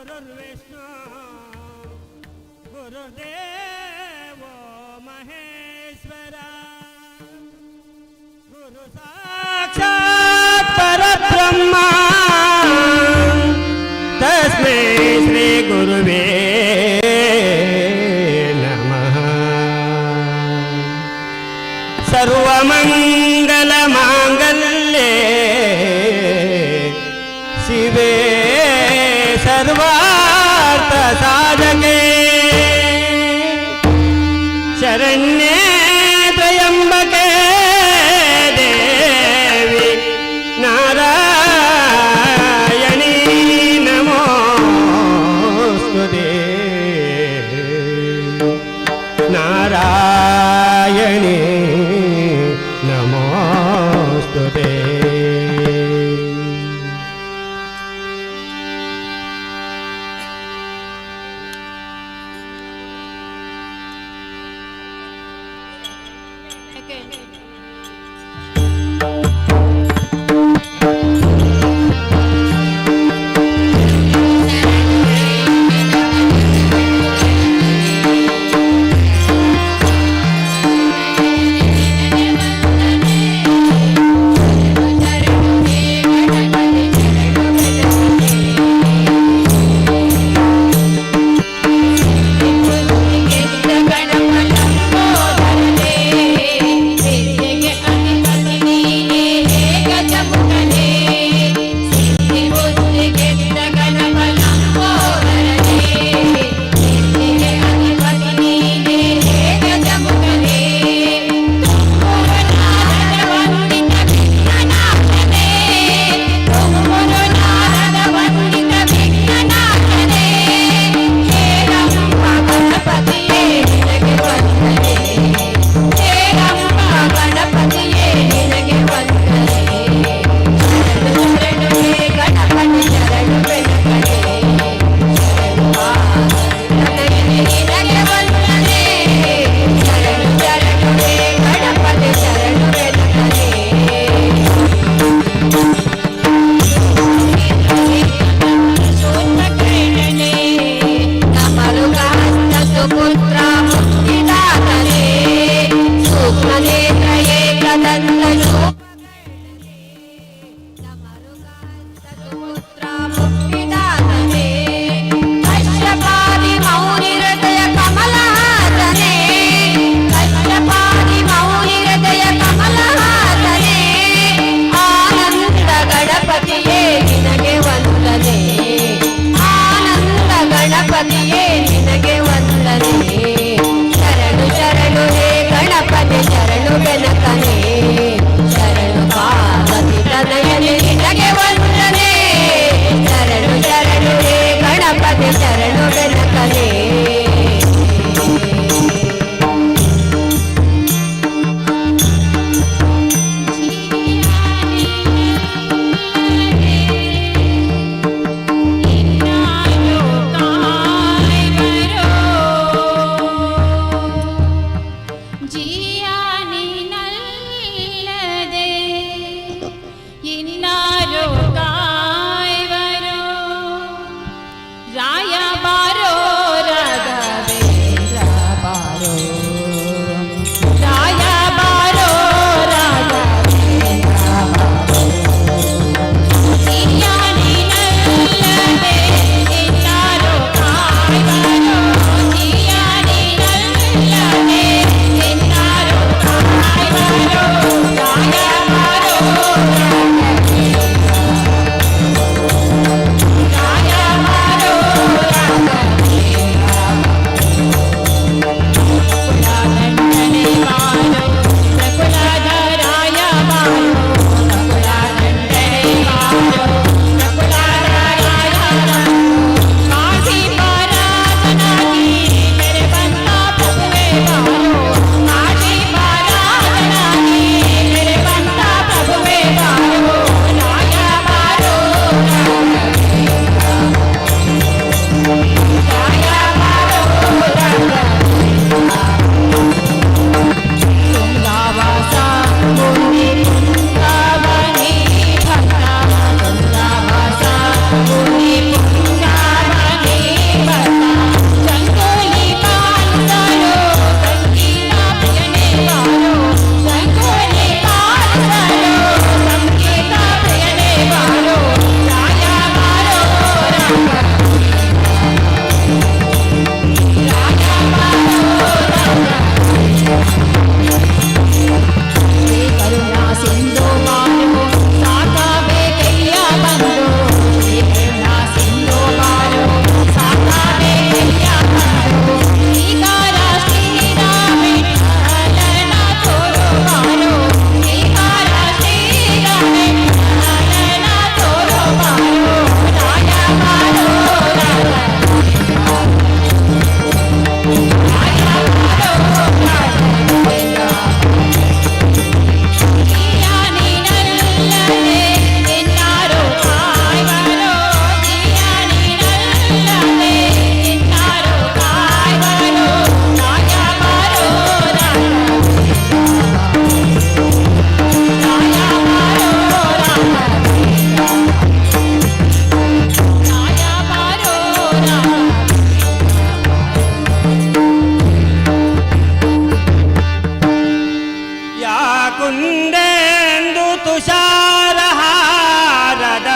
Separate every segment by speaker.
Speaker 1: गुरुर्विष्णु गुरुदेव महेश्वरा गुरु साक्षात् परब्रह्मा तस्मै श्री गुरुवे नमः। सर्वमङ्गलमाङ्गल्ये शिवे सर्वार्थसाधके शरण्ये त्र्यम्बके देवी नारायणी नमोस्तुते नारायणी नमोस्तुते।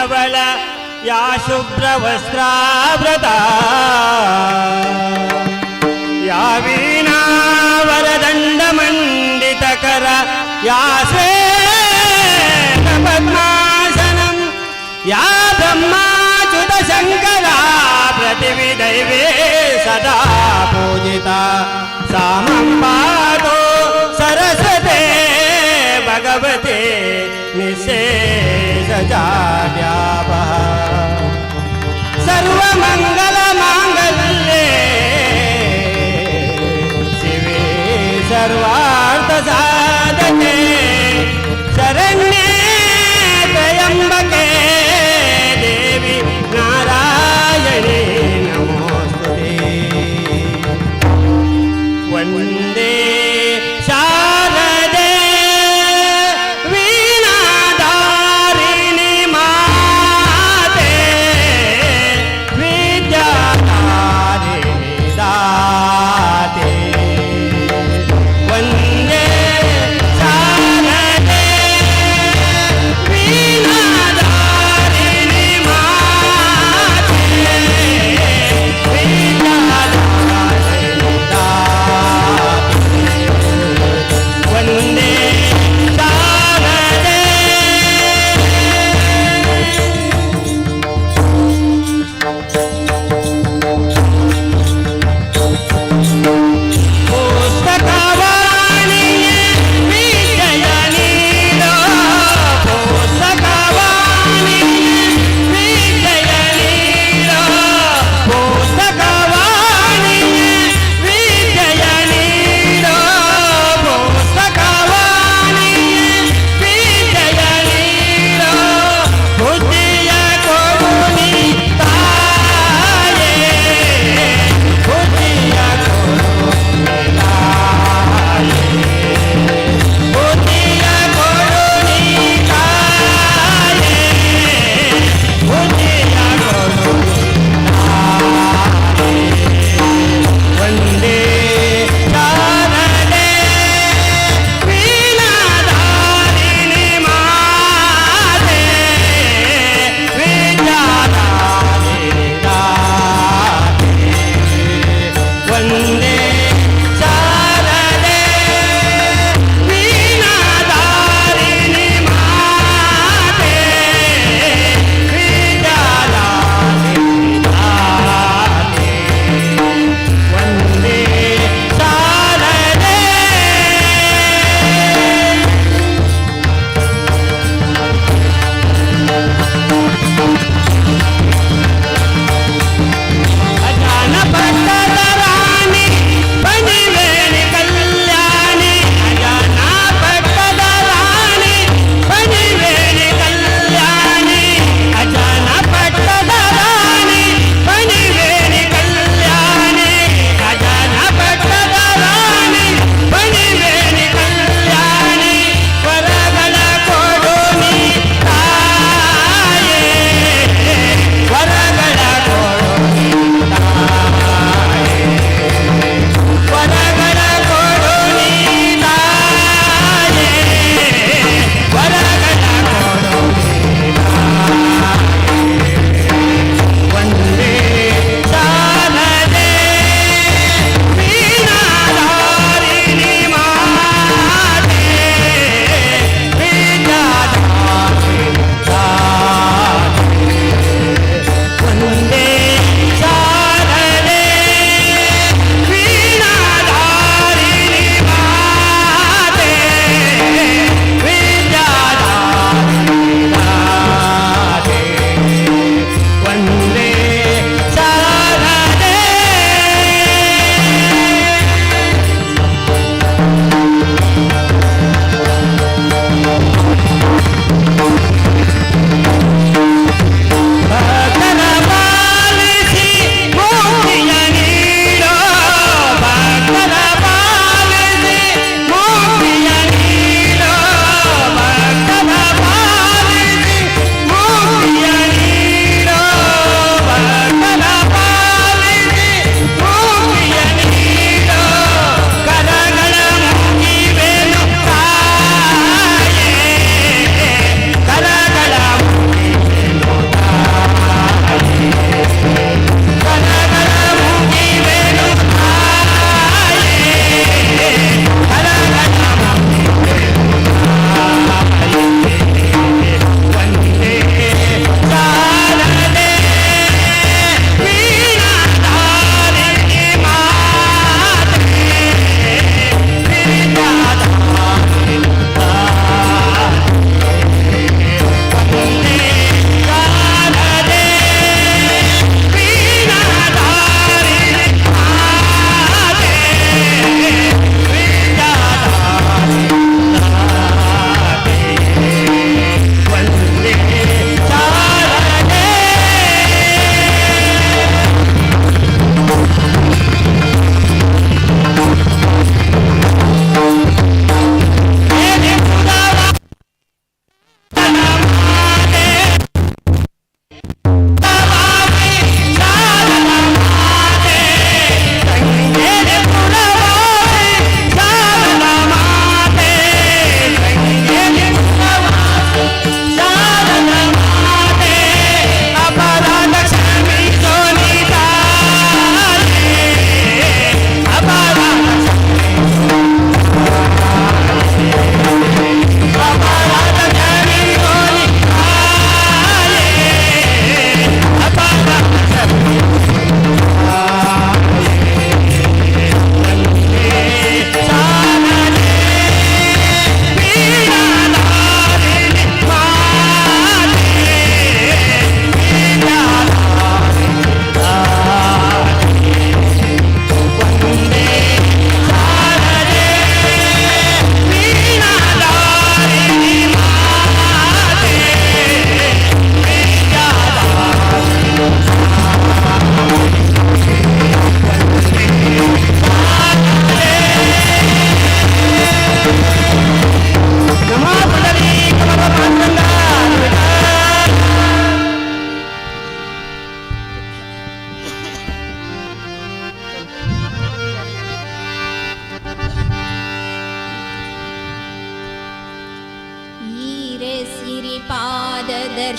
Speaker 1: धवल या शुभ्रवस्त्रावृता या वीणा वरदण्डमण्डितकर या श्वेतपद्मासनं या ब्रह्माच्युतशङ्करा प्रतिविदैवे सदा पूजिता सा मम पादो सरस्वते भगवते निःशेषजाड्यापः सर्वमङ्गलमाङ्गल्ये शिवे सर्वार्थसाधके शरण्ये त्र्यम्बके देवी नारायणे नमोस्तुते वन्दे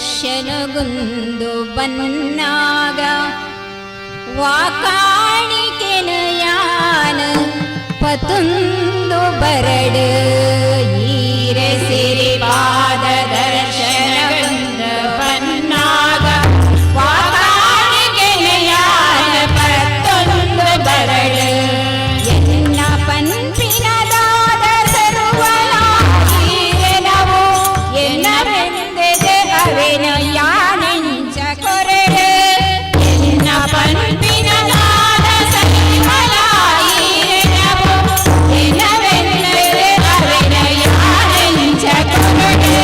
Speaker 2: ದರ್ಶನಗುಂದು ಬನ್ನಾಗ ವಾಕಾಣಿಕೆನ ಯಾನ ಪತುಂದು ಬರಡು ಈರೆ ಸಿರಿ ಪಾದ ದರ್ಶನಗುಂದು ಬನ್ನಾಗ ವಾಕಾಣಿಕೆನ ಯಾನ ಪತುಂದು ಬರಡು ಎನ್ನ ಪನ್ಪಿನದಾದ ಸರ್ವಲಾಗಿರೆನವು ಎನ್ನವೆಂದೆದೆ ಅವೆನ ಯಾನೆಂಚ ಕೊರೆಡೆ ಎನ್ನ ಪನ್ಪಿನದಾದ ಸರ್ವಲಾಗಿರೆನವು ಎನ್ನವೆಂದೆದೆ ಅವೆನ ಯಾನೆಂಚ ಕೊರೆಡೆ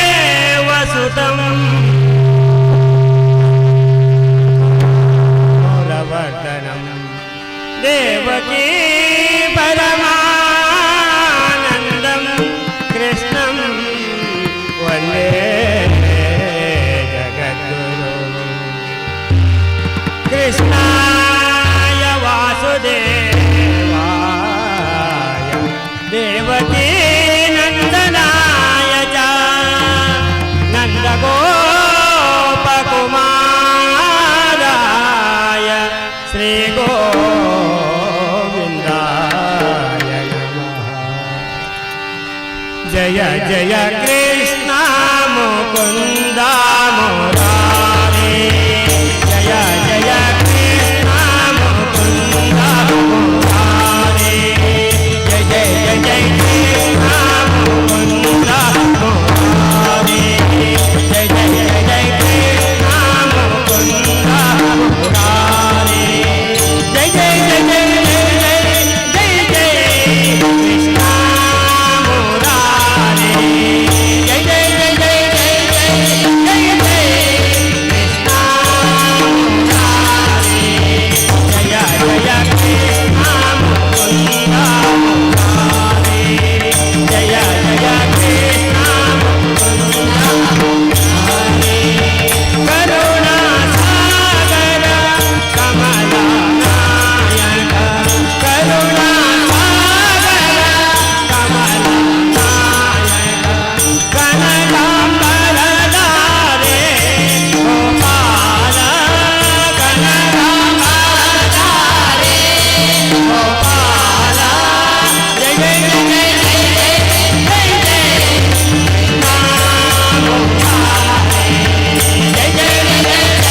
Speaker 1: वसुदेवसुतं मूलवर्धनं देवकी परमानन्दं कृष्णं वन्दे जगद्गुरुं कृष्णाय वासुदेवाय देवकी नन्दनाय च नन्दगोपकुमाराय श्रीगोविन्दाय नमः। जय जय कृष्ण मुकुन्द मुरारे जय जय कृष्ण मुकुन्द मुरारे जय जय जय कृष्ण मुकुन्द मुरारे जय जय जय कृष्ण मुकुन्द मुरारे जय जय जय जय जय जय कृष्ण मुरारे जय जय जय जय जय जय जय कृष्ण मुरारे जय जय कृष्ण मुकुन्द मुरारे जय जय कृष्ण मुकुन्द मुरारे करुणा सागर कमलनायक करुणा सागर कमलनायक कनकांबरधारे गोपाल कनकांबरधारे गोपाल जय जय जय जय जय जय नाम मुरारे जय जय जय जय जय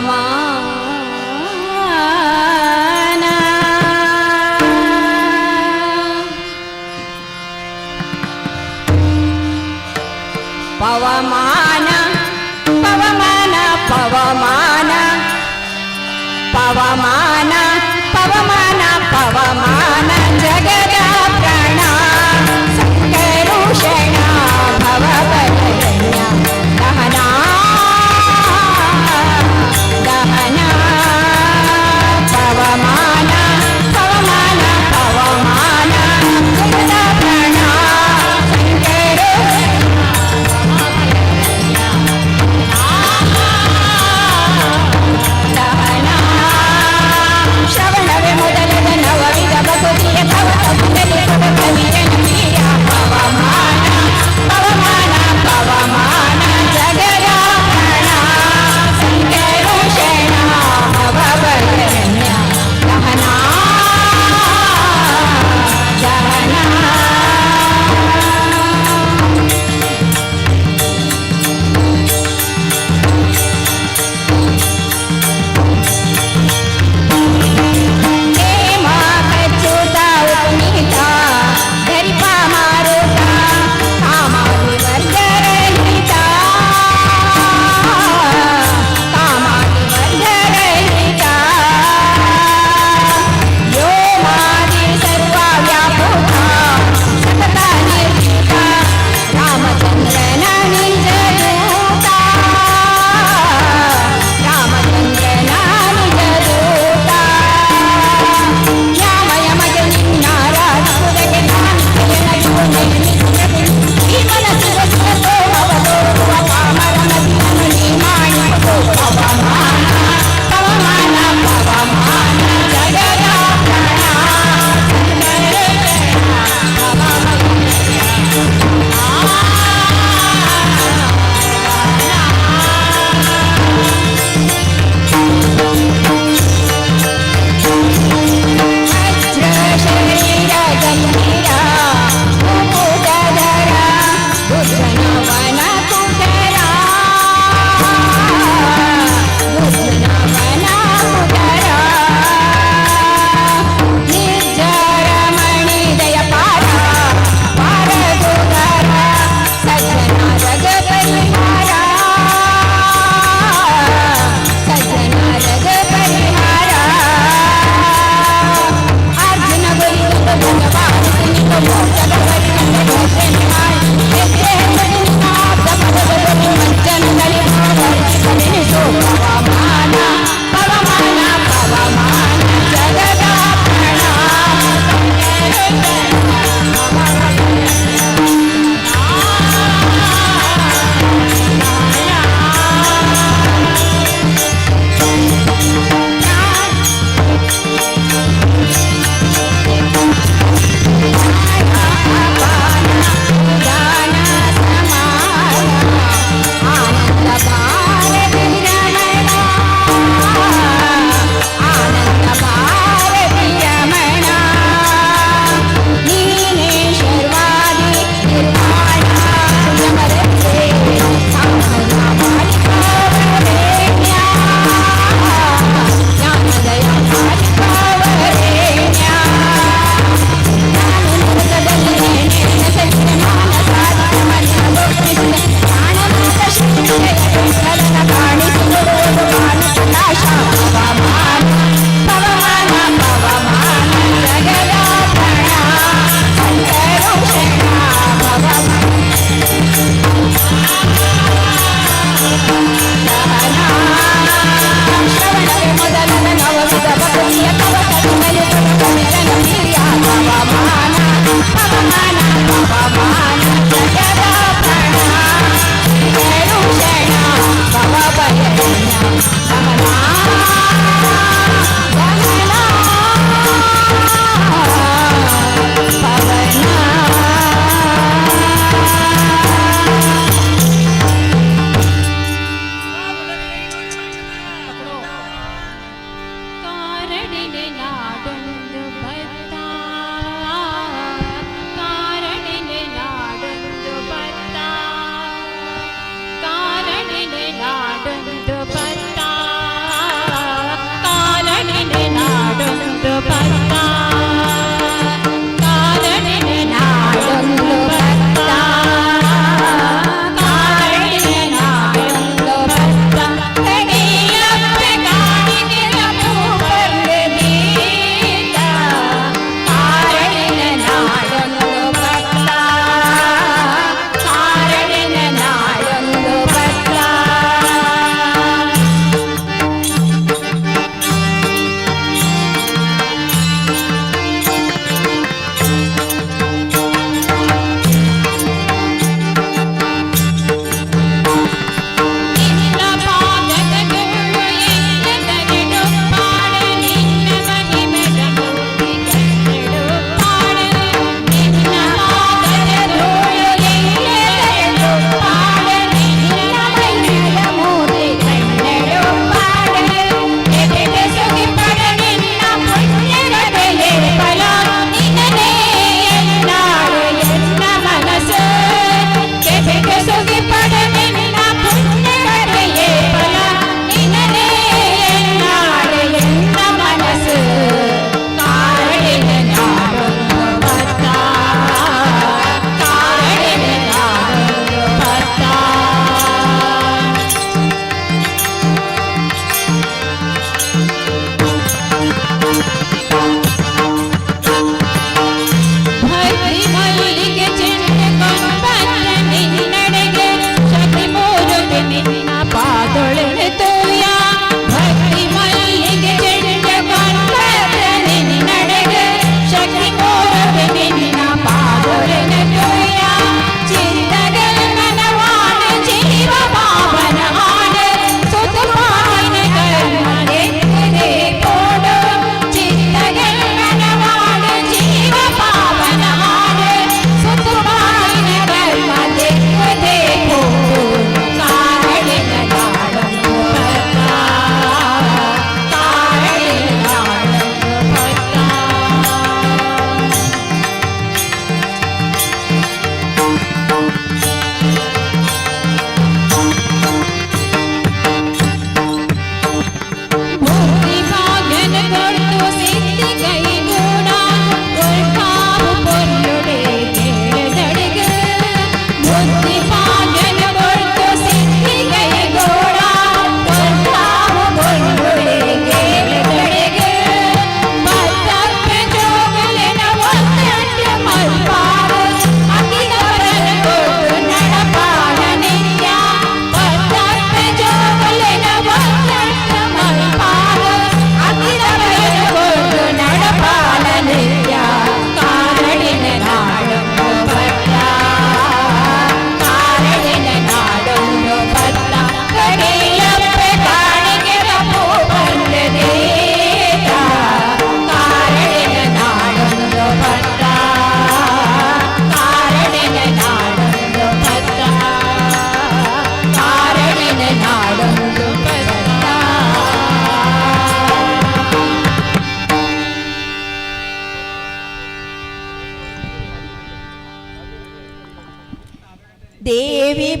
Speaker 2: ಪವಮಾನ ಪವಮಾನ ಪವಮಾನ ಪವಮಾನ ಪವಮಾನ ಪವಮಾನ ಪವಮಾನ ಜಗದ ಪ್ರಾಣ ಸಂಕರುಷಣ ಭವಪದಯ ದಹನ ದಹನ ಪವಮಾನ ಪವಮಾನ ಪವಮಾನ ಜಗದ ಪ್ರಾಣ ಸಂಕರುಷಣ ದಹನ ಶ್ರವಣವೇ ಮೊದಲದ ನವವಿಧ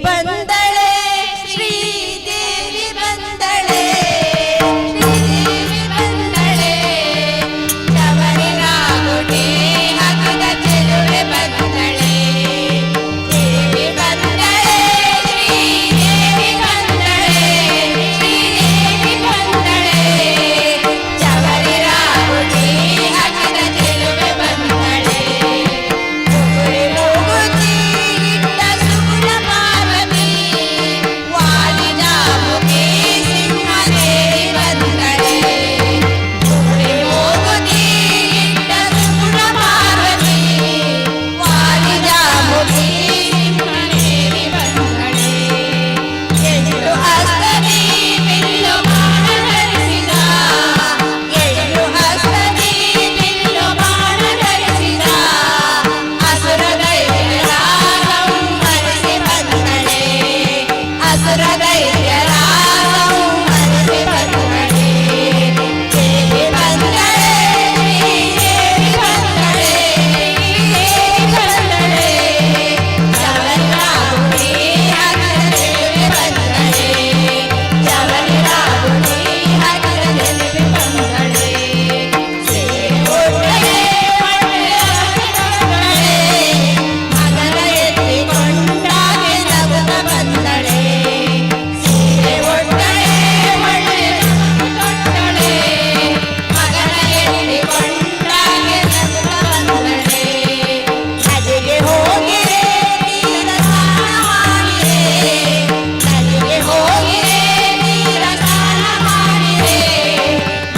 Speaker 2: ಬಂದಳೆ ಶ್ರೀದೇವಿ ಬಂದಳೆ ಶ್ರೀದೇವಿ ಬಂದಳೆ ಶಬರಿನ ಗುಡಿ ಹಾಕಿದ ಚೆಲುವೆ ಬಂದಳೆ ದೇವಿ ಬಂದಳೆ ಶ್ರೀದೇವಿ ಬಂದಳೆ ಶ್ರೀದೇವಿ ಬಂದಳೆ ಶಬರಿನ ಗುಡಿ ಹಾಕಿದ ಚೆಲುವೆ ಬಂದಳೆ ಮುಗುರಿ ಮೂಗುತಿ ಇಟ್ಟ ಸುಗುಣ ಪಾರ್ವತಿ ವಾಲಿನ ಮುಖಿ ಸಿಂಹದೇವಿ ಬಂದಳೆ ಮುಗುರಿ ಮೂಗುತಿ ಇಟ್ಟ ಸುಗುಣ ಪಾರ್ವತಿ ವಾಲಿನ ಮುಖಿ ಸಿಂಹದೇವಿ ಬಂದಳೆ ಎಂಟು ಹಸ್ತದಿ ಬಿಲ್ಲು ಬಾಣ ಧರಿಸಿದ ಎಂಟು ಹಸ್ತದಿ ಬಿಲ್ಲು ಬಾಣ ಧರಿಸಿದ ಅಸುರ ದೈತ್ಯರ ಸಂಹರಿಸಿ ಬಂದಳೆ ಅಸುರ ದೈತ್ಯರ ಸಂಹರಿಸಿ ಬಂದಳೆ ದೇವಿ ಬಂದಳೆ ಶ್ರೀದೇವಿ ಬಂದಳೆ ಶ್ರೀದೇವಿ ಬಂದಳೆ ಶಬರಿನ ಗುಡಿ ಹಾಕಿದ ಚೆಲುವೆ ಬಂದಳೆ ಶಬರಿನ ಗುಡಿ ಹಾಕಿದ ಚೆಲುವೆ ಬಂದಳೆ ಸೀರೆ ಉಟ್ಟಳೆ ಮಣ್ಣೆ ಬಂದಳೆ ಮಗನ ಎತ್ತಿಕೊಂಡಾಗೆ ನಗುತ್ತ ಬಂದಳೆ ಸೀರೆ ಉಟ್ಟಳೆ ಮಣ್ಣೆ ತೊಟ್ಟಳೆ ಮಗನ ಎತ್ತಿಕೊಂಡಾಗೆ ನಗುತ್ತ ಬಂದಳೆ ನದಿಗೆ ಹೋಗಿರೆ ನೀರ ಸ್ನಾನ ಮಾಡಿರೆ ನದಿಗೆ ಹೋಗಿರೆ ನೀರ ಸ್ನಾನ ಮಾಡಿರೆ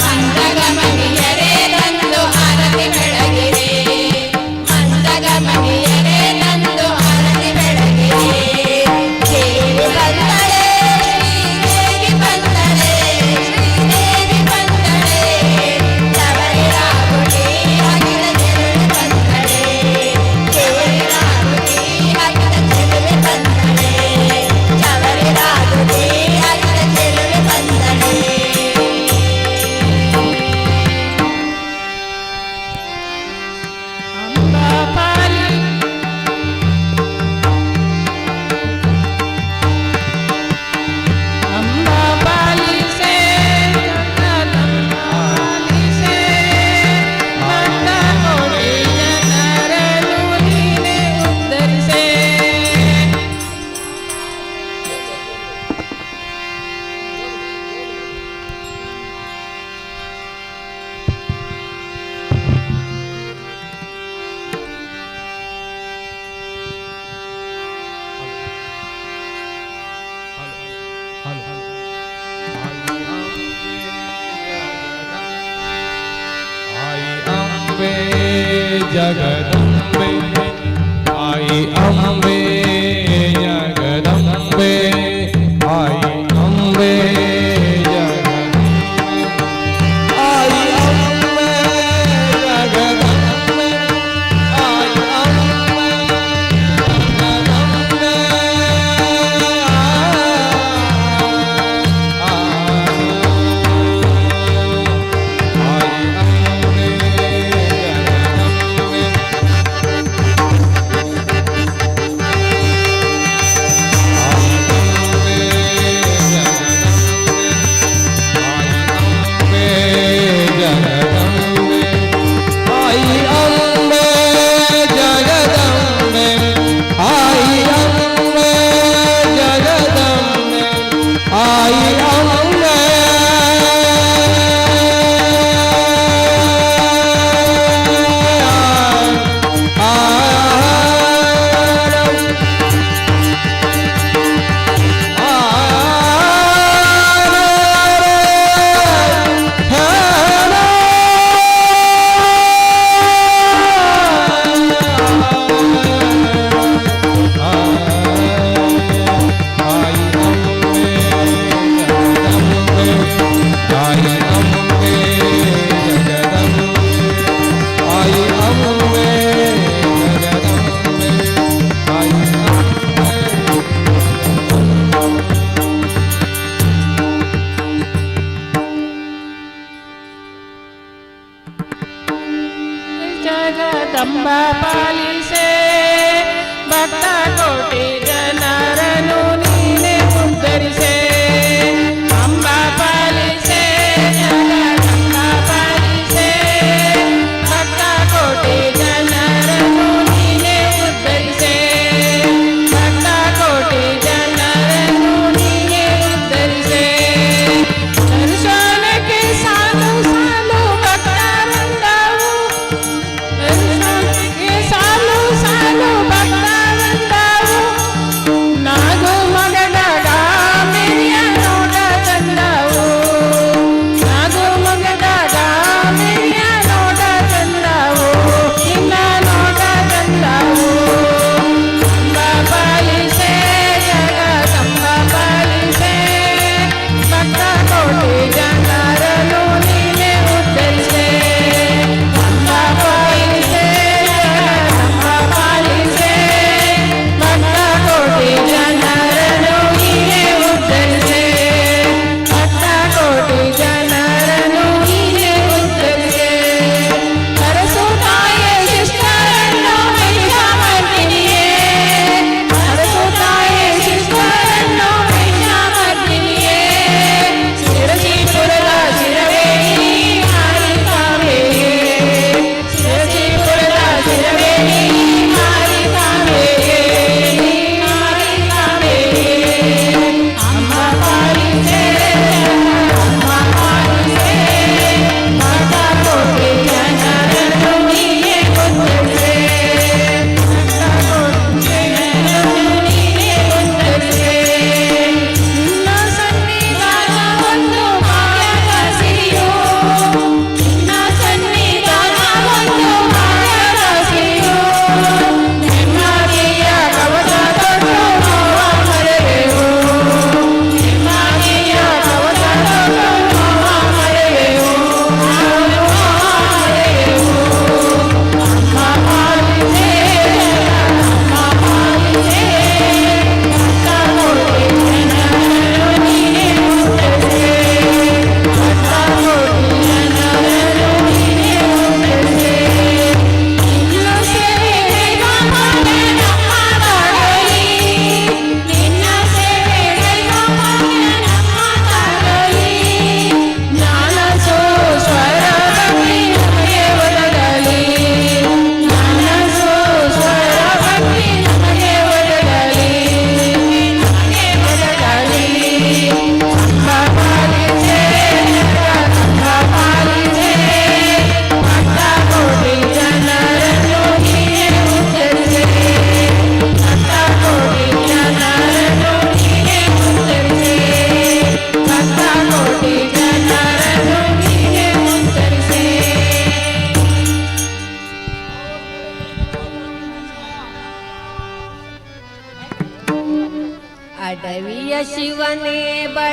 Speaker 2: ಮಂದಗಮನಿಯರೇ ತಂದು ಆರತಿ ಬೆಳಗಿರೆ ಮಂದಗಮನಿಯರೇ ತಂದು ಆರತಿ ಬೆಳಗಿರೆ ದೇವಿ ಬಂದಳೆ ಶ್ರೀದೇವಿ ಬಂದಳೆ ಶ್ರೀದೇವಿ ಬಂದಳೆ ಶಬರಿನ ಗುಡಿ ಹಾಕಿದ ಚೆಲುವೆ ಬಂದಳೆ ದೇವಿನ ಗುಡಿ ಹಾಕಿದ ಚೆಲುವೆ ಬಂದಳೆ ಶಬರಿನ ಗುಡಿ ಹಾಕಿದ ಚೆಲುವೆ ಬಂದಳೆ
Speaker 1: ಅಂಬಾಪಾಲಿ ಅಂಬಾಪಾಲಿ ಸೇ ಜಗದಂಬಾಪಾಲಿ ಸೇ ಭಕ್ತ ಕೋಟಿ ಜನರನ್ನು ನೀನೆ ಉದ್ಧರಿಸೆ
Speaker 3: जगदम्बे आई अम्बे जगदम्बे आई अम्बे जगदम्बे आई अम्बे जगदम्बे आई अम्बे जगदम्बे
Speaker 1: ಜಗದಂಬ ಪಾಲಿಸೆ ಭಕ್ತ ಕೋಟಿ ಜನರನ್ನು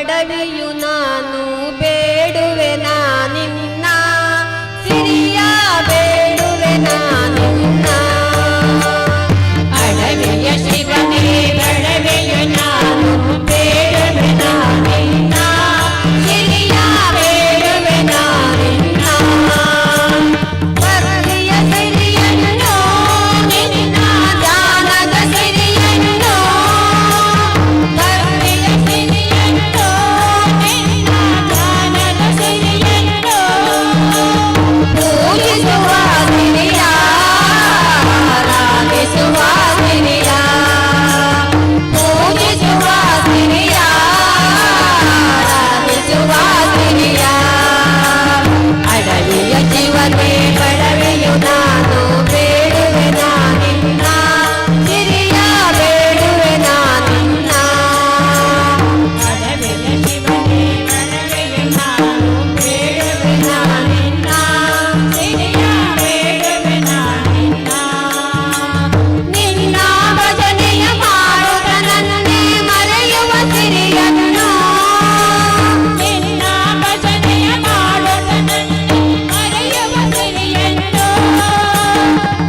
Speaker 2: ಬಡವಿಯು ನಾನು ಬೇಡುವೆ ನಿನ್ನ ಸಿರಿಯ ಬೇಡುವೆ ನಿನ್ನ ಅಡವಿಯ ಶಿವನೇ ಬಡವೆಯು ನಾನು ಬೇಡುವೆ ನಿನ್ನ ಸಿರಿಯ ಬೇಡುವೆ ನಿನ್ನ ಭಕ್ತಿಯ ಸಿರಿಯನ್ನು ನಿನ್ನ ಧ್ಯಾನದ ಸಿರಿಯನ್ನು ಭಕ್ತಿಯ ಸಿರಿಯನ್ನು ನಿನ್ನ ಧ್ಯಾನದ ಸಿರಿಯನ್ನು ಪೂಜಿಸುವ ಸಿರಿಯ ಆರಾಧಿಸುವ ಸಿರಿಯ ಪೂಜಿಸುವ ಸಿರಿಯ ಆರಾಧಿಸುವ ಸಿರಿಯ ಅಡವಿಯ ಶಿವನೇ ಬಡವೆಯು ನಾನು ಬೇಡುವೆ ನಿನ್ನ ಸಿರಿಯ ಬೇಡುವೆ ನಿನ್ನ ಅಡವಿಯ ಶಿವನೇ ಬಡವೆಯು ನಾನು ಬೇಡುವೆ ನಿನ್ನ ಸಿರಿಯ ಬೇಡುವೆ ನಿನ್ನ ನಿನ್ನ ಭಜನೆಯ ಮಾಡುತ್ತ ನನ್ನೇ ಮರೆಯುವ ಸಿರಿಯನ್ನು ನಿನ್ನ ಭಜನೆಯ ಮಾಡುತ್ತ ನನ್ನೇ ಮರೆಯುವ ಸಿರಿಯನ್ನು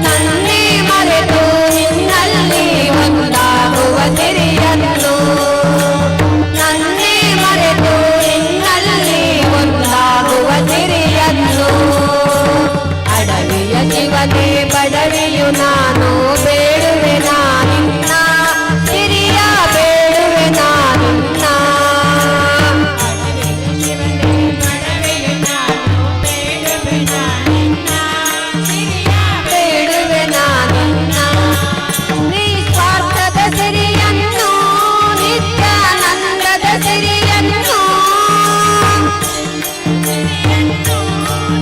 Speaker 2: ನನ್ನೇ ಮರೆತು ನಿನ್ನಲ್ಲಿ ಒಂದಾಗುವ ಸಿರಿಯನ್ನು ನನ್ನೇ ಮರೆತು ನಿನ್ನಲ್ಲಿ ಒಂದಾಗುವ ಸಿರಿಯನ್ನು ಅಡವಿಯ ಶಿವನೇ ಬಡವಿಯು ನಾನು ಬೇಡುವೆ ನಿನ್ನ ಸಿರಿಯ ಬೇಡುವೆ ನಿನ್ನ ಅಡವಿಯ ಶಿವನೇ ಬಡವಿಯು ನಾನು ಬೇಡುವೆ ನಿನ್ನ ಸಿರಿಯ ಬೇಡುವೆ ನಿನ್ನ ನಿಸ್ವಾರ್ಥದ ಸಿರಿಯನ್ನು ನಿತ್ಯಾನಂದದ ಸಿರಿಯನ್ನು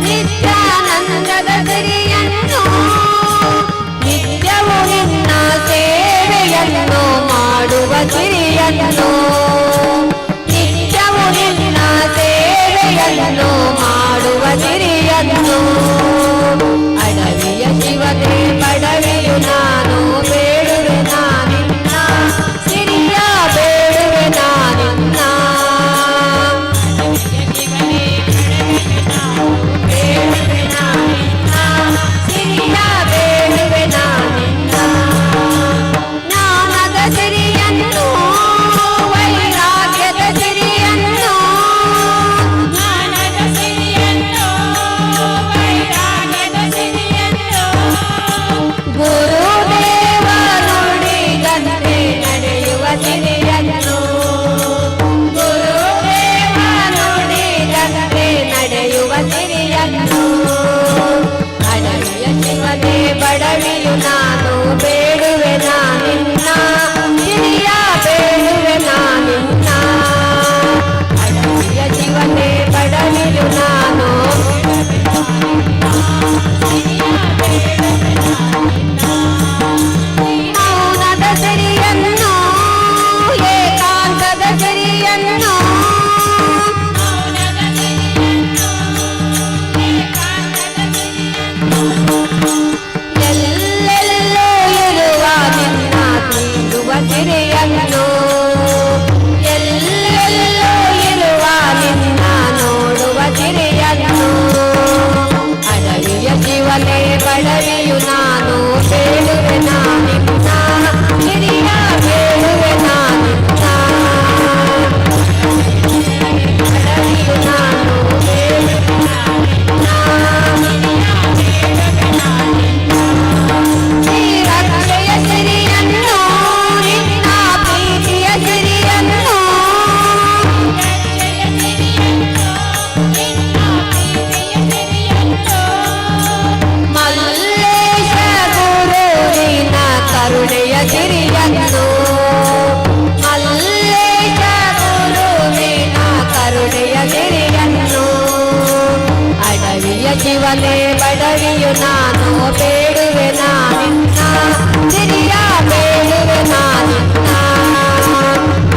Speaker 2: ನಿತ್ಯಾನಂದದ ಸಿರಿಯನ್ನು ನಿತ್ಯವೂ ನಿನ್ನ ಸೇವೆಯನ್ನು ಮಾಡುವ ಸಿರಿಯನ್ನು ನಿತ್ಯವೂ ನಿನ್ನ ಸೇವೆಯನ್ನು ಮಾಡುವ ಸಿರಿಯನ್ನು ಅಡವಿಯ ಶಿವನೇ ಬಡವಿಯು ನಾನು ಬೇಡುವೆ ನಿನ್ನ ಸಿರಿಯ ಬೇಡುವೆ ನಿನ್ನ ಅಡವಿಯ ಶಿವನೇ ಬಡವಿಯು ನಾನು ಬೇಡುವೆ ನಿನ್ನ ಸಿರಿಯ ಬೇಡುವೆ ನಿನ್ನ ಜ್ಞಾನದ ಸಿರಿಯನ್ನು ವೈರಾಗ್ಯದ ಸಿರಿಯನ್ನು ಜ್ಞಾನದ ಸಿರಿಯನ್ನು ವೈರಾಗ್ಯದ ಸಿರಿಯನ್ನು ಗುರುದೇವ ನುಡಿದಂತೆ ನಡೆಯುವ ಸಿರಿಯನ್ನು ಗುರುದೇವ ನುಡಿದಂತೆ ನಡೆಯುವ ಸಿರಿಯನ್ನು ಅಡವಿಯ ಶಿವನೇ ಬಡವಿಯು ನಾನು ಬೇಡುವೆ ನಿನ್ನ ಸಿರಿಯ ಬೇಡುವೆ ನಿನ್ನ ಅಡವಿಯ ಶಿವನೇ ಬಡವಿಯು ನಾನು ಸಿರಿಯ ಬೇಡುವೆ ನಿನ್ನ ಮೌನದ ಸಿರಿಯನ್ನು ಏಕಾಂತದ ಸಿರಿಯನ್ನು ಮೌನದ ಸಿರಿಯನ್ನು ಏಕಾಂತದ ಸಿರಿಯನ್ನು ಎಲ್ಲೆಲ್ಲೋ ಇರುವ ನಿನ್ನ ತಿಳಿಯುವ ಸಿರಿಯನ್ನು ಎಲ್ಲೆಲ್ಲೋ ಇರುವ ನಿನ್ನ ನೋಡುವ ಸಿರಿಯನ್ನು ಅಡವಿಯ ಶಿವನೇ ಬಡವಿಯು ನಾನು ಬೇಡುವೆ ನಿನ್ನ ಸಿರಿಯ ಬೇಡುವೆ ನಿನ್ನ ಬಡವಿಯು ನಾನು ಬೇಡುವೆ ನಿನ್ನ ಸಿರಿಯ ಬೇಡುವೆ ನಿನ್ನ ಶ್ರೀರಕ್ಷೆಯ ಸಿರಿಯನ್ನು ನಿನ್ನ ಪ್ರೀತಿಯ ಸಿರಿಯನ್ನು ರಕ್ಷೆಯ ಸಿರಿಯನ್ನು ನಿನ್ನ ಪ್ರೀತಿಯ ಸಿರಿಯನ್ನು ಮಲ್ಲೇಶ ಗುರುವಿನ ಕರುಣೆಯ ಸಿರಿಯನ್ನು ಮಲ್ಲೇಶ ಗುರುವಿನ ಕರುಣೆಯ ಸಿರಿಯನ್ನು ಅಡವಿಯ ಶಿವನೇ ಬಡವಿಯು ನಾನು ಬೇಡುವೆ ನಿನ್ನ ಸಿರಿಯ ಬೇಡುವೆ ನಿನ್ನ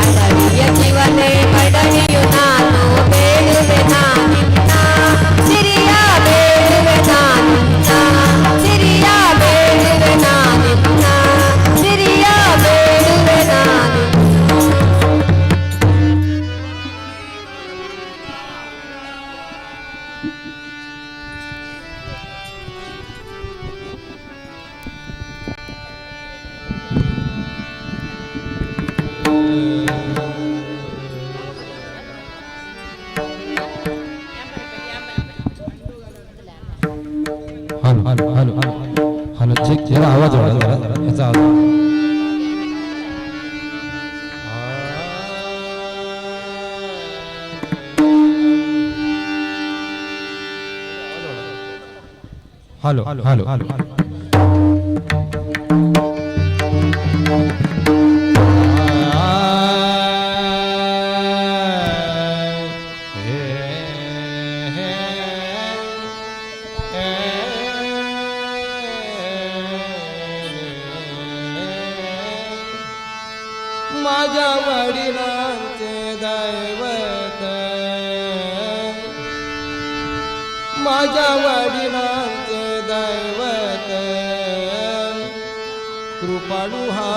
Speaker 2: ಅಡವಿಯ ಶಿವನೇ ಬಡವಿಯು ನಾನು ಬೇಡುವೆ ನಿನ್ನ ಸಿರಿಯ ಬೇಡುವೆ ನಿನ್ನ ಸಿರಿಯ ಬೇಡುವೆ ನಿನ್ನ ಸಿರಿಯ ಬೇಡುವೆ ನಿನ್ನ.
Speaker 4: 「
Speaker 2: ಸಿರಿಯ ಬೇಡುವೆ
Speaker 3: चेक जरा आवाज वाढवा जरा याचा आवाज हॅलो हॅलो
Speaker 1: माझ्या वडिलांचे दैवत माझ्या वडिलांचे दैवत कृपाळू हा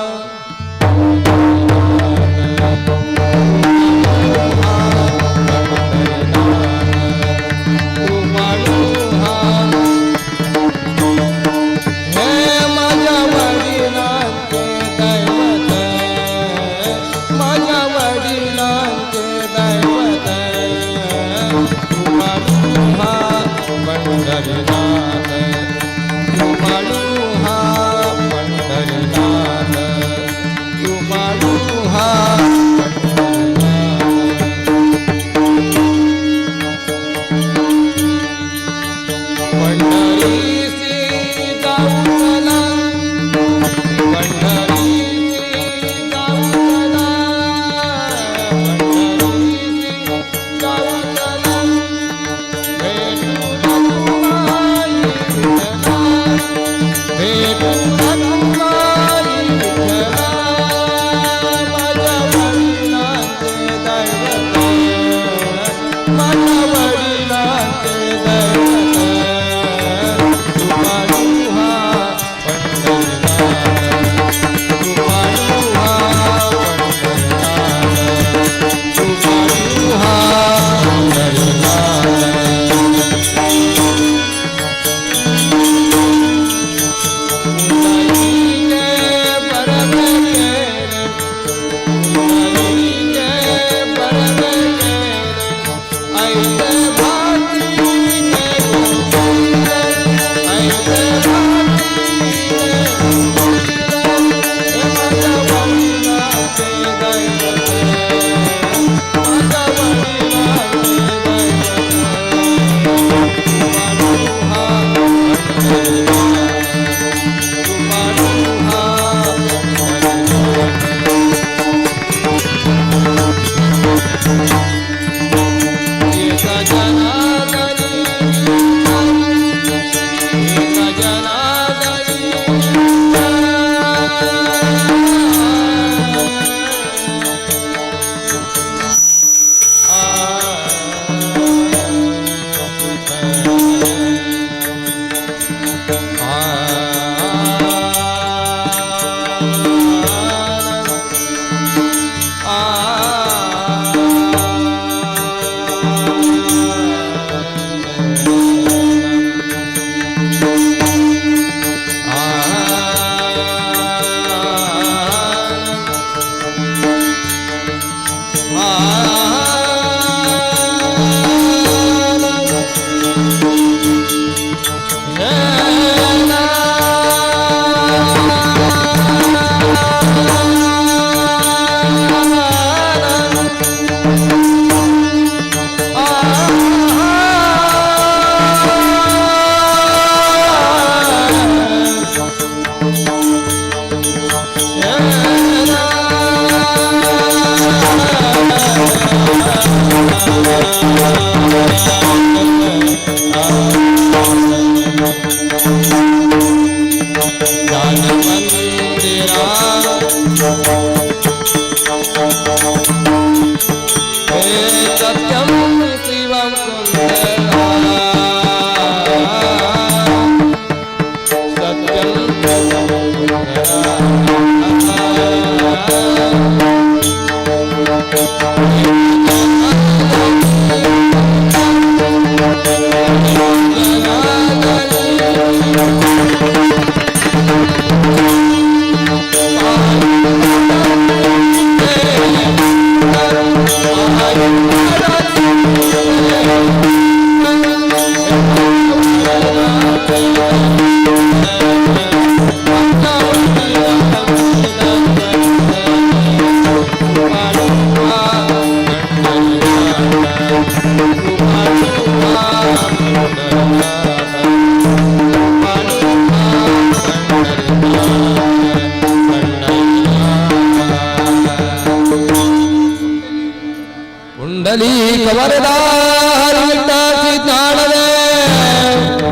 Speaker 3: विठ्ठली खबरदार विठ्ठाची ज्ञानवे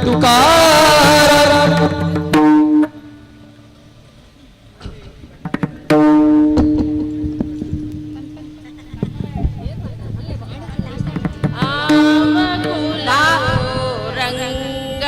Speaker 3: तुकाराम
Speaker 2: ರಂಗ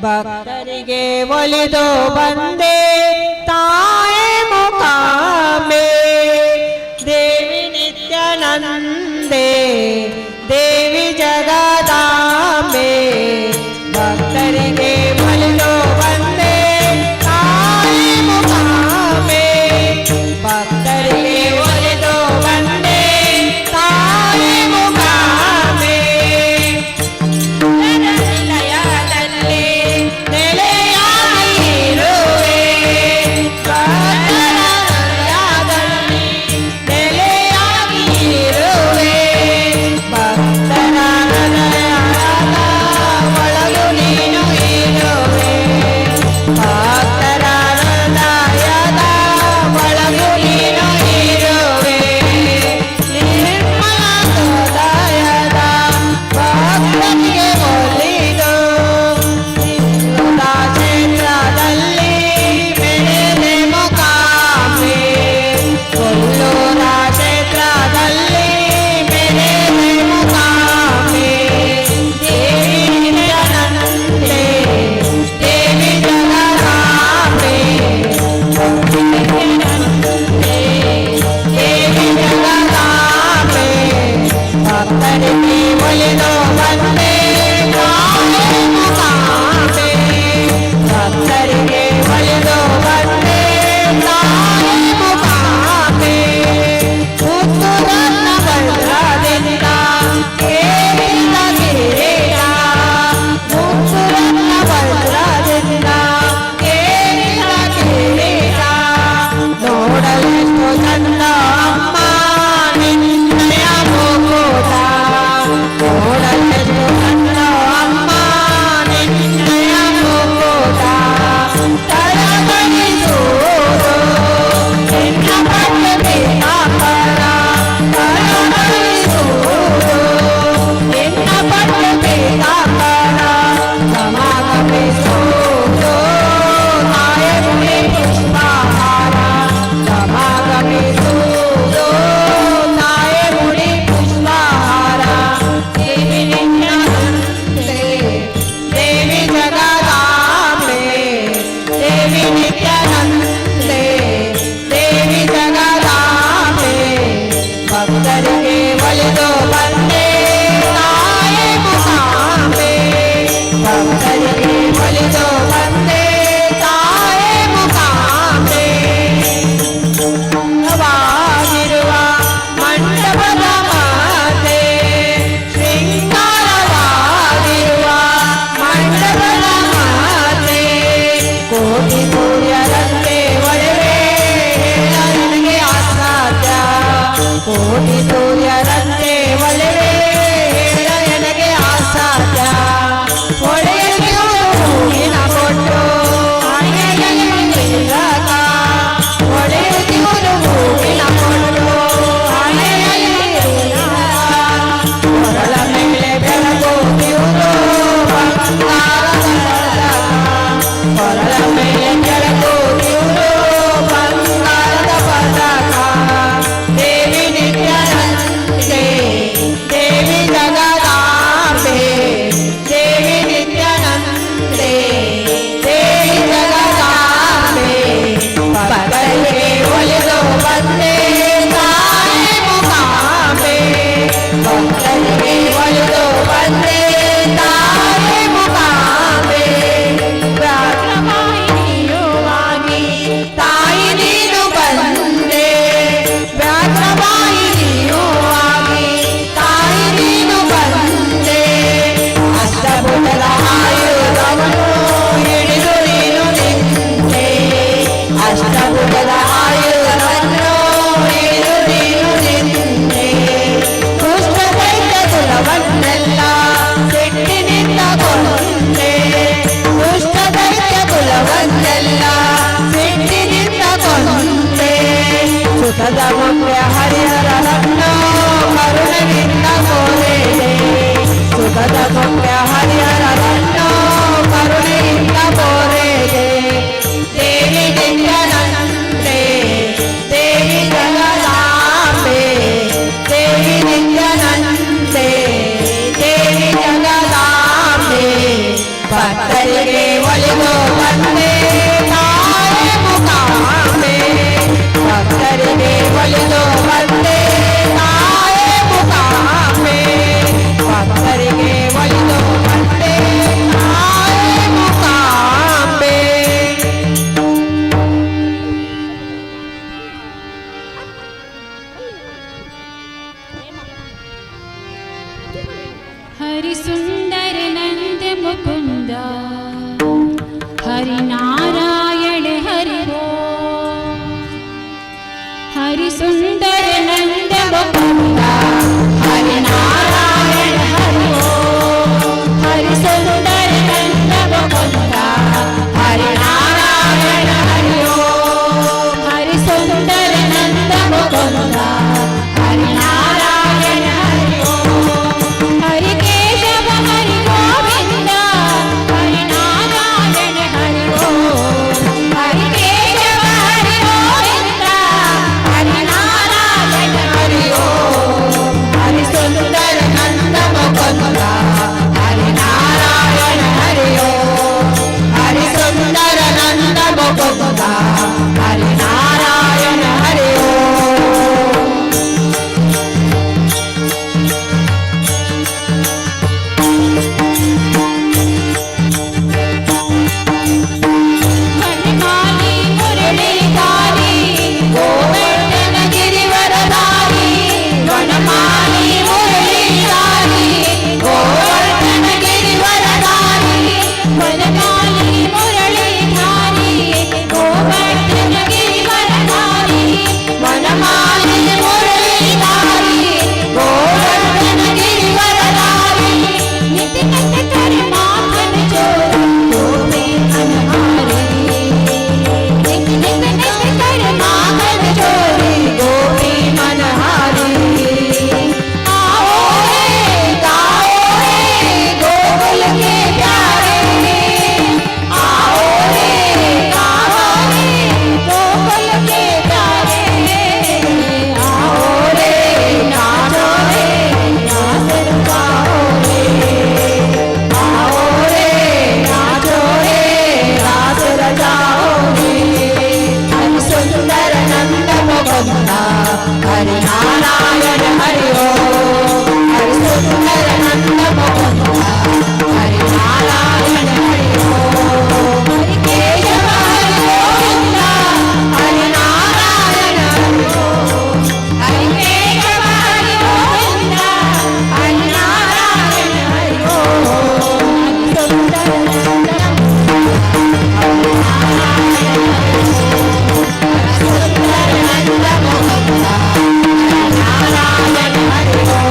Speaker 2: ಭಕ್ತರಿಗೆ ಒಲಿದು ಬಂದೆ ತಾಯೇ ಮುಕಾಂಬೆ ದೇವಿ ನಿತ್ಯಾನಂದೆ ದೇವಿ ಜಗದಾಂಬೆ ಭಕ್ತರಿಗೆ ಒಲಿದು ಬಂದೆ ತಾಯೇ ಮುಕಾಂಬೆ ಭಕ್ತರಿಗೆ ಒಲಿದು ಬಂದೆ ತಾಯೇ ಮುಕಾಂಬೆ ಲಯದಲ್ಲಿ ನೆಲೆಯಾಗಿರುವೆ ಭಕ್ತರ ಲಯದಲ್ಲಿ ನೆಲೆಯಾಗಿರುವೆ ಭಕ್ತರ ಹೃದಯದ ಒಳಗು ನೀನು ಇರುವೆ ಭಕ್ತರ ಹೃದಯದ ಒಳಗು ನೀನು ಇರುವೆ ನಿರ್ಮಲ ಹೃದಯದ ಭಕ್ತನಿಗೆ ಒಲಿದು ನಿಲ್ಲುದ ಕ್ಷೇತ್ರದಲ್ಲಿ ಬೆಳೆದೆ ಮುಕಾಂಬೆ ಕೊಲ್ಲೂರ ಕ್ಷೇತ್ರದಲ್ಲಿ ಬೆಳೆದೆ ಮುಕಾಂಬೆ ದೇವಿ ನಿತ್ಯಾನಂದೆ ದೇವಿ ಜಗದಾಂಬೆ ದೇವಿ ಜಗದಾಂಬೆ ಭಕ್ತರಿಗೆ ಒಲಿದು ಬಂದೆ ತಾಯೇ ಮುಕಾಂಬೆ ಭಕ್ತರಿಗೆ ಒಲಿದು ಬಂದೆ ತಾಯೇ ಮುಕಾಂಬೆ ಪುತ್ತೂರನ್ನ ಬಳ್ಳದಿಂದ ಕೇಳಿದ ಕಿರೀಟ ಪುತ್ತೂರನ್ನ ಬಳ್ಳದಿಂದ ಕೇಳಿದ ಕಿರೀಟ ನೋಡಲೆಷ್ಟು ಚಂದ ಅಮ್ಮ ನಿನ್ನಯ ಮುಕುಟ ನೋಡಲೆಷ್ಟು
Speaker 4: हरि सुंदर नंद मुकुंद हरि नारायण हरि बोल। हरि सुंदर नंद मुकुंद हरि नारायण हरि बोल। हरि सुंदर नंद मुकुंद हरि नारायण हरि बोल। हरि सुंदर नंद मुकुंद हरि नारायण हरि बोल। हरि केशव हरि गोविंद हरि नारायण हरि बोल। हरि केशव हरि गोविंद हरि नारायण हरि बोल। हरि सुंदर नंद मुकुंद हरि नारायण हरि बोल। हरि सुंदर नंद मुकुंद हरि नारायण हरि वनमाली मुरलीधारी गोवर्धन गिरिवरधारी। वनमाली मुरलीधारी गोवर्धन गिरिवरधारी। वनमाली मुरलीधारी गोवर्धन गिरिवरधारी। वनमाली मुरलीधारी गोवर्धन गिरिवरधारी। नित नित कर माखन चोरी गोपी मनहारी। नित नित कर माखन चोरी गोपी मनहारी। आओ रे गाओ रे गोकुल के प्यारे। आओ रे गाओ रे गोकुल के प्यारे। आओ रे नाचो रे रास रचाओ रे। आओ रे नाचो रे रास रचाओ रे। हरि सुंदर नंद मुकुंद हरि नारायण हरि बोल। हरि सुंदर नंद मुकुंद हरि नारायण हरि बोल। हरि केशव हरि गोविंद हरि नारायण हरि बोल। हरि केशव हरि गोविंद हरि नारायण हरि बोल। हरि सुंदर नंद हरि नारायण हरि बोल। हरि सुंदर नंद मुकुंद हरि नारायण हरि बोल।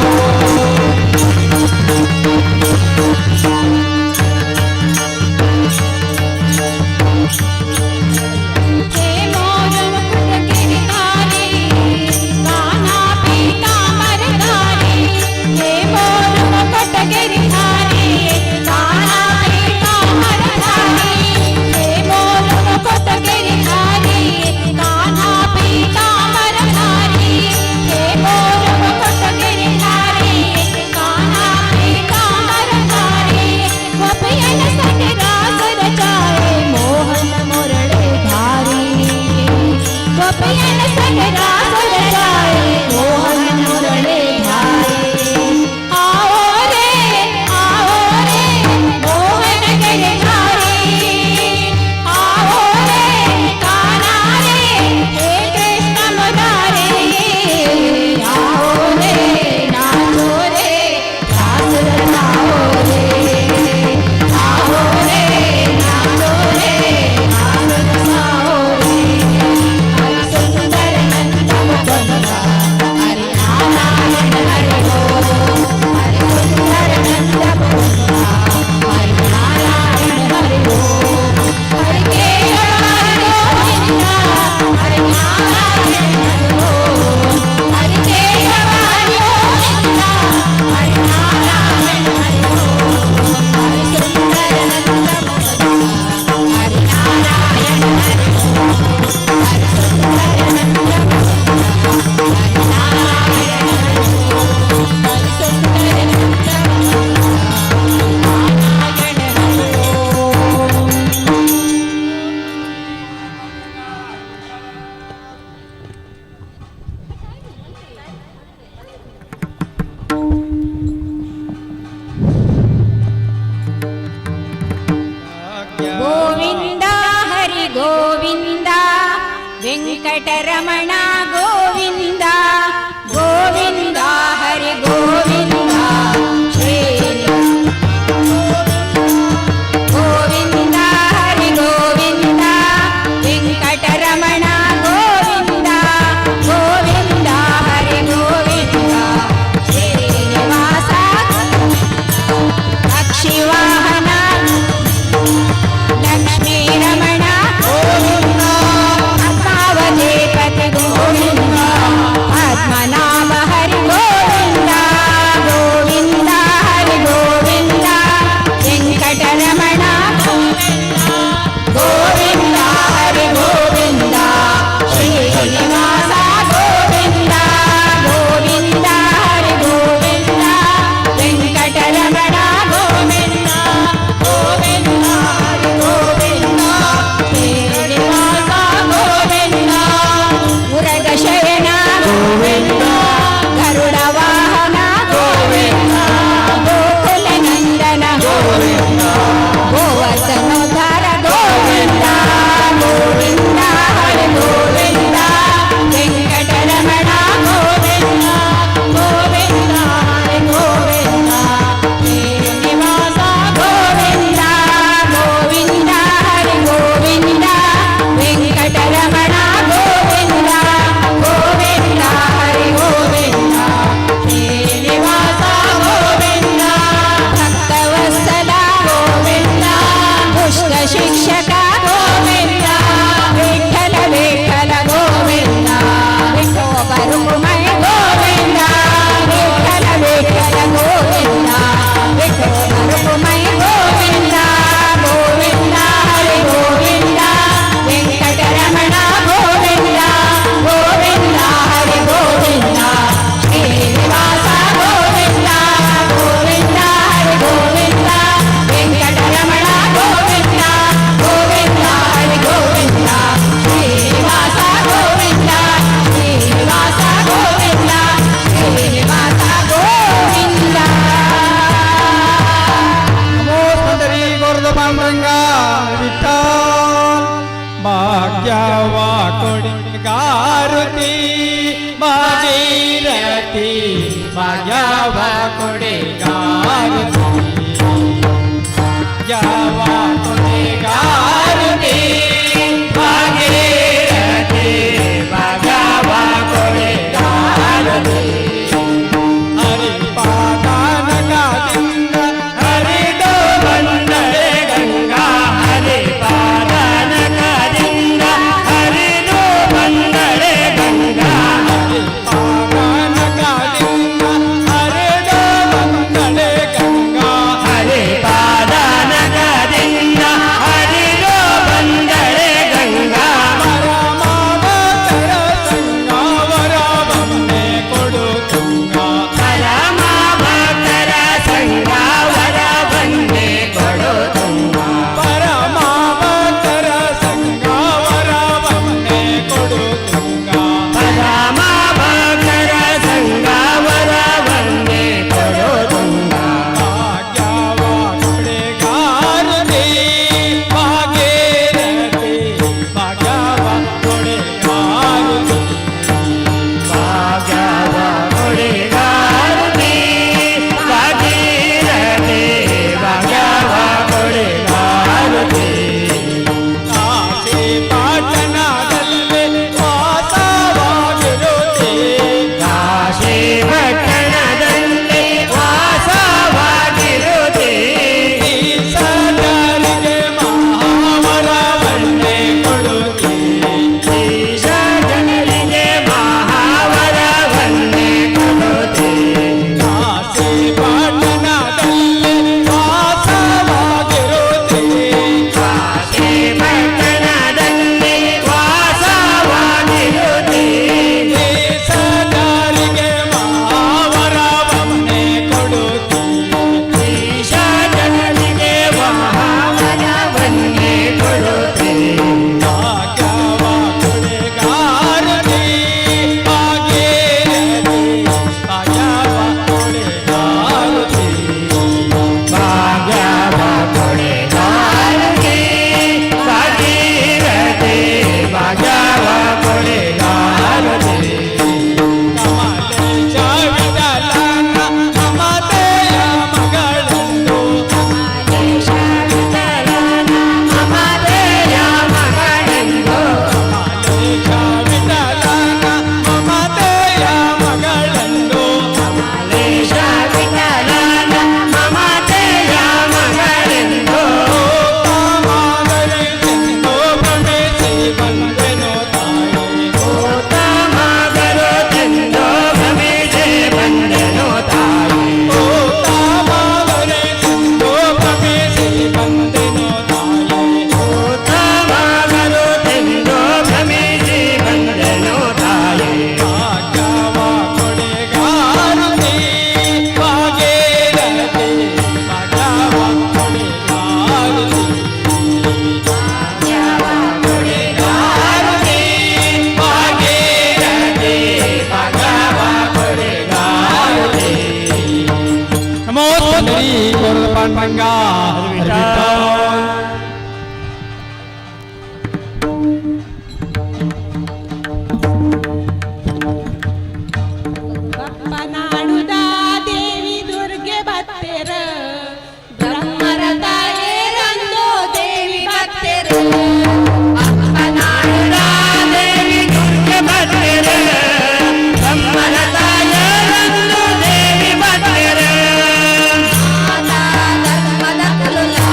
Speaker 4: हे मोर मुकुट गिरधारी कान्हा पीतांबर धारी। हे मोर मुकुट गिरधारी कान्हा पीतांबर धारी। हे मोर मुकुट गिरधारी कान्हा पीतांबर धारी। हे मोर मुकुट गिरधारी कान्हा पीतांबर धारी। गोपियन संग रास रचाए मोहन मुरलीधारी। गोपियन संग रास रचाए मोहन मुरलीधारी। आओ रे मोहन गिरधारी। आओ रे कान्हा रे हे कृष्ण मुरारी। आओ रे नाचो रे रास रचाओ रे। आओ रे नाचो रे रास रचाओ रे। हरि सुंदर नंद मुकुंद हरि नारायण हरि बोल। हरि सुंदर नंद मुकुंद हरि नारायण हरि बोल। हरि केशव हरि गोविंद हरि नारायण हरि बोल। हरि केशव हरि गोविंद हरि नारायण हरि बोल। हरि सुंदर नंद मुकुंद हरि नारायण हरि बोल। हरि सुंदर नंद मुकुंद हरि नारायण हरि बोल। हरि सुंदर नंद मुकुंद नारायण हरि गोविंद हरि गोविंद वेंकटरमण गोविंद गोविंद हरि गोविंद श्री
Speaker 3: पांडुरंगा विठ्ठल भाग्यावा कोडी गारुती भागीरथी भाग्यावा कोडी गारुती भाग्यावा कोडी गारुती भागीरथी भाग्यावा कोडी गारुती पांडुरंगा विठ्ठल
Speaker 2: बाप्पा नाडुदा देवी दुर्गे भत्तेर ब्रह्मर ताये ರಂದು देवी भत्तेर बाप्पा नाडुदा देवी दुर्गे भत्तेर ब्रह्मर ताये ರಂದು देवी भत्तेर माता धर्मद कुलला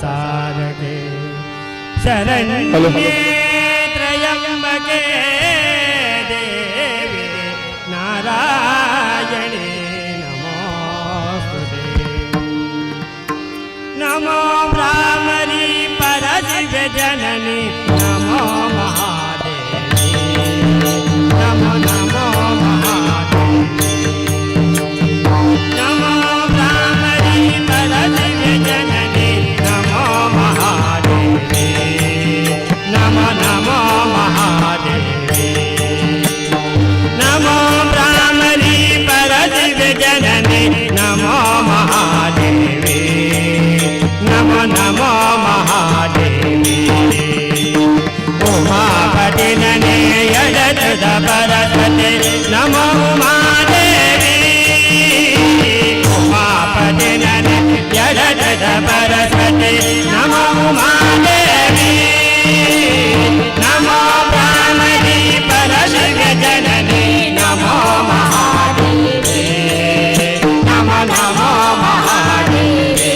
Speaker 1: ಸಾರಗೆ ಶರಣ್ಯೇ ತ್ರಯಂಬಕೆ ದೇವಿ ನಾರಾಯಣಿ ನಮೋಸ್ತುತೆ ನಮೋ ಭ್ರಾಮರಿ ಪರಶಿವ ಜನನಿ ನಮೋ ಮಹಾದೇವಿ ನಮೋ ನಮೋ ಮಹಾದೇವಿ ನಮೋ ಭ್ರಾಮರಿ ಪರಶಿವ ಜನನಿ ನಮೋ ಮಹಾದೇವಿ ನಮೋ ನಮೋ ಮಹಾದೇವಿ ನಮೋ ಭ್ರಾಮರಿ ಪರಶಿವ ಜನನಿ ನಮೋ ಮಹಾದೇವಿ ನಮೋ ನಮೋ ಮಹಾದೇವಿ ಉಮಾಪತಿ ನನೆ ಯಡದ ಪರಸತೆ ನಮೋ ಉಮಾದೇವಿ ಉಮಾಪತಿ ನನೆ ಯಡದ ಪರಸತೆ ನಮೋ ಉಮಾದೇವಿ ನಮೋ ಭ್ರಾಮರಿ ಪರಶಿವ ಜನನಿ ನಮೋ ಮಹಾದೇವಿ ನಮೋ ನಮೋ ಮಹಾದೇವಿ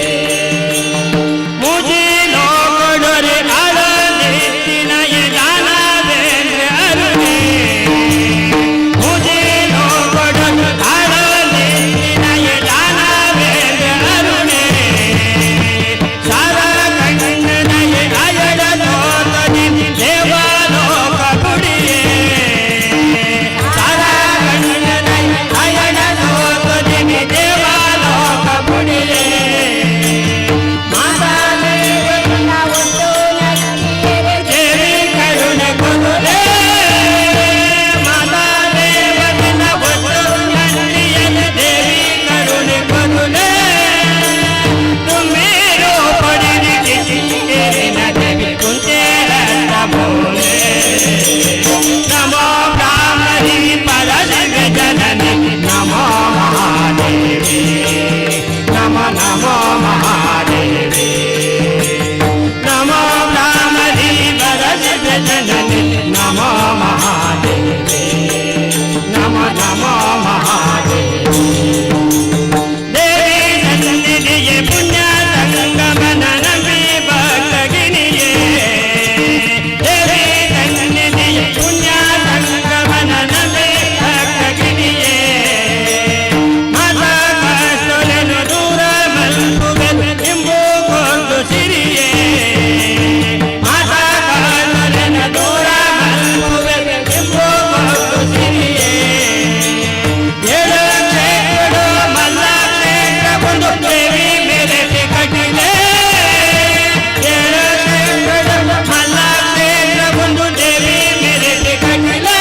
Speaker 1: मुझे लोग डरे आरती नय दानवेंद्र अरुणे मुझे लोग डरे आरती नय दानवेंद्र अरुणे सारा कंड नय आयड लोक देवलोक गुडिये सारा कंड नय आयड लोक देवलोक गुडिये ದೇವಿ ಕರುಣೆ ಕೊಡುಲೆ ಮಾತಾ ದೇವತನ ಒತ್ತು ನಂದಿಯನ ದೇವಿ ಕರುಣೆ ಕೊಡುಲೆ ತುಮೇರೋ ಪಡಿರಿ ಕಿಚಿಂಗೇರಿನ ದೇವಿ ಕುಂತೇರಂತ ಬೋಲೆ ನಮೋ ಭ್ರಾಮರಿ ಪರಶಿವ ಜನನಿ ನಮೋ ಮಹಾದೇವಿ ನಮೋ ನಮೋ ಮಹಾದೇವಿ ನಮೋ ಭ್ರಾಮರಿ ಪರಶಿವ ಜನನಿ ನಮೋ ಮಹಾದೇವಿ ನಮೋ ನಮೋ ಮಹಾದೇವಿ ದೇವಿ ಸನ್ನಿಧಿಯೇ ಪುಣ್ಯ ಸಂಗಮನ ನಂಬಿ ಭಕ್ತಗಿನಿಯೇ ದೇವಿ ಸನ್ನಿಧಿಯೇ ಪುಣ್ಯ ಸಂಗಮನ ನಂಬಿ ಭಕ್ತಗಿನಿಯೇ ಮಾತಾ ಕಸ್ತುಲೆನು ದೂರ ಮಲ್ಪುವೆನು ಎಂಬುಗೊಂದು ಸಿರಿಯೇ ಮಾತಾ ಕಸ್ತುಲೆನು ದೂರ ಮಲ್ಪುವೆನು ಎಂಬುಗೊಂದು ಸಿರಿಯೇ ಏಳು ಕ್ಷೇತ್ರಗಳು ಮಲ್ಲ ಕ್ಷೇತ್ರ ಒಂದು ದೇವಿ ಮೇಲೆ ಕಟ್ಟಿಲೆ ಏಳು ಕ್ಷೇತ್ರಗಳು ಮಲ್ಲ ಕ್ಷೇತ್ರ ಒಂದು ದೇವಿ ಮೇಲೆ ಕಟ್ಟಿಲೆ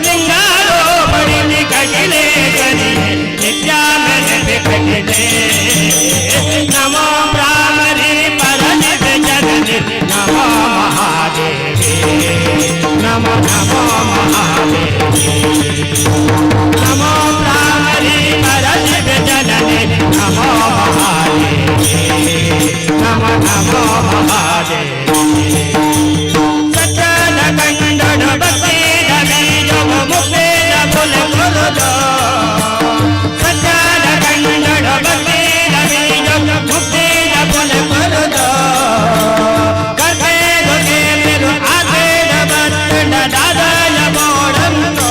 Speaker 1: ಲಿಂಗಾರೋ ಬಡಿಲಿ ಕಟ್ಟಿಲೆ ಕಡಿಲೆ ನಿತ್ಯ ಮೇಲೆ ಕಟ್ಟಿಲೆ ನಮೋ ಭ್ರಾಮರಿ ಪರಶಿವ ಜನನಿ ನಮೋ ಮಹಾದೇವಿ ನಮೋ ನಮೋ ಮಹಾದೇವಿ ನಮೋ ಭ್ರಾಮರಿ ಪರಶಿವ ಜನನಿ ನಮೋ ಮಹಾದೇವಿ ನಮೋ ನಮೋ ಮಹಾದೇವಿ ಸತ್ಯದ ಕಂಡನ ಭಕ್ತಿದ ಬೀಜವ ಮುಕ್ತಿದ ಫಲ ಕೊಡುವುದು ಸತ್ಯದ ಕಂಡನ ಭಕ್ತಿದ ಬೀಜವ ಮುಕ್ತಿದ ಫಲ ಕೊಡುವುದು ಕಥೆದು ಕೇಳಿರು ಆಸೆದ ಬತ್ತಡ ದಾದಯ ಬೋಡಂದು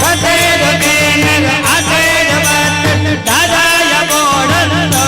Speaker 1: ಕಥೆದು ಕೇಳಿರು ಆಸೆದ ಬತ್ತಡ ದಾದಯ ಬೋಡಂದು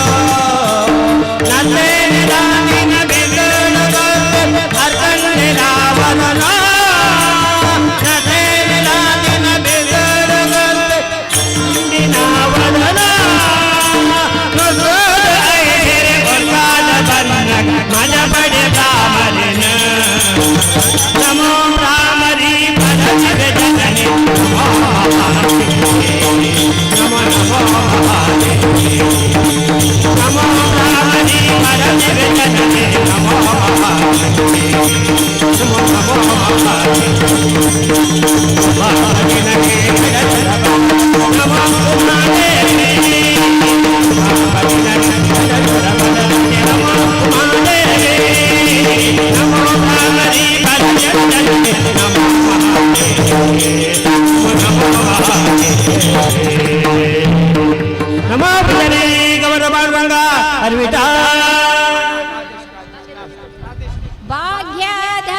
Speaker 1: ಅರ್ವಿಟ
Speaker 4: ಭಾಗ್ಯದ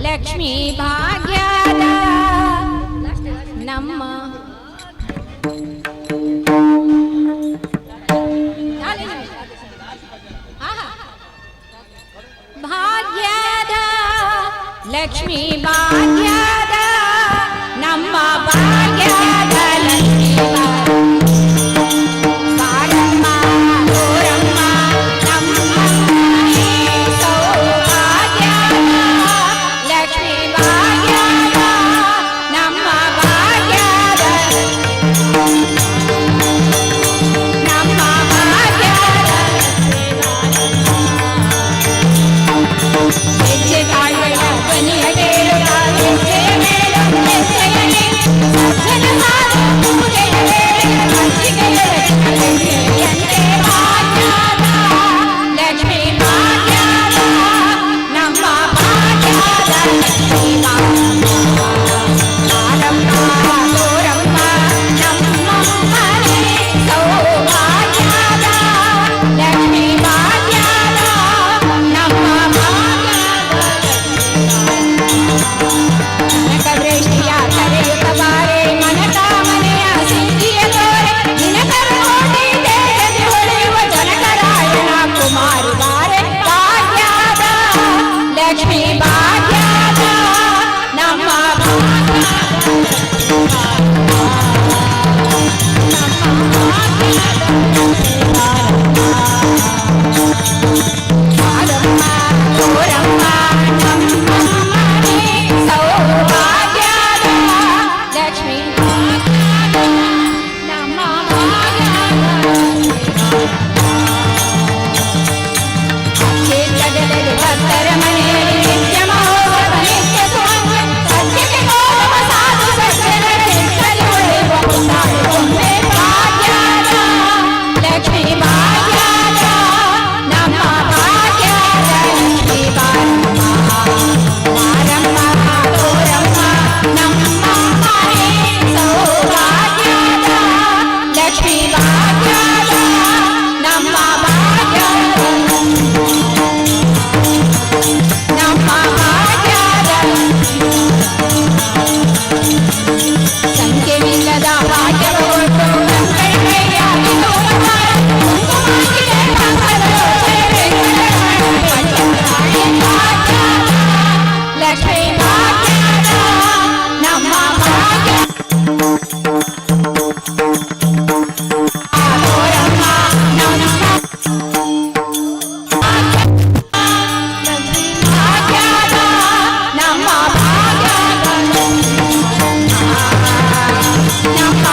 Speaker 4: ಲಕ್ಷ್ಮೀ ಭಾಗ್ಯದ ನಮ್ಮ ಭಾಗ್ಯದ ಲಕ್ಷ್ಮೀ ಭಾಗ್ಯದ ನಮ್ಮ ಭಾಗ್ಯದ ಲಕ್ಷ್ಮೀ ಬಾರಮ್ಮ ಗೋರಮ್ಮ ನಮ್ಮ ಸೌಭಾಗ್ಯದ ಲಕ್ಷ್ಮೀ ಭಾಗ್ಯದ ನಮ್ಮ ಭಾಗ್ಯದ ನಮ್ಮ ಭಾಗ್ಯದ ಹೆಜ್ಜೆ ತಾಳ್ಗಳ ಧ್ವನಿಯ ಕೇಳುತ್ತ ಹೆಜ್ಜೆಯ ಮೇಲ ಹೆಜ್ಜೆಯನೆ ಸಜ್ಜನ ಸಾಧು ಪೂಜೆಯ ವೇಳೆ ಮಜ್ಜಿಗೆಯ ಲಕ್ಷ್ಮಿಯಂತೆ ಭಾಗ್ಯದ ಲಕ್ಷ್ಮೀ ಭಾಗ್ಯದ ನಮ್ಮ ಭಾಗ್ಯದ ಲಕ್ಷ್ಮೀ ಬಾರಮ್ಮ ಗೋರಮ್ಮ ನಮ್ಮಮ್ಮನೆ ಸೌಭಾಗ್ಯದ ಲಕ್ಷ್ಮೀ ಭಾಗ್ಯದ ನಮ್ಮ ಭಾಗ್ಯದ ಕನಕವೃಷ್ಟಿಯ ಕರೆಯುತ್ತ ಬಾರೆ ಮನಕಾಮನೆಯ ಸಿದ್ಧಿಯ ತೋರೆ ದಿನಕರಕೋಟಿ ದೇಹದಿ ಹೊಳೆಯುವ ಜನಕರಾಯಣ ಕುಮಾರಿ ಬಾರೆ ಭಾಗ್ಯದ ಲಕ್ಷ್ಮೀ ಭಾಗ್ಯದ ನಮ್ಮ ಬಾರಮ್ಮ ಗೋರಮ್ಮ ನಮ್ಮಮ್ಮನೆ ಸೌಭಾಗ್ಯದ ಲಕ್ಷ್ಮೀ ನಮ್ಮ ಕ್ಷೇತ್ರದಲ್ಲಿ ಭಕ್ತರ ಮನೆಯಲ್ಲಿ ನಿತ್ಯ ಮಹೋತ್ಸವ ನಿತ್ಯ ಸುಮಂಗಳ ಸತ್ಯಕ್ಕೆ ಗೌರವ ಸಾಧು ಸಜ್ಜನರ ಚಿತ್ತದಲ್ಲಿ ಉಳಿಯುವ ಪುಟ್ಟಾಣಿ ಬೊಂಬೆ ಭಾಗ್ಯದ ಲಕ್ಷ್ಮೀ ಭಾಗ್ಯದ ನಮ್ಮ ಭಾಗ್ಯದ ಲಕ್ಷ್ಮೀ ಬಾರಮ್ಮ ಗೋರಮ್ಮ ನಮ್ಮಮ್ಮನೆ ಸೌಭಾಗ್ಯದ ಲಕ್ಷ್ಮೀ ಭಾಗ್ಯದ ನಮ್ಮ ಭಾಗ್ಯದ ನಮ್ಮ ಭಾಗ್ಯದ ಸಂಖ್ಯೆವಿಲ್ಲದ ಭಾಗ್ಯವ ಕೊಟ್ಟು ಕೈಯಾಗಿ ಕುಂಕುಮಾಗಿದೆ ಲಕ್ಷ್ಮೀ ಭಾಗ್ಯದ ನಮ್ಮ ಭಾಗ್ಯ ಗೋರಮ್ಮ ನಮ್ಮ ಭಾಗ್ಯದ ನಮ್ಮ ಭಾಗ್ಯದ ನಮ್ಮ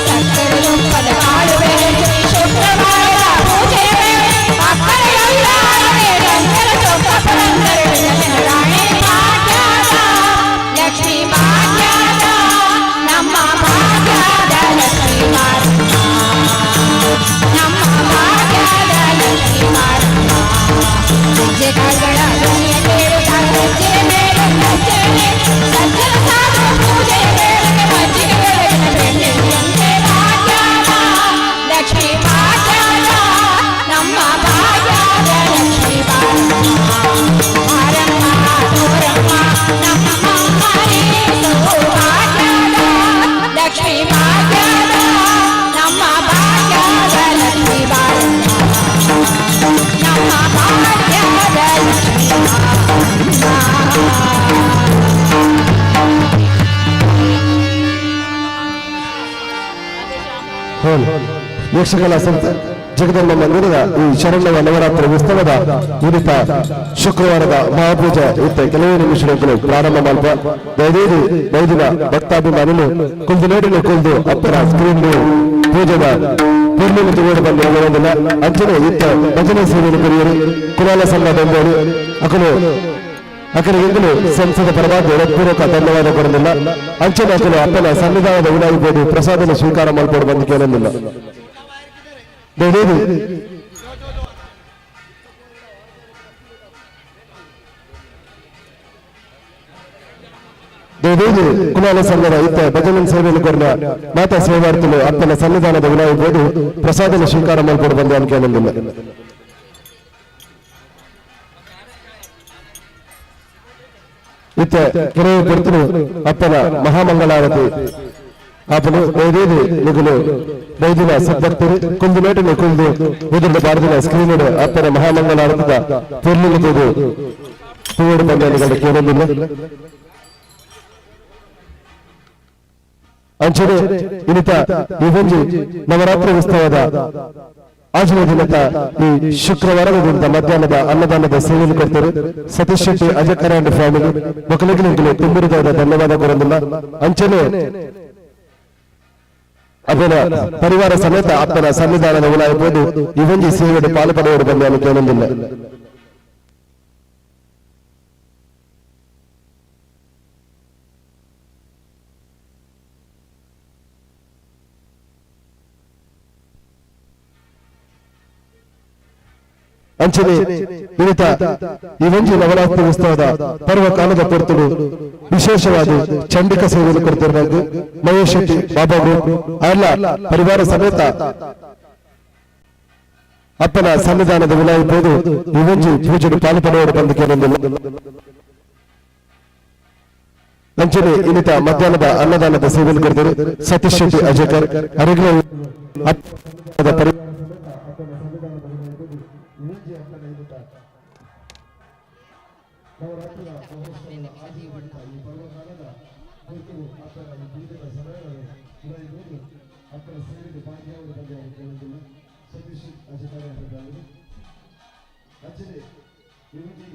Speaker 4: ಸಕ್ಕರೆ ತುಪ್ಪದ ಕಾಳು ಬೆಳೆಸಿ ಶುಕ್ರವಾರದ ಪೂಜೆಯ ವೇಳೆ ಮಕ್ಕಳೆಲ್ಲ ರಂಗರ ಚೌಕ ಪುರಂದರ ರಾಣಿ ಭಾಗ್ಯದ ಲಕ್ಷ್ಮೀ ಭಾಗ್ಯದ ನಮ್ಮ ಭಾಗ್ಯದ ಲಕ್ಷ್ಮೀ ನಮ್ಮ ಭಾಗ್ಯದ ಲಕ್ಷ್ಮೀ ಹೆಜ್ಜೆ ಕಾಲ್ಗಳ ಧ್ವನಿಯ ಕೇಳುತ್ತ ಹೆಜ್ಜೆಯ ಮೇಲೆ ಹೆಜ್ಜೆಯನೆ ಸಜ್ಜನ ಸಾಧು ಪೂಜೆಯ ವೇಳೆಗೆ ಮಜ್ಜಿಗೆ ಬೆಳಗಿನ ಬೆಣ್ಣೆಯಂತೆ ಭಾಗ್ಯದ ಲಕ್ಷ್ಮೀ ಭಾಗ್ಯದ ನಮ್ಮ ಭಾಗ್ಯದ ಲಕ್ಷ್ಮೀ ಬಾರಮ್ಮ ಗೋರಮ್ಮ ನಮ್ಮಮ್ಮನೆ ಸೌಭಾಗ್ಯದ ಲಕ್ಷ್ಮೀ ಭಾಗ್ಯದ ನಮ್ಮ ಭಾಗ್ಯದ ಲಕ್ಷ್ಮೀ ಬಾರಮ್ಮ ನಮ್ಮ ಭಾಗ್ಯದ ಲಕ್ಷ್ಮೀ
Speaker 5: ಯಕ್ಷಗಾನ ಸಂಸ್ಥೆ ಜಗದಂಬ ಮಂದಿರದ ಈ ಶರಣ್ಯವ ನವರಾತ್ರಿ ಉತ್ಸವದ ವಿನಿತ ಶುಕ್ರವಾರದ ಮಹಾಪೂಜೆ ಇತ್ತ ಕೆಲವೇ ನಿಮಿಷಗಳು ಪ್ರಾರಂಭ ಮಾಡುವ ದಯದೇವಿ ಬೈದಿನ ಭಕ್ತಾಭಿಮಾನಿಗಳು ಕುಲ್ದು ನೋಡಿನ ಕುಲ್ದು ಅಪ್ಪರ ಸ್ಕ್ರೀನ್ ಪೂಜೆದ ಪೂರ್ಣಿಮೆ ತಗೊಂಡು ಬಂದು ಹೇಳುವುದಿಲ್ಲ ಅಂಚನೆ ಇತ್ತ ಭಜನೆ ಸೇವೆಯನ್ನು ಕರೆಯರು ಕುಲಾಲ ಸಂಘ ಬೆಂಬಲು ಅಕಲಿಗೆಂದಲೂ ಸಂಸದ ಪರವಾಗಿ ಹೃತ್ಪೂರ್ವಕ ಧನ್ಯವಾದ ಕೊಡುವುದಿಲ್ಲ ಅಂಚನೆ ಅಕಲು ಅಪ್ಪನ ಸನ್ನಿಧಾನದ ಉಲಾಯಿಬೋದು ಪ್ರಸಾದನ ಸ್ವೀಕಾರ ಮಾಡಿಕೊಂಡು ಬಂದು ಕೇಳಲಿಲ್ಲ దయచేసి కులాల సంఘದ ఇತ್ತ భజన సేవలు కొరిన మాతా సేవార్థులు అప్పన సన్నిధాನದ ವಿನಾಯಿಬೋದು ಪ್ರಸಾದನ ಸ್ವೀಕಾರ ಮಾಡಿಕೊಂಡು ಬಂದ ಅನ್ಕೊಂಡಿಲ್ಲ. ಇತ್ತ ಕೆಲವು ಪುರ್ತರು ಅಪ್ಪನ ಮಹಾಮಂಗಳಾರತಿ ಆಪನು ದಯచేసి ನಿಗುಲು ದೈದಿನ ಸದ್ಭಕ್ತರು ಕುಂದು ಮೇಟಿನ ಕುಂದು ಉದುರ್ದ ಭಾರತದ ಸ್ಕ್ರೀನ್ ಅಪ್ಪನ ಮಹಾಮಂಗಳಾರತದ ಪೂರ್ಣಿಮತೆದು ಹೂವಡು ಬಂದಾನಿಗಳ ಕೇಳಲಿಲ್ಲ. ಅಂಚನೆ ಇನ್ನಿತ ಈ ಒಂಜಿ ನವರಾತ್ರಿ ಉತ್ಸವದ ಆಚರಣೆ ದಿನದ ಈ ಶುಕ್ರವಾರದ ದಿನದ ಮಧ್ಯಾಹ್ನದ ಅನ್ನದಾನದ ಸೇವೆಯನ್ನು ಕೊಡ್ತಾರೆ. ಸತೀಶ್ ಶೆಟ್ಟಿ ಅಜಕರ ಅಂಡ್ ಫ್ಯಾಮಿಲಿ ಮಕ್ಕಳಿಗೆ ನಿಂತಲು ತುಂಬಿರುವುದಾದ ಧನ್ಯವಾದ ಕೊಡೋದಿಲ್ಲ. ಅಂಚನೆ ಅಪ್ಪನ ಪರಿವಾರ ಸಮೇತ ಅಪ್ಪನ ಸನ್ನಿಧಾನದ ಉಲಾಯಿಬೋದು ಈ ಒಂಜಿ ಸೇವೆಯ ಪಾಲ್ಪಡೆಯುವರು ಬಂದು ನಾನು ಕೇಳೋದಿಲ್ಲ. ಅಂಚನೆ ಇನ್ನಿತ ಈ ಒಂಜಿ ನವರಾತ್ರಿ ಉತ್ಸವದ ಪರ್ವ ಕಾಲದ ಪೊರ್ತುಡು ವಿಶೇಷವಾದ ಚಂಡಿಕ ಸೇವೆಯನ್ನು ಕೊಡ್ತಿರಬೇಕು. ಮಹೇಶ್ ಶೆಟ್ಟಿ ಬಾಬಾ ಗ್ರೂಪ್ ಎಲ್ಲ ಪರಿವಾರ ಸಮೇತ ಅಪ್ಪನ ಸನ್ನಿಧಾನದ ವಿಲಾಯಿಬೋದು ಈ ಒಂಜಿ ಪೂಜೆಗೆ ಪಾಲ್ಪಡುವವರು ಬಂದು ಕೇಳಲಿಲ್ಲ. ಅಂಚನೆ ಇನ್ನಿತ ಮಧ್ಯಾಹ್ನದ ಅನ್ನದಾನದ ಸೇವೆಯನ್ನು ಕೊಡ್ತಾರೆ. ಸತೀಶ್ ಶೆಟ್ಟಿ ಅಜಕರ್ ಅರಿಗಳ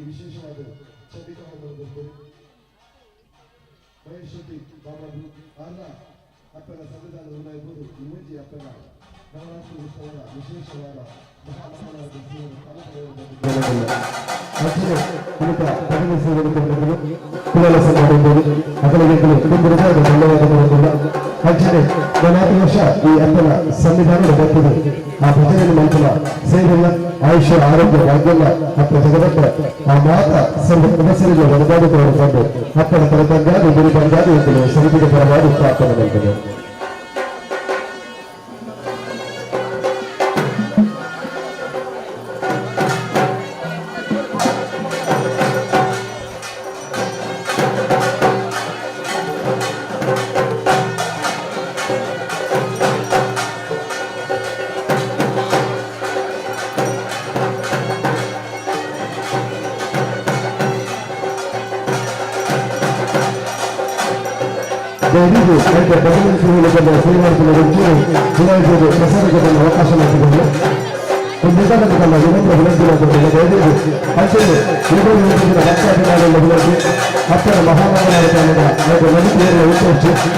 Speaker 5: ವಿಶೇಷವಾದ ಮಹೇಶ್ ಶೆಟ್ಟಿ ಬಾಬಾ ಗ್ರೂಪ್ ಅಲ್ಲ ಅಪ್ಪನ ಸಂವಿಧಾನದ ಉಲಾಯಿಬೋದು ಇಮೂಜಿ ಅಪ್ಪನ ನವರಾತ್ರಿ ಉತ್ಸವದ ವಿಶೇಷವಾದ ಕುಲಾಲ ಸಂಘ ಅದರಲ್ಲಿ ಕುಟುಂಬದ ಧನ್ಯವಾದಗಳು. ಅಂಚನೆ ನಾಲ್ಕು ವರ್ಷ ಈ ಅಪ್ಪನ ಸಂವಿಧಾನದ ಬರ್ತದೆ ಆ ಭಜನೆ ಮಂತ್ರ ಸೇವೆಲ್ಲ ಆಯುಷ್ಯ ಆರೋಗ್ಯ ಭಾಗ್ಯಲ್ಲ ಅಪ್ಪ ಜಗದಪ್ಪ ಆ ಮಾತ ಸರ್ವ ಸದಸ್ಯರಿಗೆ ಒಳಗಾಡಿಕೊಂಡು ಬಂದು ಅಪ್ಪನ ತರತಂಗಾದಿ ಗುರು ಬಂಗಾದಿ ಅಂತಲೇ ಸಮಿತಿಗೆ ಪರವಾಗಿ ಪ್ರಾರ್ಥನೆ ಮಾಡ್ತದೆ. ದಯವಿಟ್ಟು ಭಜನೆ ಸೇವೆಗಳನ್ನು ಸೇವಾರ್ಥಿಗಳ ವಿನಾಯಿಸಲು ಪ್ರಸಾರಗಳನ್ನು ಅವಕಾಶ ಮಾಡಿಕೊಂಡು ಬೇಕಾದ ವಿನಂತಿ ವಿನಂತಿ ಮಾಡಿಕೊಂಡು ದಯವಿಟ್ಟು ಅಂಚೆಗೆ ವಿನಂತಿಸಿದ ಭಕ್ತಾಭಿಮಾನಗಳ ವಿನಂತಿ ಅಪ್ಪನ ಮಹಾಮಂಗಳಾರತಿಯನ್ನು ಹಾಗೂ ನದಿಯನ್ನು ಉತ್ತರಿಸಿ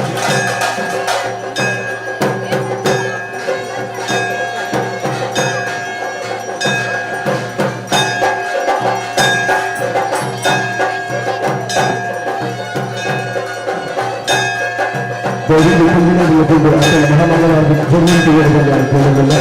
Speaker 5: ಮಹಾಮಂಗಳಾರತಿ ಜರುಗಿಸುವುದರಲ್ಲಿ ಅನುಕೂಲವಿಲ್ಲ.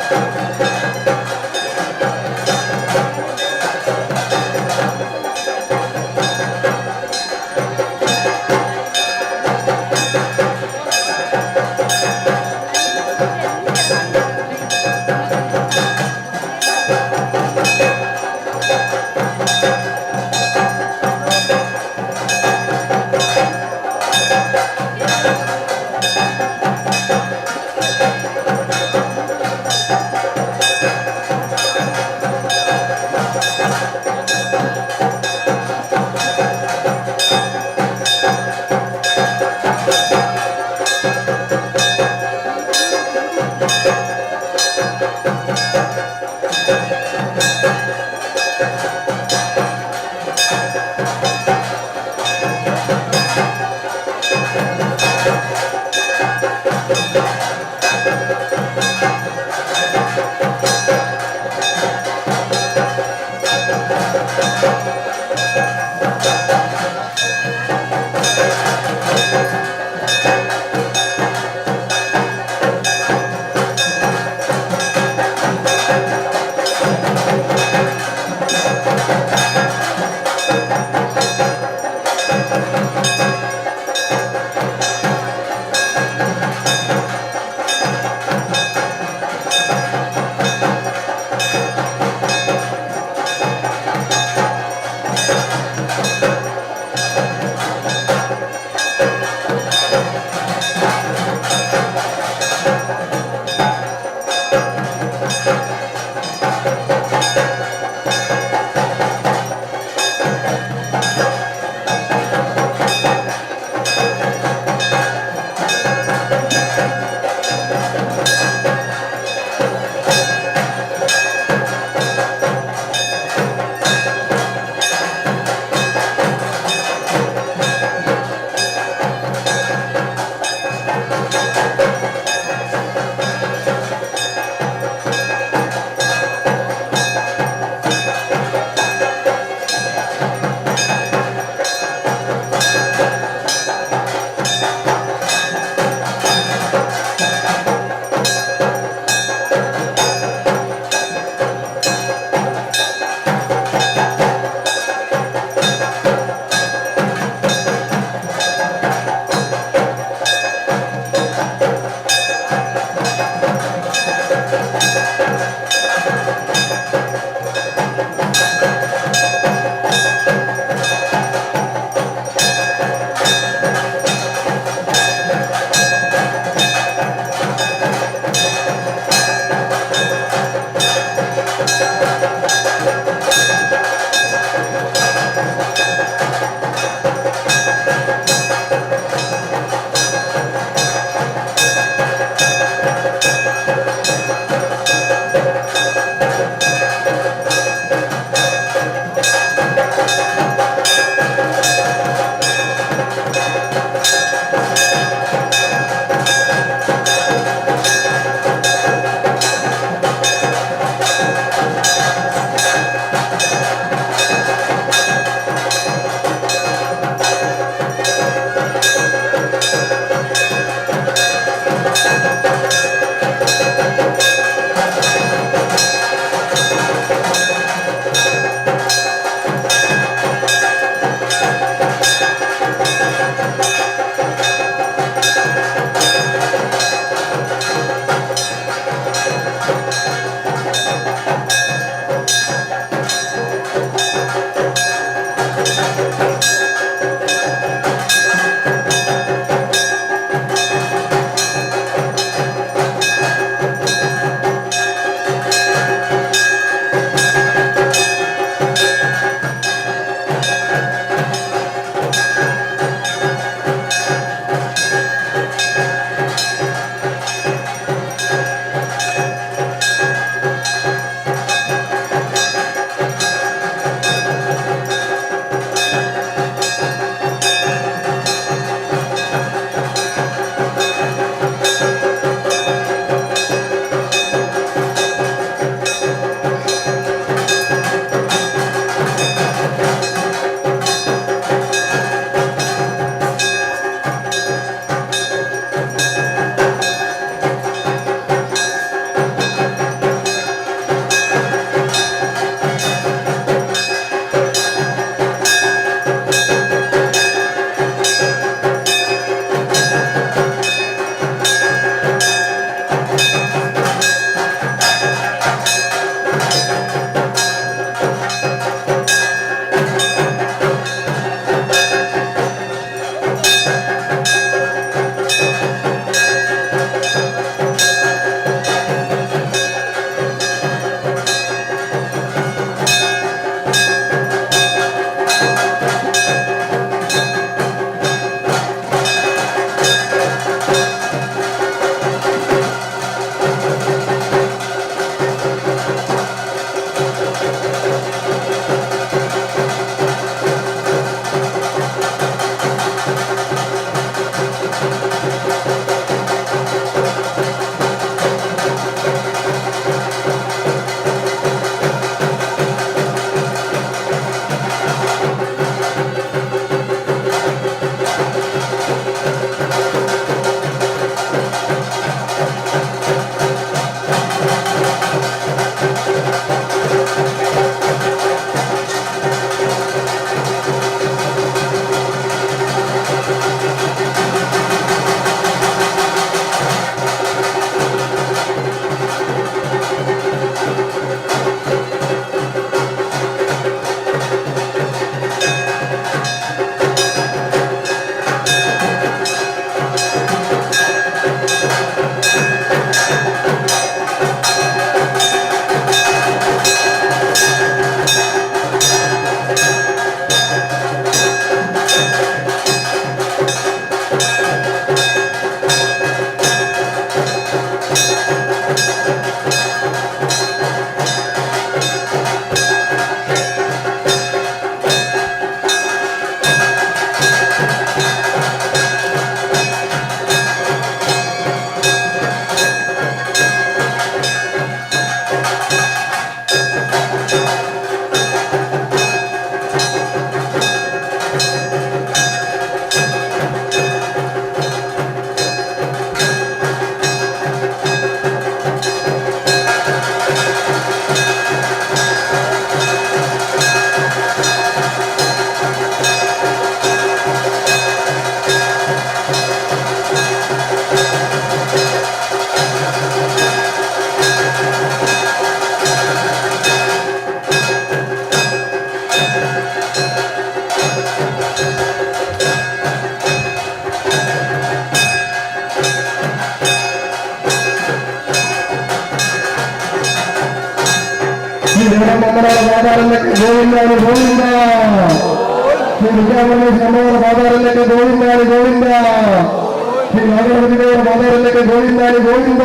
Speaker 5: Thank you. బాధారులకి గోవిందాని గోవింద శ్రీ విద్యామల్లేశ్వర అమ్మవారి బాధారులకి గోవిందాని గోవింద శ్రీ నాగరాజు దేవర బాధారులకి గోవిందాని గోవింద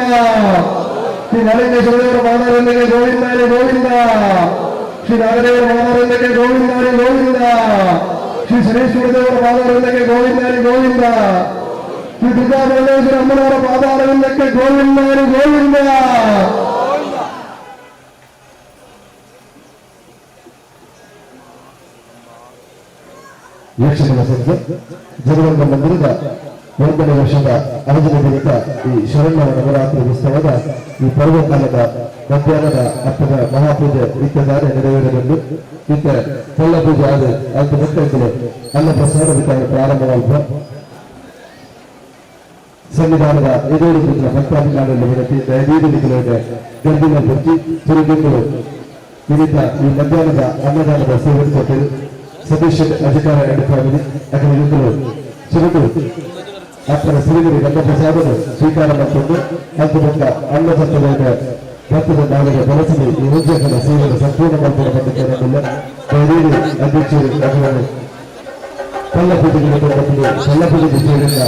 Speaker 5: శ్రీ నాగేశ్వర దేవర బాధారులకి గోవిందాని గోవింద శ్రీ నాగదేవర బాధారులకి గోవిందాని గోవింద శ్రీ శనేశ్వర దేవర బాధారులకి గోవిందాని గోవింద శ్రీ విద్యామల్లేశ్వర అమ్మవారి బాధారులకి గోవిందాని గోవింద. ವೀಕ್ಷಕರ ಸಂಖ್ಯೆ ಜರುವಂತ ಮಂದಿರದ 1ನೇ ವರ್ಷದ ಆಯೋಜನೆ ನಿಮಿತ್ತ ಈ ಶರಣ್ಯ ನವರಾತ್ರಿ ಉತ್ಸವದ ಈ ಪರ್ವಕಾಲದ ಮಧ್ಯಾಹ್ನದ ಹಬ್ಬದ ಮಹಾಪೂಜೆ ನಿತ್ಯದಾನ ನೆರವೇರಲಿದ್ದು ನಿತ್ಯ ಫಲ ಪೂಜೆ ಆದ ಅಂತ ಮಕ್ಕಳಿಗೆ ಅನ್ನ ಪ್ರಸಾದ ವಿತರಣೆ ಪ್ರಾರಂಭವಾಗುವ ಸಂವಿಧಾನದ ಎದುರು ಭಕ್ತಾಭಿಮಾನದಲ್ಲಿ ವಿನಂತಿ ದಯನೀಯ ನಿಖಿಲರಿಗೆ ಗರ್ಭಿನ ಬುಚ್ಚಿ ತಿರುಗಿಗಳು ನಿಮಿತ್ತ ಈ ಮಧ್ಯಾಹ್ನದ ಅನ್ನದಾನದ ಸೇವೆ ಕೊಟ್ಟರು ಸತೀಶ್ ಅಧಿಕಾರ ಫ್ಯಾಮಿಲಿ ಯಾಕಂದ್ರೆ ಸುರುಕು ಅಪ್ಪನ ಸಿರಿಗರಿ ಗಂಧ ಪ್ರಸಾದವನ್ನು ಸ್ವೀಕಾರ ಮಾಡಿಕೊಂಡು ಹತ್ತು ಬಂದ ಅನ್ನ ಸತ್ತದ ಭಕ್ತದ ನಾಳೆಗೆ ಬಳಸಲಿ ಈ ಉದ್ಯೋಗದ ಸೇವೆಯನ್ನು ಸಂಪೂರ್ಣ ಮಾಡಿಕೊಳ್ಳಬೇಕೆಂದಿಲ್ಲ ದಯನೀಯ ಅಧ್ಯಕ್ಷರು ಅದನ್ನು ಸಲ್ಲಪೂಜೆಗೆ ಸೇರಿದ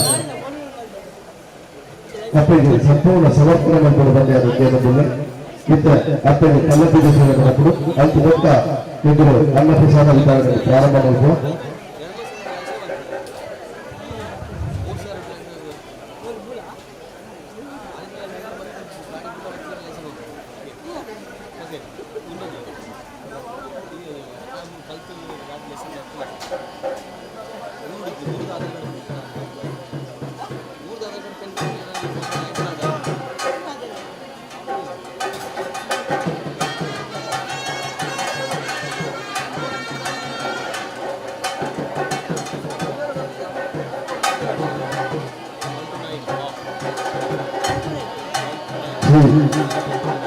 Speaker 5: ಅಪ್ಪಗೆ ಸಂಪೂರ್ಣ ಸಮರ್ಪಣೆ ಮಾಡಿಕೊಂಡು ಬಂದೆ ಅದಕ್ಕೇನಿಲ್ಲ ಇತ್ತ ಅಪ್ಪಗೆ ಕಲ್ಲಪೂಜೆ ಸೇವೆ ಮಾಡಿಕೊಂಡು ಅಂತ ಮೊತ್ತ ಇಂದು ಅನ್ನ ಪ್ರಸಾದ ವಿತರಣೆ ಪ್ರಾರಂಭ ಮಾಡುವ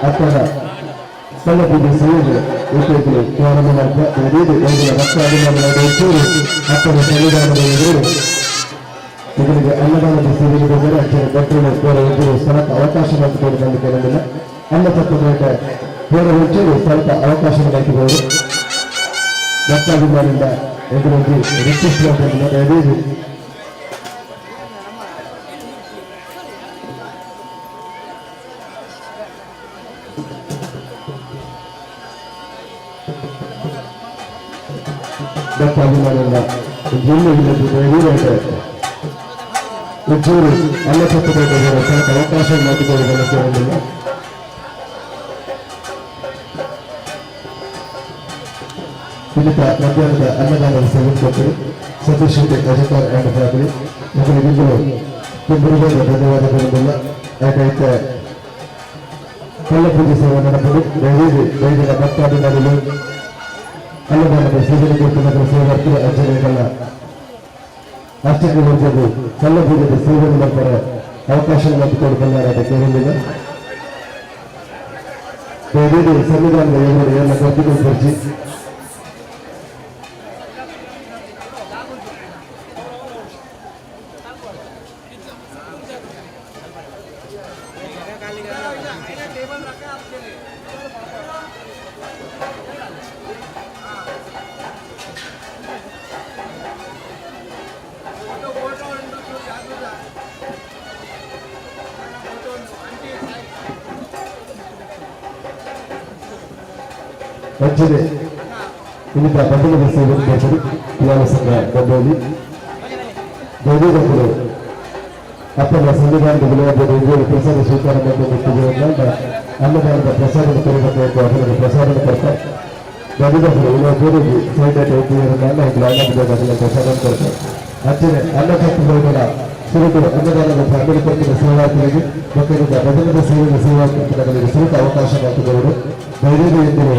Speaker 5: ಅಪ್ಪನ ಕಲ್ಲಪೂಜೆ ಸೇವೆ ಉಪಯೋಗಗಳು ಪ್ರಾರಂಭ ಮಾಡುವ ಭಕ್ತಾಭಿಮಾನಿಗಳ ಹೆಚ್ಚೂರು ಅಪ್ಪನ ಸಂವಿಧಾನದ ಎದುರು ಇದರಿಗೆ ಅನ್ನದಾನದ ಸೇವೆಗಳಿದ್ದಾರೆ ಅಚ್ಚರ ಭಕ್ತರು ಕೋರ ಹೆಚ್ಚೂರು ಸ್ಥಳಕ್ಕೆ ಅವಕಾಶ ಮಾಡಿಕೊಂಡು ಬಂದಿದ್ದೇನೆ ಅನ್ನ ತತ್ವದ ಕೋರ ಹೆಚ್ಚೂರು ಸ್ಥಳಕ್ಕೆ ಅವಕಾಶ ಮಾಡಿಕೊಳ್ಳಬಹುದು ಭಕ್ತಾಭಿಮಾನಿಯಿಂದ ಎದುರಲ್ಲಿ ರಿಕ್ವೆಸ್ಟ್ ಮಾಡಿಕೊಂಡು ಭಕ್ತಾಭಿಮಾನಿಯಿಂದ ಜಿಲ್ಲೆಗೆ ಹೆಚ್ಚೂರು ಅನ್ನ ತತ್ವದ ಸ್ಥಳಕ್ಕೆ ಅವಕಾಶ ಮಾಡಿಕೊಳ್ಳುವುದನ್ನು ಸೇರಿಲ್ಲ ನಿಮಿತ್ತ ಮಧ್ಯಾಹ್ನದ ಅನ್ನದಾನದ ಸೇವೆ ಕೊಟ್ಟರು ಸತೀಶ್ ಅಧಿಕಾರ ಆ್ಯಂಡ್ ಫ್ಯಾಮಿಲಿ ಮೊದಲಿಗಿಂದಲೂ ತುಂಬುವುದನ್ನು ಧನ್ಯವಾದಗಳಿಲ್ಲ ಯಾಕಂದ್ರೆ ಕಲ್ಲಪೂಜೆ ಸೇವೆ ನಡೆಸಲು ದೈವಿಕ ಭಕ್ತಾಭಿಮಾನಿಗಳು ಅನ್ನದಾನದ ಸೇವೆ ಕೊಟ್ಟು ಸೇವಾರ್ಥಿ ಅರ್ಚನೆಗಳ ಅಷ್ಟಕ್ಕೆ ಹೋಗುವುದು ಕಲ್ಲಪೂಜೆದ ಸೇವೆ ಮಾಡ್ತಾರೆ ಅವಕಾಶ ಮಾಡಿಕೊಡ್ತಾರೆ ಅದಕ್ಕೆ ಹೇಳಿಲ್ಲ ಸಂವಿಧಾನದ ಎಲ್ಲ ಗಟ್ಟಿಗಳು ಪರಿಚಿ ಅಂಚನೆ ಇನ್ನಿತ ಭಜನೆ ಸೇವೆಯನ್ನು ಪಿಯಾನ ಸಂಘ ಗಂಗೋಲಿ ದೈವಗಳು ಅಪ್ಪನ ಸಂವಿಧಾನದ ವಿಲೋಭದ ಪ್ರಸಾದ ಸ್ವೀಕಾರ ಮಾಡಿದ ಅನ್ನದಾನದ ಪ್ರಸಾದದ ಕರೆಯಬೇಕು ಅದರ ಪ್ರಸಾದದ ಕೊಡ್ತಾರೆ ದೈವಗಳು ವಿಲೋಭದಲ್ಲಿ ಸೈಡೇಟ್ ಒಪ್ಪಿಯರನ್ನ ಅದರ ಪ್ರಸಾದ ಕೊಡ್ತಾರೆ ಅಂಚನೆ ಅನ್ನದಾತರ ಸುರುಕು ಅನ್ನದಾನದ ಫ್ಯಾಮಿಲಿ ಕೊಟ್ಟಿದ್ದ ಸೇವಾರ್ಥಿಗಳಿಗೆ ಮಕ್ಕಳಿಂದ ಭಜನದ ಸೇವೆಯ ಸೇವಾರ್ಥಿಗಳಿಗೆ ಸುರುಕು ಅವಕಾಶ ಮಾಡಿದವರು ಧೈರ್ಯದ ಎಂದರೆ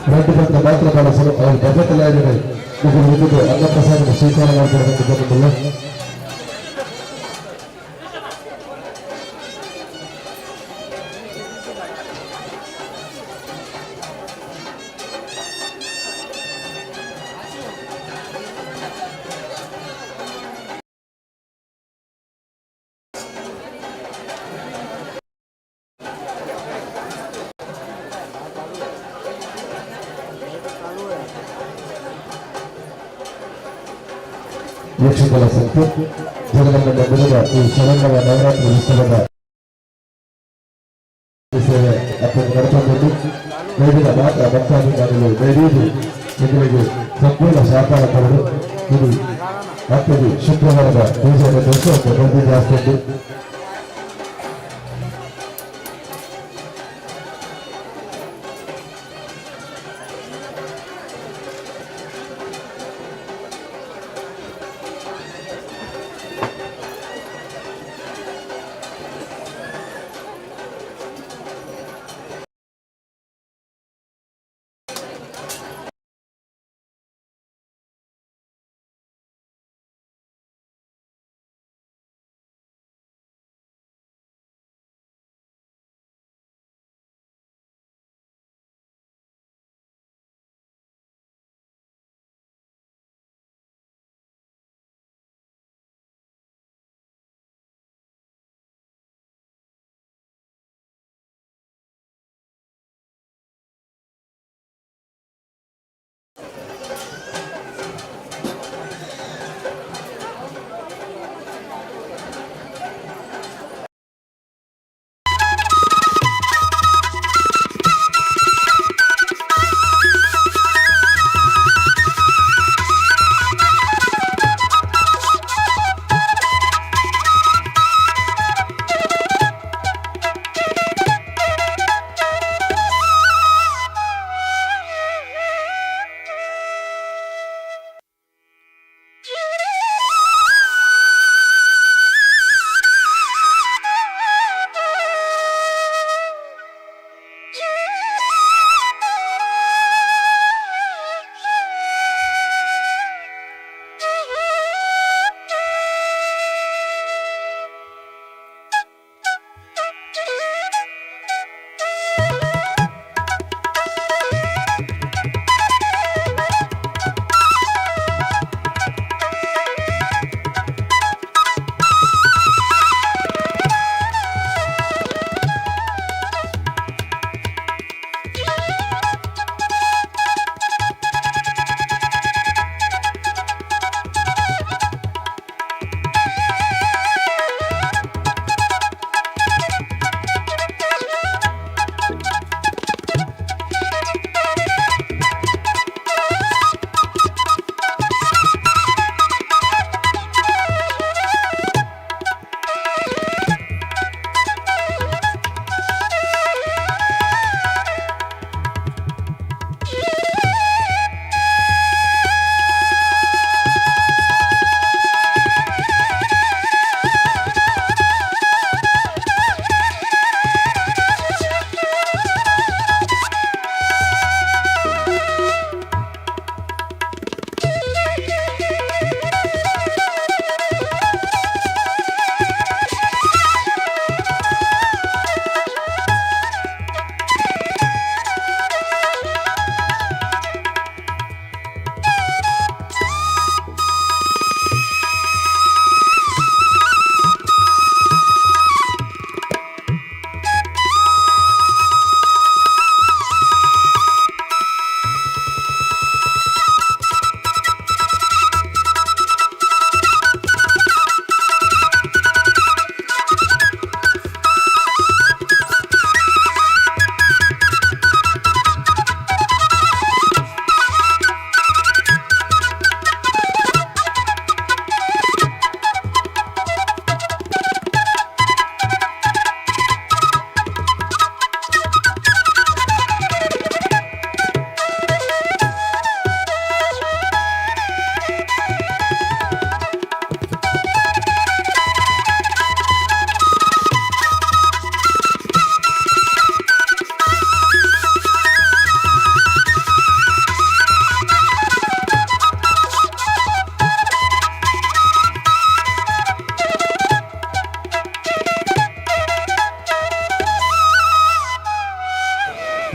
Speaker 5: ರೆಡ್ ಬಂದ ಮಾತ್ರ ಬಳಸಲು ಅವರು ಭದ್ರತಲಾಗಿದೆ ಇದು ಅನ್ನಪ್ರಸಾದದ ಸ್ವೀಕಾರ ಮಾಡಿಕೊಳ್ಳಬೇಕಿಲ್ಲ ವೀಕ್ಷಕರ ಸಂಖ್ಯೆ ಜಗದಂಬ ಮಂದಿರದ ಈ ಶರಣ್ಣವ ನವರಾತ್ರಿ ಉತ್ಸವದ ಸೇವೆ ಅತ್ಯಂತ ನಡ್ಕೊಂಡು ವೈದ್ಯರ ಮಾತ್ರ ಭಕ್ತಾಧಿಕಾರಿಗಳು ದೈವೀದು ನಿಮಗೆ ಸಂಪೂರ್ಣ ಸಹಕಾರ ಪಡೆದು ಇದು ಅತ್ಯಂತ ಶುಕ್ರವಾರದ ಪೂಜೆಯನ್ನು ದರ್ಶನ ಜಾಸ್ತಿ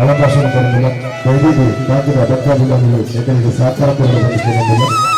Speaker 5: ಅವಕಾಶ ಕೊಡಲಿಲ್ಲ. ದಯವಿಟ್ಟು ರಾಜ್ಯದ ಭಕ್ತಾಭಿಮಾನಿಗಳು ಎದುರಿಗೆ ಸಹಕಾರ ಕೊಡಬೇಕು.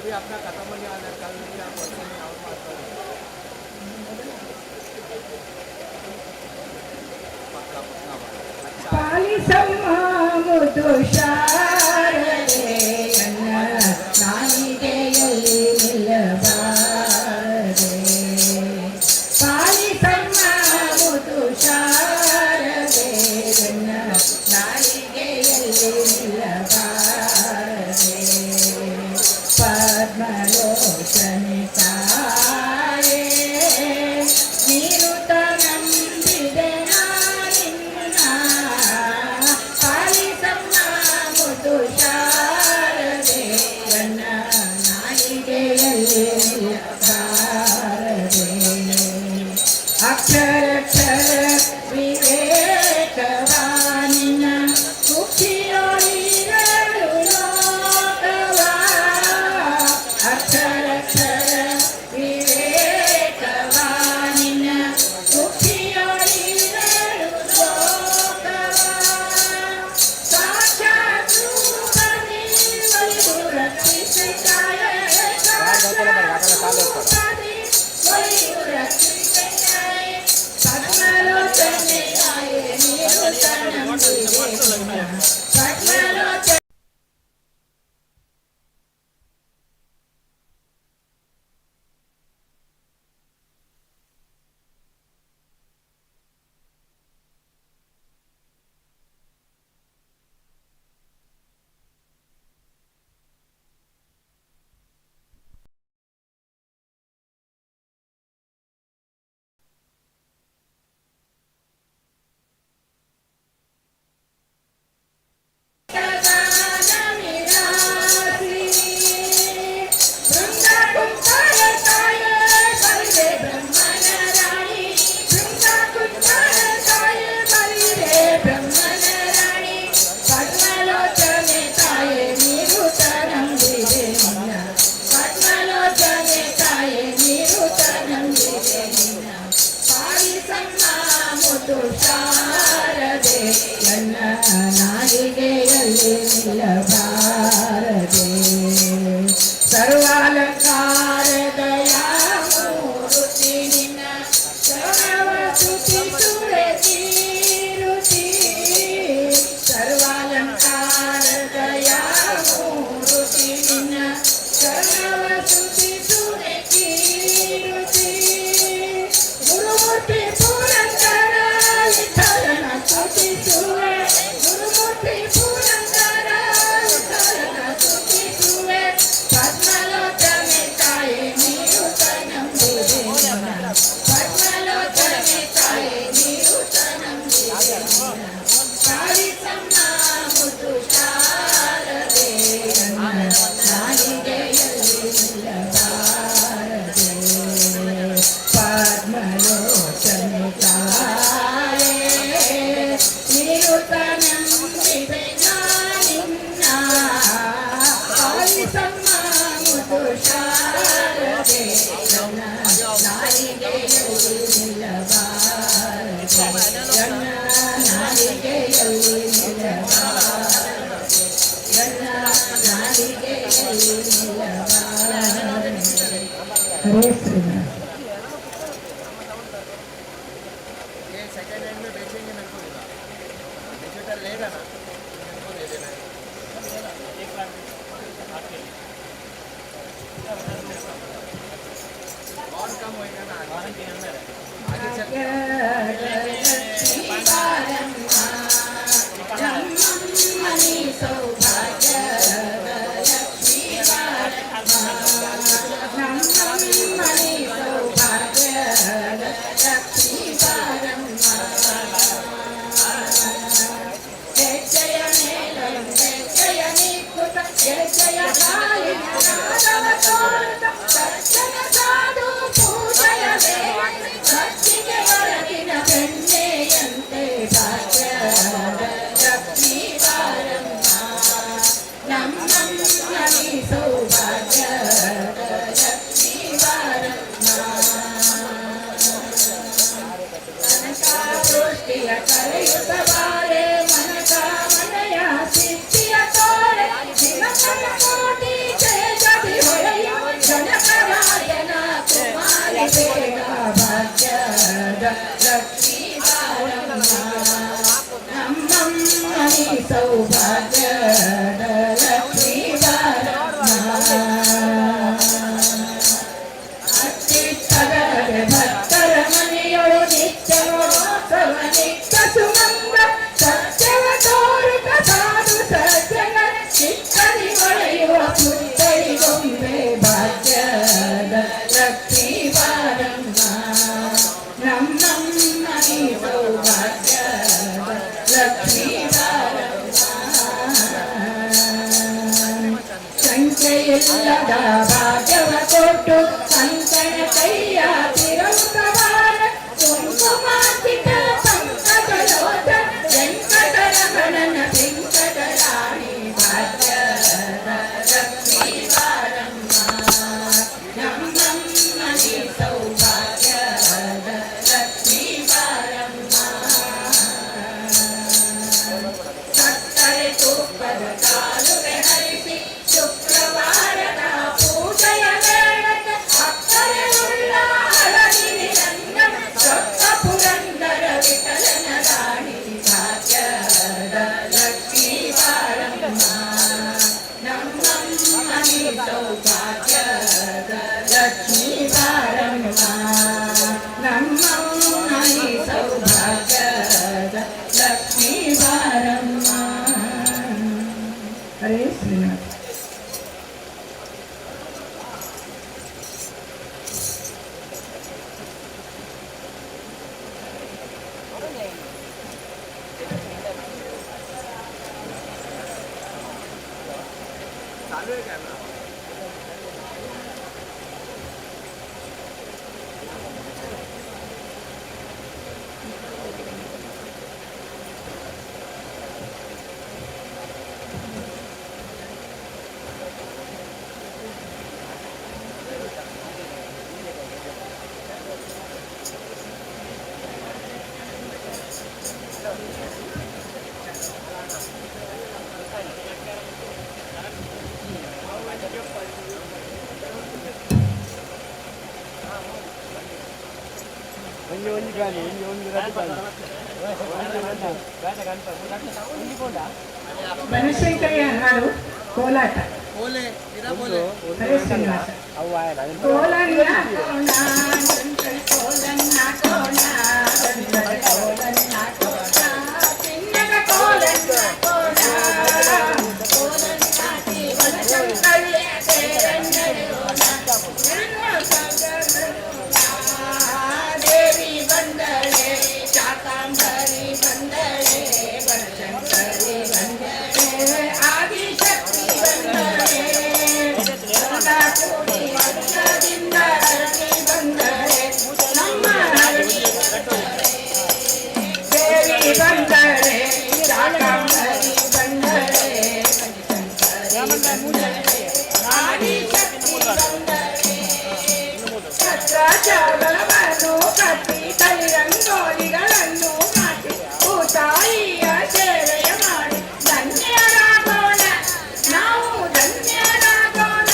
Speaker 1: अभी अपना खत्म होने वाला है, कल या परसों में और बात करेंगे। पक्का पक्का बात। अच्छा
Speaker 2: ಪಾಲಿಸಮ್ಮ ಮುದು ಶಾರದೆಯನ್ನ ನಾಲಿಗೆಯಲ್ಲಿ ನಿಲ್ಲಬಾರದೆ. ಪಾಲಿಸಮ್ಮ ಮುದು ಶಾರದೆಯನ್ನ ನಾಲಿಗೆಯಲ್ಲಿ ನಿಲ್ಲಬಾರದೆ. ಪದ್ಮಲೋಚನೆ ತಾಯೇ ನೀನು ನಂಬಿದೆ ನಾನಿನ್ನ. ಪಾಲಿಸಮ್ಮ ಮುದು ಶಾರದೆಯನ್ನ ನಾಲಿಗೆಯಲ್ಲಿ ನಿಲ್ಲಬಾರದೆ. ಅಕ್ಷರಕ್ಷರ ವಿವೇಕವಾನಿನ ಕುಕ್ಷಿಯೊಳಿರಳು ಲೋಕವ. ಅಕ್ಷರಕ್ಷರ ವಿವೇಕವಾನಿನ ಕುಕ್ಷಿಯೊಳಿರಳು ಲೋಕವ. ಸಾಕ್ಷಾತ್ ರೂಪದಿ ಒಲಿದು ರಕ್ಷಿಸಿದಾಯ. ಸಾಕ್ಷಾತ್ ರೂಪದಿ ಒಲಿದು ರಕ್ಷಿಸಿದಾಯ. ಪದ್ಮಲೋಚನೆಯಾಯ ನೀರು ತನ್ನಂಬಿದೆ. ಪದ್ಮಲೋಚನೆ ಶಾರದೆ ನನ್ನ ನಾಲಿಗೆಯಲ್ಲಿ ನಿಲ್ಲಬಾರದೆ. ಸರ್ವಾಲಂಕಾರದ ಮೂರುತಿ ನಿನ್ನ ಶರಣವ ಸ್ತುತಿಸುವೆ ತೀರುತಿ. ಸರ್ವಾಲಂಕಾರದ ಮೂರುತಿ ನಿನ್ನ ಶರಣವ ಸ್ತುತಿಸುವೆ ತೀರುತಿ. ಗುರುಮೂರ್ತಿ ಪುರಂದರ ವಿಠಲನ ಸ್ತುತಿಸುವೆ. ಗುರುಮೂರ್ತಿ ಪುರಂದರ ವಿಠಲನ ಸ್ತುತಿಸುವೆ. ಪದ್ಮಲೋಚನೆ ತಾಯೇ ನೀರು ತನ್ನಂಬಿದೆ ನಿನ್ನ. ಪದ್ಮಲೋಚನೆ ತಾಯೇ ನೀರು ತನ್ನಂಬಿದೆ ನಿನ್ನ. ಪಾಲಿಸಮ್ಮ ಮುದು ಶಾರದೆಯನ್ನ ನಾಲಿಗೆಯಲ್ಲಿ ನಿಲ್ಲಬಾರದೆ. ಪದ್ಮಲೋಚನೆ ತಾಯೇ ನೀರು ತನ್ನಂಬಿದೆ ನಾನಿನ್ನ. ಪಾಲಿಸಮ್ಮ ಮುದು ಶಾರದೆಯನ್ನ ನಾಲಿಗೆಯಲ್ಲಿ ನಿಲ್ಲಬಾರದೆ. ನನ್ನ ನಾಲಿಗೆಯಲ್ಲಿ ನಿಲ್ಲಬಾರದೆ. ನನ್ನ ನಾಲಿಗೆಯಲ್ಲಿ ನಿಲ್ಲಬಾರದೆ. ಹರೇ ಶ್ರೀನಿವಾಸ.
Speaker 1: ये सेकंड हैंड में बेचेंगे मेरे को देना, डिजिटल लेगा ना मेरे को दे देना। और कम होएगा ना वारंटी के अंदर है आगे चल।
Speaker 2: ब्रह्मणि सौभाग्य लक्ष्मी ब्रह्मणि सौभाग्य लक्ष्मी जय मेलम जय निकुत जय कालिन राघव तोरण सज्जन साधु पूजय भक्तिಗೆ ಹೊರಗಿನ ಬೆಣ್ಣೆಯಂತೆ ಭಾಗ್ಯ ಸಂಖ್ಯೆಯಿಲ್ಲದ ಭಾಗ್ಯವ ಕೊಟ್ಟು ಸಂತನ ಕೈಯ ತಿರುಗುತ್ತವಾರ ಕುಂಕುಮಾರ್ಪಿತ ಪಂಕಜಲೋಚ ವೆಂಕಟರಮಣನ ವೆಂಕಟರಾಣಿ ಭಾಗ್ಯದ ಲಕ್ಷ್ಮೀ ಬಾರಮ್ಮ ನಮ್ಮಮ್ಮ ನೀ ಸೌಭಾಗ್ಯದ ಲಕ್ಷ್ಮೀ ಬಾರಮ್ಮ ಸಕ್ಕರೆ ತುಪ್ಪದ ಕಾಲುವೆ ಹರಿಸಿ ಶುಕ್ರವಾರದ ಪೂಜೆಯ ವೇಳೆಗೆ ಅಕ್ಕರೆ ಉಳ್ಳ ಹಳಗಿರಿ ರಂಗನ ಚೊಕ್ಕ ಪುರಂದರ ವಿಠಲನ ರಾಣಿ ಭಾಗ್ಯದ ಲಕ್ಷ್ಮೀ ಬಾರಮ್ಮ ನಮ್ಮಮ್ಮ ನೀ ಸೌಭಾಗ್ಯದ ಲಕ್ಷ್ಮೀ ಬಾರಮ್ಮ ನಮ್ಮಮ್ಮ ನೀ ಸೌಭಾಗ್ಯದ ಲಕ್ಷ್ಮೀ ಬಾರಮ್ಮ. ಹರೇ ಶ್ರೀನಾಥ. ಬನಶಂಕರಿಯ ಹಾಡು ಕೋಲಾಟ.
Speaker 1: ಬೋಲೆ ಇರ ಬೋಲೆ
Speaker 2: ಹರೇ ಶ್ರೀನಿವಾಸ. ಕೋಲನ್ನ ಕೋಣ ಕೋಲನ್ನ ಕೋಣ ಕೋಲನ್ನ ಕೋಣ ಚಿನ್ನದ ಕೋಲನ್ನ ಕೋಣ ಕೋಲನ್ನಾಟಿ ಬನಶಂಕರಿಯ ತೇರನ್ನಡೋಣ ದೇವಿ ಬಂದಳೆ ಶಾಕಾಂಬರಿ ಬಂದಳೆ ಬನಶಂಕರಿ ಬಂದಳೆ ಆದಿಶಕ್ತಿ ಬಂದಳೆ ಕೂಡಿ ವರ್ಷದಿಂದ ಹರಡಿ ಬಂದಳೆ ನಮ್ಮ ಹರಡಿ ದೇವಿ ಬಂದಳೆ ಶಾಕಾಂಬರಿ ಬಂದಳೆ ಬನಶಂಕರಿ ಬಂದಳೆ ಆದಿಶಕ್ತಿ ಬಂದಳೆ ಛತ್ರಚಾರವನ್ನು ಕಟ್ಟಿ ಕೈರಂಗೋಲಿಗಳನ್ನು ಹಾಕಿ ಭೂತಾಯಿಯ ಸೇವೆಯ ಮಾಡಿ ಧನ್ಯರಾಗೋಣ ನಾವು ಧನ್ಯರಾಗೋಣ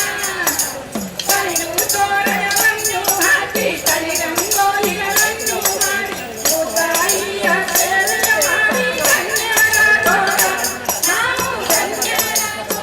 Speaker 2: ಕೈನು ತೋರಣವನ್ನು ಹಾಕಿ ಕೈರಂಗೋಲಿಗಳನ್ನು ಮಾಡಿ ಭೂತಾಯಿಯ ಸೇವೆಯ ಮಾಡಿ ಧನ್ಯರಾಗೋಣ ನಾವು ಧನ್ಯರಾಗೋಣ.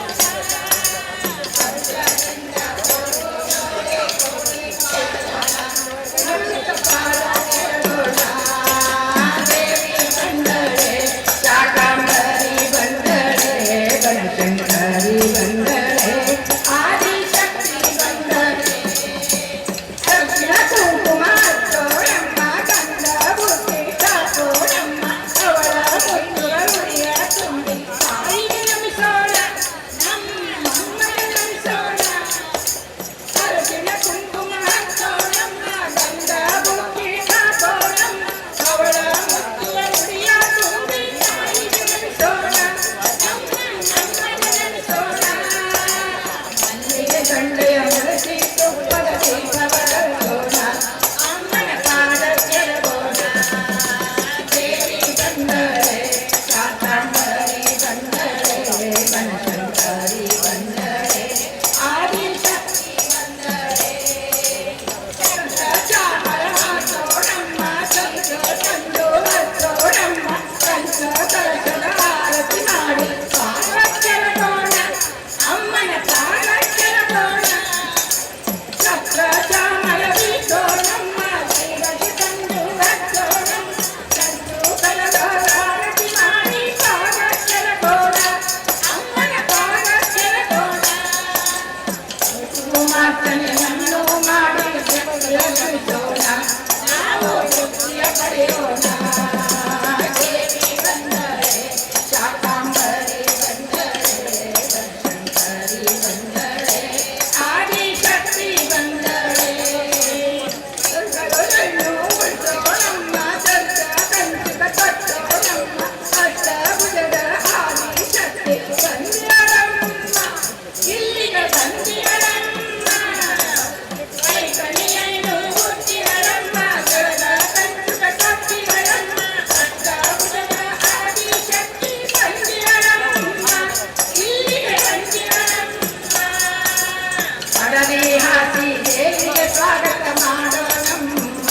Speaker 2: ಪರದೆ ಹಾಸಿ ದೇವಿಗೆ ಸ್ವಾಗತ ಮಾಡೋಣಮ್ಮ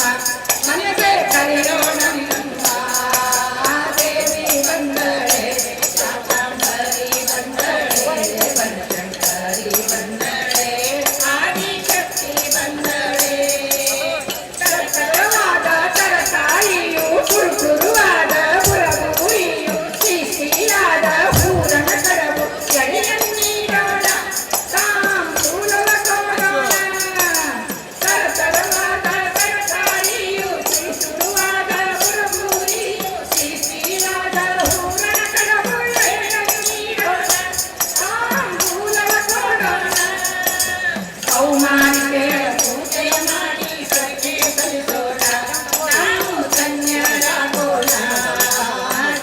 Speaker 2: ಮನೆಗೆ ಕರೆಯೋಣಮ್ಮ ದೇವಿ ಬಂದಳೆ ಶಾಕಂಬರಿ ಬಂದಳೆ ಬನಶಂಕರಿ ಬಂದಳೆ ಆದಿಶಕ್ತಿ ಬಂದಳೆ ತರತರವಾದ ತರಕಾರಿಯು ಕುರುಕುರುವಾದ ಬುರಬೂರಿಯು ಸಿಹಿಯಾದ ಪೂರಣ ಕಡವು ಎಡೆಯನ್ನೀಡೋಣ ತಾಂಬೂಲವ ಕೊಡೋಣ ತರತರವಾದ ತರಕಾರಿಯು ಸಿಹಿಸುರುವಾದ ಬುರಬೂರಿಯು ಸಿಹಿಯಾದ ಪೂರಣ ಕಡವು ಎಡೆಯನ್ನೀಡೋಣ ತಾಂಬೂಲವ ಕೊಡೋಣ ಕೌಮಾರಿಕೆಯ ಪೂಜೆಯ ಮಾಡಿ ಸತ್ಯ ಸಲ್ಲಿಸೋಣ ನಾವು ಧನ್ಯರಾಗೋಣ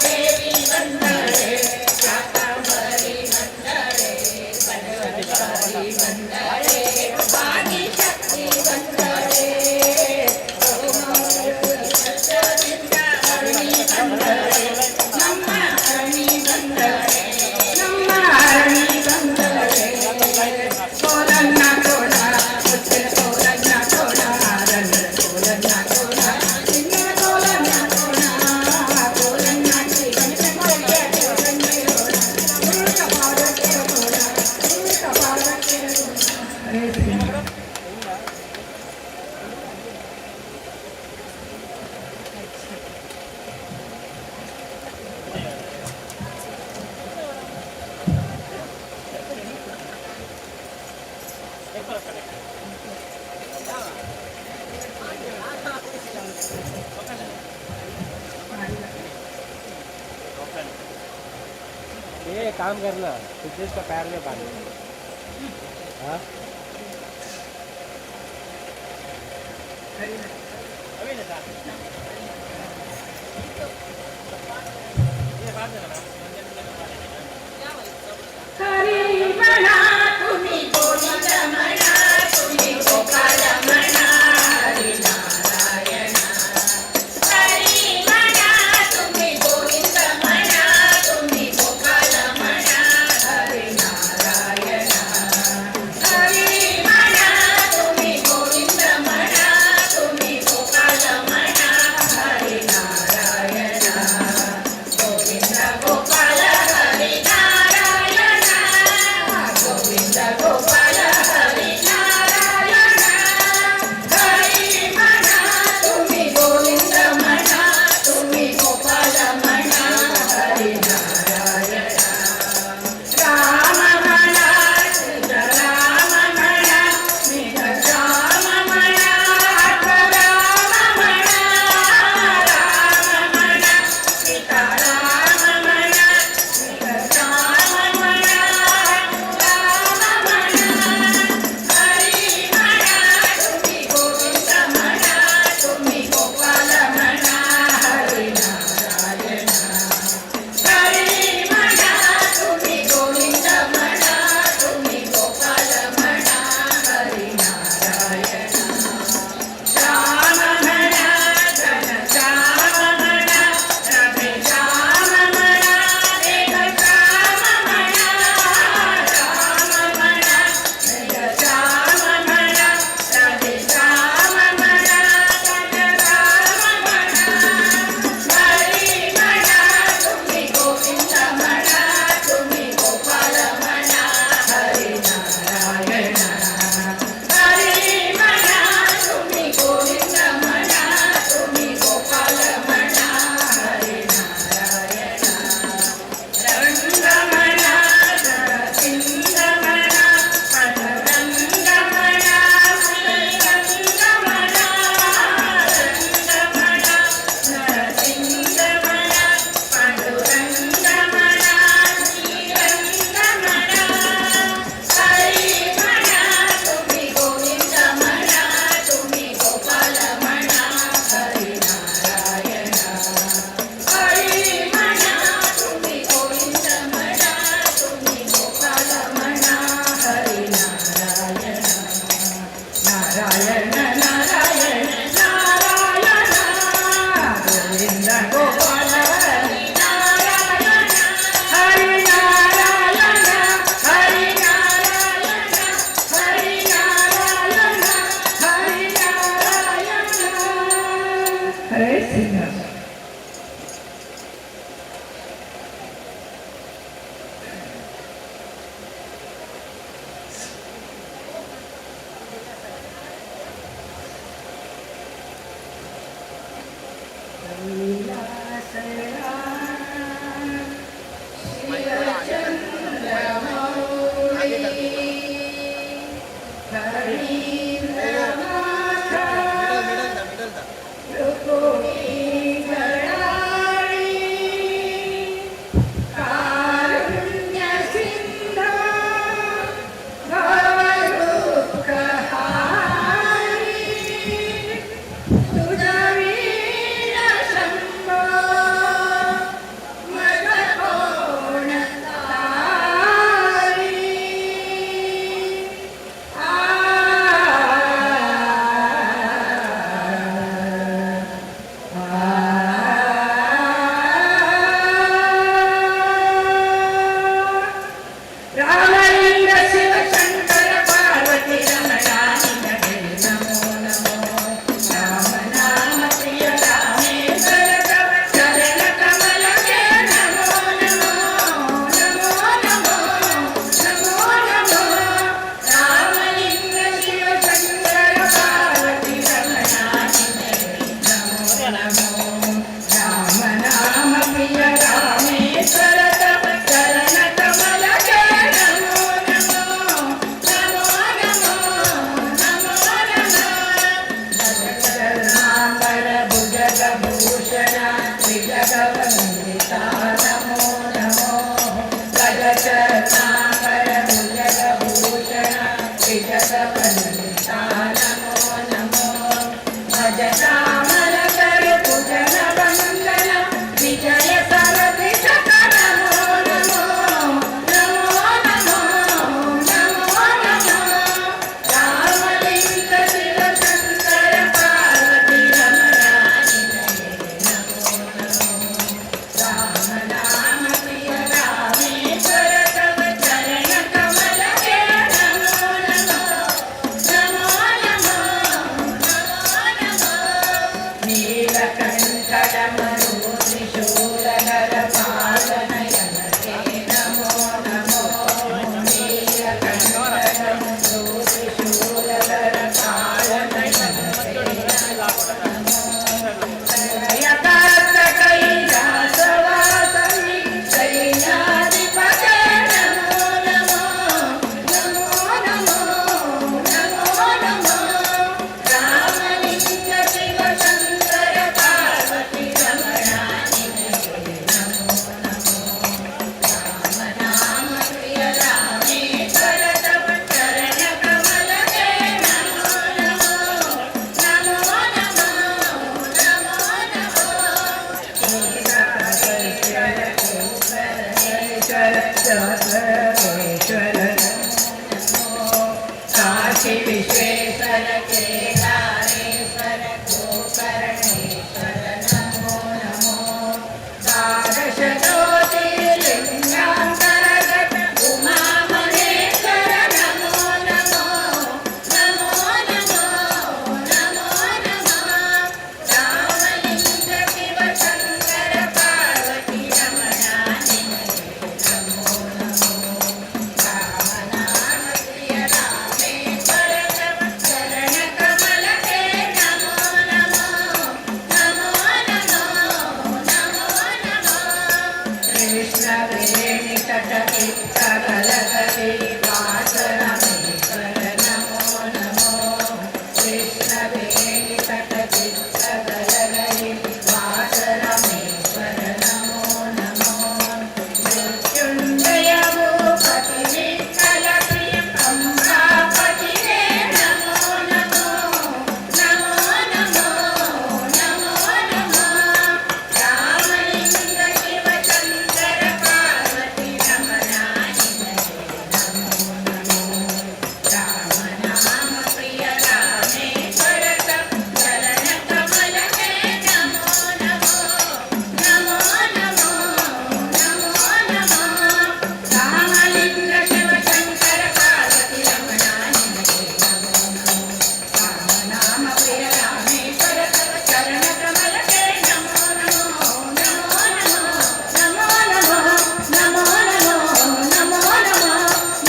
Speaker 2: ದೇವಿ ಬಂದಳೆ ಶಾಕಂಬರಿ ಬಂದಳೆ ಬನಶಂಕರಿ ಬಂದಳೆ ಆದಿಶಕ್ತಿ ಬಂದಳೆ ಹರಣಿ ಬಂದಳೆ ನಮ್ಮ ಹರಣಿ ಬಂದಳೆ ನಮ್ಮ ಹರಣಿ ಬಂದಳೆ ಕೋಲನ್ನ ಕೋಣ ಮುತ್ತಿನ ಕೋಲನ್ನ ಕೋಣ ರಂಗದ ಕೋಲನ್ನ ಕೋಣ ಚಿನ್ನದ ಕೋಲನ್ನ ಕೋಣ ಕೋಲನ್ನ ಶ್ರೀಗಣೇಶನಿಗೆ ಕೋಲನ್ನೇರೋಣ ಗುರುತ ಪಾದಕ್ಕೆ ಕೋಣ ಗುರುತ ಪಾದಕ್ಕೆ ಕೋಣ
Speaker 3: ये काम करना सिद्धेश का पैर में पानी हाँ
Speaker 2: ಹರಿಮಣ ತುಮಿ ಗೋವಿಂದಮಣ ತುಮಿ ಗೋಪಾಲಮಣ ಹರಿನಾರಾಯಣ ಹರಿಮಣ ತುಮಿ ಗೋವಿಂದಮಣ ತುಮಿ ಗೋಪಾಲಮಣ ಹರಿನಾರಾಯಣ ಹರಿಮಣ ತುಮಿ ಗೋವಿಂದಮಣ ತುಮಿ ಗೋಪಾಲಮಣ ಹರಿನಾರಾಯಣ ಗೋವಿಂದ ಗೋಪಾಲ ಹರಿನಾರಾಯಣ वनिता नमो नमो भजतामल कर पूजन वंदन विजय सारथि सकल नमो नमो नमो नमो नमो नमो रामलिंग शिव शंकर पार्वती रमणानि नमो नमो राम नाम प्रिय रामेश्वर तव चरण कमल के नमो नमो नमो नमो नमो नमो नीलकंठ डमरू त्रिशूलधर पालनयन के नमो नमो नीलकंठ डमरू त्रिशूलधर पालनयन के नमो यथार्थ कैलासवासनि शैलाधिपते नमो नमो नमो नमो नमो नमो रामलिंग शिव शंकर पार्वती रमणानि नमो नमो राम नाम प्रिय रामेश्वर तव चरण कमल के नमो नमो नमो नमो नमो नमो काशी विश्वेश्वर केदारेश्वर गोकर्णेश्वर नमो नमो द्वादश ज्योतिर्लिंगान्तर्गत उमा महेश्वर नमो नमो नमो नमो नमो नमो रामलिंग शिव शंकर पार्वती रमणानि नमो नमो राम नाम प्रिय रामेश्वर तव चरण कमल के नमो नमो नमो नमो नमो नमो कृष्ण वेणि तट चित्तकलकति वास रामेश्वर नमो नमो कृष्ण वेणि तट चित्तकलकति वास रामेश्वर नमो नमो मृत्युंजय भूपति विठ्ठल प्रिय अम्बापति रे नमो नमो नमो नमो नमो नमो रामलिंग शिव शंकर पार्वती रमणानि नमो नमो राम नाम प्रिय रामेश्वर तव चरण कमल के नमो नमो नमो नमो नमो नमो रामलिंग शिव शंकर पार्वती रमणानि नमो नमो राम नाम प्रिय रामेश्वर तव चरण कमल के नमो नमो नमो नमो नमो नमो नमो नमो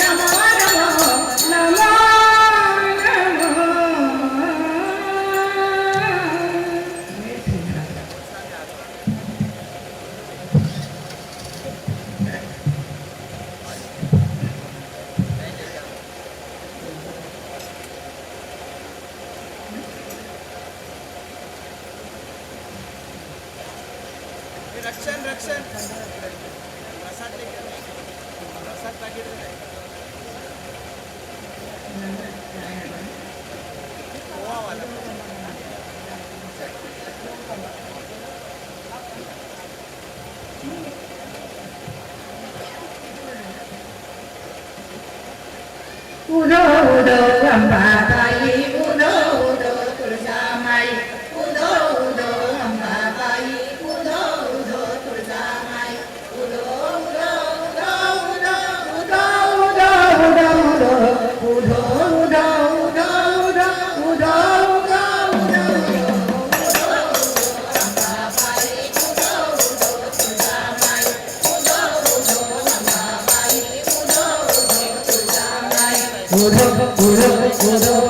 Speaker 2: नमो नमो नमो
Speaker 1: रक्षण रक्षण प्रसाद लेके प्रसाद पैकेट में पोहा वाला
Speaker 2: उदो उदो अंबाबाई उदो उदो तुळजामाई उदो उदो अंबाबाई उदो उदो तुळजामाई उदो उदो उदो उदो उदो उदो उदो उदो उदो उदो उदो उदो उदो उदो उदो अंबाबाई उदो उदो तुळजामाई उदो उदो अंबाबाई उदो उदो तुळजामाई
Speaker 3: उदो उदो उदो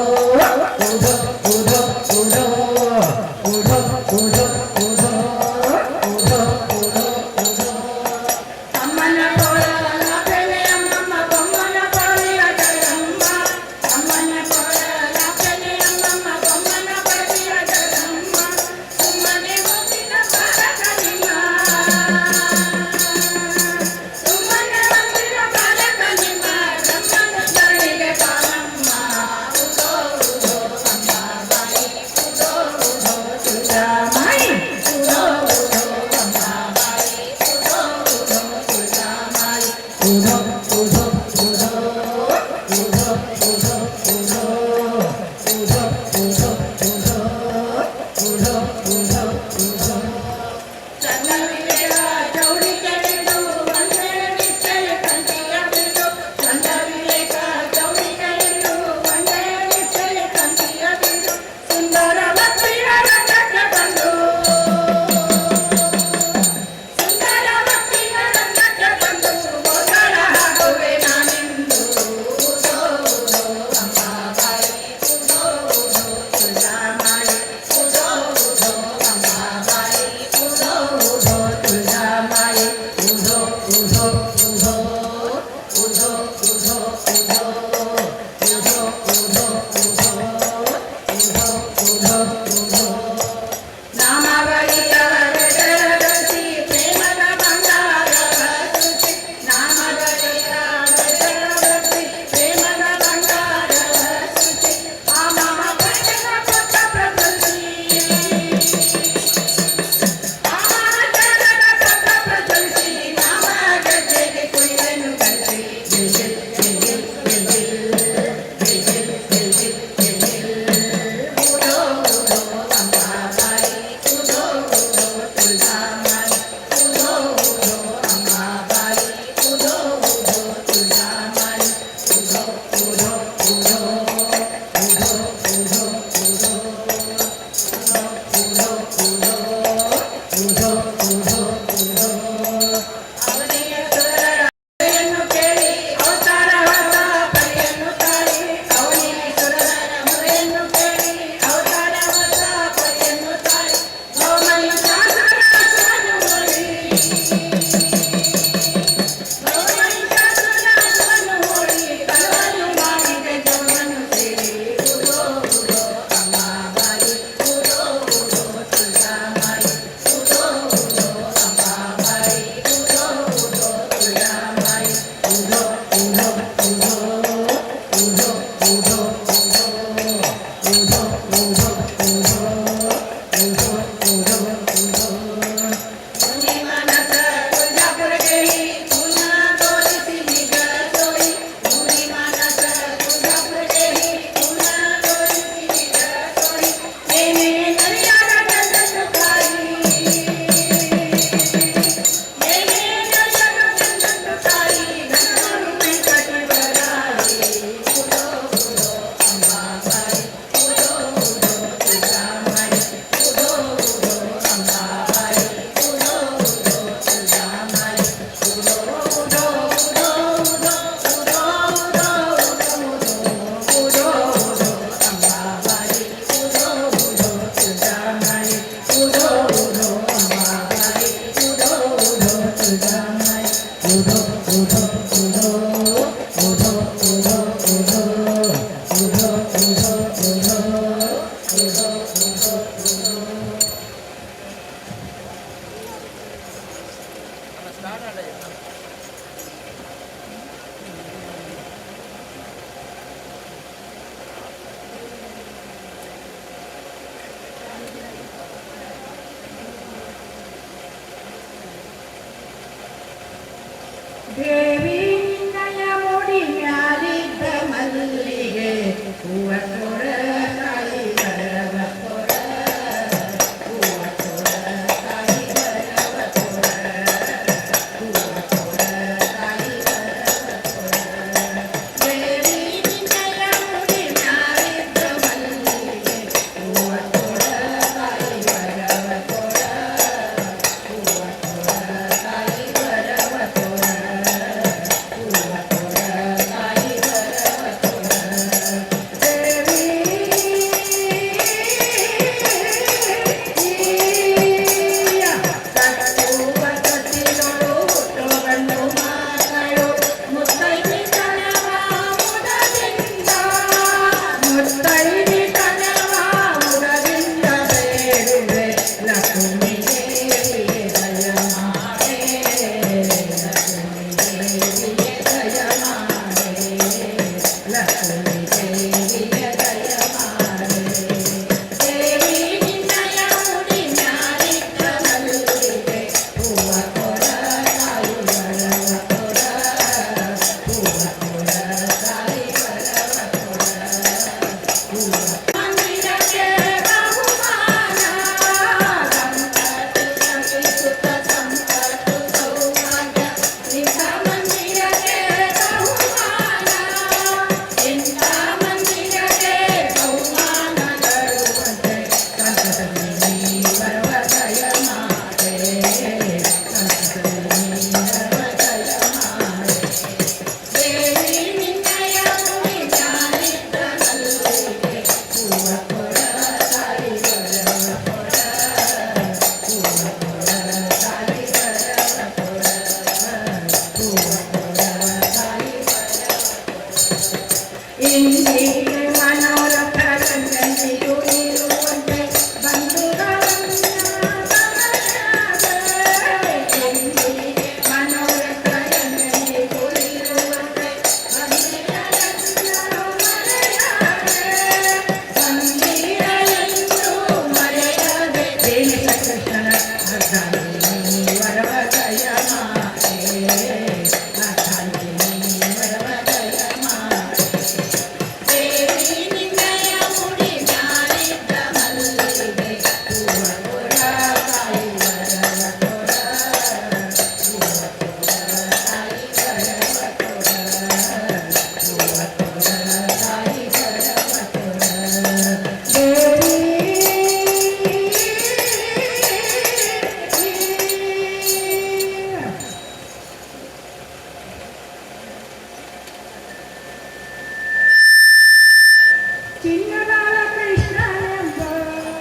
Speaker 2: ಚಿನ್ನದಾಳ ಕೃಷ್ಣನೆಂಬ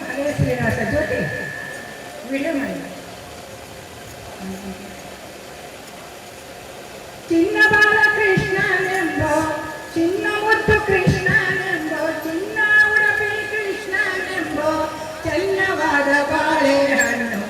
Speaker 2: ಹರೇ ಶ್ರೀನಿವಾಸ ಜ್ಯೋತಿ ವಿಡಿಯೋ ಮಾಡಿ. ಚಿನ್ನಬಾಲ ಕೃಷ್ಣನೆಂಬ ಚಿನ್ನ ಮುದ್ದು ಕೃಷ್ಣನೆಂಬ ಚಿನ್ನ ಉಡಪಿ ಕೃಷ್ಣನೆಂಬ ಚೆನ್ನವಾದ ಬಾಳೆಹಣ್ಣು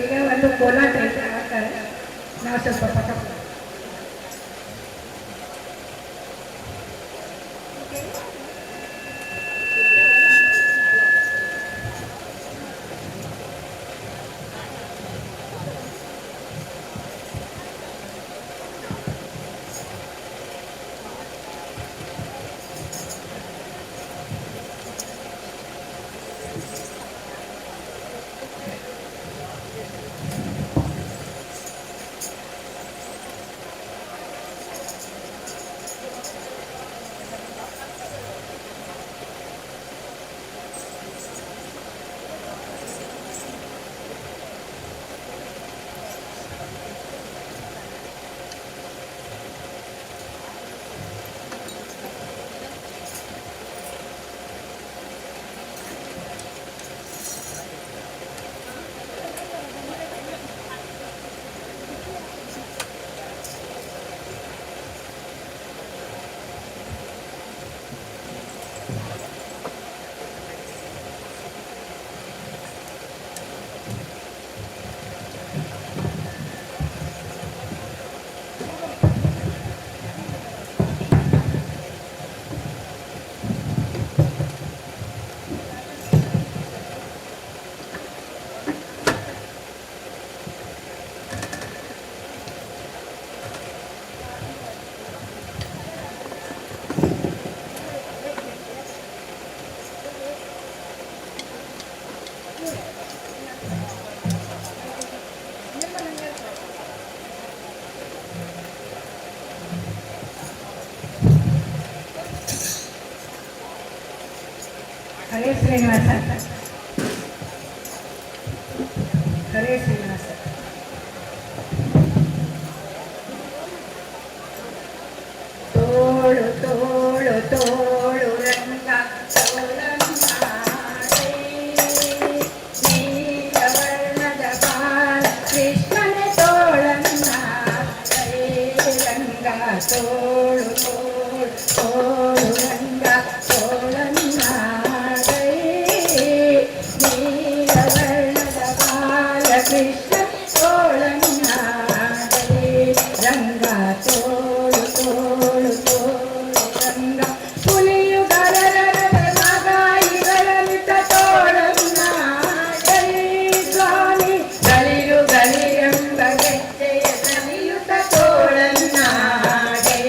Speaker 2: ಈಗ ಒಂದು ಕೋಲಾಟ ಹಾಕ್ತಾರೆ, ನಾವು ಸ್ವಲ್ಪ ಪಟ ಶ್ರೀನಿವಾಸ. ಹರೇ ಶ್ರೀನಿವಾಸ. ತೋಳು ತೋಳು ತೋಳು ರಂಗ ತೋಳನ್ನಾಡೆ, ನೀಲವರ್ಣದ ಬಾಲ ಕೃಷ್ಣನ ತೋಳನ್ನಾಡೆ, ರಂಗ ತೋಳು ತೋಳು ತೋಳು ರಂಗ ತೋಳನ್ನಾಡೆ, ನೀಲವರ್ಣದ ಬಾಲ ಕೃಷ್ಣ ತೋಳನ್ನಾಡೆ, ರಂಗ ತೋಳು ತೋಳು ತೋಳು ರಂಗ ಪುಲಿಯು ಗರರದ ಮಗಾಯಿಗಳ ಮಿತ ತೋಳನ್ನಾಡೆ, ಸ್ವಾಮಿ ಗಲಿರು ಗಲಿರೆಂಬ ಗೆಜ್ಜೆಯ ಸವಿಯುತ ತೋಳನ್ನಾಡೆ,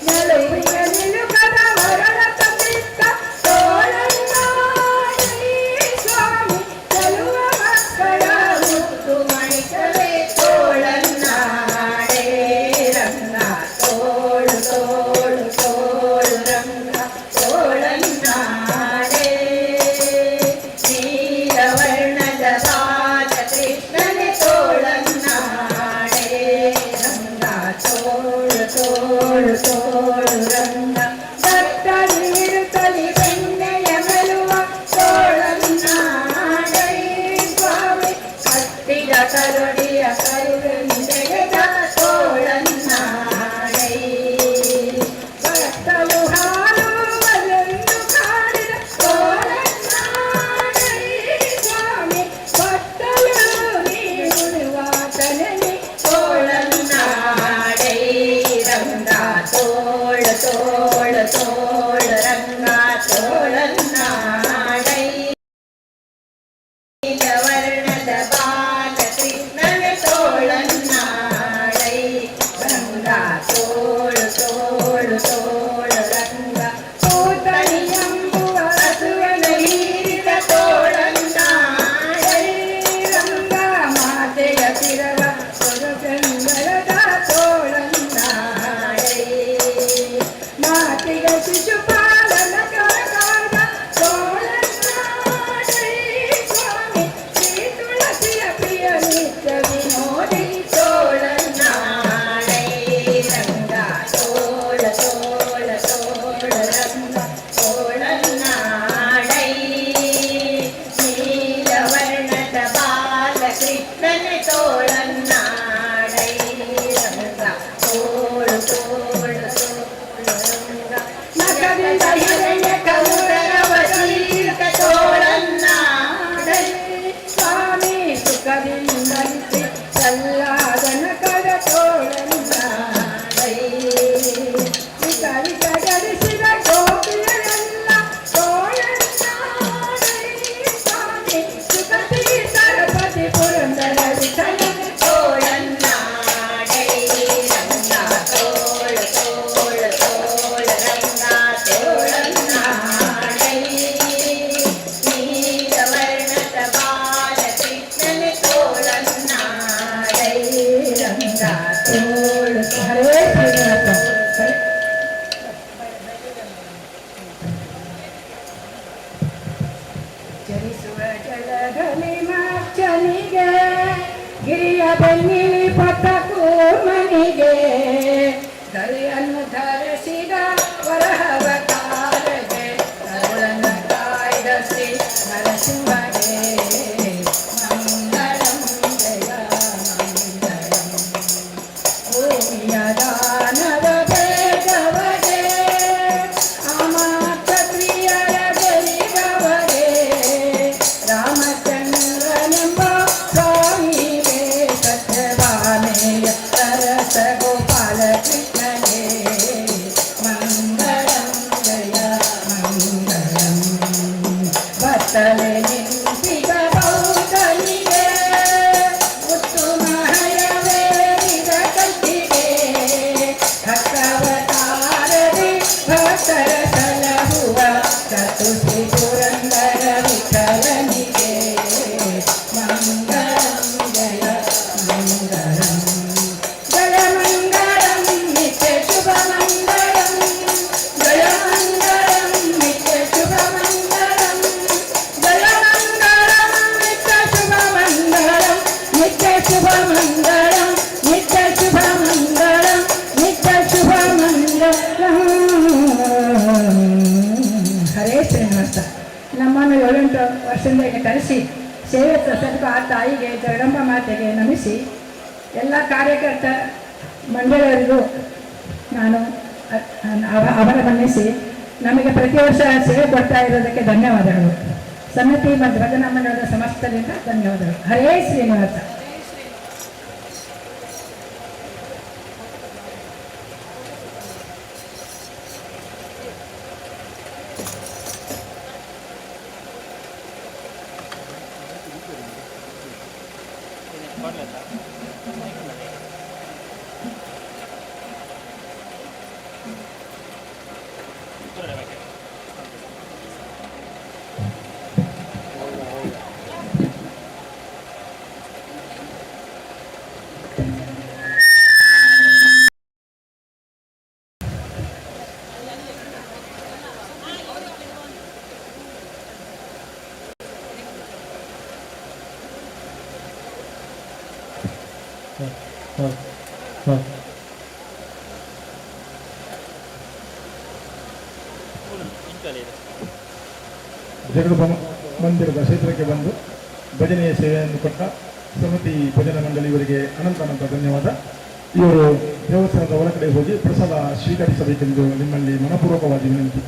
Speaker 2: ನಲುವಿನ ನಿಲುಕದ ಮರಳ ಕಪಿತ್ತ ತೋಳನ್ನಾಡೆ, ಸ್ವಾಮಿ ಚಲುವ ಮಕ್ಕಳ ಮುತ್ತು ಮಣಿಸಲೇ ತೋಳನ್ನಾಡೆ, ರಂಗ ತೋಳು ತೋಳು ತೋಳು ರಂಗ ತೋಳನ್ನಾಡೆ, ನೀಲವರ್ಣದ ಬಾಲ ಕೃಷ್ಣನೆ ತೋಳನ್ನಾಡೆ, ರಂಗ ತೋಳು ತೋಳು ತೋಳು ರಂಗ ದತ್ತಲಿರುತ್ತಲಿ ಬೆಣ್ಣೆಯ ಮೆಲುವ ತೋಳನ್ನಾಡೆ, ಸ್ವಾಮಿ ಕಟ್ಟಿದ ಕರುಡಿಯ ಕರುವೆಂದೆಗೆದ ತೋಳನ್ನಾಡೆ, ಭಕ್ತಲು ಹಾಡುವಲೆಂದು ಕಾಡಿದ ತೋಳನ್ನಾಡೆ, ಸ್ವಾಮಿ ಭಕ್ತಲು ನೀಡುವಾತನೇ ತೋಳನ್ನಾಡೆ, ರಂಗ ತೋಳು ತೋಳು ತೋಳು ರಂಗ ತೋಳನ್ನಾಡೆ, ನೀಲವರ್ಣದ ಬಾಲ ಕೃಷ್ಣನ ತೋಳನ್ನಾಡೆ, ರಂಗ ತೋಳು ತೋಳು ತೋಳು ರಂಗ ಪೂತಣಿಯಂಬುವ ಹಸುವನ ಹೀರಿದ ತೋಳನ್ನಾಡೆ, ರಂಗ ಮಾತೆಯ ಶಿರವ ಸುರಗಂಗರದ ತೋಳನ್ನಾಡೆ, ಮಾತೆಯ ಶಿಶುಪಾಲನ ಕರಗಾದ ತೋಳನ್ನಾಡೆ, ಸ್ವಾಮಿ ಶ್ರೀ ತುಳಸಿಯ ಪ್ರಿಯ ನಿತ್ಯ ವಿನೋದಿ ತೋಳನ್ನಾಡೆ, ರಂಗ ತೋಳ ತೋಳ ತೋಳ ರಂಗ ತೋಳನ್ನಾಡೆ, ನೀಲವರ್ಣದ ಬಾಲ ಕೃಷ್ಣನ ತೋಳನ್ನಾಡೆ, ರಂಗ ತೋಳು ತೋಳು ತೋಳು ರಂಗ ನಗದಿಂದ ಹಿರಣ್ಯ ಕೌರವ ತೀರ್ಥ ತೋಳನ್ನಾಡೆ, ಸ್ವಾಮಿ ಸುಖದಿಂದಲಿಸಿ ಸಲ್ಲಾದನಕರ ತೋಳನ್ನಾಡೆ, ವಿಕಲಿತ ಧರಿಸಿದ ಗೋಪಿಯರೆಲ್ಲ ತೋಳನ್ನಾಡೆ, ಸ್ವಾಮಿ ಸುಖತಿ ಸರಪತಿ ಪುರಂದರ ವಿಠಲ ತೋಳನ್ನಾಡೆ, ರಂಗ ತೋಳು ತೋಳು ತೋಳು ರಂಗ ತೋಳನ್ನಾಡೆ, ನೀಲವರ್ಣದ ಬಾಲ ಕೃಷ್ಣನ ತೋಳನ್ನಾಡೆ, ರಂಗ ತೋಳು ಹರೇ ಶ್ರೀನಿವಾಸ. ಚರಿಸುವ ಜಲದಲ್ಲಿ ಮಾರ್ಚನಿಗೆ ಗಿರಿಯ ಬೆನ್ನಿ ಪಟ್ಟ ಕೂರ್ಮನಿಗೆ ಗರಿಯನ್ನು ಧರಿಸಿದ ವರಹವತಾರಗೆ ಕರುಳನ್ನು ಕಾಯ್ದ ಶ್ರೀ ನರಸಿಂಹಗೆ ಮಂಗಳಂ ಜಯ ಮಂಗಳಂ. ಸೇವೆ ಸಲ್ಲಿಸುವ ಆ ತಾಯಿಗೆ ಜಗದಂಬ ಮಾತೆಗೆ ನಮಿಸಿ ಎಲ್ಲ ಕಾರ್ಯಕರ್ತ ಮಂಡಳಿಯವರಿಗೂ ನಾನು ಅವರ ಮನ್ನಿಸಿ ನಮಗೆ ಪ್ರತಿ ವರ್ಷ ಸೇವೆ ಕೊಡ್ತಾ ಇರೋದಕ್ಕೆ ಧನ್ಯವಾದಗಳು. ಸಮಿತಿ ಮತ್ತು ಭಜನಾ ಮಂಡಳದ ಸಮಸ್ತದಿಂದ ಧನ್ಯವಾದಗಳು. ಹರೇ ಶ್ರೀನಿವಾಸ.
Speaker 6: ಜಗದಂಬ ಮಂದಿರದ ಕ್ಷೇತ್ರಕ್ಕೆ ಬಂದು ಭಜನೆಯ ಸೇವೆಯನ್ನು ಕೊಟ್ಟ ಸಮಿತಿ ಭಜನಾ ಮಂಡಳಿ ಇವರಿಗೆ ಅನಂತ ಧನ್ಯವಾದ. ಇವರು ದೇವಸ್ಥಾನದ ಹೊರಗಡೆ ಹೋಗಿ ಪ್ರಸಾದ ಸ್ವೀಕರಿಸಬೇಕೆಂದು ನಿಮ್ಮಲ್ಲಿ ಮನಪೂರ್ವಕವಾಗಿ ವಿನಂತಿ.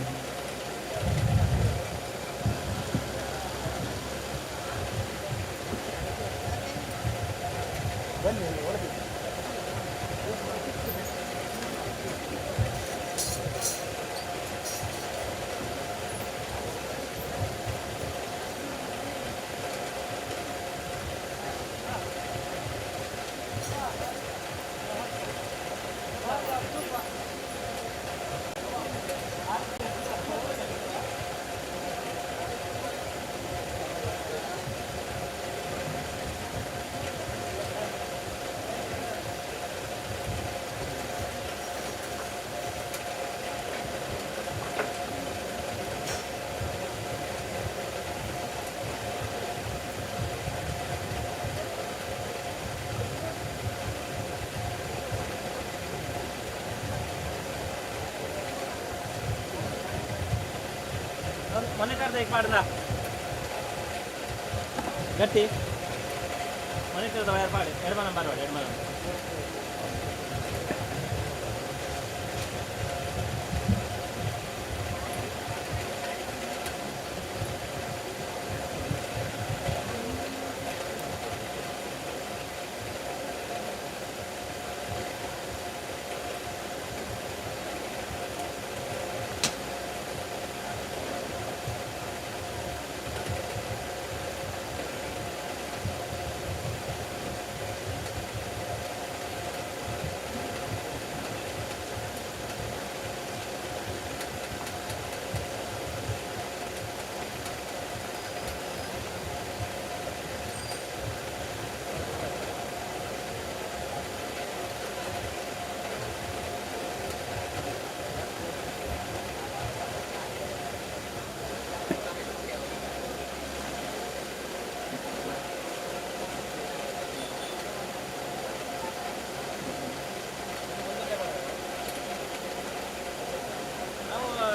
Speaker 3: ಮಾನಿಟರ್ एक पाडला गट्टी monitor wire Padi ಎಡಮನ ಬಾರವಾಡಿ ಎಡಮನ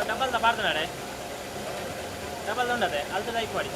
Speaker 3: double the ಪಾಡ್ತಾನೆ double ಉಂಡದೆ ಅಲ್ದ ಲೈಕ್ ಮಾಡಿ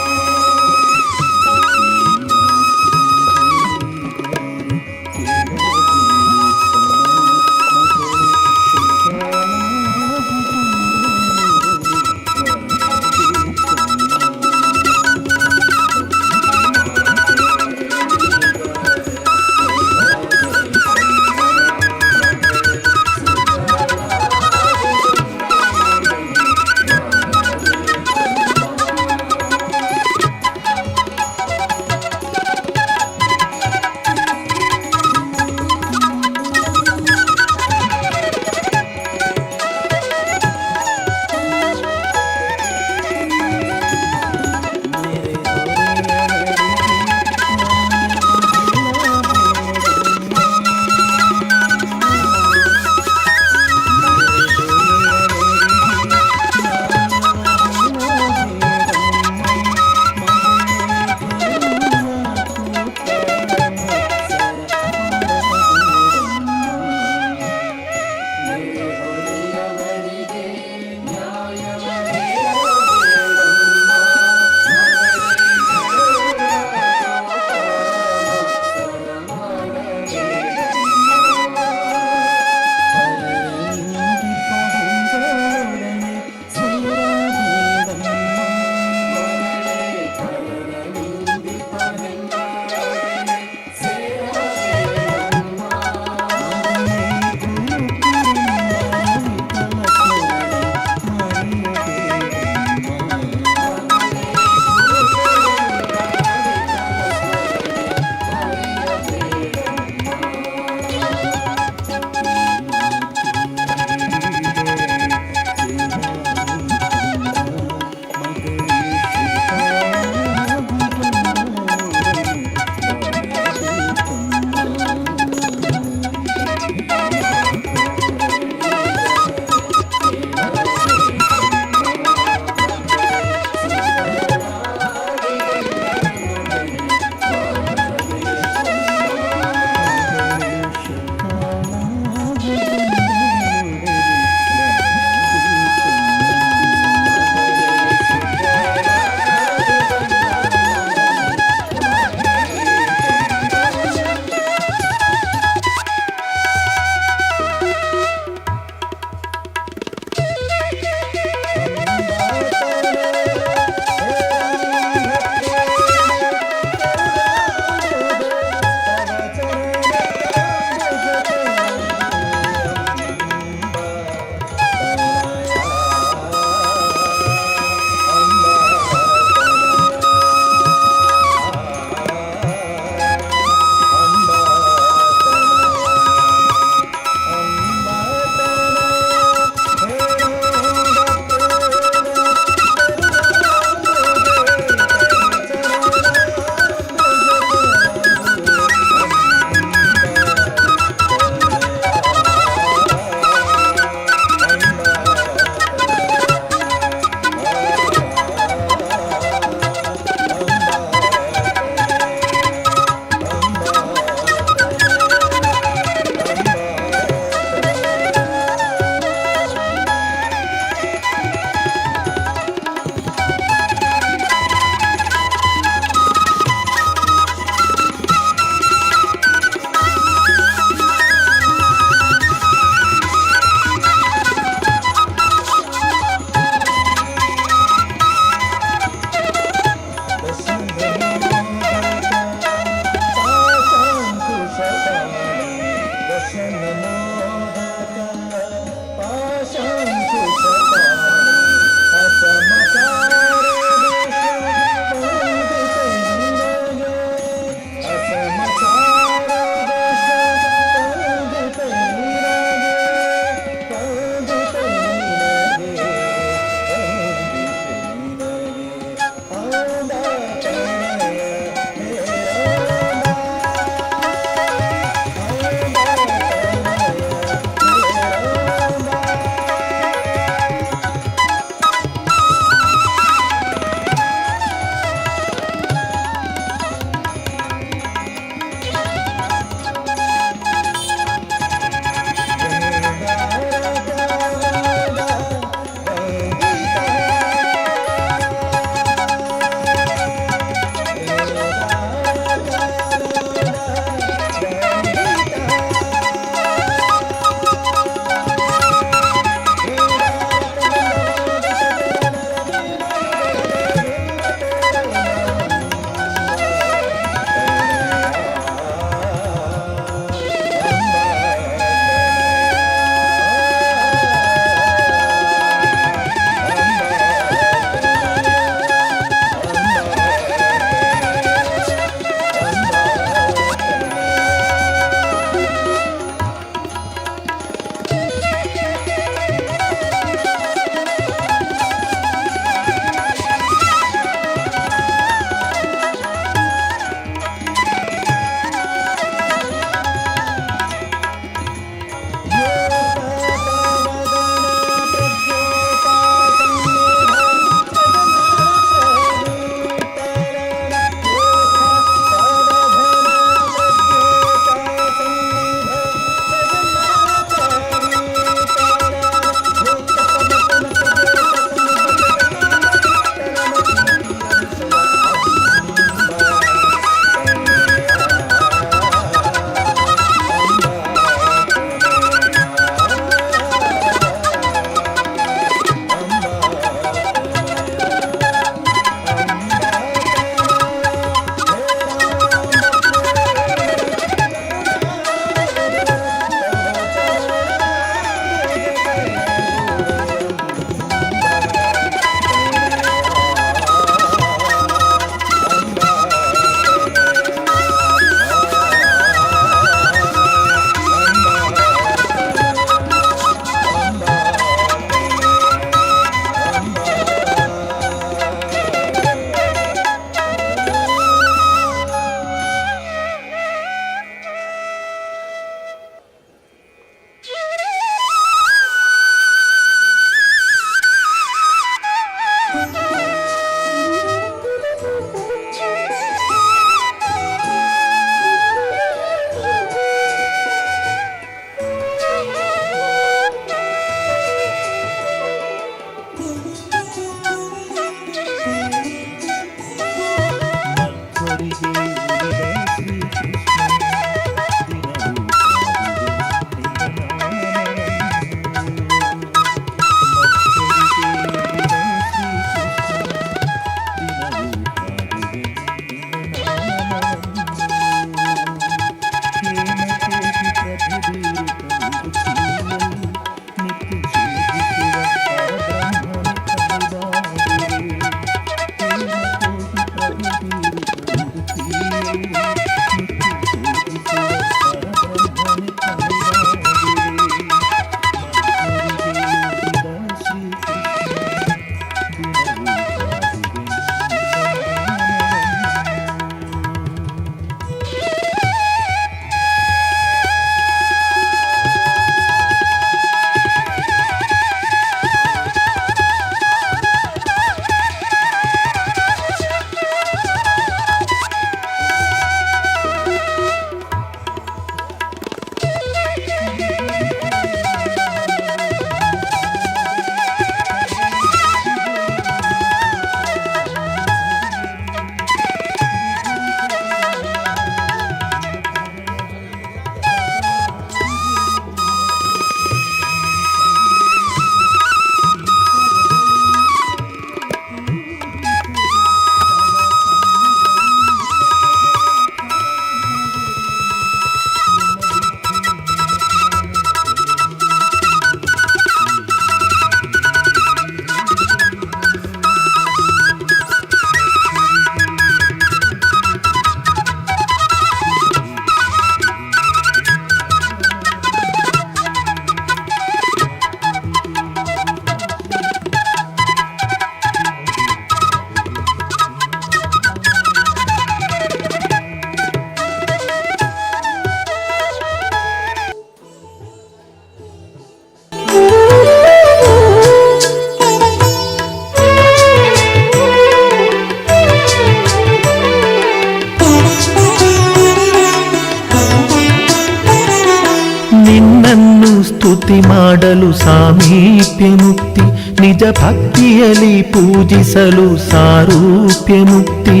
Speaker 7: ಸ್ತುತಿ ಮಾಡಲು ಸಾಮೀಪ್ಯ ಮುಕ್ತಿ, ನಿಜ ಭಕ್ತಿಯಲ್ಲಿ ಪೂಜಿಸಲು ಸಾರೂಪ್ಯ ಮುಕ್ತಿ.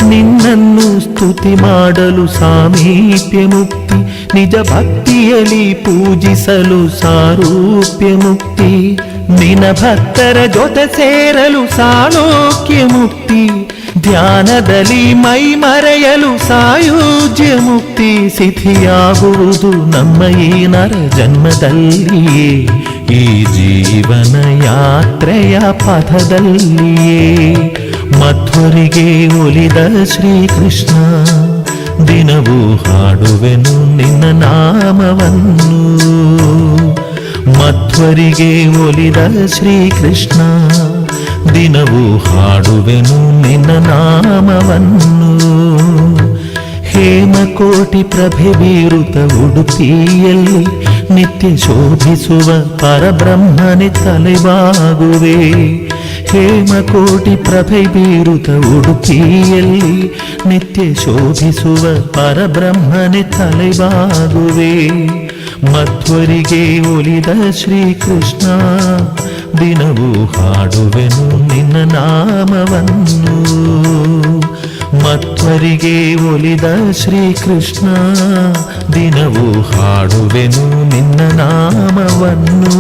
Speaker 7: ನಿನ್ನನ್ನು ಸ್ತುತಿ ಮಾಡಲು ಸಾಮೀಪ್ಯ ಮುಕ್ತಿ, ನಿಜ ಭಕ್ತಿಯಲ್ಲಿ ಪೂಜಿಸಲು ಸಾರೂಪ್ಯ ಮುಕ್ತಿ. ನಿನ್ನ ಭಕ್ತರ ಜೊತೆ ಸೇರಲು ಸಾಲೋಕ್ಯ ಮುಕ್ತಿ, ಧ್ಯಾನದಲ್ಲಿ ಮೈ ಮರೆಯಲು ಸಾಯುಜ್ಯ ಮುಕ್ತಿ. ಸಿದ್ಧಿಯಾಗುವುದು ನಮ್ಮ ಈ ನರ ಜನ್ಮದಲ್ಲಿಯೇ, ಈ ಜೀವನ ಯಾತ್ರೆಯ ಪಥದಲ್ಲಿಯೇ. ಮಧ್ವರಿಗೆ ಒಲಿದ ಶ್ರೀಕೃಷ್ಣ, ದಿನವೂ ಹಾಡುವೆನು ನಿನ್ನ ನಾಮವನ್ನು. ಮಧ್ವರಿಗೆ ಒಲಿದ ಶ್ರೀಕೃಷ್ಣ, ದಿನವೂ ಹಾಡುವೆನು ನಿನ್ನ ನಾಮವನ್ನು. ಹೇಮಕೋಟಿ ಪ್ರಭೆ ಬೀರುತ್ತ ಉಡುಪಿಯಲ್ಲಿ ನಿತ್ಯ ಶೋಭಿಸುವ ಪರಬ್ರಹ್ಮನೆ ತಲೆಬಾಗುವೆ. ಹೇಮಕೋಟಿ ಪ್ರಭೆ ಬೀರುತ್ತ ಉಡುಪಿಯಲ್ಲಿ ನಿತ್ಯ ಶೋಭಿಸುವ ಪರಬ್ರಹ್ಮನೆ ತಲೆಬಾಗುವೆ. ಮಧ್ವರಿಗೆ ಒಲಿದ ಶ್ರೀಕೃಷ್ಣ, ದಿನವೂ ಹಾಡುವೆನು ನಿನ್ನ ನಾಮವನ್ನು. ಮಧ್ವರಿಗೆ ಒಲಿದ ಶ್ರೀಕೃಷ್ಣ, ದಿನವೂ ಹಾಡುವೆನು ನಿನ್ನ ನಾಮವನ್ನು.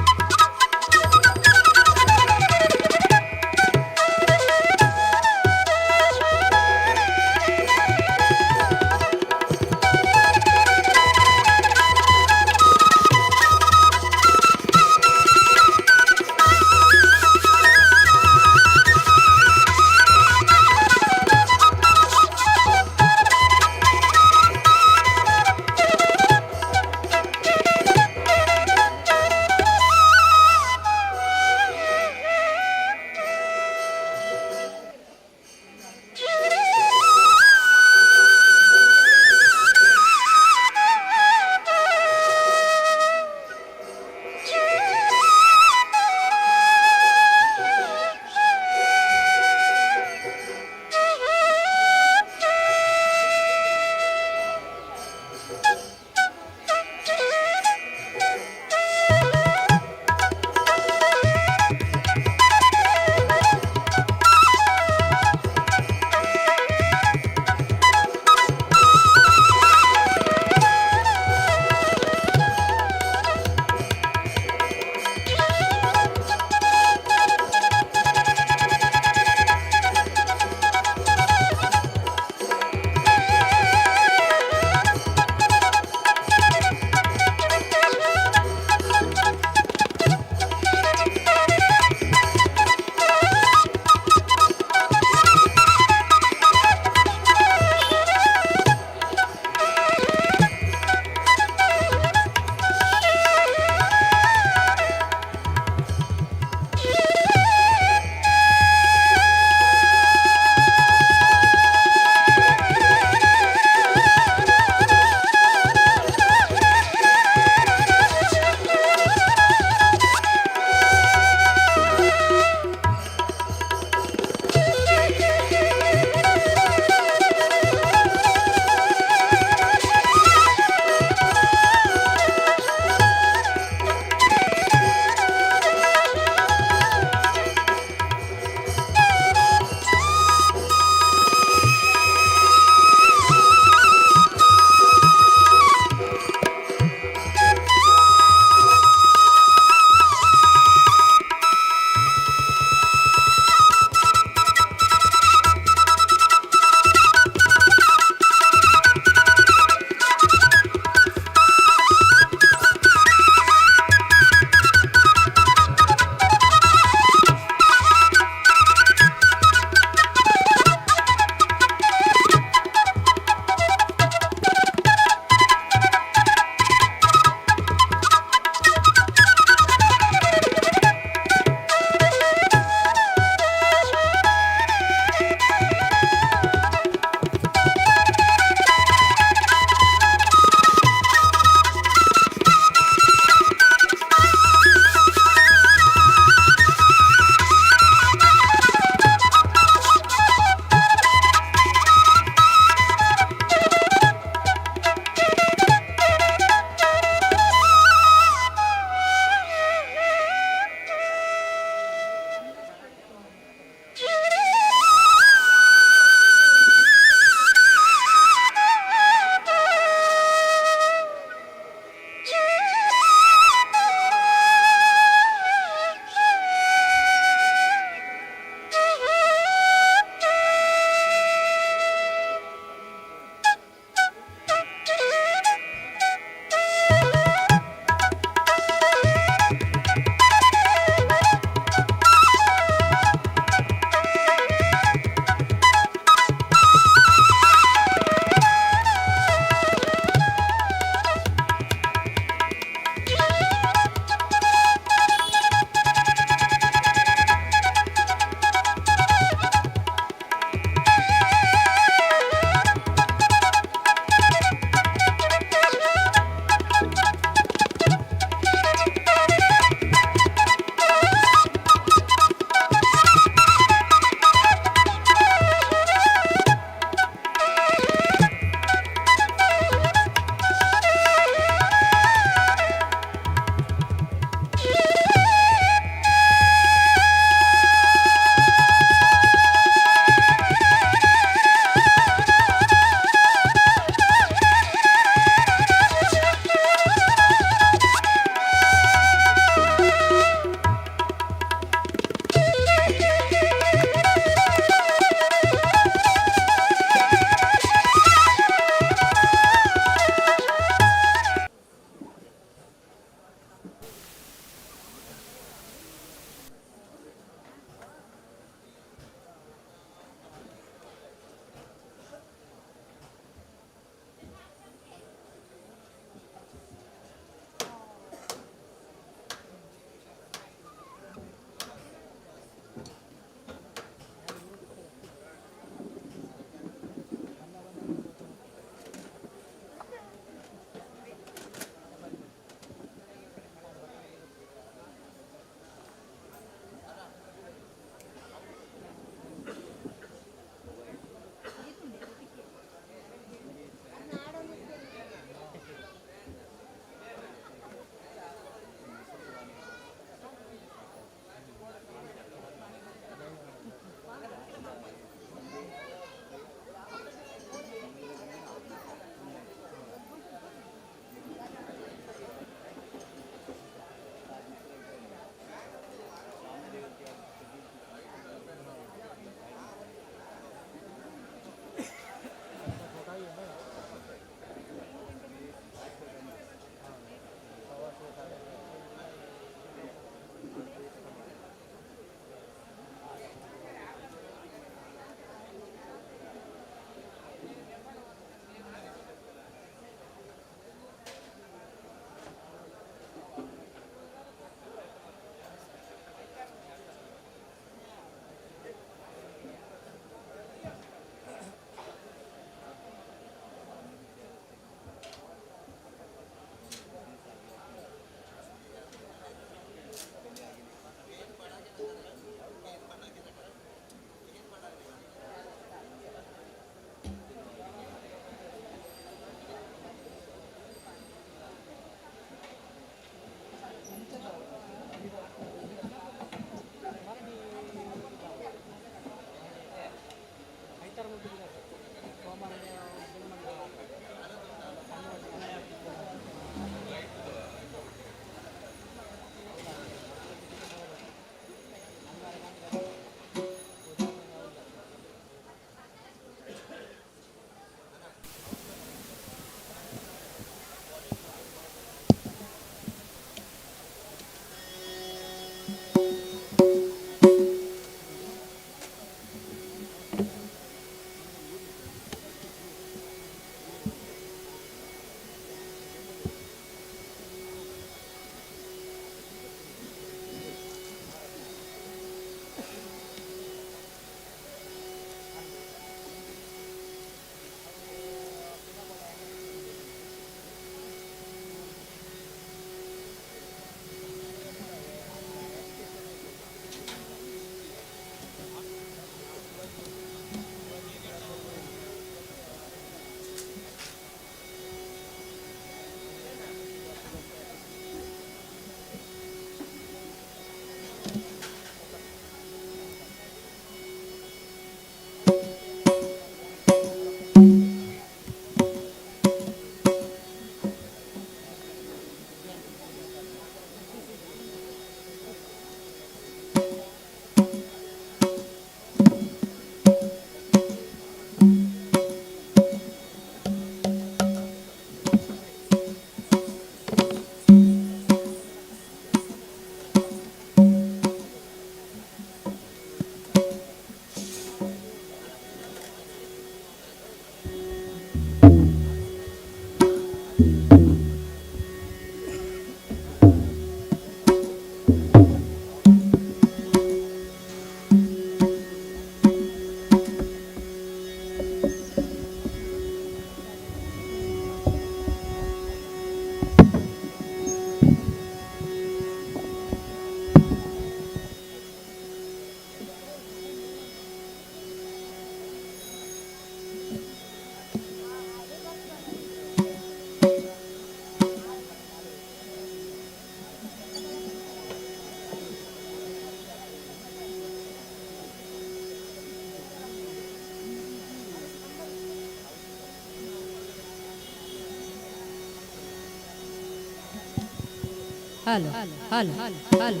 Speaker 4: Halo, halo, halo,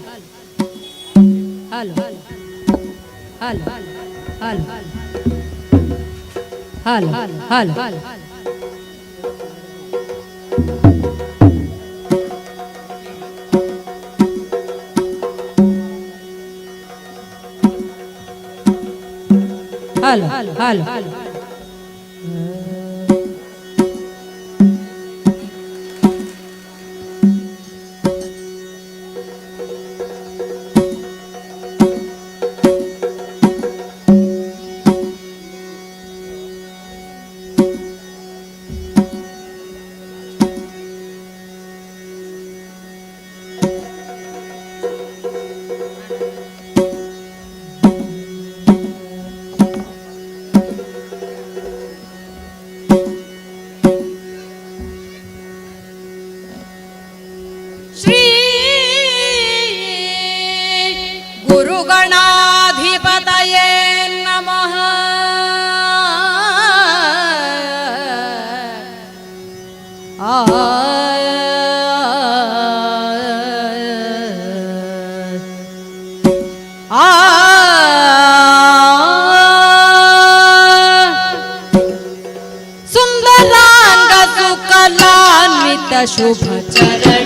Speaker 4: halo, halo, halo, halo, halo. Halo, halo, halo. Shri ಗುರುಗಣಾಧಿಪತಯೇ ನಮಃ. ಸುಂದರಾಂಗ ಸುಕಲಾನ್ವಿತ ಶುಭ ಚರಣ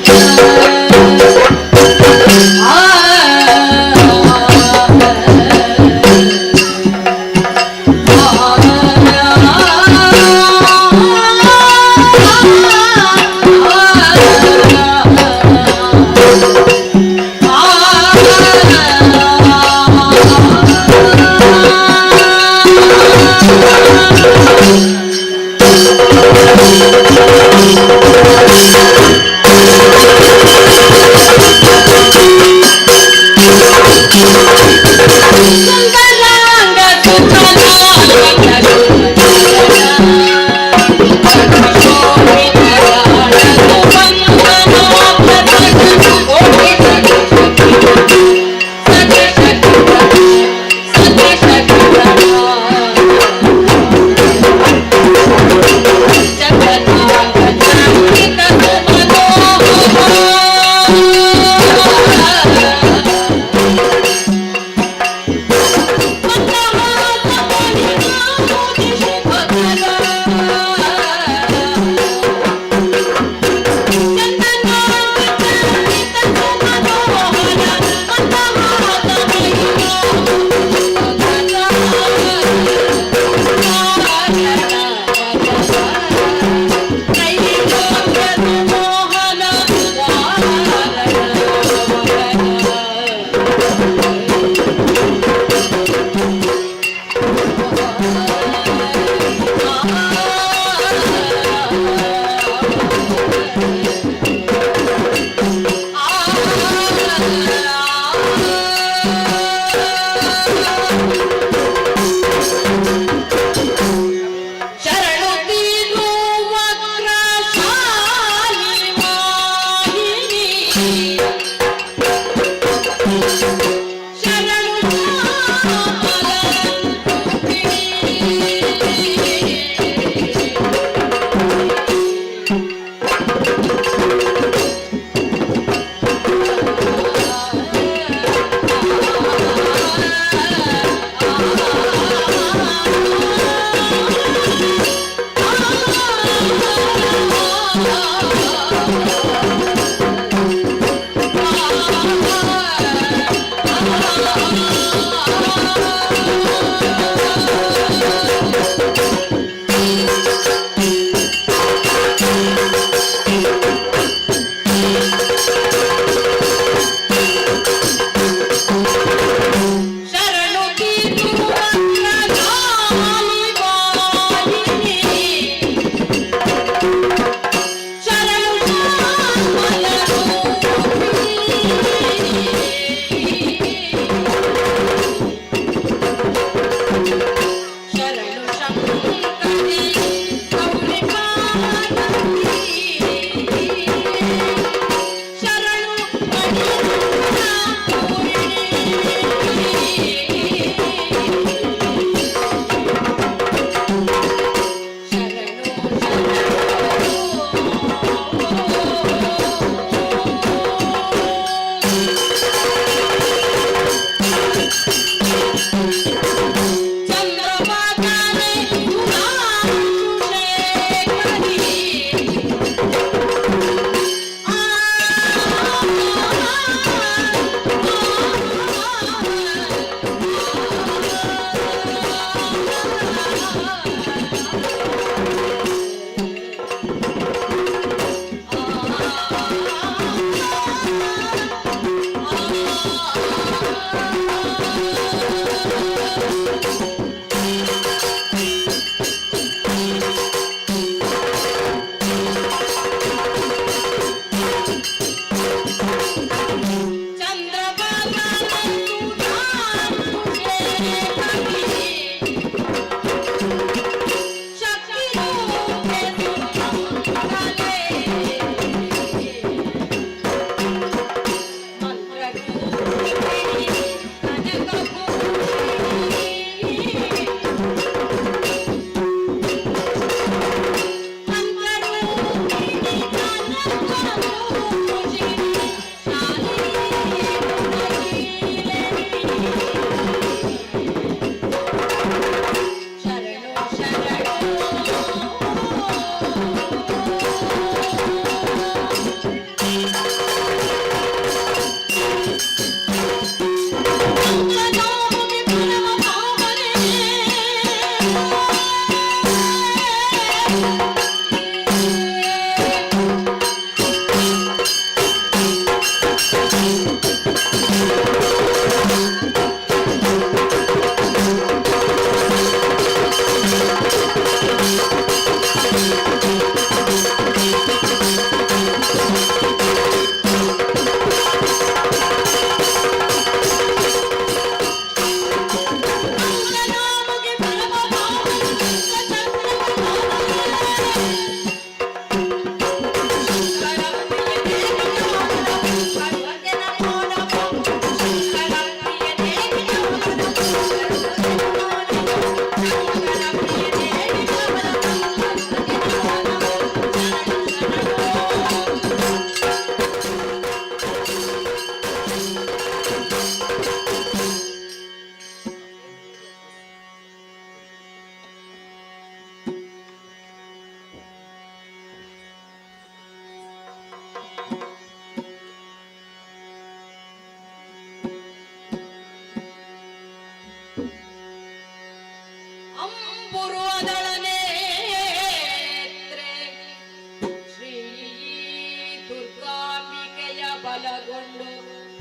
Speaker 4: ಬಲಗೊಂಡು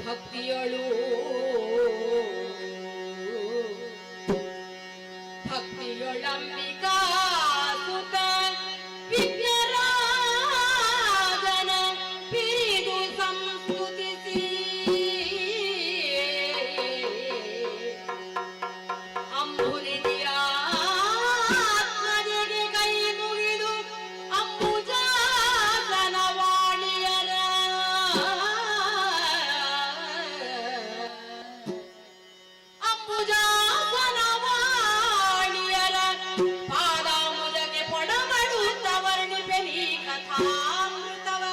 Speaker 4: ಭಕ್ತಿಯೊಳು ಭಕ್ತಿಯೊಳಂಬಿಕಾ ಸುತ ವಿಘ್ನರಾಜನ ಪಿರಿದು ಸಂಸ್ತುತಿಸಿ ಅಂಬುನಿಧಿಯಾತ್ಮನಿಗೆ ಕೈ ಮುಗಿದು ಅಂಬುಜಾಸನ ವಾಣಿಯರ ಅಂಬುಜಾಸನ ವಾಣಿಯರ ಪಾದಾಂಬುಜಕ್ಕೆ ಪೊಡಮಡುತ್ತ ವರ್ಣಿಪೆನಿ ಕಥಾಮೃತವ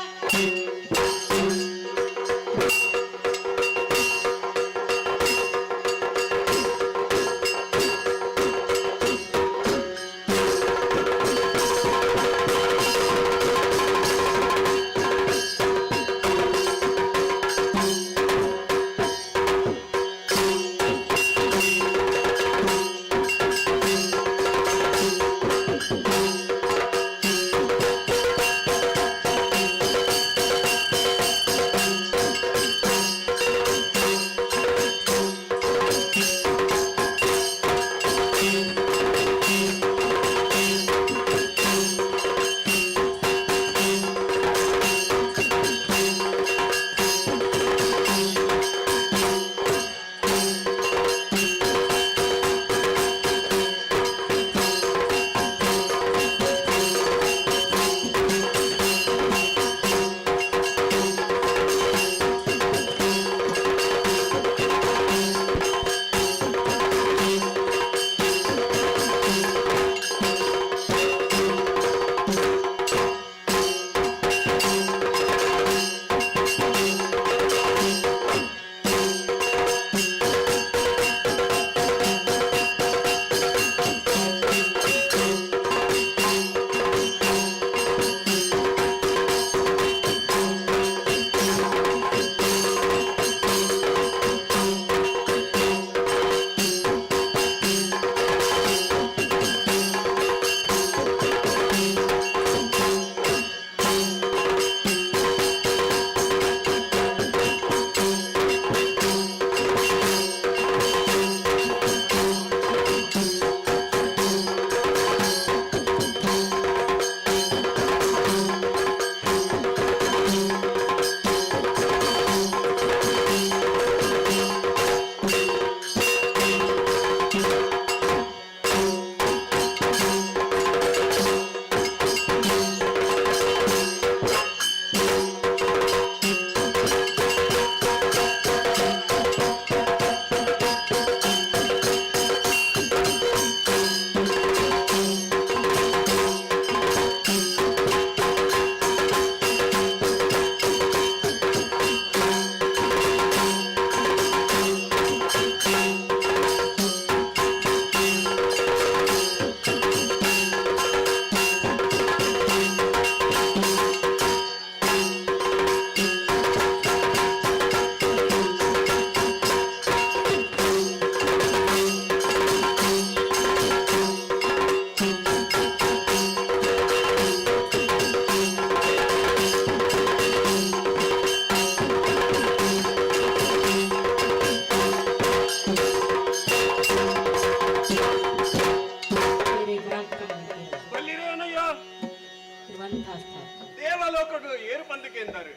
Speaker 8: ದೇವಲೋಕಗಳು ಏರು ಬಂದಕ್ಕೆ ಎಂದರು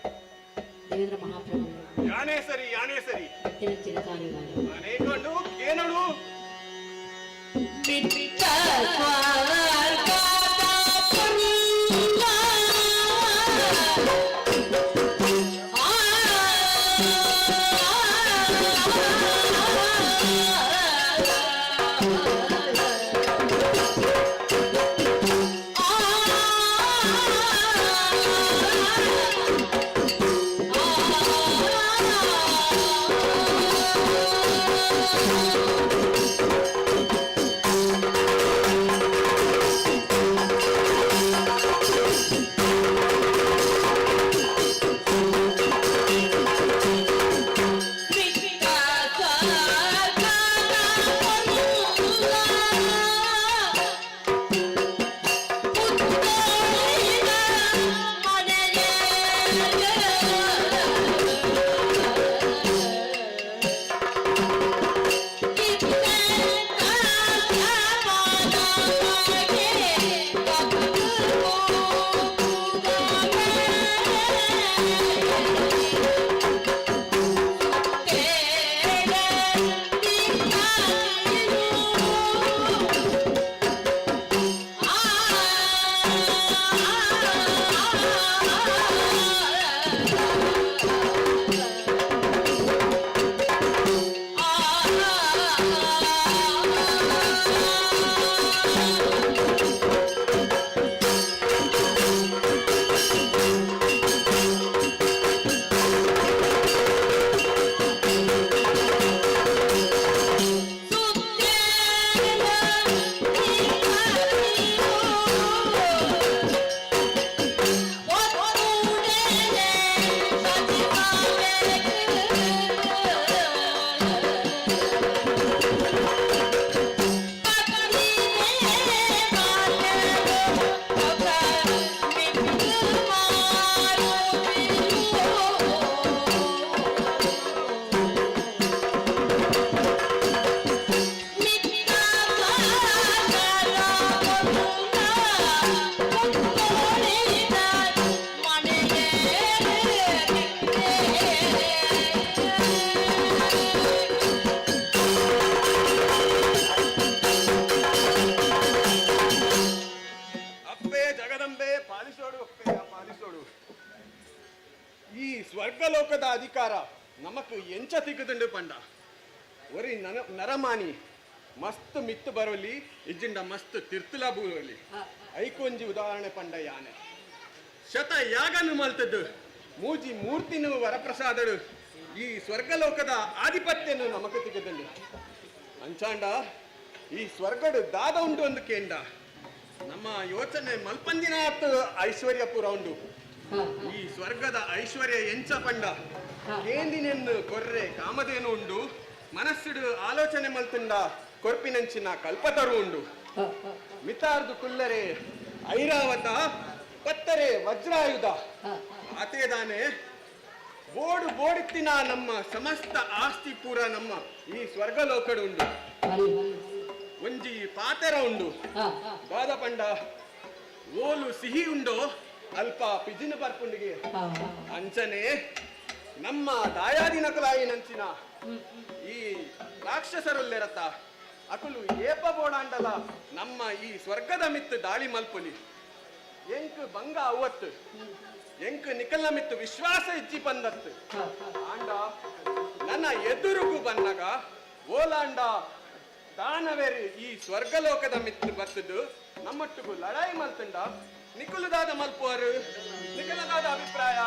Speaker 4: ದೇವೇಂದ್ರ ಮಹಾಪ್ರಭು
Speaker 8: ಯಾನೇ ಸರಿ
Speaker 4: ಹೆಚ್ಚಿನ ಕಾರ್ಯಗಾರ
Speaker 8: ಅನೇಕಂಡು ಏನಳು
Speaker 4: Yeah.
Speaker 8: ತಿಳಿಸೋಡು. ಈ ಸ್ವರ್ಗಲೋಕದ ಅಧಿಕಾರ ನಮಕ್ ಎಂಚ ತಿಕ್ಕದುಂಡು ಪಂಡ. ಒರಿ ನರಮಾನಿ ಮಸ್ತ್ ಮಿತ್ತು ಬರೋಲಿ ಇಜ್ಜಿಂಡ ಮಸ್ತ್ ತಿರ್ತುಲ ಬೂರಲಿ. ಐಕೊಂಜಿ ಉದಾಹರಣೆ ಪಂಡ ಯಾನೆ ಶತ ಯಾಗನು ಮಲ್ತದ್ದು ಮೂಜಿ ಮೂರ್ತಿನು ವರಪ್ರಸಾದಡು ಈ ಸ್ವರ್ಗಲೋಕದ ಆಧಿಪತ್ಯನು ನಮಕ್ ತಿಕ್ಕದುಂಡು. ಅಂಚಾಂಡ ಈ ಸ್ವರ್ಗಡು ದಾದ ಉಂಡು ಒಂದು ಕೇಂಡ ನಮ್ಮ ಯೋಚನೆ ಮಲ್ಪಂದಿನ ಆತು ಐಶ್ವರ್ಯ ಪುರ ಉಂಡು. ಈ ಸ್ವರ್ಗದ ಐಶ್ವರ್ಯ ಎಂಚ ಪಂಡ ಕೇಂದಿನೆಂದು ಕೊರ್ರೆ ಕಾಮಧೇನು ಉಂಡು. ಮನಸ್ಸಿಡು ಆಲೋಚನೆ ಮಲ್ತುಂಡ ಕೊರ್ಪಿನಂಚಿನ ಕಲ್ಪತರು ಉಂಡು. ಮಿತಾರ್ದು ಕುಲ್ಲರೆ ಐರಾವತ ಪತ್ತರೆ ವಜ್ರಾಯುಧ ಆತೇದಾನೆ ಬೋಡಿತ್ತಿನ ನಮ್ಮ ಸಮಸ್ತ ಆಸ್ತಿ ಪೂರ ನಮ್ಮ ಈ ಸ್ವರ್ಗಲೋಕಡು ಉಂಡು. ಒಂಜಿ ಪಾತೆರ ಉಂಡು ದಾದ ಪಂಡ ಓಲು ಸಿಹಿ ಉಂಡೋ ಅಲ್ಪ ಪಿಜಿನ ಬರ್ಪುಂಡಿಗೆ. ಅಂಚನೆ ನಮ್ಮ ದಾಯಾದಿ ನಕಲಾಯಿ ನಂಚಿನ ಈ ರಾಕ್ಷಸರುಲ್ಲೆರತ ಅಕುಲು ಏಪ ಬೋಡಾಂಡಲ ನಮ್ಮ ಈ ಸ್ವರ್ಗದ ಮಿತ್ತು ದಾಳಿ ಮಲ್ಪುಲಿ ಎಂಕ್ ಬಂಗ ಅವತ್ತು ಎಂಕ್ ನಿಕಲ್ನ ಮಿತ್ತು ವಿಶ್ವಾಸ ಇಜ್ಜಿ ಬಂದತ್ತು. ಆಂಡ ನನ್ನ ಎದುರುಗು ಬನ್ನಗ ಓಲಾಂಡ ದಾನವೇರಿ ಈ ಸ್ವರ್ಗಲೋಕದ ಮಿತ್ತು ಬತ್ತದು ನಮ್ಮಟ್ಟುಗು ಲಡಾಯಿ ಮಲ್ತುಂಡ ನಿಕುಲದಾದ ಮಲ್ಪುವರು ನಿಕಲದಾದ ಅಭಿಪ್ರಾಯ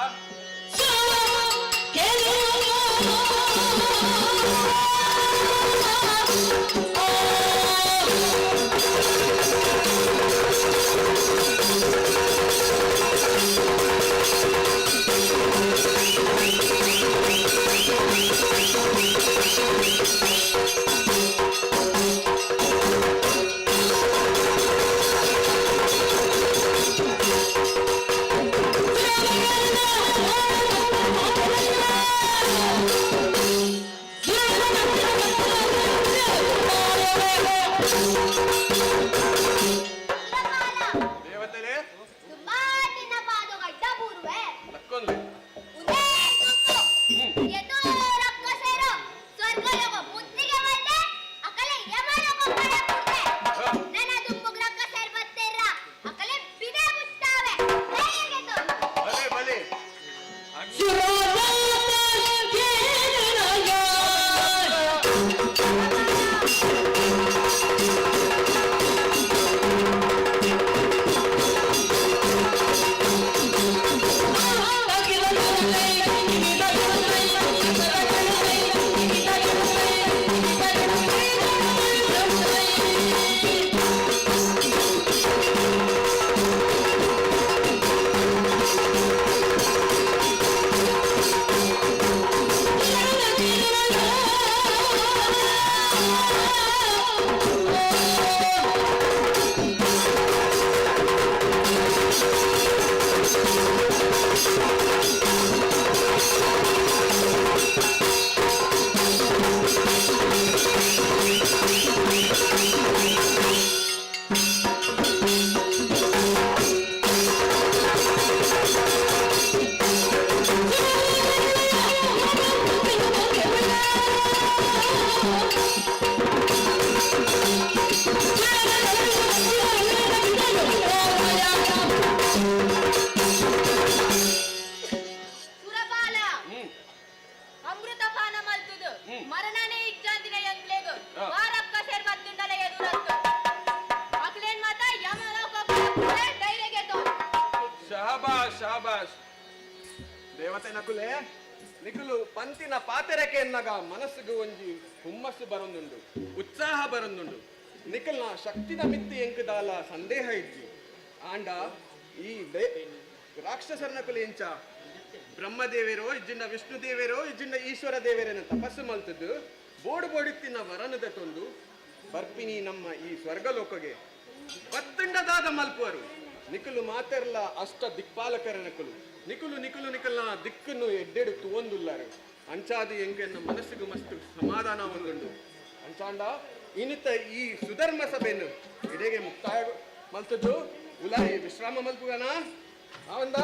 Speaker 8: ಶಹಬಾಷ್ ದೇವತೆ ನಕುಲೆ ನಿಕುಲು ಪಂತಿನ ಪಾತೆರಕೆ ಎನ್ನಗ ಮನಸ್ಸಿಗೆ ಒಂಜಿ ಹುಮ್ಮಸ್ಸು ಬರೊಂದುಂಡು ಉತ್ಸಾಹ ಬರೊಂದುಂಡು ನಿಕಲ್ನ ಶಕ್ತಿದ ಮಿತ್ತಿ ಎಂಕದಾಲ ಸಂದೇಹ ಇಜ್ಜಿ ಆಂಡ ಈ ರಾಕ್ಷಸರ ನಕುಲು ಎಂಚ ಬ್ರಹ್ಮದೇವೇರೋ ಇಜ್ಜಿಂಡ ವಿಷ್ಣು ದೇವೇರೋ ಇಜ್ಜಿಂಡ ಈಶ್ವರ ದೇವೇರೇನ ತಪಸ್ಸು ಮಲ್ತದ್ದು ಬೋಡಿತ್ತಿನ ವರನದ ತೊಂದು ಬರ್ಪಿನಿ ನಮ್ಮ ಈ ಸ್ವರ್ಗಲೋಕಗೆ ಪತ್ತಂಡದಾದ ಮಲ್ಪುವರು ನಿಕುಲು ಮಾತೆರ್ಲ ಅಷ್ಟ ದಿಕ್ಪಾಲಕರ ನಿಕುಲು ದಿಕ್ಕನ್ನು ಎಡ್ಡೆಡು ತುವಂದುಲ್ಲಾರು ಅಂಚಾದಿ ಎಂಗೆನ್ನ ಮನಸ್ಸಿಗೆ ಮಸ್ತು ಸಮಾಧಾನ ಒಂದುಂಡು ಅಂಚಾಂಡ ಇನಿತ ಈ ಸುಧರ್ಮ ಸಭೆಯನ್ನು ಎಡೆಗೆ ಮುಕ್ತಾಯ ಮಲ್ತದ್ದು ಉಲಾಯಿ ವಿಶ್ರಾಮ ಮಲ್ಪುಗನ ಅವಂದ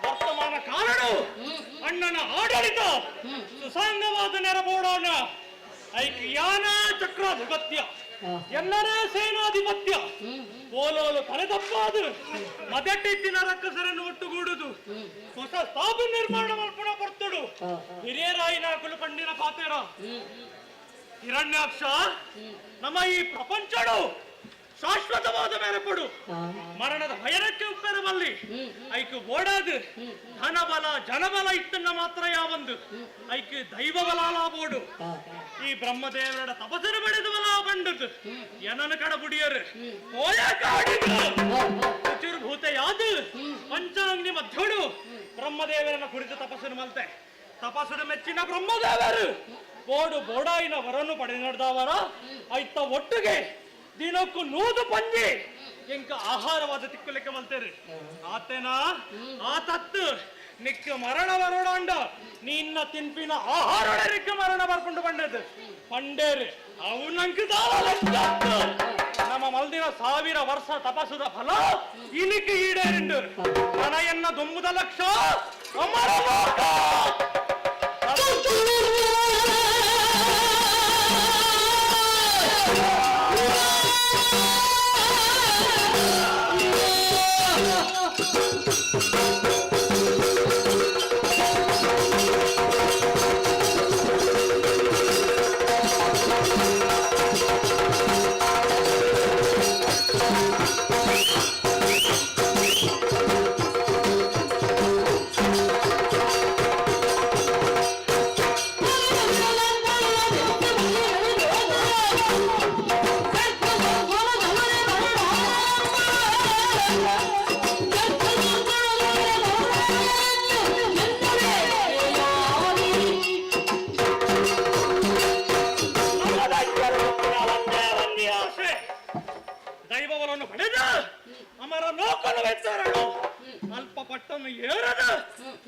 Speaker 9: ವರ್ತಮಾನ ಕಾರಣ ಅಣ್ಣನ ಆಡಳಿತ ಸುಸಂಗವಾದ ನೆರಬೋಡೋಣ ಐಕ್ಯಾನ ಚಕ್ರಾಧಿಪತ್ಯ ಎಲ್ಲರೇ ಸೇನಾಧಿಪತ್ಯ ಓಲೋಲು ತಲೆತಪ್ಪಾದು ಮದಟ್ಟಿತ್ತಿನ ರಕ್ಕಸರನ್ನು ಒಟ್ಟುಗೂಡುದು ಹೊಸ ಸ್ಥಾಪನೆ ನಿರ್ಮಾಣ ಮಲ್ಪುಣ ಬರ್ತಡು ಹಿರಿಯರಾಯಿನ ಕುಲಪಂಡಿನ ಪಾತೆರ ಹಿರಣ್ಯಾಕ್ಷ ನಮ್ಮ ಈ ಪ್ರಪಂಚಡು ಶಾಶ್ವತವಾದ ಮೇರೆಪಡು ಮರಣದ ಭಯನಕ್ಕೆ ಉಪ್ಪೆರಬಲ್ಲಿ ಐಕು ಓಡಾದು ಧನಬಲ ಜನಬಲ ಇತ್ತನ್ನ ಮಾತ್ರ ಯಾವಂದು ಐಕು ದೈವ ಬಲಾಲ ಬೋಡು ಈ ಬ್ರಹ್ಮದೇವರ ತಪಸ್ಸರು ಬೆಳೆದ ಬಲ ಬಂಡದು ಏನನ ಕಡಬುಡಿಯರು ಚುರುಭೂತ ಯಾದು ಪಂಚಾಂಗ್ನಿ ಮಧ್ಯಡು ಬ್ರಹ್ಮದೇವರನ್ನ ಕುರಿತು ತಪಸ್ಸನ್ನು ಮಲ್ತೆ ತಪಸ್ಸನ್ನು ಮೆಚ್ಚಿನ ಬ್ರಹ್ಮದೇವರು ಬೋಡು ಬೋಡಾಯಿನ ವರನ್ನು ಪಡೆ ನಡೆದವರ ಐತ ಒಟ್ಟಿಗೆ ದಿನಕ್ಕೂ 100 ಪಂಜಿ ಎಂಕ ಆಹಾರವಾದ ತಿಕ್ಕಲಿಕ್ಕೆ ಮಲ್ತೇರಿ ಆತೇನಾ ಆ ತತ್ತು ನಿಕ್ಕ ಮರಣ ಬರೋಡಾಂಡ ನಿನ್ನ ತಿನ್ಪಿನ ಆಹಾರಕ್ಕೆ ಮರಣ ಬರ್ಕೊಂಡು ಬಂಡದು ಪಂಡೇರಿ ಅವು ನಂಕ ನಮ್ಮ ಮಲ್ದಿನ 1000 ವರ್ಷ ತಪಸ್ಸುದ ಫಲ ಇನಿಕ್ಕೆ ಈಡೇರಿಂಡು ಮನೆಯನ್ನ ದೊಂಬುದ ಲಕ್ಷ ಅಮರ ಲೋಕ ದೈವವನ್ನು ಪಡೆದ ಅಮರ ಲೋಕನ ವೆಚ್ಚರಳು ಅಲ್ಪ ಪಟ್ಟನ್ನು ಏರದ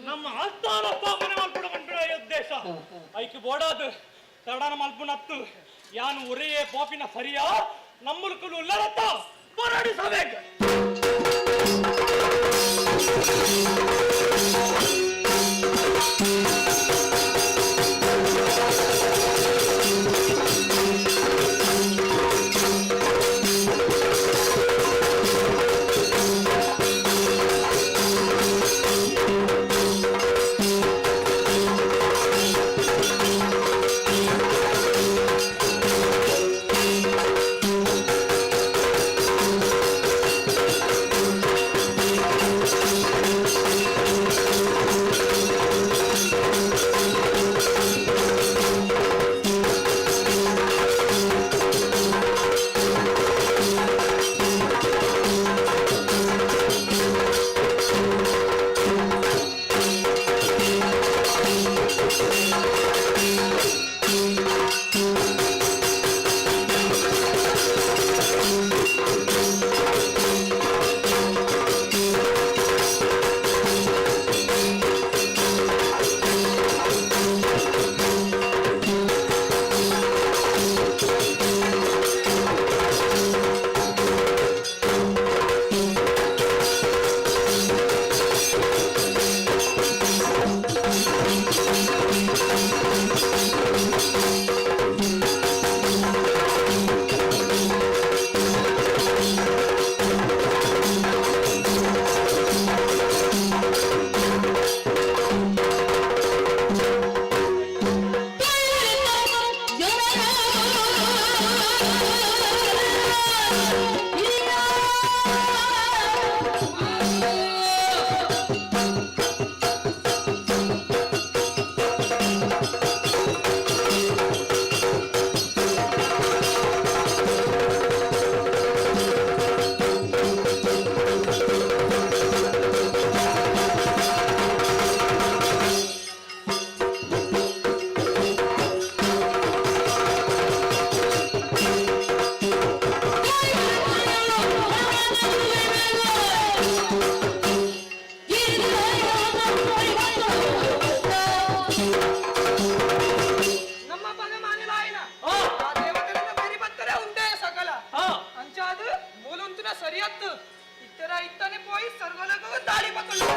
Speaker 9: ನಮ್ಮ ಆಸ್ಥಾನ ಸ್ಥಾಪನೆ ಮಲ್ಪುಣ ಬಂಡ ಉದ್ದೇಶ ಐಕಿ ಬೋಡಾದು ತಡನ ಮಲ್ಪುನತ್ತು ಯಾನು ಉರಿಯೇ ಪಾಪಿನ ಸರಿಯ ನಮ್ಮುಲ್ಕುಲು ಉಲ್ಲರತ್ತ ಹೋರಾಡಿಸಬೇಕು
Speaker 10: ನಮ್ಮ ಭಗಮಾನಿಲಾಯನ ಆ ದೇವತೆಗಳ ಬೇರಿ ಬತ್ತರೆ ಉಂಟೆ ಸಕಲ ಅಂಚಾದು ಮೂಲುಂತುನ ಸರಿಯತ್ತು ಇತ್ತರ ಇತ್ತನೆ ಪೋಯಿ ಸರ್ವಲಗೂ ದಾಳಿ ಬಕ್ಕಲು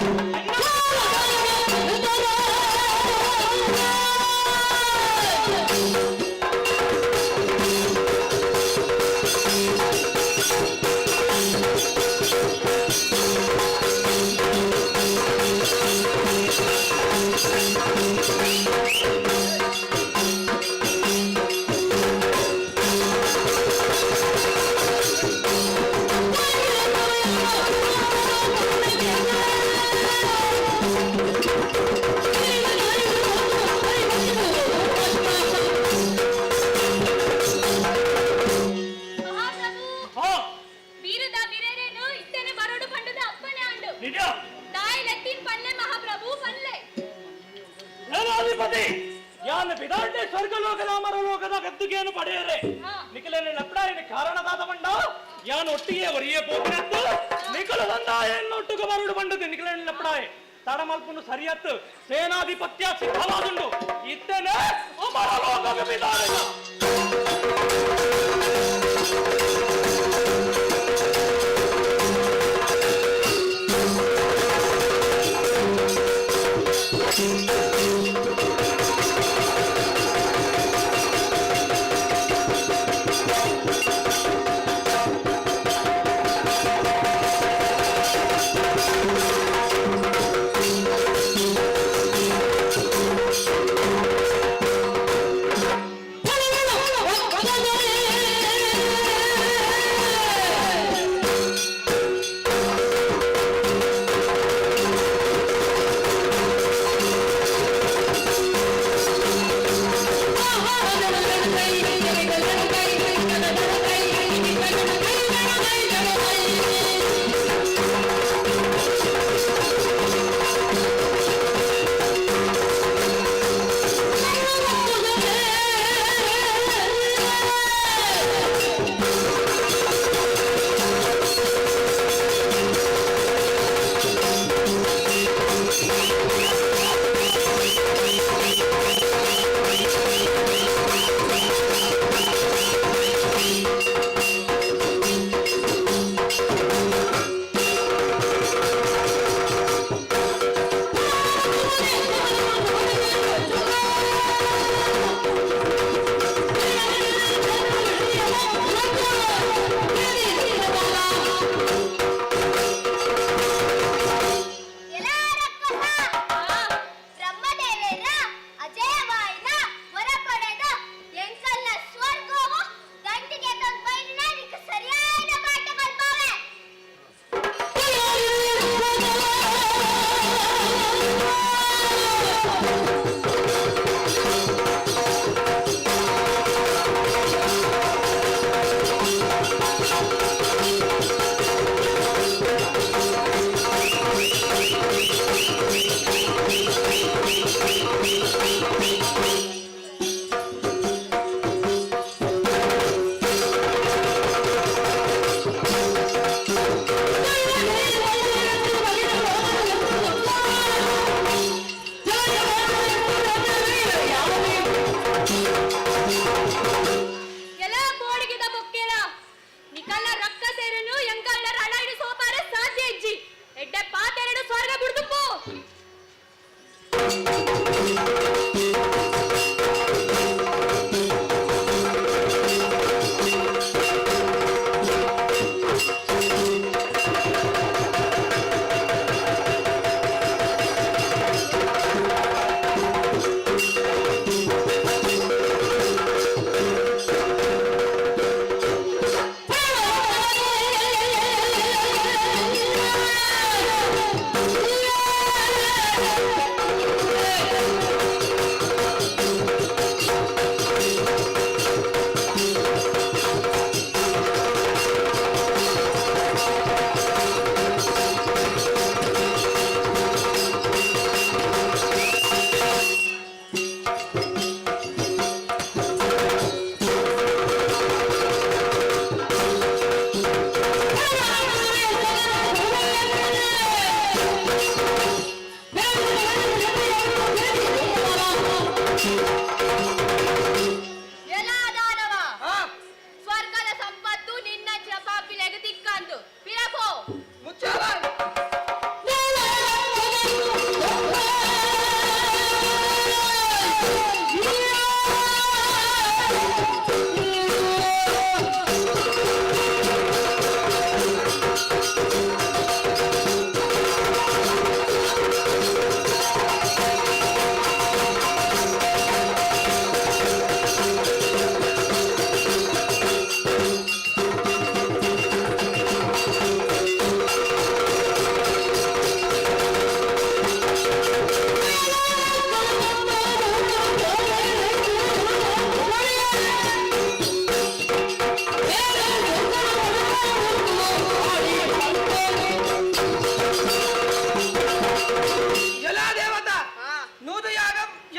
Speaker 9: ಯಾನ ಬಿದಾಂಡೆ ಸ್ವರ್ಗಲೋಕದ ಮರಲೋಕದ ಗದ್ದುಗೆಯನ್ನು ಪಡೆಯರೆ ನಿಖಿಲನ ಲಪ್ಡಾಯನ ಕಾರಣದಾದ ಬಂಡ ಯಾನ ಒಟ್ಟಿಗೆ ಒರಿಯೇ ಪೋಪಿನತ್ತು ನಿಖಲ ಸಂದಾಯನ್ನೊಟ್ಟಿಗೆ ಮರಡು ಬಂಡದು ನಿಖಿಲನ ಲಪ್ಡಾಯ ತಡಮಲ್ಪನು ಸರಿಯತ್ತು ಸೇನಾಧಿಪತ್ಯ ಸಿದ್ಧವಾದುಂಡು ಇತ್ತನೆ ಅಮರಲೋಕದ ಬಿದಾಂಡ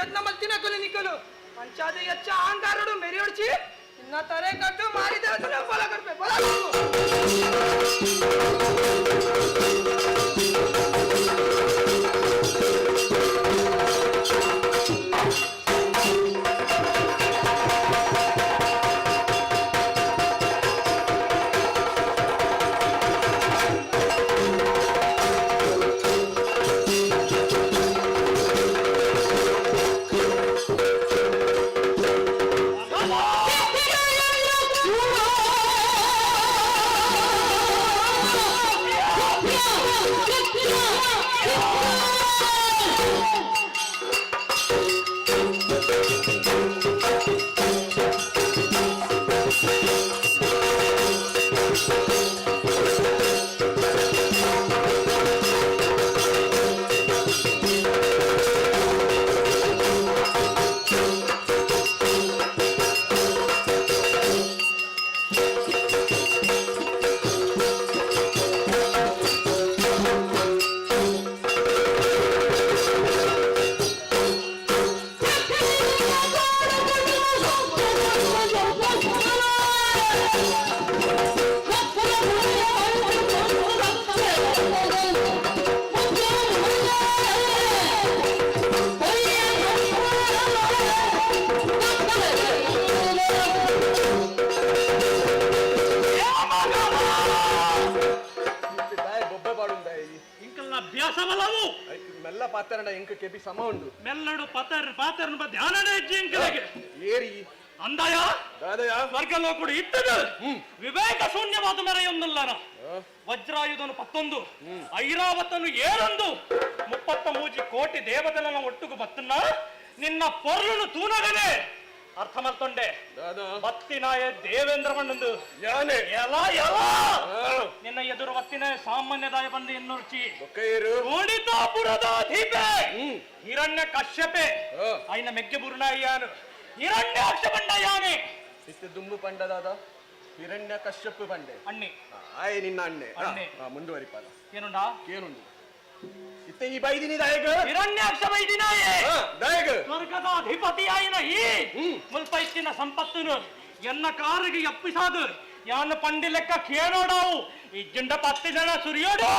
Speaker 10: ಯಜ್ಞ ಮಲ್ತಿನ ಕೊಲೆ ನಿಕ್ಕಲು ಅಂಚಾದ ಹೆಚ್ಚ ಅಹಂಕಾರಡು ಮೆರೆಯೊಡ್ಚಿ ಇನ್ನ ತರೆ ಕಟ್ಟು ಮಾರಿ ದೇವತನ ಫಲ ಕೊಡ್ಬೆ ಫಲ
Speaker 8: ಮೆಲ್ಲ ಪಾತ್ರನ ಎಂಕ ಕೆಬಿ ಸಮ ಉಂಡು
Speaker 9: ಮೆಲ್ಲಡು ಪಾತ್ರ ಧ್ಯಾನನೇ ಇಜ್ಜಿ ಎಂಕಲೆಗೆ
Speaker 8: ಏರಿ
Speaker 9: ಅಂದಾಯ
Speaker 8: ದಾದಯ
Speaker 9: ಸ್ವರ್ಗಲೋಕುಡು ಇತ್ತದು ವಿವೇಕ ಶೂನ್ಯವಾದ ಮೆರೆಯೊಂದಲ್ಲನ ವಜ್ರಾಯುಧನು 11 ಐರಾವತನು 7 33 ಕೋಟಿ ದೇವತೆಗಳ ಒಟ್ಟುಗು ಬತ್ತನ್ನ ನಿನ್ನ ಪೊರ್ಲುನು ತೂನಗನೆ ಅರ್ಥ ಮಾಡ್ಕೊಂಡೆ ಬತ್ತಿನಾಯ ದೇವೇಂದ್ರ ಮಣ್ಣಂದು ಎಲ ನಿನ್ನ ಎದುರು ಬತ್ತಿನ ಸಾಮಾನ್ಯದಾಯ ಬಂದು ಎನ್ನುರ್ಚಿ ನೋಡಿತಾಪುರದ ದೀಪೆ ಹಿರಣ್ಯ ಕಶ್ಯಪೆ ಐನ ಮೆಗ್ಗೆ ಬುರ್ಣಾಯ್ಯಾನು ಹಿರಣ್ಯಾಕ್ಷ ಬಂಡಯ್ಯಾನೆ
Speaker 8: ಇಷ್ಟು ದುಂಬು ಪಂಡದಾದ ಹಿರಣ್ಯ ಕಶ್ಯಪ್ ಬಂಡೆ
Speaker 9: ಅಣ್ಣಿ
Speaker 8: ಆಯ್ ನಿನ್ನ ಅಣ್ಣೆ
Speaker 9: ಅಣ್ಣೆ
Speaker 8: ಮುಂದುವರಿಪಾಲ
Speaker 9: ಏನುಂಡಾ
Speaker 8: ಏನುಂಡು ಇತ್ತೆ ಈ ಬೈದಿನಿ ದಾಯಗ
Speaker 9: ಹಿರಣ್ಯಾಕ್ಷ ಬೈದಿನಾಯೇ
Speaker 8: ದಾಯಗ
Speaker 9: ಸ್ವರ್ಗದ ಅಧಿಪತಿಯಾಯಿನ ಈ ಮುಲ್ಪೈತಿನ ಸಂಪತ್ತುನು ಎನ್ನ ಕಾರಿಗೆ ಎಪ್ಪಿಸಾದು ಯಾನ ಪಂಡಿ ಲೆಕ್ಕ ಕೇಳೋಡಾವು ಈ ಜಿಂಡ 10 ಜನ ಸುರಿಯೋಡು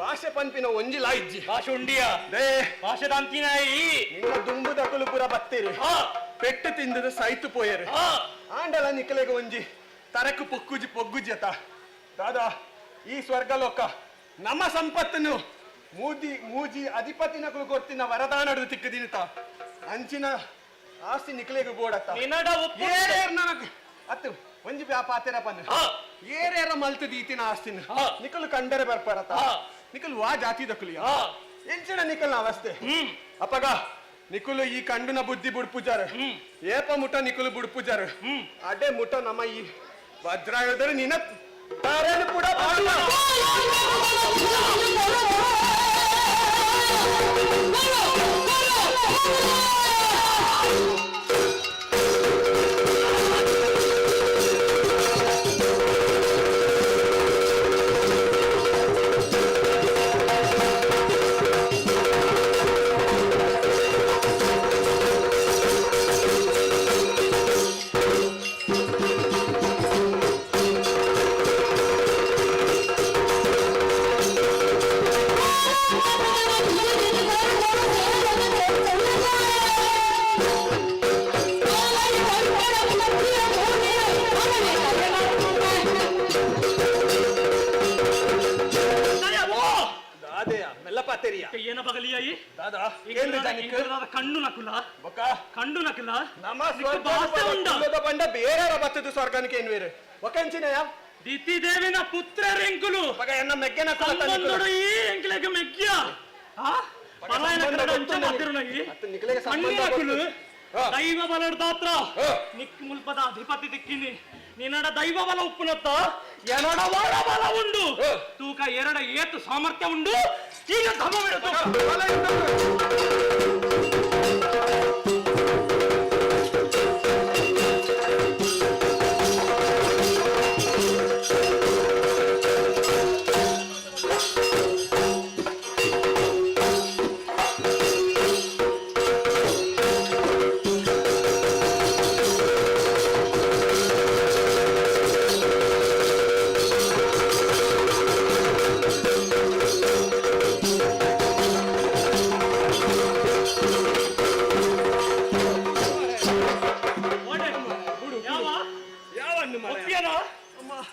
Speaker 8: ಭಾಷೆ ಪಂಪಿನ ಒಂಜಿಲ ಇಜ್ಜಿ
Speaker 9: ಭಾಷೆ ಉಂಡಿಯಾ ಭಾಷೆ ದಾಂತಿನಾಯಿ
Speaker 8: ನಿನ್ನ ದುಂಬು ದಕಲು ಪುರ ಬತ್ತೇರು ಪೆಟ್ಟು ತಿಂದದ ಸೈತು ಪೋಯರು ಆಂಡಲ ನಿಕಲೆಗ ಒಂಜಿ ತರಕು ಪೊಗ್ಗುಜ್ಜತ ದಾದಾ ಈ ಸ್ವರ್ಗಲೋಕ ನಮ್ಮ ಸಂಪತ್ತನ್ನು ಮೂಜಿ ಅಧಿಪತಿನಗಳು ಕೊರ್ತಿನ ವರದಾನಡು ತಿಕ್ಕದಿನಿತ ಅಂಚಿನ ಆಸ್ತಿ ನಿಕಲೆಗ ಬೋಡತ್ತ ಅತ್ತು ಒಂಜಿ ಪಾತೆರ ಪನ್ನ ಏರೇರ ಮಲ್ತು ದೀತಿನ ಆಸ್ತಿನ ನಿಕಲು ಕಂಡರೆ ಬರ್ಪರತ ನಿಕಲು ವಾ ಜಾತಿ ದಕಲಿಯ ಎಂಚಿನ ನಿಕಲ್ನ ಅವಸ್ಥೆ ಅಪ್ಪಗ ನಿಕುಲು ಈ ಕಂಡುನ ಬುದ್ಧಿ ಬುಡ್ಪುಜಾರ ಏಪ ಮುಟ ನಿಕುಲು ಬುಡ್ಪುಜಾರ ಅಡ್ಡೆ ಮುಟ ನಮ್ಮ ಈ ವಜ್ರಾಯುಧರು ನಿನ್ನ ತಾರೇನು ಕೂಡ ಪಾತೆರಿಯ
Speaker 9: ಏನ ಬಗಲಿಯಾಯಿ
Speaker 8: ದಾದಾ
Speaker 9: ಕಣ್ಣು ನಕುಲ
Speaker 8: ಬೊಕ್ಕ
Speaker 9: ಕಣ್ಣು ನಕುಲ
Speaker 8: ನಮ್ಮ
Speaker 9: ಭಾಷೆ ಉಂಡ
Speaker 8: ಸ್ವರ್ಗದ ಬಂಡ ಬೇರೆ ಬತ್ತದು ಸ್ವರ್ಗನಿಗೆ ಏನ್ವೇರು ಒಕ್ಕಂಚಿನಯ
Speaker 9: ದಿತಿ ದೇವಿನ ಪುತ್ರರೆಂಕುಲು
Speaker 8: ಪಗ ಎನ್ನ ಮೆಗ್ಗೆನ
Speaker 9: ಸಂಬಂಧಡು ಈ ಎಂಕ್ಲೆಗೆ ಮೆಗ್ಗ್ಯ ಪಲಾಯನ ಕನ್ನಡ ಅಂಚ ಮಾತಿರುನಗಿ ಕಣ್ಣು ದೈವ ಬಲದ ದಾತ್ರ ನಿಕ್ ಮುಲ್ಪದ ಅಧಿಪತಿ ದಿಕ್ಕಿನಿ ನಿನ್ನಡ ದೈವ ಬಲ ಉಪ್ಪುನತ್ತ ಎನಡ ಬಲ ಉಂಡು ತೂಕ ಎರಡ ಏತು ಸಾಮರ್ಥ್ಯ ಉಂಡು ಈಗ ಧಮವಿಡ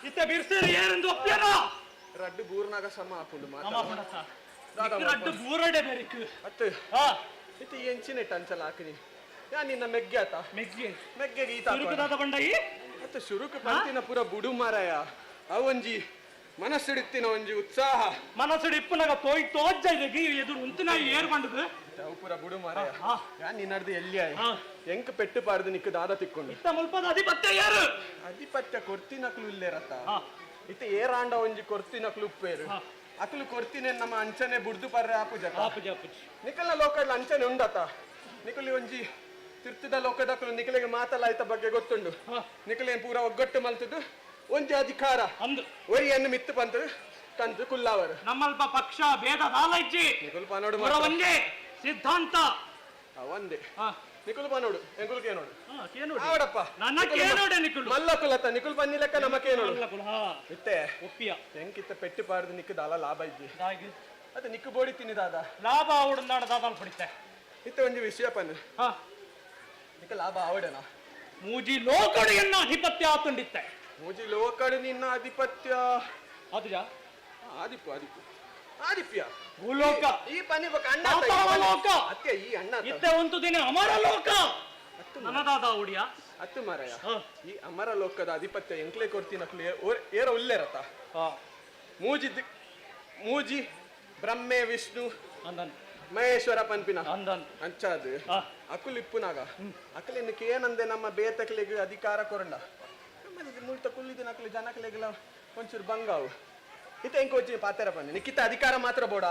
Speaker 9: ಇತ್ತೆ ಬಿರ್ಸೇರಿ ಏನೆಂದು ಒಪ್ಪ್ಯಾನ
Speaker 8: ರಡ್ಡು ಬೂರ್ನಾಗ ಸಮ ಹಾಕೊಂಡು
Speaker 9: ರಡ್ಡು ಬೂರಡೆ ಬೆರಿಕು
Speaker 8: ಅತ್ತು ಇತ್ತು ಎಂಚಿನ ಟಂಚಲ ಹಾಕಿನಿ ಯಾ ನಿನ್ನ ಮೆಗ್ಗೆ ಆತ ಮೆಗ್ಗೆಗೆ ಈತ
Speaker 9: ಸುರುಕುದಾದ ಬಂಡಾಯಿ
Speaker 8: ಮತ್ತೆ ಶುರುಕು ಪಂತಿನ ಪೂರ ಬುಡು ಮಾರಾಯ ಅವೊಂಜಿ ಮನಸ್ಸಿಡುತ್ತಿನ ಒಂಜಿ ಉತ್ಸಾಹ
Speaker 9: ಮನಸ್ಸಿಡು ಇಪ್ಪನಾಗ ತೋಯ್ ತೋಜ್ಜ ಇದೆ ಎದುರು ಉಂತಿನ ಏರ್ ಬಂಡದು
Speaker 8: ಅವು ಪೂರ ಬುಡು ಮಾರಾಯ ಯಾ ನಿನ್ನಡ್ದು ಎಲ್ಲಿ ಎಂಕ ಪೆಟ್ಟು ಪಾಡ್ದು ನಿಕ್ಕು ದಾದ ತಿಕ್ಕೊಂಡು
Speaker 9: ಇತ್ತ ಮುಲ್ಪದ ಅಧಿಪತ್ಯ ಯಾರು
Speaker 8: ಅಧಿಪತ್ಯ ಕೊರ್ತಿನಕ್ಲು ಇಲ್ಲೇರತ್ತ ಇತ್ತ ಏರಾಂಡ ಒಂಜಿ ಕೊರ್ತಿನಕ್ಲು ಉಪ್ಪೇರು ಅಕ್ಲು ಕೊರ್ತಿನ ನಮ್ಮ ಅಂಚನೆ ಬುಡ್ದು ಪರ್ರೆ ಆಪುಜ ನಿಕಲ್ನ ಲೋಕದ ಅಂಚನೆ ಉಂಡತ ನಿಕಲಿ ಒಂಜಿ ತಿರ್ತದ ಲೋಕದಕ್ಲು ನಿಕಲಿಗೆ ಮಾತಲಾಯ್ತ ಬಗ್ಗೆ ಗೊತ್ತುಂಡು ನಿಕಲೇನ್ ಪೂರ ಒಗ್ಗಟ್ಟು ಮಲ್ತದ್ದು ಒಂಜಿ ಅಧಿಕಾರ
Speaker 9: ಅಂದು
Speaker 8: ಒರಿಯನ್ನು ಮಿತ್ತು ಪಂತ ಕಂತು ಕುಲ್ಲವರು
Speaker 9: ನಮ್ಮಲ್ಪ ಪಕ್ಷ ಭೇದ ದಾಲೈಜಿ
Speaker 8: ನಿಕುಲ್ ಪನೋಡು
Speaker 9: ಒಂದೇ ಸಿದ್ಧಾಂತ
Speaker 8: ಒಂದೇ ನಿಕುಲ್ ಪನೋಡು ಎಂಕುಲ್ ಕೇನೋಡು
Speaker 9: ಕೇನೋಡು
Speaker 8: ಆವಡಪ್ಪ
Speaker 9: ನನ್ನ ಕೇನೋಡೆ ನಿಕುಲ್
Speaker 8: ಮಲ್ಲಕುಲತ್ತ ನಿಕುಲ್ ಪನ್ನಿ ಲೆಕ್ಕ ನಮ್ಮ ಕೇನೋಡು ಇತ್ತೆ
Speaker 9: ಒಪ್ಪಿಯ
Speaker 8: ಎಂಕಿತ್ತ ಪೆಟ್ಟು ಪಾಡ್ದು ನಿಕ್ಕು ದಾಲ ಲಾಭ ಇದ್ದಿ ಅದು ನಿಕ್ಕು ಬೋಡಿ ತಿನ್ನಿದಾದ
Speaker 9: ಲಾಭ ಅವಡನ್ನಾಡ ದಾದಾಲ್ ಪಡಿತೆ
Speaker 8: ಇತ್ತ ಒಂಜಿ ವಿಷಯ ಪನ್ನು ನಿಕ್ಕ ಲಾಭ ಆವಡನ
Speaker 9: ಮೂಜಿ ಲೋಕಡೆಯನ್ನ ಅಧಿಪತ್ಯ ಆತುಂಡಿತ್ತೆ
Speaker 8: ಮೂಜಿ ಲೋಕಡು ನಿನ್ನ ಅಧಿಪತ್ಯ
Speaker 9: ಅದುಜ
Speaker 8: ಆದಿಪ್ಪು ಆದಿಪ್ಪು ಆದಿಪ್ಯ
Speaker 9: ಭೂಲೋಕ
Speaker 8: ಈ ಪನಿ ಅಣ್ಣ
Speaker 9: ಲೋಕ
Speaker 8: ಅತ್ಯ ಈ ಅಣ್ಣ
Speaker 9: ಇತ್ತೆ ಒಂದು ದಿನ ಅಮರ ಲೋಕ ನನದಾದ ಉಡಿಯ
Speaker 8: ಹತ್ತು ಮಾರಾಯ ಈ ಅಮರ ಲೋಕದ ಅಧಿಪತ್ಯ ಎಂಕ್ಲೆ ಕೊಡ್ತೀನಕ್ಲು ಏರ ಉಲ್ಲೇರತ್ತ ಮೂಜಿ ಬ್ರಹ್ಮೆ ವಿಷ್ಣು ಮಹೇಶ್ವರ ಪನ್ಪಿನ ಅಂಚಾದ್ ಅಕುಲ್ ಇಪ್ಪುನಾಗ ಅಕಲಿನಕ್ಕೆ ಏನಂದೆ ನಮ್ಮ ಬೇತಕ್ಲಿಗೆ ಅಧಿಕಾರ ಕೊರಂಡ ಮುಳ್ತ ಕುಲ್ಲಿದ ನಕಲಿ ಜನಕ್ಲೆಗೆಲ್ಲ ಒಂಚೂರು ಬಂಗಾವು ಇತ್ತ ಎಂಕ వచ్చి ಪಾತೆರ ಪನ್ನಿ ನಿಕ್ಕಿತ್ತ ಅಧಿಕಾರ ಮಾತ್ರ ಬೋಡ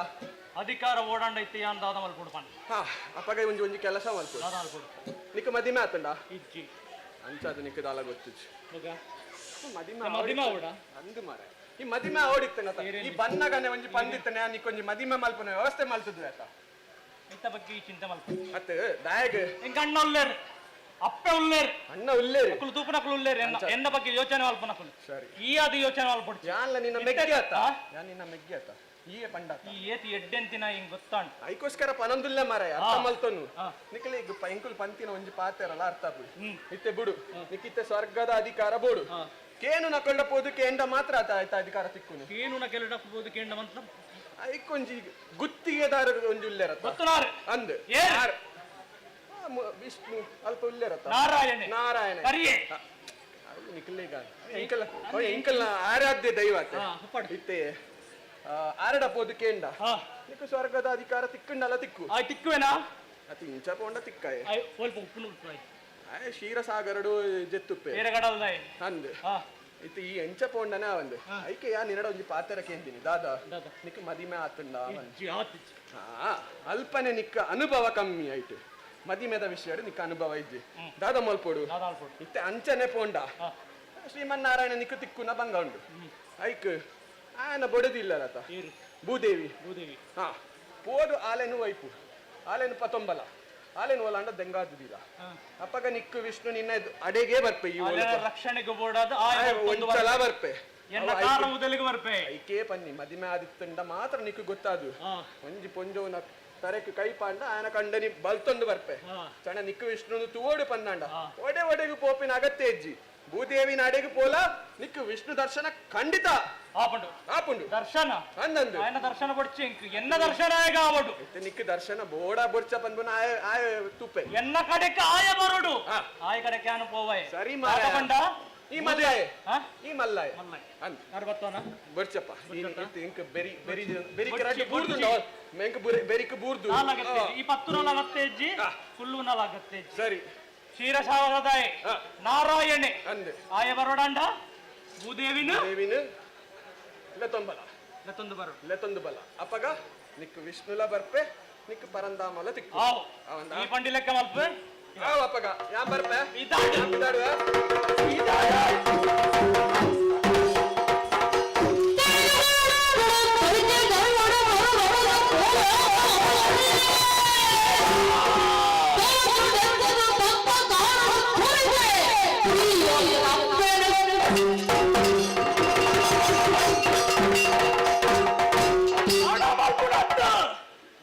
Speaker 9: ಅಧಿಕಾರ ಓಡಾಂಡ ಇತ್ತೆ ಅಂದಾದ ಮಲ್ಪುಡು ಪನ್ನಿ
Speaker 8: ಅಪ್ಪಗ ಒಂಜಿ ಕೆಲಸ ಮಲ್ಪುಡು ನಿಕ್ಕ ಮದಿಮೆ ಆತಂಡ
Speaker 9: ಇಜ್ಜಿ
Speaker 8: ಅಂಚಾದ ನಿಕ್ಕ ದಾಲ ಗೊತ್ತಿಜ್ಜಿ
Speaker 9: ಮದಿಮೆ ಓಡ
Speaker 8: ಅಂದು ಮಾರ ಈ ಮದಿಮೆ ಓಡಿತ್ತನ ಈ ಬನ್ನಗನೆ ಒಂಜಿ ಪಂದಿತ್ತನೆ ನಿಕ್ಕೊಂಜಿ ಮದಿಮೆ ಮಲ್ಪನ ವ್ಯವಸ್ಥೆ ಮಲ್ತದ್ದು ಆತ
Speaker 9: ಇತ್ತ ಬಗ್ಗೆ ಈ ಚಿಂತೆ ಮಲ್ಪ
Speaker 8: ಮತ್ತೆ ದಾಯಗ
Speaker 9: ಎಂಕ ಅಣ್ಣ ಉಲ್ಲೇರು ಅಪ್ಪೆ ಉಲ್ಲೇರು
Speaker 8: ಅಣ್ಣ ಉಲ್ಲೇರು
Speaker 9: ಅಕ್ಕಳು ತೂಪನಕ್ಕಳು ಉಲ್ಲೇರು ಎನ್ನ ಬಗ್ಗೆ ಯೋಚನೆ ಮಲ್ಪನಕ್ಕಳು
Speaker 8: ಸರಿ
Speaker 9: ಈ ಅದು ಯೋಚನೆ ಮಲ್ಪಡು
Speaker 8: ಯಾನ್ಲ ನಿನ್ನ ಮೆಗ್ಗೆ ಆತ ಯಾ ನಿನ್ನ ಮೆಗ್ಗೆ ಆತ ಈ ಪಂಡ
Speaker 9: ಈ ಏತಿ ಎಡ್ಡೆಂತಿನ ಹಿಂಗ್ ಗೊತ್ತಾಂಡ್
Speaker 8: ಐಕೋಸ್ಕರ ಪನಂದುಲ್ಲೆ ಮಾರಾಯ ಅರ್ಥ ಮಲ್ತನು ನಿಕಲಿ ಈಗ ಎಂಕುಲ್ ಪಂತಿನ ಒಂಜಿ ಪಾತೆರಲ್ಲ ಅರ್ಥ ಬಿಡು ಇತ್ತೆ ಬಿಡು ನಿಕ್ಕಿತ್ತೆ ಸ್ವರ್ಗದ ಅಧಿಕಾರ ಬೋಡು ಕೇನು ನಕೊಂಡ ಪೋದು ಕೇಂಡ ಮಾತ್ರ ಆತ ಅಧಿಕಾರ ತಿಕ್ಕುನು
Speaker 9: ಕೇನು ನ ಕೆಲ ಪೋದು ಕೇಂಡ ಮಂತ್ರ
Speaker 8: ಐಕೊಂಜಿ ಗುತ್ತಿಗೆದಾರ ಒಂಜಿ ಉಲ್ಲೇರತ್ತ
Speaker 9: ಗೊತ್ತುನಾರೆ
Speaker 8: ಅಂದ್ ವಿಷ್ಣು ಅಲ್ಪ ಉಲ್ಲೇರತ್ತ ನಾರಾಯಣ
Speaker 9: ಕರಿಯೇ
Speaker 8: ನಿಕಲಿಗ ಎಂಕಲ್ನ ಆರಾಧ್ಯ ದೈವ ಇತ್ತೆ ಆರಡ ಪೋದು ಕೇಂಡ ನಿಕ್ಕು ಸ್ವರ್ಗದ ಅಧಿಕಾರ ತಿಕ್ಕಂಡಲ್ಲ ತಿಕ್ಕು
Speaker 9: ತಿಕ್ಕುವೇನಾ
Speaker 8: ಅತಿ ಇಂಚ ಪೋಂಡ ತಿಕ್ಕಾಯ
Speaker 9: ಸ್ವಲ್ಪ ಉಪ್ಪು
Speaker 8: ಕ್ಷೀರಸಾಗರಡು ಜೆತ್ತುಪ್ಪೆ ಅಂದ್ ಇತ್ತು ಈ ಎಂಚ ಪೋಂಡನೆ ಅವಂದು ಐಕೆ ಯಾ ನಿನ್ನಡ ಒಂಜಿ ಪಾತೆರ ಕೇಂದಿನಿ ದಾದ ನಿಕ್ ಮದಿಮೆ ಆತುಂಡ ಅಲ್ಪನೆ ನಿಕ್ಕ ಅನುಭವ ಕಮ್ಮಿ ಆಯ್ತು ಮದಿಮೆದ ವಿಷಯ ನಿಕ್ಕ ಅನುಭವ ಇಜ್ಜಿ ದಾದ ಮಲ್ಪೋಡು ಇತ್ತೆ ಅಂಚನೆ ಪೋಂಡ ಶ್ರೀಮನ್ನಾರಾಯಣ ನಿಕ್ಕ ತಿಕ್ಕುನ ಬಂಗ ಉಂಡು ಐಕ್ ಆಯನ ಬೊಡದಿಲ್ಲರತ ಭೂದೇವಿ ಪೋದು ಆಲೆನು ವೈಪು ಆಲೆನು ಪತೊಂಬಲ ಆಲೆನು ಒಲಾಂಡ ದೆಂಗಾದುದಿಲ್ಲ ಅಪ್ಪಗ ನಿಕ್ಕು ವಿಷ್ಣು ನಿನ್ನ ಅಡೆಗೆ ಬರ್ಪೆ ಈ
Speaker 9: ರಕ್ಷಣೆಗೆ ಬೋಡಾದ
Speaker 8: ಒಂದ್ಸಲ ಬರ್ಪೆ
Speaker 9: ಬರ್ಪೆ
Speaker 8: ಐಕೆ ಪನ್ನಿ ಮದಿಮೆ ಆದಿತ್ತಂಡ ಮಾತ್ರ ನಿಕ್ಕು ಗೊತ್ತಾದು ಒಂಜಿ ಪೊಂಜೋನ ತರೆಕ್ ಕೈ ಪಾಂಡ ಆಯನ ಕಂಡನಿ ಬಲ್ತೊಂದು ಬರ್ಪೆ ಚಣ ನಿಕ್ಕು ವಿಷ್ಣು ತೂವೋಡು ಪಂದಾಂಡ ಒಡೆಗು ಪೋಪಿನ ಅಗತ್ಯ ಇಜ್ಜಿ ಭೂದೇವಿನ ಅಡೆಗೆ ಪೋಲ ನಿಕ್ಕು ವಿಷ್ಣು ದರ್ಶನ ಖಂಡಿತ
Speaker 9: ಆಪುಂಡು
Speaker 8: ಆಪುಂಡು
Speaker 9: ದರ್ಶನ
Speaker 8: ಅಂದಂದು
Speaker 9: ఆయన దర్శన పొడిచి ఎన్న దర్శనాయ కావడు
Speaker 8: నిక్కు దర్శన బోడా బొర్చ పన్పున ఆయ తుప్పే
Speaker 9: ఎన్న కడెకి ఆయ బరుడు ఆయ కడెకి అను పోవాయి
Speaker 8: సరి మారకండ ఈ మల్లయ్య ఈ మల్లయ్య
Speaker 9: మల్లయ్య
Speaker 8: అంద
Speaker 9: అరబత్తోన
Speaker 8: బొర్చప్ప ఇంక బెరి బెరి బెరి కరాటి బూర్దు మెంక బెరికి బూర్దు
Speaker 9: అలాగತ್ತೆ ಈ ಪತ್ತುರ ಲಗತ್ತೆಜ್ಜಿ ಫುಲ್ಲು ನಲಾಗತ್ತೆಜ್ಜಿ
Speaker 8: ಸರಿ
Speaker 9: ಕ್ಷೀರಸಾಗರದಾಯ ನಾರಾಯಣೆ
Speaker 8: ಅಂದೆ
Speaker 9: ಆಯ ಬರೋಡಂಡ ಭೂದೇವಿನ
Speaker 8: ದೇವಿನ ಲೆತೊಂಬಲ
Speaker 9: ಲೆತೊಂದು
Speaker 8: ಬಲ ಅಪ್ಪಗ ನಿಕ್ಕು ವಿಷ್ಣುಲ ಬರ್ಪೆ ನಿಕ್ಕು ಪರಂದಾಮಲ ತಿಕ್ಕು
Speaker 9: ಆವು ಈ ಪಂಡಿ ಲೆಕ್ಕ ಮಲ್ಪೆ
Speaker 8: ಆವ್ ಅಪ್ಪಗ ಯಾ ಬರ್ಪೆ
Speaker 9: ಇದಾಡು
Speaker 8: ಇದಾಡುವ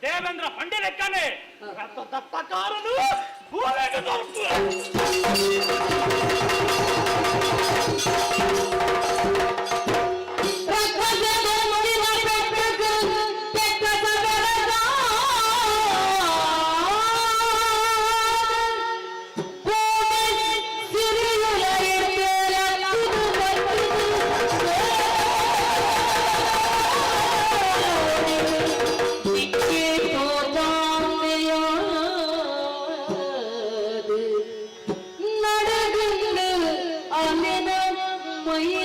Speaker 9: ದೇವೇಂದ್ರ ಪಂಡಿ ಲೆಕ್ಕನೆ ದತ್ತಕಾರನು ಭೂಮಿಗೆ ದೊರಕು
Speaker 4: ನಡೆದು ಅಮೆನ ಮೈ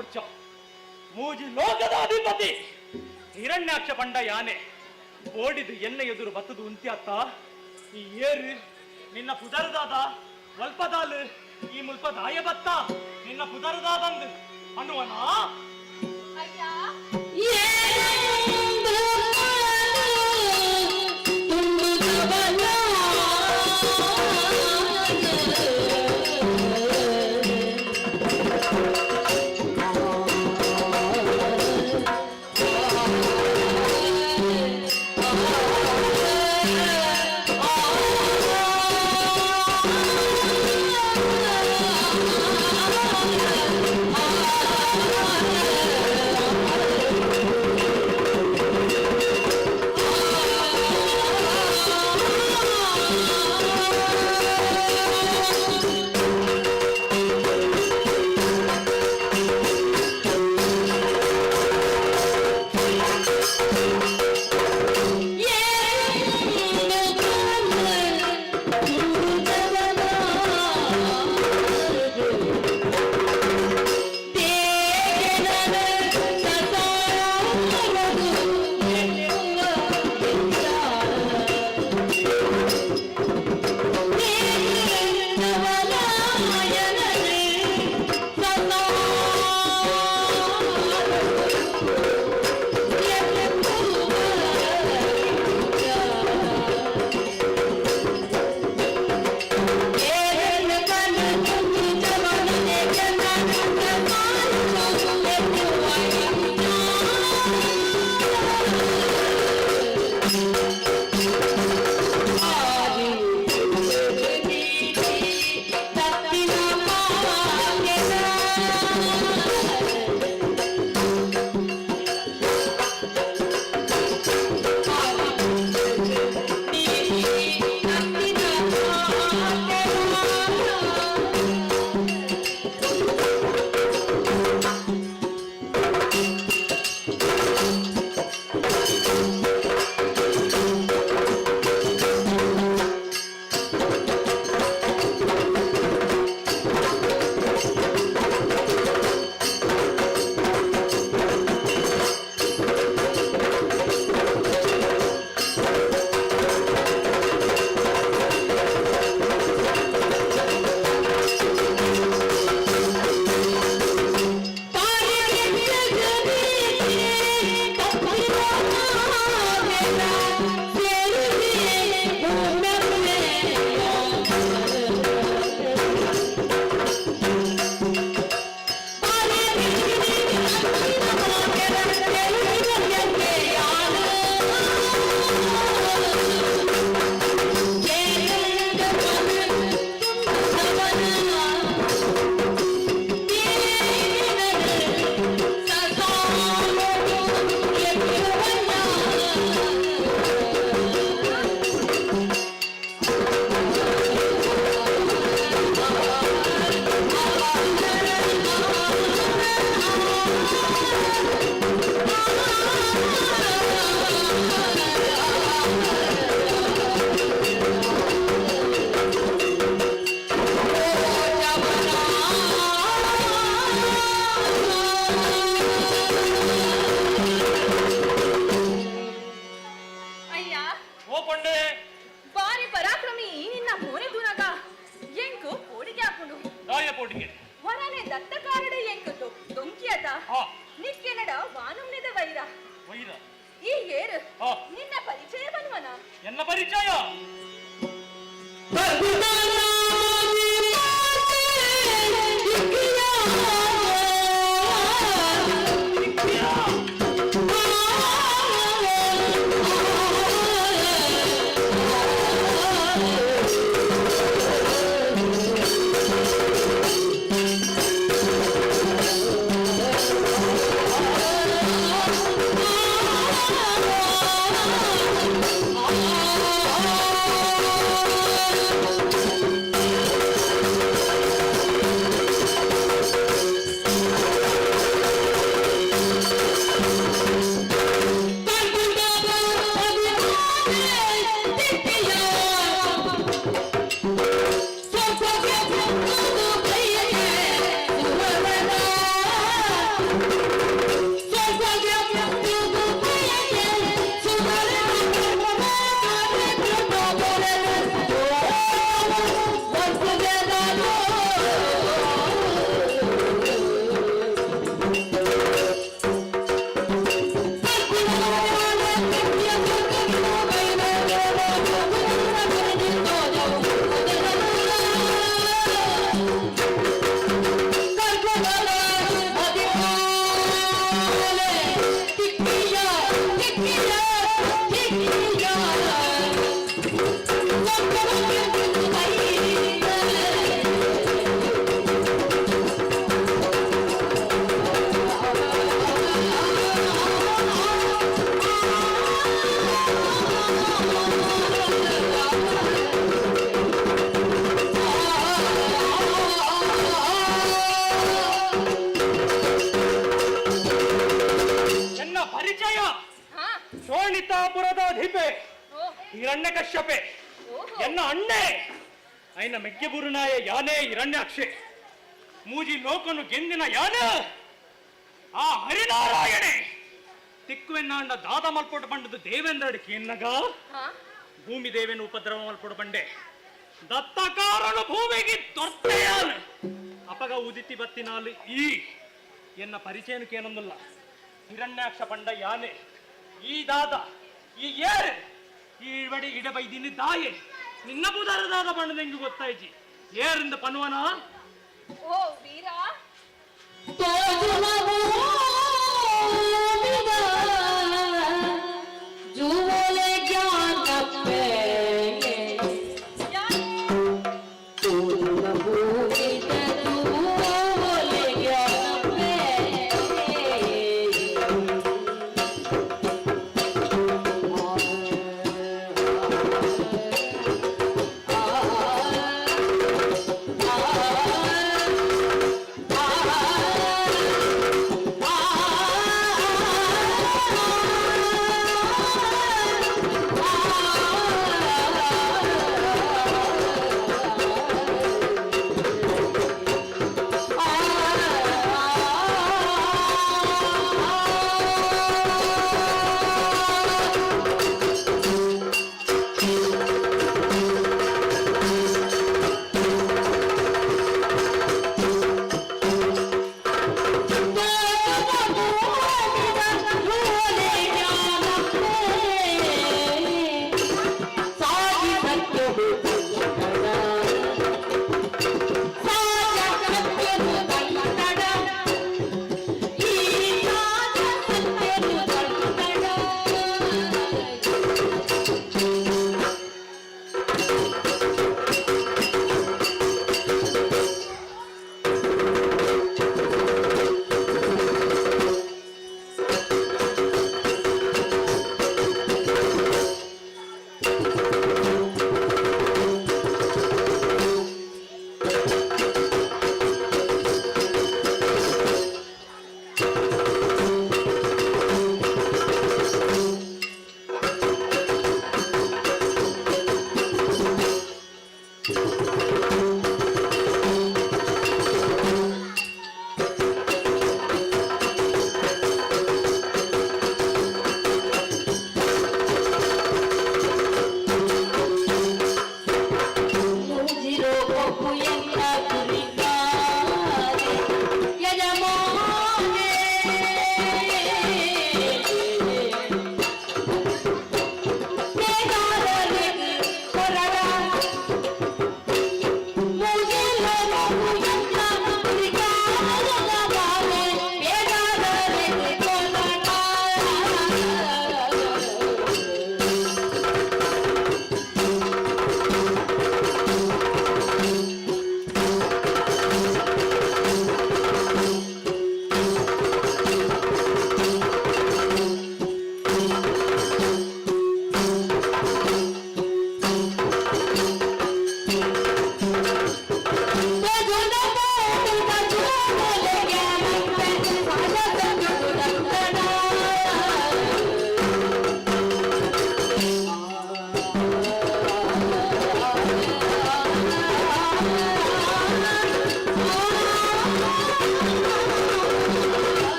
Speaker 9: ನೋಡ್ಚ ಮೂಜಿ ಲೋಕದ ಅಧಿಪತಿ ಹಿರಣ್ಯಾಕ್ಷ ಪಂಡ ಯಾನೆ ಓಡಿದು ಎನ್ನ ಎದುರು ಬತ್ತದು ಉಂತ್ಯಾತ್ತ ಈ ಏರು ನಿನ್ನ ಪುದರದಾದ ವಲ್ಪದಾಲು ಈ ಮುಲ್ಪ ದಾಯ ಬತ್ತ ನಿನ್ನ ಪುದರದಾದಂದು ಅನ್ನುವನಾ
Speaker 11: ಎನ್ನ ಪರಿಚಯ
Speaker 4: Oh
Speaker 9: ಪರಿಚಯ
Speaker 11: ಹಾ
Speaker 9: ಶೋಣಿತಾಪುರದ ಅಧಿಪೆ
Speaker 11: ಓ
Speaker 9: ಹಿರಣ್ಯಕಶ್ಯಪೆ
Speaker 11: ಓಹೋ
Speaker 9: ಎನ್ನ ಅಣ್ಣೆ ಐನ ಮೆಕ್ಕೆಬುರುನಾಯ ಯಾನೇ ಹಿರಣ್ಯಾಕ್ಷೆ ಮೂಜಿ ಲೋಕನು ಗೆಂದಿನ ಯಾನ ಆ ಹರಿನಾರಾಯಣೆ ತಿಕ್ಕುವೆನ್ನ ದಾದ ಮಲ್ಪೊಟ್ಟು ಬಂಡದು ದೇವೇಂದ್ರಡಿಕೆ ಎನ್ನಗ
Speaker 11: ಹಾ
Speaker 9: ಭೂಮಿ ದೇವೇನು ಉಪದ್ರವ ಮಲ್ಪೊಡು ಬಂಡೆ ದತ್ತಕಾರನು ಭೂಮಿಗೆ ತೊರ್ತೆಯಾನು ಅಪಗ ಉದಿತಿ ಬತ್ತಿನಾಲು ಈ ಎನ್ನ ಪರಿಚಯನಕ್ಕೆ ಏನೊಂದಿಲ್ಲ ಹಿರಣ್ಯಾಕ್ಷ ಪಂಡ ಯಾನೆ ಈ ದಾದ ಈ ಏರು ಈ ಬಡಿ ಇಡಬೈದಿನಿ ದಾಯೆ ನಿನ್ನ ಬುಧಾರದಾದ ಬಣ್ಣ ನಿಂಗೆ ಗೊತ್ತಾಯ್ತಿ ಏರಿಂದ ಪನ್ವನ
Speaker 11: ಓ ವೀರ
Speaker 4: ಜೂಲೆ ಜ್ಞಾನ ಪೇ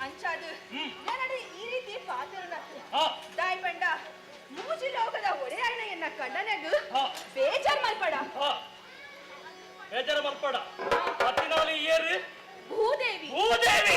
Speaker 11: ಅಂಚಾದು ನನ್ನಡಿ ಈ ರೀತಿ ಪಾತ್ರನ ದಾಯ್ ಪಂಡ ಮೂಜಿ ಲೋಕದ ಒಡೆಯಾಯನ ಕಂಡನೆಗು ಬೇಜಾರ್ ಮಲ್ಪಡ
Speaker 9: ಬೇಜಾರು ಮಲ್ಪಡ ಹತ್ತಿನಾಲಿ ಏರು
Speaker 11: ಭೂದೇವಿ
Speaker 9: ಭೂದೇವಿ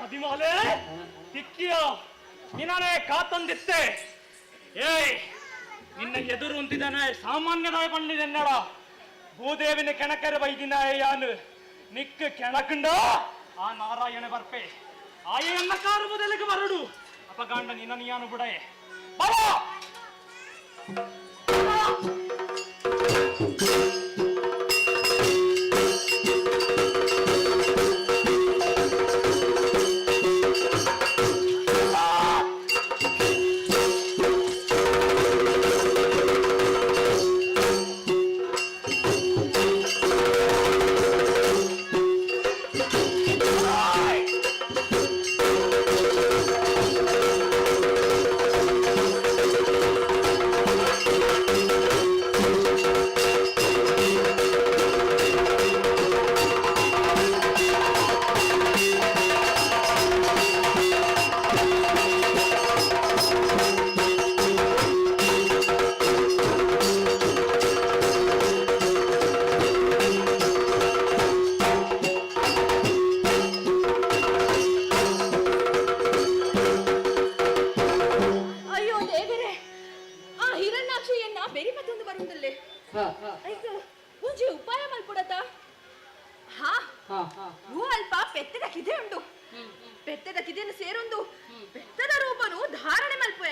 Speaker 9: ಮದಿಮಾಲೆ ತಿಕ್ಕಿಯ ನಿನ್ನೇ ಕಾತಂದಿತ್ತೆ. ಏಯ್ ನಿನ್ನ ಎದುರು ಉಂತಿದ್ದಾನೆ ಸಾಮಾನ್ಯದಾಯ ಪಂಡಿದೆನ್ನಡ ಭೂದೇವಿನ ಕೆಣಕರ ಬೈದಿನಾಯ ಯಾನು ನಿಕ್ಕ ಕೆಣಕಂಡ ಆ ನಾರಾಯಣ ಬರ್ಪೆ ಆಯನ್ನ ಕಾರು ಬದಲಿಗೆ ಬರಡು ಅಪಗಾಂಡ ನಿನ್ನ ನೀನು ಬಿಡೇ ಬರ.
Speaker 11: ಅಲ್ಪ ಪೆತ್ತದ ಕಿದೆ ಉಂಟು. ಪೆತ್ತದ ಕಿದೆಯನ್ನು ಸೇರೊಂದು ಪೆತ್ತದ ರೂಪನು ಧಾರಣೆ ಮಲ್ಪೆ.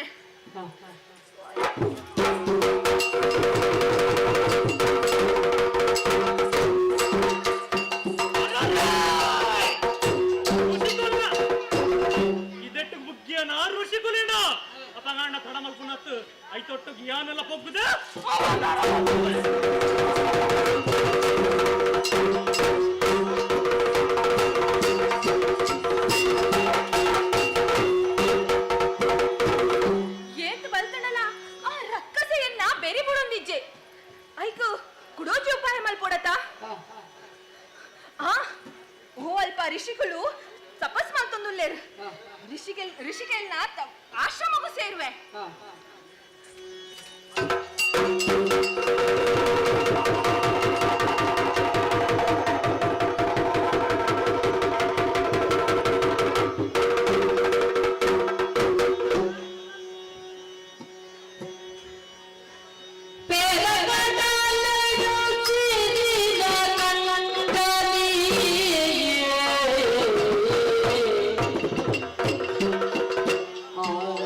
Speaker 9: ಇದೆಟ್ಟು ಮುಗ್ಗಿಯನ ಋಷಿಕುಲಿನ ಅಪಗಾಂಡ ತಡ ಮಲ್ಪುನತ್ತು ಐತೊಟ್ಟು ಗಿಯಾನೆಲ್ಲ ಪೊಗ್ಗುದ
Speaker 11: ಏತ್ ಬಲ್ತಣಲ ಆ ರಕ್ಕಸೆಯನ್ನ ಬೆರಿ ಬಿಡೊಂದಿಜ್ಜೆ ಐಕು ಕುಡೋಜಿ ಉಪಾಯ ಮಲ್ಪೊಡತ ಆ ಓ ಅಲ್ಪ ಋಷಿಗಳು ತಪಸ್ ಮಾಡ್ತೊಂದುಲ್ಲೇರು ಋಷಿಗೆಲ್ನ ಆಶ್ರಮಗೂ ಸೇರುವೆ.
Speaker 4: Oh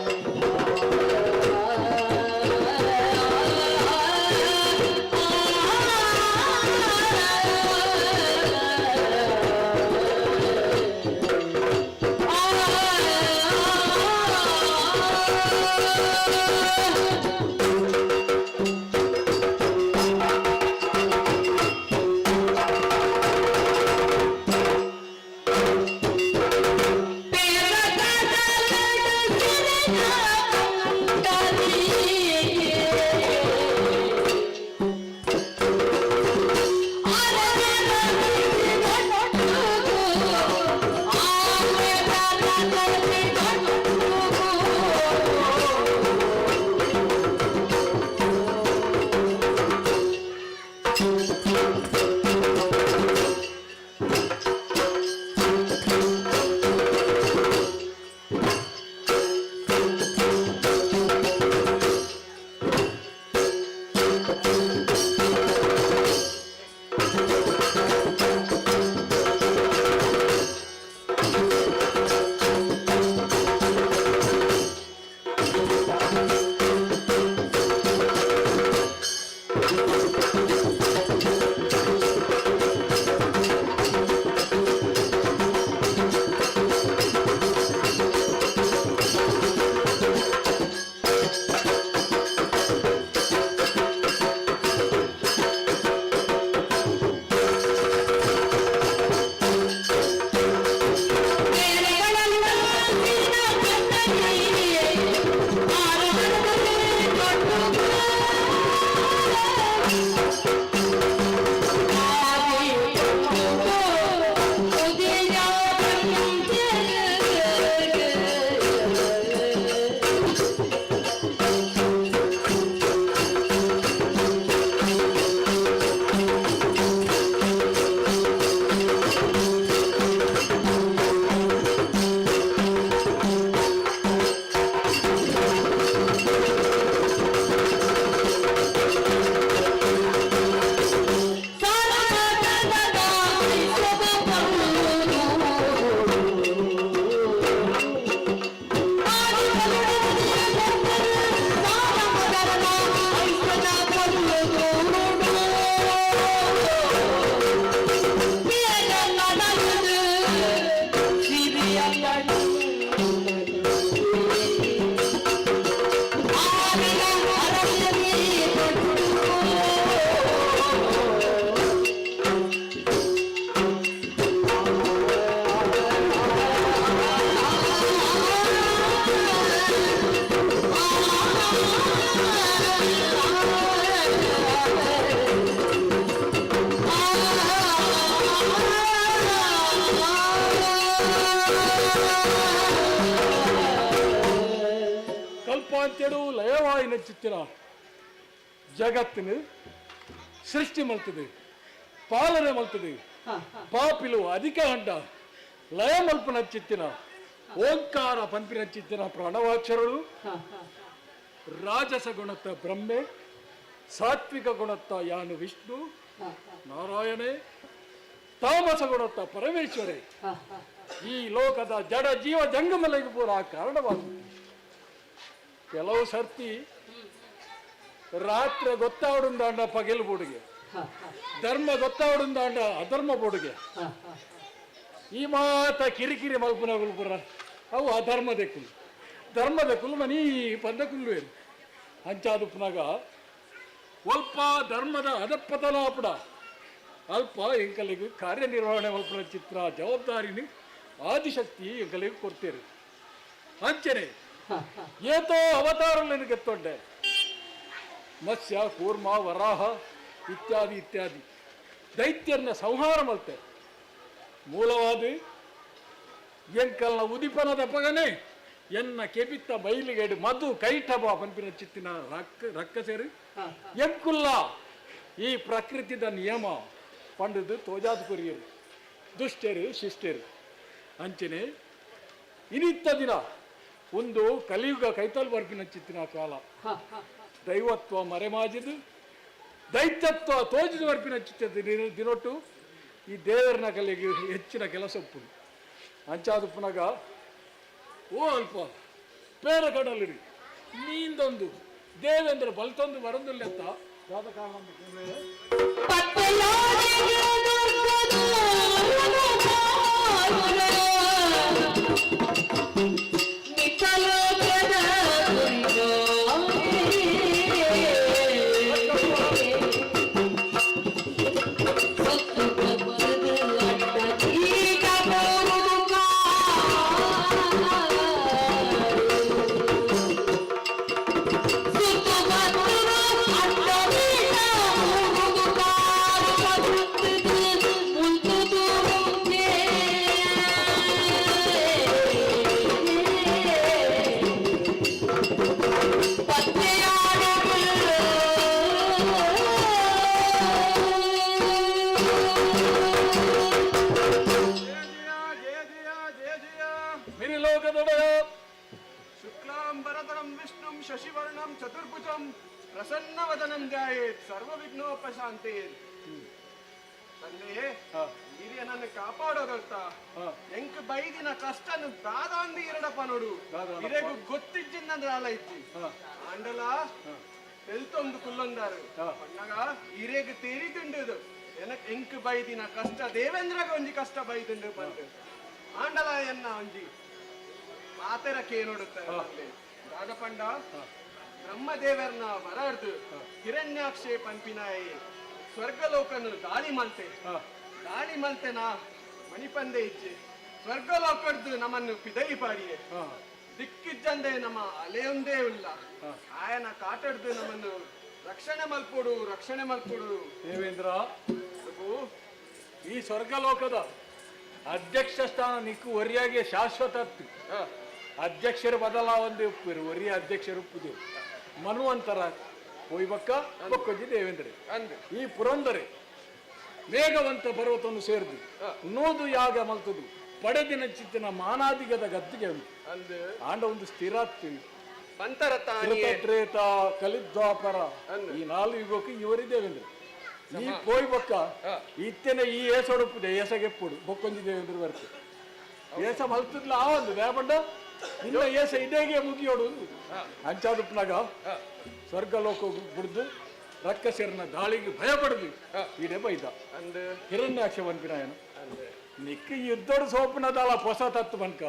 Speaker 9: ಅಂತೇಳು ಲಯವಾಯಿನ ಚಿತ್ತಿನ ಜಗತ್ತಿನ ಸೃಷ್ಟಿ ಮಲ್ತದೆ, ಪಾಲನೆ ಮಲ್ತದೆ. ಪಾಪಿಲು ಅಧಿಕ ಅಂಡ ಲಯ ಮಲ್ಪನ ಚಿತ್ತಿನ ಓಂಕಾರ ಪಂಪಿನ ಚಿತ್ತಿನ ಪ್ರಣವಾಕ್ಷರಗಳು ರಾಜಸ ಗುಣತ್ತ ಬ್ರಹ್ಮೆ, ಸಾತ್ವಿಕ ಗುಣತ್ತ ಯಾನು ವಿಷ್ಣು ನಾರಾಯಣೆ, ತಾಮಸ ಗುಣತ್ತ ಪರಮೇಶ್ವರೇ ಈ ಲೋಕದ ಜಡ ಜೀವ ಜಂಗಮಲೆಗೆ ಪೂರ ಕಾರಣವಾಗುತ್ತದೆ. ಕೆಲವು ಸರ್ತಿ ರಾತ್ರಿ ಗೊತ್ತಾವಡುಂದಾಂಡ ಪಗೆಲು ಬೋಡಿಗೆ, ಧರ್ಮ ಗೊತ್ತಾವಡುಂದಾಂಡ ಅಧರ್ಮ ಬೋಡಿಗೆ. ಈ ಮಾತ ಕಿರಿಕಿರಿ ಮಲ್ಪನಗಳು ಪುರ ಅವು ಅಧರ್ಮದ ಕುಲು, ಧರ್ಮದ ಕುಲು ಮನಿ ಪಂದ ಕುಲ್ವೇರು ಅಂಚಾದು ಪುನಗ ಸ್ವಲ್ಪ ಧರ್ಮದ ಅಧಪತನಾಪುಡ ಅಲ್ಪ ಎಂಕಲಿಗೆ ಕಾರ್ಯನಿರ್ವಹಣೆ ಮಲ್ಪನ ಚಿತ್ರ ಜವಾಬ್ದಾರಿನಿ ಆದಿಶಕ್ತಿ ಎಂಕಲಿಗೆ ಕೊಡ್ತೇರು. ಅಂಚನೆ ಏತೋ ಅವತಾರಗಳನ್ನು ಗೆತ್ತೊಂಡೆ, ಮತ್ಸ್ಯ ಕೂರ್ಮ ವರಾಹ ಇತ್ಯಾದಿ ಇತ್ಯಾದಿ ದೈತ್ಯರನ್ನ ಸಂಹಾರ ಮಲ್ತೆ. ಮೂಲವಾದ ಎಂಕಲ್ನ ಉದಿಪನದ ಪಗನೆ ಎನ್ನ ಕೆಪಿತ್ತ ಬೈಲಿಗೆಡು ಮಧು ಕೈಟಬ ಪಂಪಿನ ಚಿತ್ತಿನ ರಕ್ಕಸೇರು ಎಂಕುಲ್ಲ ಈ ಪ್ರಕೃತಿದ ನಿಯಮ ಪಂಡದು ತೋಜಾದ ಕುರಿಯರು ದುಷ್ಟರು ಶಿಷ್ಟರು. ಅಂಚನೆ ಇನಿತ್ತ ದಿನ ಒಂದು ಕಲಿಯುಗ ಕೈತಲ್ ಬರ್ಪಿನ ಚಿತ್ತಿನ ಕಾಲ ದೈವತ್ವ ಮರೆಮಾಜಿದು ದೈತ್ಯತ್ವ ತೋಜಿದ ಬರ್ಪಿನ ಚಿತ್ತ ದಿನೊಟ್ಟು ಈ ದೇವರನ ಕಲೆಗೆ ಹೆಚ್ಚಿನ ಕೆಲಸ ಉಪ್ಪು ಅಂಚಾದು ಪುನಗ ಓ ಅಲ್ಪ ಬೇರೆ ಕಡಲಿರಿ ನೀಂದೊಂದು ದೇವೇಂದ್ರ ಬಲ್ತೊಂದು ಬರಂದಿಲ್ಲ ಅಂತ ಯಾವ್ದ ಕಾರಣ
Speaker 8: ಶಶಿವರ್ಣಂ ಚತುರ್ಭುಜಂ ಪ್ರಸನ್ನವದನಂ ಧ್ಯಾಯೇತ್ ಸರ್ವವಿಘ್ನೋಪಶಾಂತೆ. ತಂದೆ ಹಿರಿಯನನ್ನು ಕಾಪಾಡೋದರ್ಥ ಎಂಕ್ ಬೈದಿನ ಕಷ್ಟನು ದಾದಾಂದಿ ಎರಡಪ್ಪ ನೋಡು ಹಿರೇಗು ಗೊತ್ತಿಜ್ಜಿಂದ್ರೆ ಆಲ ಇತ್ತಿ ಆಂಡಲ ಎಲ್ತೊಂದು ಕುಲ್ಲೊಂದಾರು ಪಣ್ಣಗ ಹಿರೇಗ್ ತೇರಿದುಂಡು ಎನಕ್ ಎಂಕ್ ಬೈದಿನ ಕಷ್ಟ ದೇವೇಂದ್ರಗ ಒಂಜಿ ಕಷ್ಟ ಬೈದುಂಡು ಬಂದು ಆಂಡಲ ಎನ್ನ ಒಂಜಿ ಮಾತೆರಕ್ಕೆ ನೋಡುತ್ತಾರೆ ರಾಜಪಂಡ ಬ್ರಹ್ಮದೇವರನ್ನ ವರಾರ್ದು ಹಿರಣ್ಯಾಕ್ಷೆ ಪಂಪಿನಾಯಿ ಸ್ವರ್ಗಲೋಕನು ದಾಳಿ ಮಲ್ತೆನಾ ಮಣಿಪಂದೆ ಇಜ್ಜೆ ಸ್ವರ್ಗಲೋಕದ್ದು ನಮ್ಮನ್ನು ಪಿದೈ ಪಾಡಿಯೇ ದಿಕ್ಕಿಜ್ಜಂದೆ ನಮ್ಮ ಅಲೆಯೊಂದೇ ಇಲ್ಲ ಆಯನ ಕಾಟಡ್ದು ನಮ್ಮನ್ನು ರಕ್ಷಣೆ ಮಲ್ಪೋಡು
Speaker 9: ದೇವೇಂದ್ರ ಈ ಸ್ವರ್ಗಲೋಕದ ಅಧ್ಯಕ್ಷ ಸ್ಥಾನ ನಿಕ್ಕು ಒರಿಯಾಗಿ ಶಾಶ್ವತ ಅಧ್ಯಕ್ಷರ ಬದಲ ಒಂದು ಉಪ್ಪಿರು ಒರಿಯ ಅಧ್ಯಕ್ಷರು ಉಪ್ಪುದು ಮನುವಂತರ ಒಯ್ಬಕ್ಕ ಬಕ್ಕೊಂಜಿ ದೇವೇಂದ್ರ ಈ ಪುರಂದರೆ ವೇಗವಂತ ಪರ್ವತವನ್ನು ಸೇರಿದು ನೋದು ಯಾಗ ಮಲ್ತದು ಪಡೆದಿನ ಚಿತ್ತಿನ ಮಾನಾದಿಗದ ಗದ್ದಿಗೆ ಉಂಟು ಆಂಡ ಒಂದು ಸ್ಥಿರ ತ್ರೇತ ಕಲಿದ್ವಾಪರ ಈ ನಾಲ್ಕು ಯುಗಕ್ಕೆ ಇವರಿ ದೇವೇಂದ್ರ ಈ ಪೋಯ್ ಬೊಕ್ಕ ಇತ್ತೇನೆ ಈ ಏಸೊಡುಪ್ಪುದೆ ಏಸಗೆಪ್ಪುಡು ಬೊಕ್ಕೊಂಜಿ ದೇವೇಂದ್ರ ಬರ್ತೆ ಏಸ ಮಲ್ತದ್ಲ ಆ ಒಂದು ಬೇಬಂಡ ಇನ್ನ ಏಸ ಇದೇಗೆ ಮುಗಿಯೋಡು ಅಂಚಾದುಪ್ಪನಾಗ ಸ್ವರ್ಗಲೋಕ ಬಿಡ್ದು ರಕ್ಕಸೇರನ ದಾಳಿಗೆ ಭಯ ಪಡೆದು ಇಡೇ ಬೈದ ಹಿರಣ್ಯಾಕ್ಷ ಬಂಪಿನಾಯನು ನಿಕ್ಕ ಯುದ್ಧೋಡು ಸೋಪಿನ ದಾಳ ಹೊಸ ತತ್ತು ಬನ್ಕ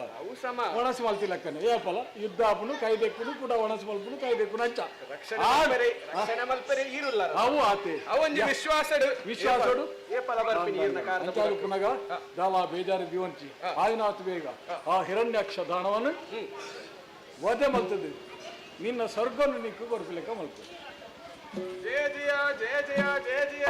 Speaker 9: ಒಣಸಿ ಮಲ್ತಿ ಲೆಕ್ಕನೆ ಏಪಲ ಯುದ್ಧ ಆಪನು ಕೈದೆಕ್ಕುನು ಕೂಡ ಒಣಸಿ ಮಲ್ಪನು ಕೈದೆಕ್ಕುನು ಅಂಚ ಅವು ಆತೆ ವಿಶ್ವಾಸಡು ಪುನಗ ದಾಳ ಬೇಜಾರು ದಿವಂಚಿ ಆಯ್ನಾತ್ ಬೇಗ ಆ ಹಿರಣ್ಯಾಕ್ಷ ದಾನವನ್ನು ವಧೆ ಮಲ್ತದೆ ನಿನ್ನ ಸ್ವರ್ಗವನ್ನು ನಿಕ್ಕು ಕೊರಪಿಲೆಕ್ಕ ಮಲ್ತದೆ.
Speaker 8: ಜಯ ಜಯ ಜಯ ಜಯ ಜಯ ಜಯ.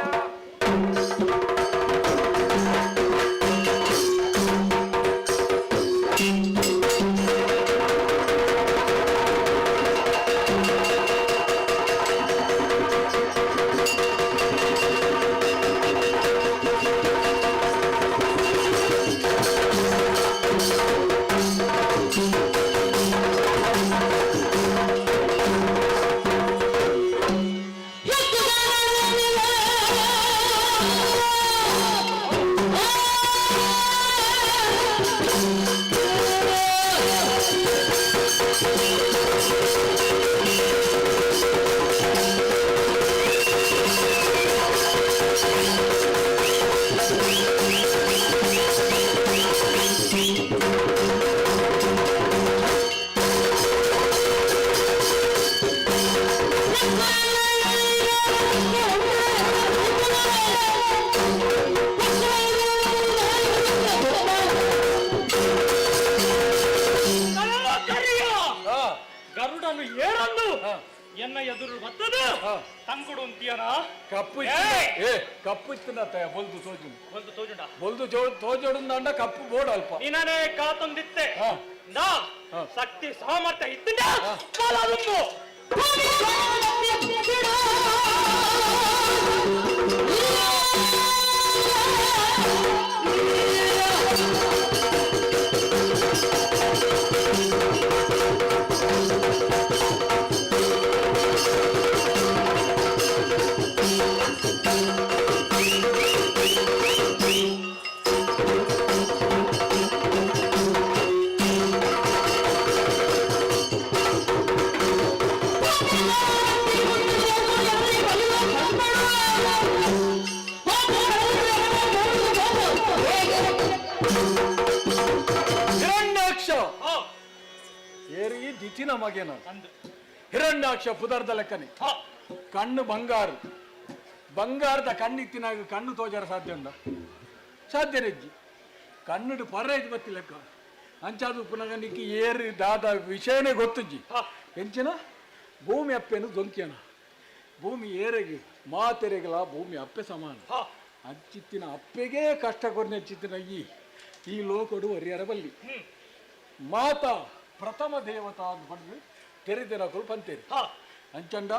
Speaker 9: ಗರುಡನು ಏರನ್ನು ಎನ್ನ ಎದುರು ಬರ್ತದ ತಂಗುಡು ಅಂತೀಯನ
Speaker 12: ಕಪ್ಪು ಕಪ್ಪು ಇತ್ತಿನ ಬೊಲ್ದು ತೋಜು
Speaker 9: ಒಂದು ತೋಜುಂಡ
Speaker 12: ಬೊಲ್ದು ತೋಜೋಡುಂದ ಕಪ್ಪು ಬೋರ್ಡ್ ಅಲ್ಪ
Speaker 9: ನಿನನೇ ಕಾತೊಂದಿತ್ತೆ ನಾ ಶಕ್ತಿ ಸಾಮರ್ಥ್ಯ ಇತ್ತಿನ
Speaker 12: ದಿತಿನ ಮಗೇನ ಹಿರಣ್ಯಾಕ್ಷ ಪುದರ್ದ ಲೆಕ್ಕನೆ ಕಣ್ಣು ಬಂಗಾರು ಬಂಗಾರದ ಕಣ್ಣಿತ್ತಿನಾಗ ಕಣ್ಣು ತೋಜಾರ ಸಾಧ್ಯ ಉಂಡ ಸಾಧ್ಯ ನೆಜ್ಜಿ ಕಣ್ಣುಡು ಪರ್ರೇಜ್ ಬತ್ತಿ ಲೆಕ್ಕ ಅಂಚಾದು ಪುನಃ ನಿಕ್ಕಿ ಏರಿ ದಾದ ವಿಷಯನೇ ಗೊತ್ತುಜ್ಜಿ ಎಂಚಿನ ಭೂಮಿ ಅಪ್ಪೆನು ದೊಂಕ್ಯನ ಭೂಮಿ ಏರೆಗೆ ಮಾತೆರೆಗಲ ಭೂಮಿ ಅಪ್ಪೆ ಸಮಾನ ಅಂಚಿತ್ತಿನ ಅಪ್ಪೆಗೆ ಕಷ್ಟ ಕೊರ್ನೆಚ್ಚಿತ್ತಿನ ಈ ಲೋಕಡು ಹರಿಯರ ಬಲ್ಲಿ ಮಾತ ಪ್ರಥಮ ದೇವತಾ ಅಂತ ಪಡೆದು ತೆರೆದಿರಕರು ಪಂತೇರಿ ಅಂಚಂಡ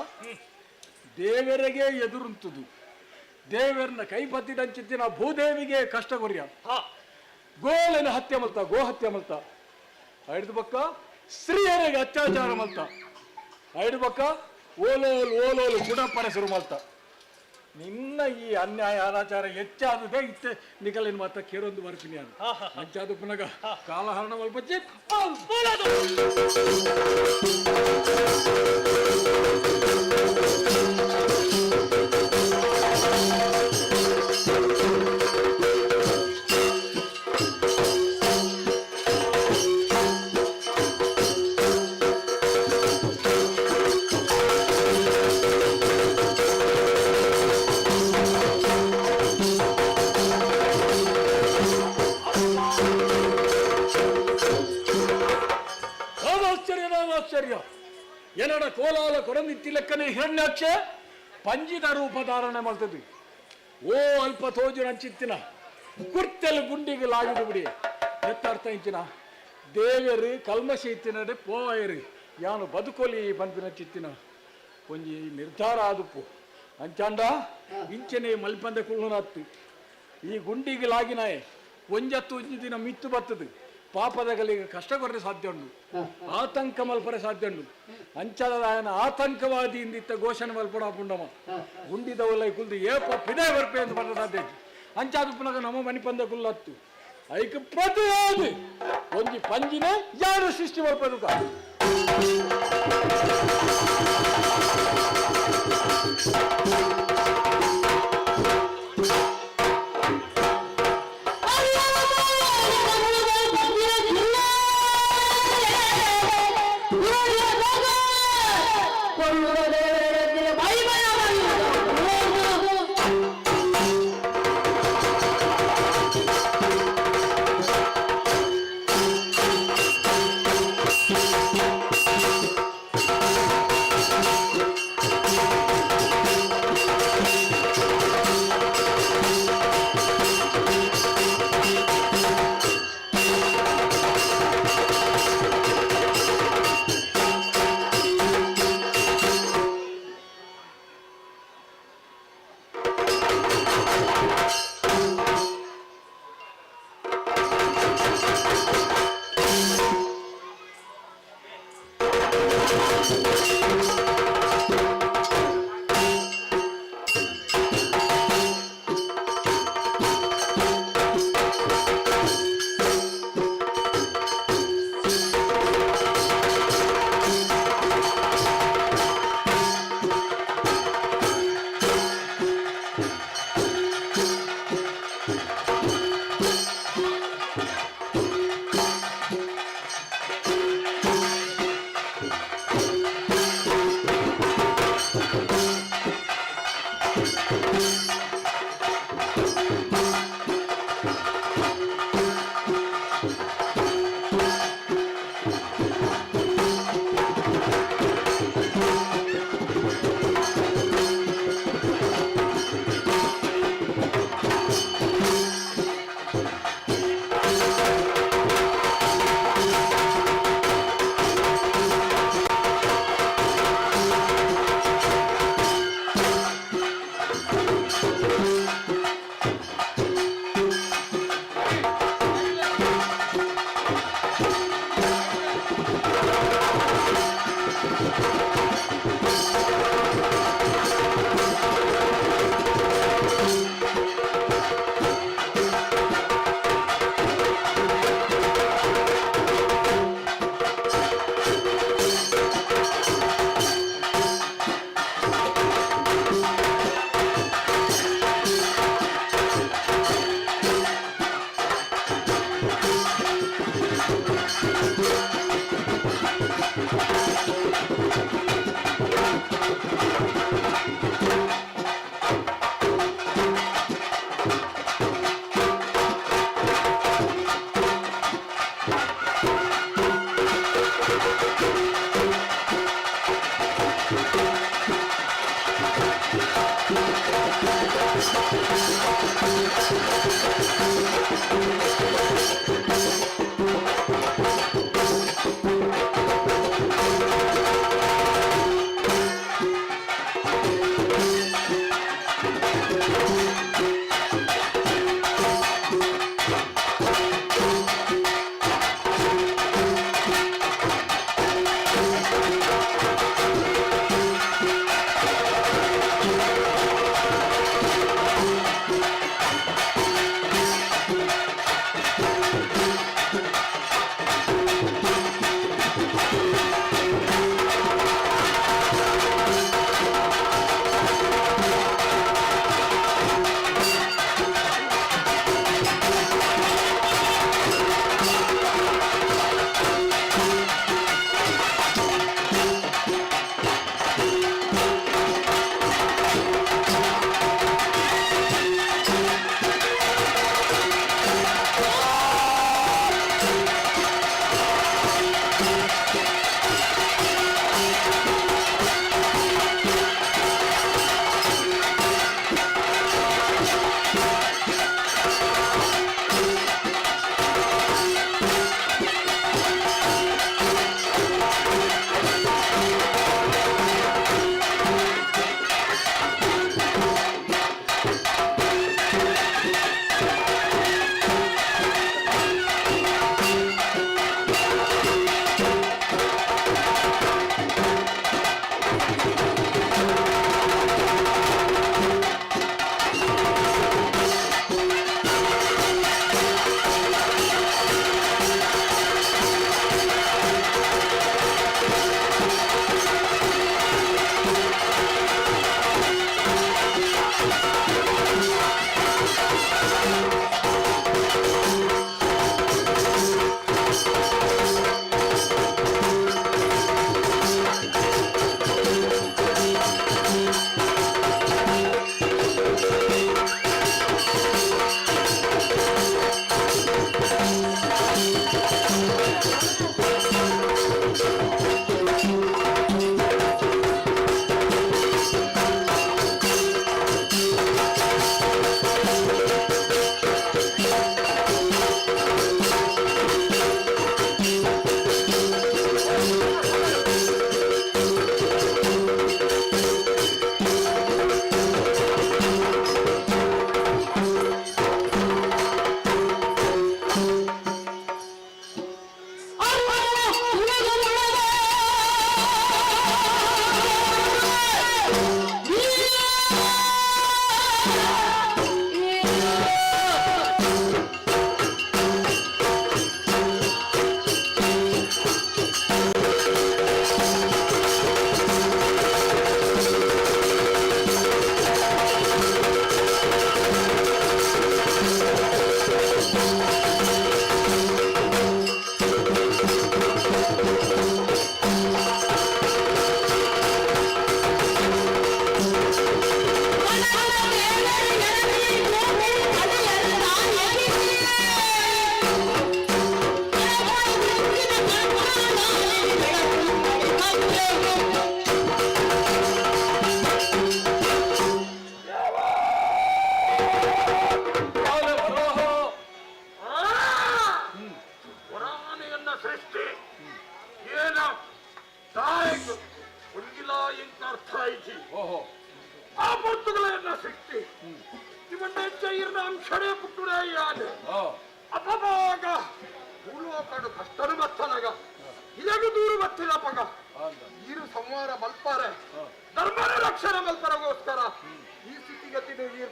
Speaker 12: ದೇವರಿಗೆ ಎದುರುಂತದು ದೇವರನ್ನ ಕೈ ಬತ್ತಿದಂಚಿತ್ತಿನ ಭೂದೇವಿಗೆ ಕಷ್ಟ ಕೊರಿಯ ಗೋಲನ ಹತ್ಯೆ ಮಲ್ತ ಗೋ ಹತ್ಯೆ ಮಲ್ತ ಐದು ಬಕ್ಕ ಸ್ತ್ರೀಯರಿಗೆ ಅತ್ಯಾಚಾರ ಮಲ್ತ ಐದು ಬಕ್ಕ ಓಲೋಲು ಗುಣಪರ ಶುರು ಮಲ್ತ ನಿನ್ನ ಈ ಅನ್ಯಾಯ ಅನಾಚಾರ ಹೆಚ್ಚಾದದೇ ಇತ್ತೆ ನಿಗಲಿನ ಮಾತ ಕೇರೊಂದು ಬರ್ತೀನಿ ಅದು ಅಂಚಾದು ಪುನಗ ಕಾಲಹರಣ ಮಲ್ಪಚ್ಚಿ ಆಶ್ಚರ್ಯ ಏನಡ ಕೋಲಾಲ ಕೊರಂದಿತ್ತಿ ಲೆಕ್ಕನೆ ಹಿರಣ್ಯಾಕ್ಷ ಪಂಜಿದ ರೂಪ ಧಾರಣೆ ಮಾಡ್ತದೆ ಓ ಅಲ್ಪ ತೋಜುನ ಚಿತ್ತಿನ ಕುರ್ತೆಲ್ ಗುಂಡಿಗೆ ಲಾಗಿದು ಬಿಡಿ ಎತ್ತಾರ್ಥ ಇಂಚಿನ ದೇವರು ಕಲ್ಮಶ ಇತ್ತಿನಡೆ ಪೋಯರಿ ಯಾನು ಬದುಕೋಲಿ ಬಂದಿನ ಚಿತ್ತಿನ ಒಂಜಿ ನಿರ್ಧಾರ ಆದುಪ್ಪು ಅಂಚಾಂಡ ಇಂಚನೆ ಮಲ್ಪಂದೆ ಕುಳ್ಳುನತ್ತು ಈ ಗುಂಡಿಗೆ ಲಾಗಿನಾಯೆ ಒಂಜತ್ತು ಒಂಜಿ ದಿನ ಮಿತ್ತು ಬರ್ತದೆ ಪಾಪದಗಳಿಗೆ ಕಷ್ಟ ಕೊಟ್ಟರೆ ಸಾಧ್ಯ ಉಂಟು ಆತಂಕ ಮಲ್ಪರೆ ಸಾಧ್ಯ ಉಂಟು ಅಂಚದ ಆತಂಕವಾದಿ ಇಂದಿತ್ತ ಘೋಷಣೆ ಮಲ್ಪಡ ಪುಂಡಮ ಗುಂಡಿದವಲ್ಲ ಕುಲ್ದು ಏಪ ಪಿದೇ ಬರ್ಪೆ ಅಂತ ಬರ ಸಾಧ್ಯ ಅಂಚಾದ ಪುನಃ ನಮ್ಮ ಮನಿ ಪಂದ ಕುಲ್ಲತ್ತು ಐಕ ಪ್ರತಿಯಾದಿ ಒಂಜಿ ಪಂಜಿನ ಯಾರು ಸೃಷ್ಟಿ ಬರ್ಪದು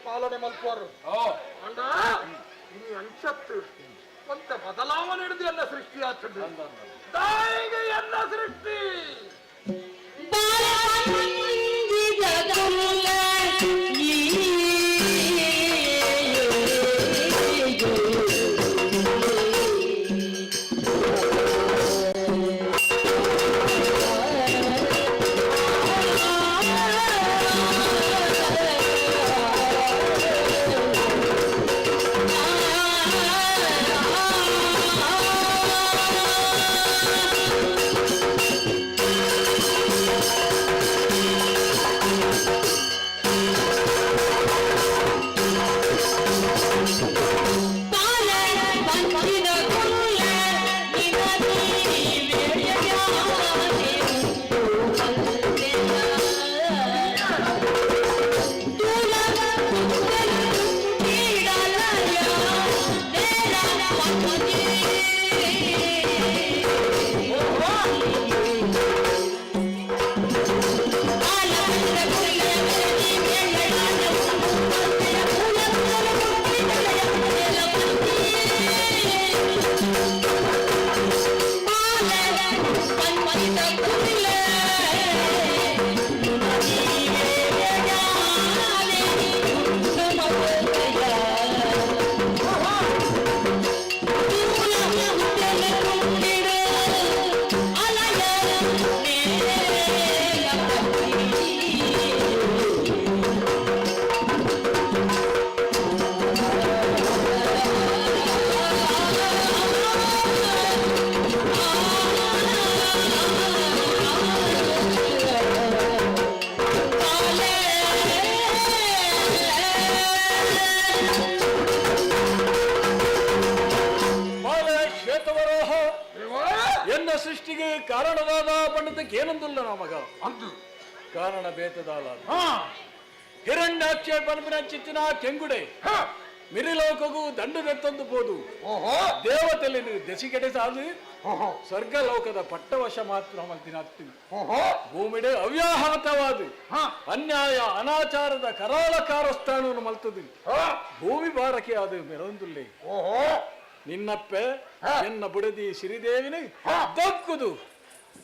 Speaker 4: ಬಾಲ
Speaker 12: ಶ್ವೇತವರಾಹ ಎನ್ನ ಸೃಷ್ಟಿಗೆ ಕಾರಣದಾದ ಪಂಡಿತಕ್ಕೆ ಏನಂದುಲ್ಲ ನಮಗ
Speaker 8: ಅಂದು
Speaker 12: ಕಾರಣ ಬೇತದಾಲ ಹಿರಣ್ಯಾಕ್ಷ ಪಂಪಿನ ಚಿತ್ತಿನ ಕೆಂಗುಡೆ ಮಿರಿಲೋಕಗೂ ದಂಡದೆತ್ತೊಂದು ಬೋದು ದೇವತೆಯಲ್ಲಿ ದೆಸಿಗೆಡೆ ಸಾಲು ಸ್ವರ್ಗಲೋಕದ ಪಟ್ಟವಶ ಮಾತ್ರ ಮಲ್ತಿನ ಭೂಮಿಡೆ ಅವ್ಯಾಹತವಾದ ಅನ್ಯಾಯ ಅನಾಚಾರದ ಕರಾಳ ಕಾರಸ್ಥಾನವನ್ನು ಮಲ್ತದು ಭೂಮಿ ಬಾರಕೆ ಅದು ಮೆರೊಂದುಲ್ಲೆ ನಿನ್ನಪ್ಪೆ ಎನ್ನ ಬುಡದಿ ಸಿರಿದೇವಿನ ದಕ್ಕುದು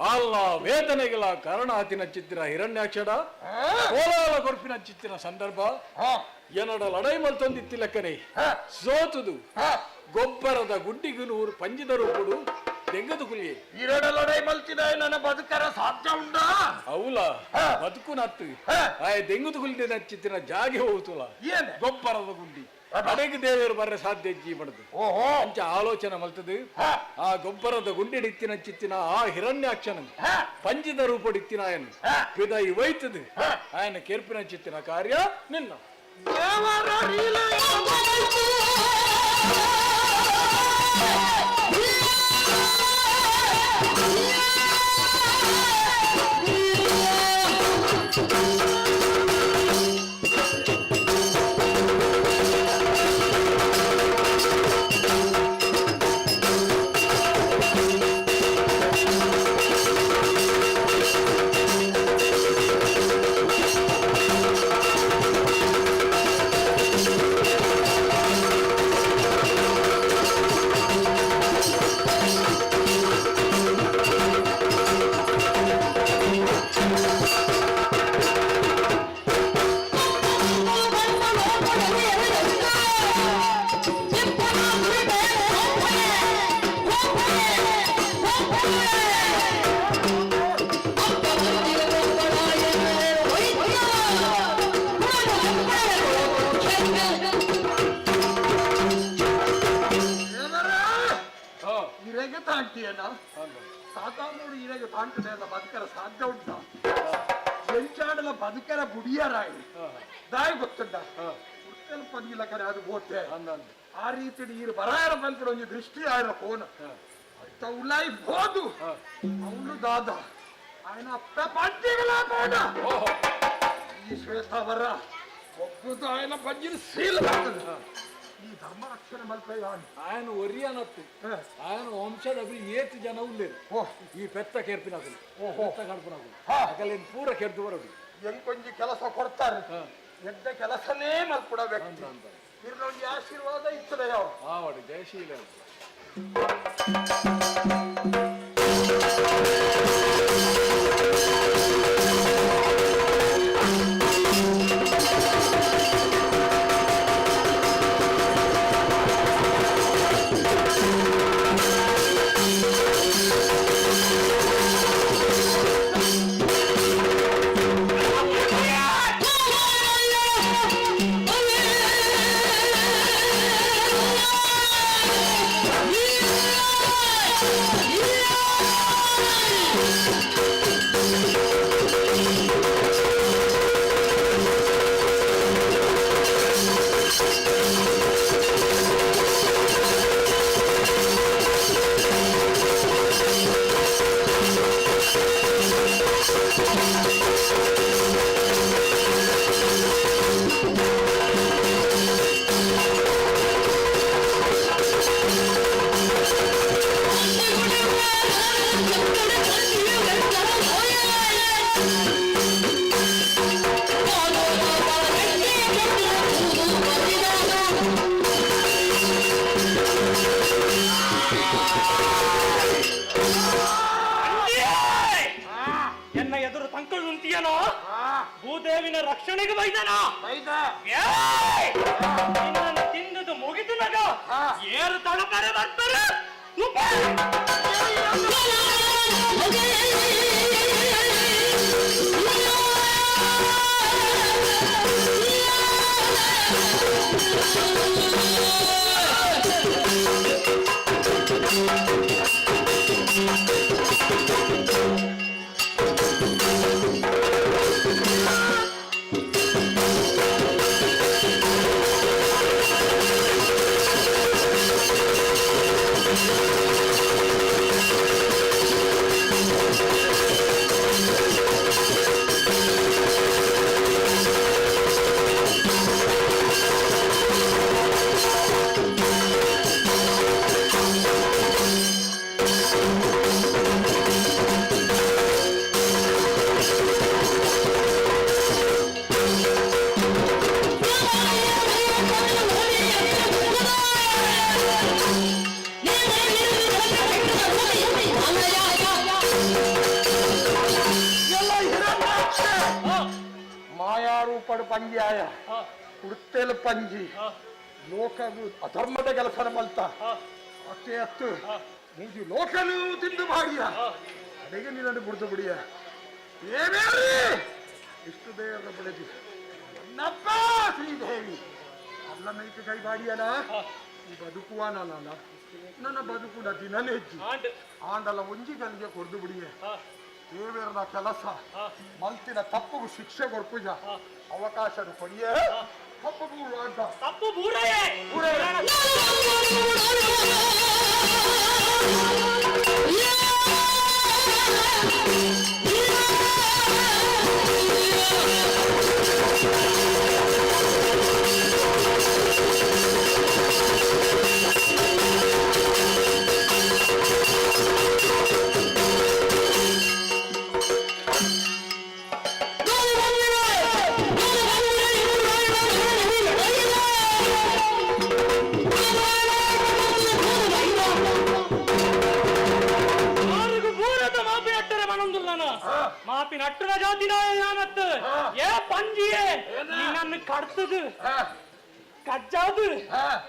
Speaker 12: ಅಲ್ಲ ವೇದನೆಗಳ ಕಾರಣ ಆತಿನ ಚಿತ್ತಿರ ಹಿರಣ್ಯಾಕ್ಷಡ ಕೋಲಾಲ ಕೊರ್ಪಿನ ಚಿತ್ತಿನ ಸಂದರ್ಭ ಎನ್ನಡ ಲಡೈ ಮಲ್ತೊಂದಿತ್ತಿಲ್ಲಕ್ಕನೆ ಸೋತುದು ಗೊಬ್ಬರದ ಗುಡ್ಡಿಗೂ ನೂರು ಪಂಜಿದರು ಕೊಡು ದೆಂಗದು ಕುಲಿಯೇ
Speaker 8: ಇರಡಲೊಡೈ ಮಲ್ತಿದ ನನ್ನ ಬದುಕರ ಸಾಧ್ಯ ಉಂಟಾ
Speaker 12: ಅವಲ ಬದುಕು ನತ್ತು ಆಯ್ ದೆಂಗದು ಕುಲಿದ ಚಿತ್ತಿನ ಜಾಗೆ ಹೋಗುತ್ತಲ್ಲ ಗೊಬ್ಬರದ ಗುಡ್ಡಿ ಅಡೆಗೆ ದೇವರು ಬರ್ರೆ ಸಾಧ್ಯ ಜೀವನದು ಅಂಚ ಆಲೋಚನೆ ಮಲ್ತದು ಆ ಗೊಬ್ಬರದ ಗುಂಡಿಡಿತ್ತಿನ ಚಿತ್ತಿನ ಆ ಹಿರಣ್ಯಾಕ್ಷನ ಪಂಜಿದ ರೂಪಡಿತ್ತಿನ ಆಯನು ಪಿದ ಇವೈತದು ಆಯನ ಕೆರ್ಪಿನ ಚಿತ್ತಿನ ಕಾರ್ಯ ನಿನ್ನ
Speaker 8: ಇರೆಗೆ ತಾಂಟಿಯನ ಸಾಧಾರಣ ಇರೆಗೆ ತಾಂಟದೆ ಅಲ್ಲ ಬದುಕರ ಸಾಧ್ಯ ಉಂಟ ಎಂಚಾಡಲ ಬದುಕರ ಬುಡಿಯರಾಯಿ ದಾಯಿ ಗೊತ್ತುಂಟ ಪಂದಿಲ್ಲ ಕರೆ ಅದು ಬೋತೆ ಆ ರೀತಿ ನೀರು ಬರಾಯರ ಬಂತು ಒಂದು ದೃಷ್ಟಿ ಆಯ್ರ ಫೋನ್ ಉಲಾಯಿ ಬೋದು ಅವನು ದಾದ ఆయన ಅಪ್ಪ ಪಂಚಿಗಳ ಬೋಡ ಈ ಶ್ವೇತಾವರ ಒಬ್ಬದು ఆయన ಪಂಜಿನ ಸೀಲ್ ಬರ್ತದೆ ಈ ಧರ್ಮ ರಕ್ಷಣೆ ಮಲ್ಪ
Speaker 12: ఆయన ಒರಿಯನತ್ತು ఆయన ವಂಶದ ಏತು ಜನ ಉಳ್ಳೇರು ಈ ಪೆತ್ತ ಕೆರ್ಪಿನಾಗಲು ಪೆತ್ತ ಕಡ್ಪಿನಾಗಲು ಅಕಲೇನು ಪೂರ ಕೆರ್ದು ಬರೋದು
Speaker 8: ಎಂಕೊಂಜಿ ಕೆಲಸ ಕೊಡ್ತಾರೆ ಎದ್ದ ಕೆಲಸನೇ ಮಲ್ಪುಡ ವ್ಯಕ್ತಿ ಇರ್ಲೊಂದು ಆಶೀರ್ವಾದ ಇರ್ತದೆ ಯಾವ
Speaker 12: ಆವಡಿ ಜಯಶೀಲ
Speaker 9: ಎನ್ನ ಎದುರು ತಂಕಳು ನಿಂತಿಯನೋ ಭೂದೇವಿನ ರಕ್ಷಣೆಗೆ ಬೈದನ ತಿಂದದು ಮುಗಿದು ನಗ ಏರು ತಳಪರೆ ಬರ್ತಾರೆ
Speaker 13: Thank you.
Speaker 8: ಅಂಚಾಡು ಪಂಜಿ ಆಯ ಉಡ್ತೇಲು ಪಂಜಿ ಲೋಕ ಅಧರ್ಮದ ಕೆಲಸ ಮಲ್ತ ಅಷ್ಟೇ ಅತ್ತು ಮುಂಜಿ ಲೋಕನು ತಿಂದು ಮಾಡಿಯ ಅಡಿಗೆ ನೀನನ್ನು ಬಿಡ್ದು ಬಿಡಿಯ ಏನೇರಿ ಇಷ್ಟು ದೇವರ ಬೆಳೆದಿ ನಪ್ಪ ಶ್ರೀದೇವಿ ಅಲ್ಲ ನೈಟ್ ಕೈ ಬಾಡಿಯನ ಈ ಬದುಕುವ ನಾನು ನನ್ನ ಬದುಕುಡ ದಿನ ಹೆಚ್ಚಿ ಆಂಡಲ ಒಂಜಿ ಗಂಗೆ ಕೊಡ್ದು ಬಿಡಿಯೆ ದೇವರದ ಕೆಲಸ ಮಲ್ತಿನ ತಪ್ಪು ಶಿಕ್ಷೆ ಕೊಡ್ಪುಜ ಅವಕಾಶ ಕೊಡಿಯೇ ತಪ್ಪು ಬೂರು ಅಂತ
Speaker 9: ತಪ್ಪು ಬೂರಯೇ ಮಾಪಿ ನಟ್ಟನ ಜಾತಿನ ಯಾನತ್ ಏ ಪಂಜಿಯೇ ನಿನ್ನನ್ನು ಕಡ್ತದು ಕಜ್ಜಾದು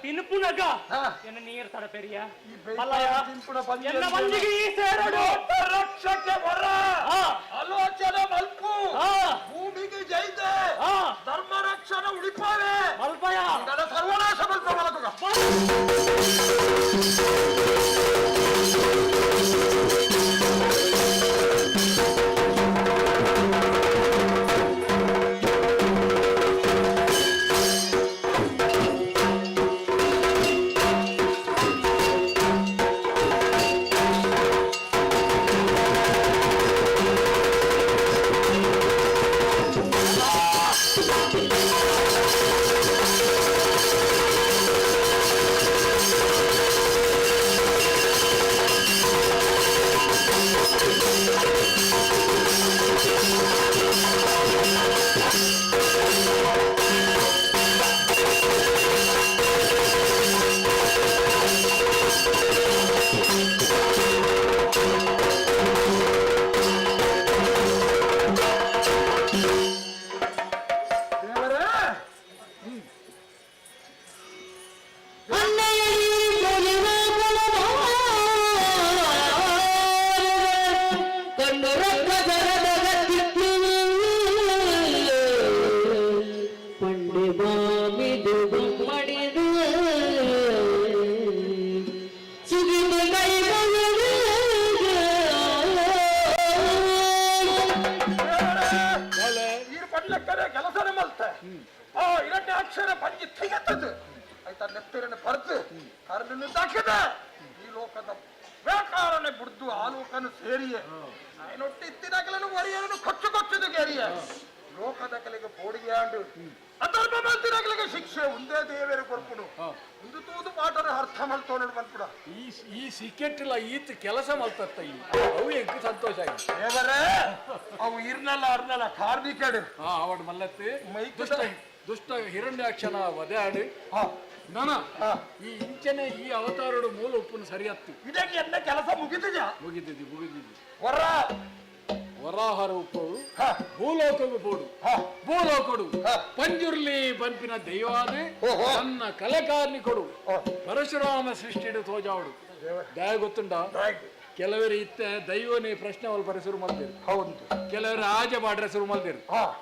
Speaker 9: ತಿನ್ಪುನಗ ಎನ್ನ ನೀರ್ ತಡ ಪೆರಿಯ ಎನ್ನ ಪಂಜಿಗೆ ಈ ಸೇರಡು
Speaker 8: ರಕ್ಷಕ್ಕೆ ಬರ ಆಲೋಚನೆ ಮಲ್ಪು ಭೂಮಿಗೆ ಜೈದೆ ಧರ್ಮ ರಕ್ಷಣೆ ಉಳಿಪಾವೆ
Speaker 9: ಮಲ್ಪಯ
Speaker 8: ಸರ್ವನಾಶ ಮಲ್ಪ ಮಲಕುಗ ಕೆಲಸನೇ ಮಲ್ತೆ ಇರಟ್ಟೆ ಅಕ್ಷರ ಪಂಜಿ ತೆಗೆತದ್ದು ಆಯ್ತಾ ನೆತ್ತರನ್ನು ಪರ್ದು ಕರಡನ್ನು ದಾಖದ ಈ ಲೋಕದ ಬೇಕಾರನೆ ಬಿಡ್ದು ಆ ಲೋಕನು ಸೇರಿಯೇ ನೊಟ್ಟಿ ಇತ್ತಿದಾಗಲೂ ಒರಿಯರನ್ನು ಕೊಚ್ಚದು ಕೇರಿಯ ಲೋಕದ ಕಲೆಗೆ ಪೋಡಿಗೆ ಆಂಡು ಅಧರ್ಮ ಮಲ್ತಿದಾಗಲಿಗೆ ಶಿಕ್ಷೆ ಒಂದೇ ದೇವರ ಕೊರ್ಪುಡು ಒಂದು ತೂದು ಪಾಠನ ಅರ್ಥ ಮಲ್ತೋಣ ಬಂದ್ಬಿಡ
Speaker 12: ಈ ಸಿಕ್ಕೆಟ್ಟಿಲ್ಲ ಈತ ಕೆಲಸ ಮಲ್ತತ್ತ ಈ ಅವು ಎಂಕ ಸಂತೋಷ ಆಗಿ
Speaker 8: ದೇವರೇ ಅವು ಇರ್ನಲ್ಲ ಅರ್ನಲ್ಲ ಕಾರ್ಮಿಕಡು
Speaker 12: ಅವಡ್ ಮಲ್ಲತ್ತಿ ದುಷ್ಟ ಹಿರಣ್ಯಾಕ್ಷನ ವಧೆ ಆಡಿ ನಾನ ಈ ಇಂಚನೆ ಈ ಅವತಾರಡು ಮೂಲ ಉಪ್ಪನ್ನು ಸರಿಯತ್ತು
Speaker 8: ಇದಕ್ಕೆ ಎಲ್ಲ ಕೆಲಸ
Speaker 12: ಮುಗಿದಿದ್ದಿ
Speaker 8: ವರ
Speaker 12: ವರಾಹರ ಉಪ್ಪವು ಭೂಲೋಕವು ಬೋಡು ಭೂಲೋಕಡು ಪಂಜುರ್ಲಿ ಬಂಪಿನ ದೈವಾದೆ ನನ್ನ ಕಲಕಾರ್ನಿಕೊಡು ಪರಶುರಾಮ ಸೃಷ್ಟಿಡು ತೋಜಾವಡು ದಯ ಗೊತ್ತುಂಡ ಕೆಲವರು ಇತ್ತ ದೈವನೇ ಪ್ರಶ್ನೆ ಅವಳು ಪರಿಸರು ಮಲ್ದಿರು
Speaker 8: ಹೌದು
Speaker 12: ಕೆಲವರು ಆಜ ಮಾಡ್ರೆ ಶುರು ಮಲ್ದಿರು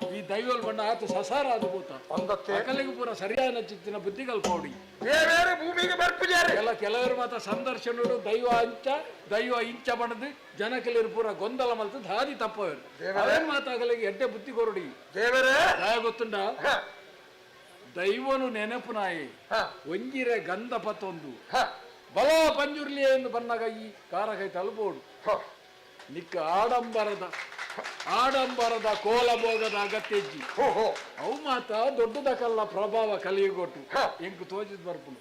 Speaker 12: ಈ ದೈವಲ್ ಬಣ್ಣ ಆತು ಸಸಾರ ಅದು ಭೂತ ಕಲೆಗೆ ಪೂರ ಸರಿಯಾದ ಚಿತ್ತಿನ ಬುದ್ಧಿ ಕಲ್ಪೌಡಿ
Speaker 8: ಭೂಮಿಗೆ
Speaker 12: ಕೆಲವರು ಮಾತ್ರ ಸಂದರ್ಶನರು ದೈವ ಇಂಚ ಬಣ್ಣದು ಜನಕಲಿರು ಪೂರ ಗೊಂದಲ ಮಲ್ತದ ಹಾದಿ ತಪ್ಪವರು ಅವನ್ ಮಾತಾಗಲಿಗೆ ಎಡ್ಡೆ ಬುದ್ಧಿ ಕೊರಡಿ ದಯ ಗೊತ್ತುಂಡ ದೈವನು ನೆನಪು ನಾಯಿ ಒಂಜಿರೆ ಗಂಧ ಪತ್ತೊಂದು ಬಲ ಪಂಜುರ್ಲಿ ಎಂದು ಬಂದಾಗ ಈ ಕಾರಕೈ ತಲುಪೋಡು ನಿಕ್ಕ ಆಡಂಬರದ ಕೋಲಭೋಗದ ಅಗತ್ಯಜ್ಜಿ ಅವು ಮಾತ ದೊಡ್ಡದಕ್ಕಲ್ಲ ಪ್ರಭಾವ ಕಲಿಯುಗೊಟ್ಟು ಎಂಕು ತೋಜಿದ್ ಬರ್ಪುಡು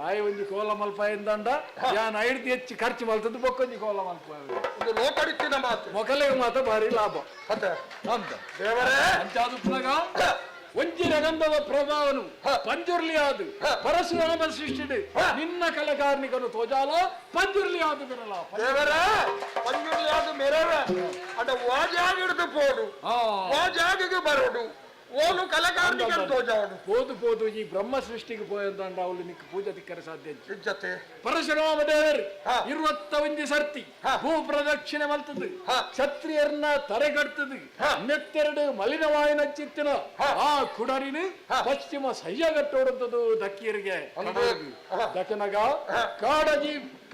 Speaker 12: ಆಯ್ ಒಂಜಿ ಕೋಲ ಮಲ್ಪ ಎಂದಂಡ ಯಾನ್ ಐಡ್ದು ಹೆಚ್ಚು ಖರ್ಚು ಮಲ್ತದ್ದು ಬೊಕ್ಕೊಂಜಿ ಕೋಲ ಮಲ್ಪ ಮೊಕಲಿಗೆ ಮಾತ ಭಾರಿ ಲಾಭ ಅಂತ ಅಂಚಾದುಪ್ಪನಾಗ ಒಂಜಿನ ಗಂಧದ ಪ್ರಭಾವನು ಪಂಜುರ್ಲಿ ಆದು ಪರಶುರಾಮ ಸೃಷ್ಟಿಡು ನಿನ್ನ ಕಲಕಾರ್ನಿಕನು ತೋಜಾಲ ಪಂಜುರ್ಲಿ ಆದು ಬಿರಲ
Speaker 8: ಪಂಜುರ್ಲಿ ಆದು ಮೆರವ ಅಡ ವಾಜಾಗ ಹಿಡಿದು ಪೋಡು ವಾಜಾಗಿಗೆ ಬರೋಡು ಓನು ಕಲಾಕಾರನಿಗೆ ತೋಜಾವಡು
Speaker 12: పోదు పోదు ఈ బ్రహ్మ సృష్టికి పోయిందండ ಅವಳು ನಿಕ್ಕ ಪೂಜೆ ದಿಕ್ಕರ ಸಾಧ್ಯ
Speaker 8: ಇಜ್ಜತೆ
Speaker 12: ಪರಶುರಾಮ ದೇವರು 21 ಸರ್ತಿ ಭೂ ಪ್ರದಕ್ಷಿಣೆ ಮಲ್ತದು ಕ್ಷತ್ರಿಯರನ್ನ ತರೆಗಟ್ಟದು ನೆತ್ತೆರಡು ಮಲಿನವಾಯಿನ ಚಿತ್ತಿನ ಆ ಕುಡರಿನ ಪಶ್ಚಿಮ ಸಹ್ಯಗಟ್ಟೋಡುತ್ತದೆ ದಕ್ಕಿಯರಿಗೆ ದಕ್ಕನಗ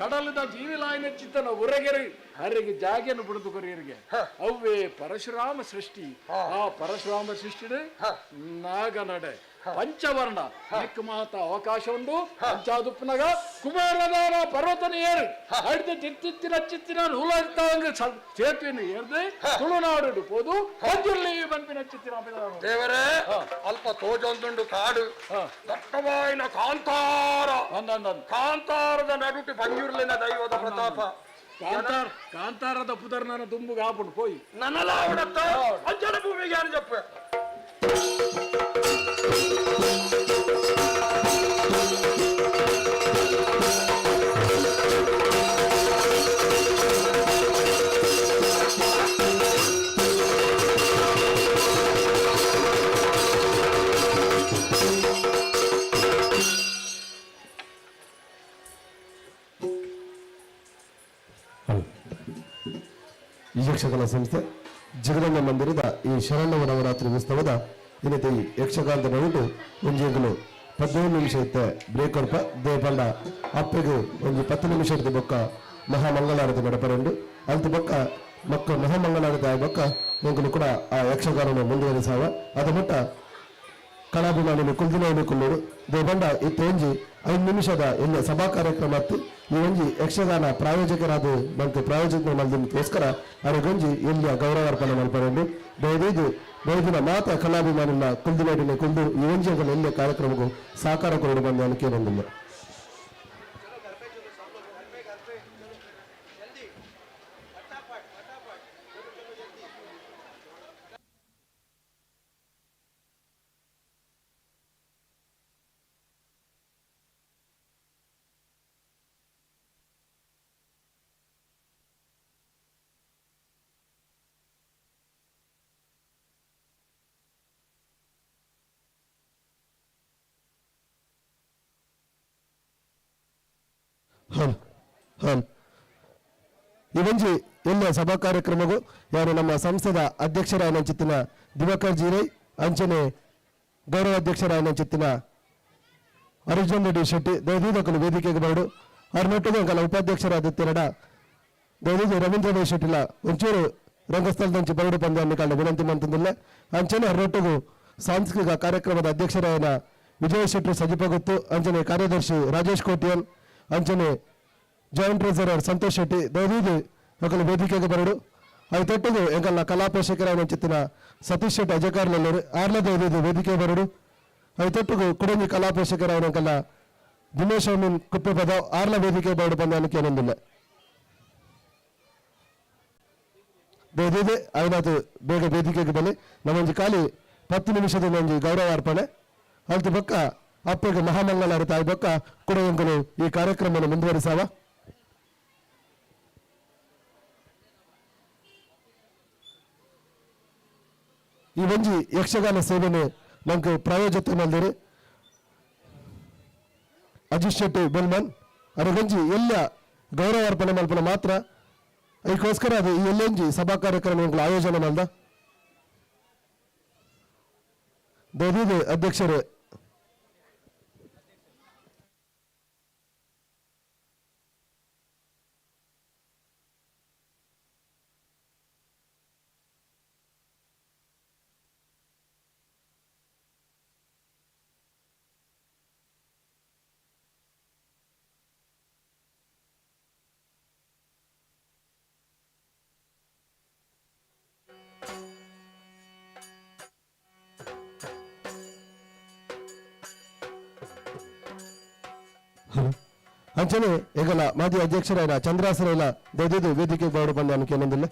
Speaker 12: ಕಡಲದ ಜೀವಿಲಾಯಿನ ಚಿತ್ತನ ಉರಗೆರೆ ಹರಿಗೆ ಜಾಗೆಯನ್ನು ಬಿಡುದು ಕೊರಿಯರಿಗೆ ಅವೇ ಪರಶುರಾಮ ಸೃಷ್ಟಿ ಆ ಪರಶುರಾಮ ಸೃಷ್ಟಿ ನಾಗನಡೆ ಪಂಚವರ್ಣ ನೆಕ್ ಮಾತ ಅವಕಾಶ ಉಂಡು ಪಂಚಾದುಪ್ಪನಗ ಕುಮಾರದಾರ ಪರ್ವತನ ಏರು ಅಡ್ದು ತಿತ್ತಿನ ನೂಲ ಸೇತುವೆಯನ್ನು ಏರ್ದು ತುಳುನಾಡು ಹೋದು ಪಂಜುರ್ಲಿ ಬಂಪಿನ ಚಿತ್ತಿನ
Speaker 8: ದೇವರೇ ಅಲ್ಪ ತೋಜೊಂದುಂಡು ಕಾಡು ದಟ್ಟವಾಯಿನ ಕಾಂತಾರದ ನಡುಟಿ ಪಂಜುರ್ಲಿನ ದೈವದ ಪ್ರತಾಪ
Speaker 12: ಕಾಂತಾರದ ಪುದರ್ನ ತುಂಬು ಆಪುಂಡು ಪೋಯಿ
Speaker 8: ನನ್ನಲ ಅವಡತ್ತ ಅಂಜನ ಭೂಮಿಗೆ ಯಾರು ಜಪ್ಪ
Speaker 5: ಈ ಯಕ್ಷಗಾನ ಸಂಸ್ಥೆ ಜಗದಂಬ ಮಂದಿರದ ಈ ಶರಣ್ಯ ನವರಾತ್ರಿ ಉತ್ಸವದ ಇನ್ನತೆ ಯಕ್ಷಗಾನದ ನಡುಟು ಒಂಜೆಗಳು 15 ನಿಮಿಷ ಇತ್ತೆ ಬ್ರೇಕ್ ಕೊಡ್ಪ ದೇಪಂಡ ಅಪ್ಪೆಗೂ ಒಂದು 10 ನಿಮಿಷ ಇರ್ತಿ ಬೊಕ್ಕ ಮಹಾಮಂಗಳಾರತಿ ನಡಪರೆಂಡು ಅಲ್ತು ಬೊಕ್ಕ ಮಕ್ಕ ಮಹಾಮಂಗಳಾರತಿ ಆಯ ಬೊಕ್ಕ ಎಂಕಲು ಕೂಡ ಆ ಯಕ್ಷಗಾನ ಮುಂದುವರಿಸಾವ ಅದ ಮಟ್ಟ ಕಲಾಭಿಮಾನಿ ಕುಲ್ದಿನ ಕುಲ್ಲೂರು ದೇಬಂಡ ಇತ್ತು ಒಂಜಿ 5 ನಿಮಿಷದ ಎಲ್ಲ ಸಭಾ ಕಾರ್ಯಕ್ರಮ ಇತ್ತು ಈ ಒಂಜಿ ಯಕ್ಷಗಾನ ಪ್ರಾಯೋಜಕರಾದ ಬಂತು ಪ್ರಾಯೋಜಕ ಮಲ್ದಿಗೋಸ್ಕರ ಅವರಿಗೊಂಜಿ ಎಲ್ಲಿಯ ಗೌರವಾರ್ಪಣೆ ಮಲ್ಪರೆಂಡು ಬೈದಿನ ಮಾತ ಕಲಾಭಿಮಾನಿನ ಕುಲ್ದಿನ ಕುಲ್ದು ಈ ಒಂಜಿಗಳ ಎಲ್ಲ ಕಾರ್ಯಕ್ರಮಕ್ಕೂ ಸಹಕಾರ ಕೊರಡು ಬಂದು ಅನಿಕೆ ಬಂದಿಲ್ಲ. ಈ ಒಂಜಿ ಎಲ್ಲ ಸಭಾ ಕಾರ್ಯಕ್ರಮಗೂ ಯಾರು ನಮ್ಮ ಸಂಸ್ಥೆದ ಅಧ್ಯಕ್ಷರಾಯನ ಚಿತ್ತಿನ ದಿವಾಕರ್ ಜೀರೈ ಅಂಚನೆ ಗೌರವಾಧ್ಯಕ್ಷರಾಯನ ಚಿತ್ತಿನ ಅರ್ಜುನ್ ರೆಡ್ಡಿ ಶೆಟ್ಟಿ ದಯದೀದಕಲು ವೇದಿಕೆಗೆ ಬರಡು ಅವ್ರನ್ನೊಟ್ಟಿಗೆ ಅಂಕಲ ಉಪಾಧ್ಯಕ್ಷರಾದ ತಿರಡ ದಯದೀದು ರವೀಂದ್ರ ಶೆಟ್ಟಿಲ ಒಂಚೂರು ರಂಗಸ್ಥಳದಂಚಿ ಬರಡು ಪಂದ್ಯ ಕಾಲ ವಿನಂತಿ ಮಂತಂದಿಲ್ಲ ಅಂಚನೆ ಅವ್ರನ್ನೊಟ್ಟಿಗೂ ಸಾಂಸ್ಕೃತಿಕ ಕಾರ್ಯಕ್ರಮದ ಅಧ್ಯಕ್ಷರಾಯನ ವಿಜಯ ಶೆಟ್ಟಿ ಸಜಿಪಗೊತ್ತು ಅಂಚನೆ ಕಾರ್ಯದರ್ಶಿ ರಾಜೇಶ್ ಕೋಟಿಯನ್ ಅಂಚನೆ ಜಾಯಿಂಟ್ ಟ್ರೆಸರರ್ ಸಂತೋಷ್ ಶೆಟ್ಟಿ ದಯದೀದು ఒకరు ವೇದಿಕೆಗೆ ಬರಡು ಅವು ತೊಟ್ಟಿಗೂ ಎಂಕಲ್ನ ಕಲಾ ಪೋಷಕರಾಯನ ಚಿತ್ತಿನ ಸತೀಶ್ ಶೆಟ್ಟಿ ಅಜಕಾರ್ನಲ್ಲರು ಆರ್ಲ ದಯದೀದು ವೇದಿಕೆ ಬರಡು ಅವು ತೊಟ್ಟಿಗೂ ಕುಡಂಜಿ ಕಲಾ ಪೋಷಕರಾಯನ ಎಂಕಲ್ಲ ದಿನೇಶ್ ಅಮೀನ್ ಕುಪ್ಪೆ ಪದ ಆರ್ಲ ವೇದಿಕೆ ಬರಡು ಬಂದಾನಕ್ಕೆ ಏನೊಂದಿಲ್ಲ ದಯದೀದೆ ಅವನದು ಬೇಗ ವೇದಿಕೆಗೆ ಬನ್ನಿ ನಮ್ಮೊಂಜಿ ಖಾಲಿ 10 ನಿಮಿಷದ ಒಂಜಿ ಗೌರವ ಅರ್ಪಣೆ ಅಲ್ತು ಬೊಕ್ಕ ಅಪ್ಪಗೆ ಮಹಾಮಂಗಳಾರತಿ ಆಯ್ ಬೊಕ್ಕ ಕುಡಂಗಳು ಈ ಕಾರ್ಯಕ್ರಮವನ್ನು ಮುಂದುವರಿಸಾವ. ಈ ಒಂಜಿ ಯಕ್ಷಗಾನ ಸೇವೆಯನ್ನು ನಮ್ಗೆ ಪ್ರಾಯೋಜಕ ನಲ್ದಿರಿ ಅಜಿತ್ ಶೆಟ್ಟಿ ಬೆಲ್ಮನ್ ಅವರಿಗೊಂಜಿ ಎಲ್ಲ ಗೌರವಾರ್ಪಣೆ ಮಲ್ಪನ ಮಾತ್ರ ಅದಕ್ಕೋಸ್ಕರ ಅದು ಈ ಎಲ್ಲೊಂಜಿ ಸಭಾ ಕಾರ್ಯಕ್ರಮಗಳ ಆಯೋಜನೆ ಮಾಡ್ದ ದಯವಿದು ಅಧ್ಯಕ್ಷರು ಅಂಚನೆ ಈಗಲ ಮಾಜಿ ಅಧ್ಯಕ್ಷರಾದ ಚಂದ್ರಾಸನ ದಯದಿದ್ದು ವೇದಿಕೆ ಬಾಡು ಬಂದ ಅನ್ಕೆ ಏನೊಂದಿಲ್ಲ.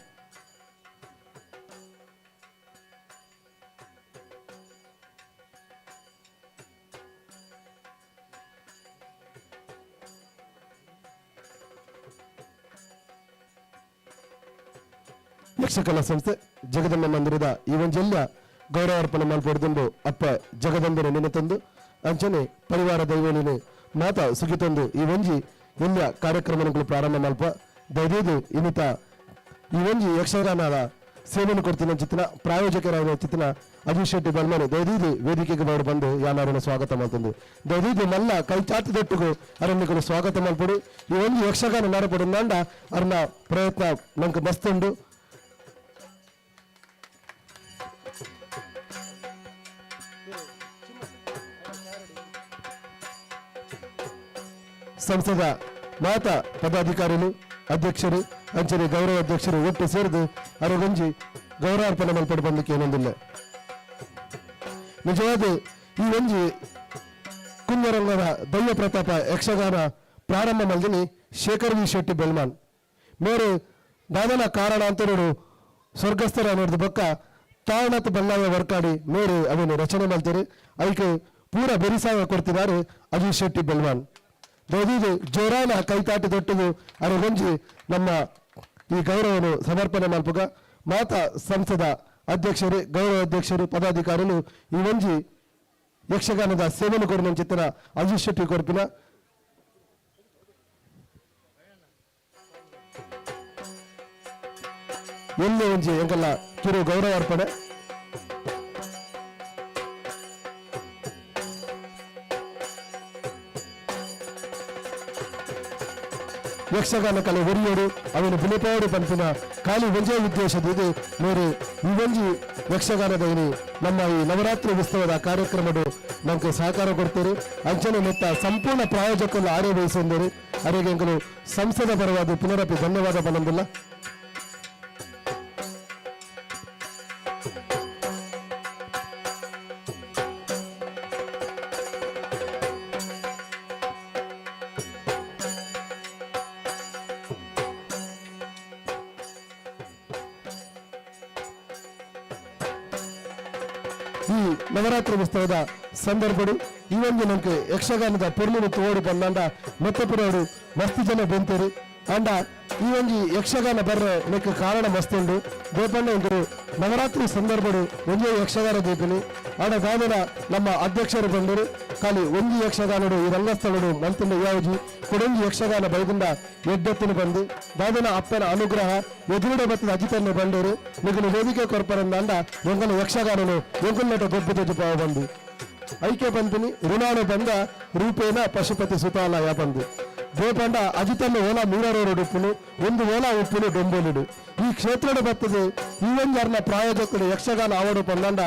Speaker 5: ಯಕ್ಷಕಲಾ ಸಂಸ್ಥೆ ಜಗದಂಬ ಮಂದಿರದ ಈ ಒಂಜೆಲ್ಲ ಗೌರವಾರ್ಪಣೆ ಮಲ್ಪೊಡ್ದುಂಡು ಅಪ್ಪ ಜಗದಂಬೆನ ನೆನೆತಂದು ಅಂಚನೆ ಪರಿವಾರ ದೈವಲಿನ ಮಾತ ಸುಗಿತಂದು ಈ ಒಂಜಿ ಎಲ್ಲ ಕಾರ್ಯಕ್ರಮಗಳು ಪ್ರಾರಂಭ ಮಲ್ಪ ದಯದು ಇನ್ನಿತ ಈ ಒಂಜಿ ಯಕ್ಷಗಾನದ ಸೇವೆಯನ್ನು ಕೊಡ್ತಿನ ಚಿತ್ರ ಪ್ರಾಯೋಜಕರಾದ ಚಿತ್ರ ಅಜೀಶ್ ಶೆಟ್ಟಿ ಬಲ್ಮನೆ ದಯದೀದು ವೇದಿಕೆಗೆ ಬಾಡು ಬಂದು ಯಾನವರನ್ನು ಸ್ವಾಗತ ಮಾಡ್ತಂದು ದಯದೀದು ಮಲ್ಲ ಕೈ ಚಾತಿದೊಟ್ಟಿಗೂ ಅರಣ್ಯಗಳು ಸ್ವಾಗತ ಮಾಡ್ಕೊಡು ಈ ಒಂದು ಯಕ್ಷಗಾನ ನಾಡಪಡು ನಾಂಡ ಅರ್ನ ಪ್ರಯತ್ನ ನಂಗೆ ಮಸ್ತುಂಡು ಸಂಸದ ಮಾತಾ ಪದಾಧಿಕಾರಿಗಳು ಅಧ್ಯಕ್ಷರು ಅಂಚನೆ ಗೌರವ ಅಧ್ಯಕ್ಷರು ಒಟ್ಟು ಸೇರಿದು ಅರಗೊಂಜಿ ಗೌರವಾರ್ಪಣೆ ಮಲ್ಪಡು ಬಂದಕ್ಕೆ ಏನೊಂದಿಲ್ಲ ನಿಜವಾದ ಈ ಒಂಜಿ ಕುಂಜರಂಗದ ದೈವ ಪ್ರತಾಪ ಯಕ್ಷಗಾನ ಪ್ರಾರಂಭ ಮಲ್ದಿನಿ ಶೇಖರ್ ವಿ ಶೆಟ್ಟಿ ಬೆಲ್ಮಾನ್ ಮೇರೆ ದಾದನ ಕಾರಣ ಅಂತರು ಸ್ವರ್ಗಸ್ಥರ ನೋಡಿದ ಬೊಕ್ಕ ತಾವಣತ್ ಬಲ್ಲಾಯ ವರ್ಕಾಡಿ ಮೇರೆ ಅವನು ರಚನೆ ಮಾಡ್ತಾರೆ ಅದಕ್ಕೆ ಪೂರ ಬೆರಿಸಾಯ ಕೊಡ್ತಿದ್ದಾರೆ ಅಜೀಶ್ ಶೆಟ್ಟಿ ಬೆಲ್ಮಾನ್ ದಯವಿದು ಜೋರಾನ ಕೈತಾಟಿ ದೊಟ್ಟಿಗೂ ಅರಗೊಂಜಿ ನಮ್ಮ ಈ ಗೌರವವನ್ನು ಸಮರ್ಪಣೆ ಮಲ್ಪುಗ ಮಾತಾ ಸಂಸದ ಅಧ್ಯಕ್ಷರು ಗೌರವ ಅಧ್ಯಕ್ಷರು ಪದಾಧಿಕಾರಿಗಳು ಈ ಒಂಜಿ ಯಕ್ಷಗಾನದ ಸೇವೆಯನ್ನು ಕೊಡಿನ ಚಿತ್ರ ಅಜೀಶ್ ಶೆಟ್ಟಿ ಕೊರ್ಪಿನ ಎಲ್ಲಿ ಒಂಜಿ ಎಂಕಲ್ಲ ಕಿರು ಗೌರವ ಅರ್ಪಣೆ ಯಕ್ಷಗಾನ ಕಲೆ ಒರಿಯೋಡು ಅವನು ಬಿಲಿಪಾಡು ಪಂಪಿನ ಖಾಲಿ ಒಂಜೇ ಉದ್ದೇಶದಿದೆ ಮೇರೆ ಈ ಒಂಜಿ ಯಕ್ಷಗಾನದ ಇನಿ ನಮ್ಮ ಈ ನವರಾತ್ರಿ ಉತ್ಸವದ ಕಾರ್ಯಕ್ರಮಡು ನಮಗೆ ಸಹಕಾರ ಕೊಡ್ತಾರೆ ಅಂಚನೆ ಮೊತ್ತ ಸಂಪೂರ್ಣ ಪ್ರಾಯೋಜಕರು ಆರೇ ವಹಿಸಿದ್ದಾರೆ ಅರೆಗೆಂಗಳು ಸಂಸದ ಪರವಾದ ಪುನರಪಿ ಧನ್ಯವಾದ ಬನಂದಿಲ್ಲ ಈ ನವರಾತ್ರಿ ಉತ್ಸವದ ಸಂದರ್ಭಡು ಈ ಒಂದು ನಮಗೆ ಯಕ್ಷಗಾನದ ಪೊರ್ಲು ತೋಡು ಬಂದಾಂಡ ಮೊತ್ತಪುರವರು ಮಸ್ತ್ ಜನ ಬೆಂತರು ಅಂಡ ಈ ಒಂದು ಯಕ್ಷಗಾನ ಬರ್ರ ನೆಕ್ಕ ಕಾರಣ ಮಸ್ತುಂಡು ದೇಪಣ್ಣ ಇಂದರು ನವರಾತ್ರಿ ಸಂದರ್ಭಡು ಒಂದೇ ಯಕ್ಷಗಾನ ದೀಪಿನಿ ಆಡ ಗಾಯನ ನಮ್ಮ ಅಧ್ಯಕ್ಷರು ಬಂದರು ಖಾಲಿ ಒಂದು ಯಕ್ಷಗಾನಡು ಈ ರಂಗಸ್ಥಳಡು ಮಂತಿನ ಯಾವಜಿ ಕೊಡೊಂದು ಯಕ್ಷಗಾನ ಬೈದಿಂದ ಎಡ್ಡೆತ್ತಿನ ಬಂದು ದಾದನ ಅಪ್ಪನ ಅನುಗ್ರಹ ಎದುರುಡೆ ಬತ್ತದ ಅಜಿತನ್ನು ಬಂಡರು ನಿಗಲು ವೇದಿಕೆ ಕೊರ್ಪರಂದ ಎಂಗಲು ಯಕ್ಷಗಾನನು ಎಂಗುಲ್ನಟ ಗೊಬ್ಬದ ಪಾವ ಬಂದು ಐಕ್ಯ ಬಂದಿನಿ ಋಣಾನು ಬಂದ ರೂಪೇನ ಪಶುಪತಿ ಸುತಾಲಯ ಬಂದು ದೇಪಂಡ ಅಜಿತನ್ನು ಓಲಾ ಮೀರರೋಡು ಉಪ್ಪುನು ಒಂದು ಓಲಾ ಉಪ್ಪುನು ಡೊಂಬೋಲಿಡು ಈ ಕ್ಷೇತ್ರದ ಬರ್ತದೆ ಈ ಒಂಜರ್ನ ಪ್ರಾಯೋಜಕರು ಯಕ್ಷಗಾನ ಆವಡು ಪಂದಂಡ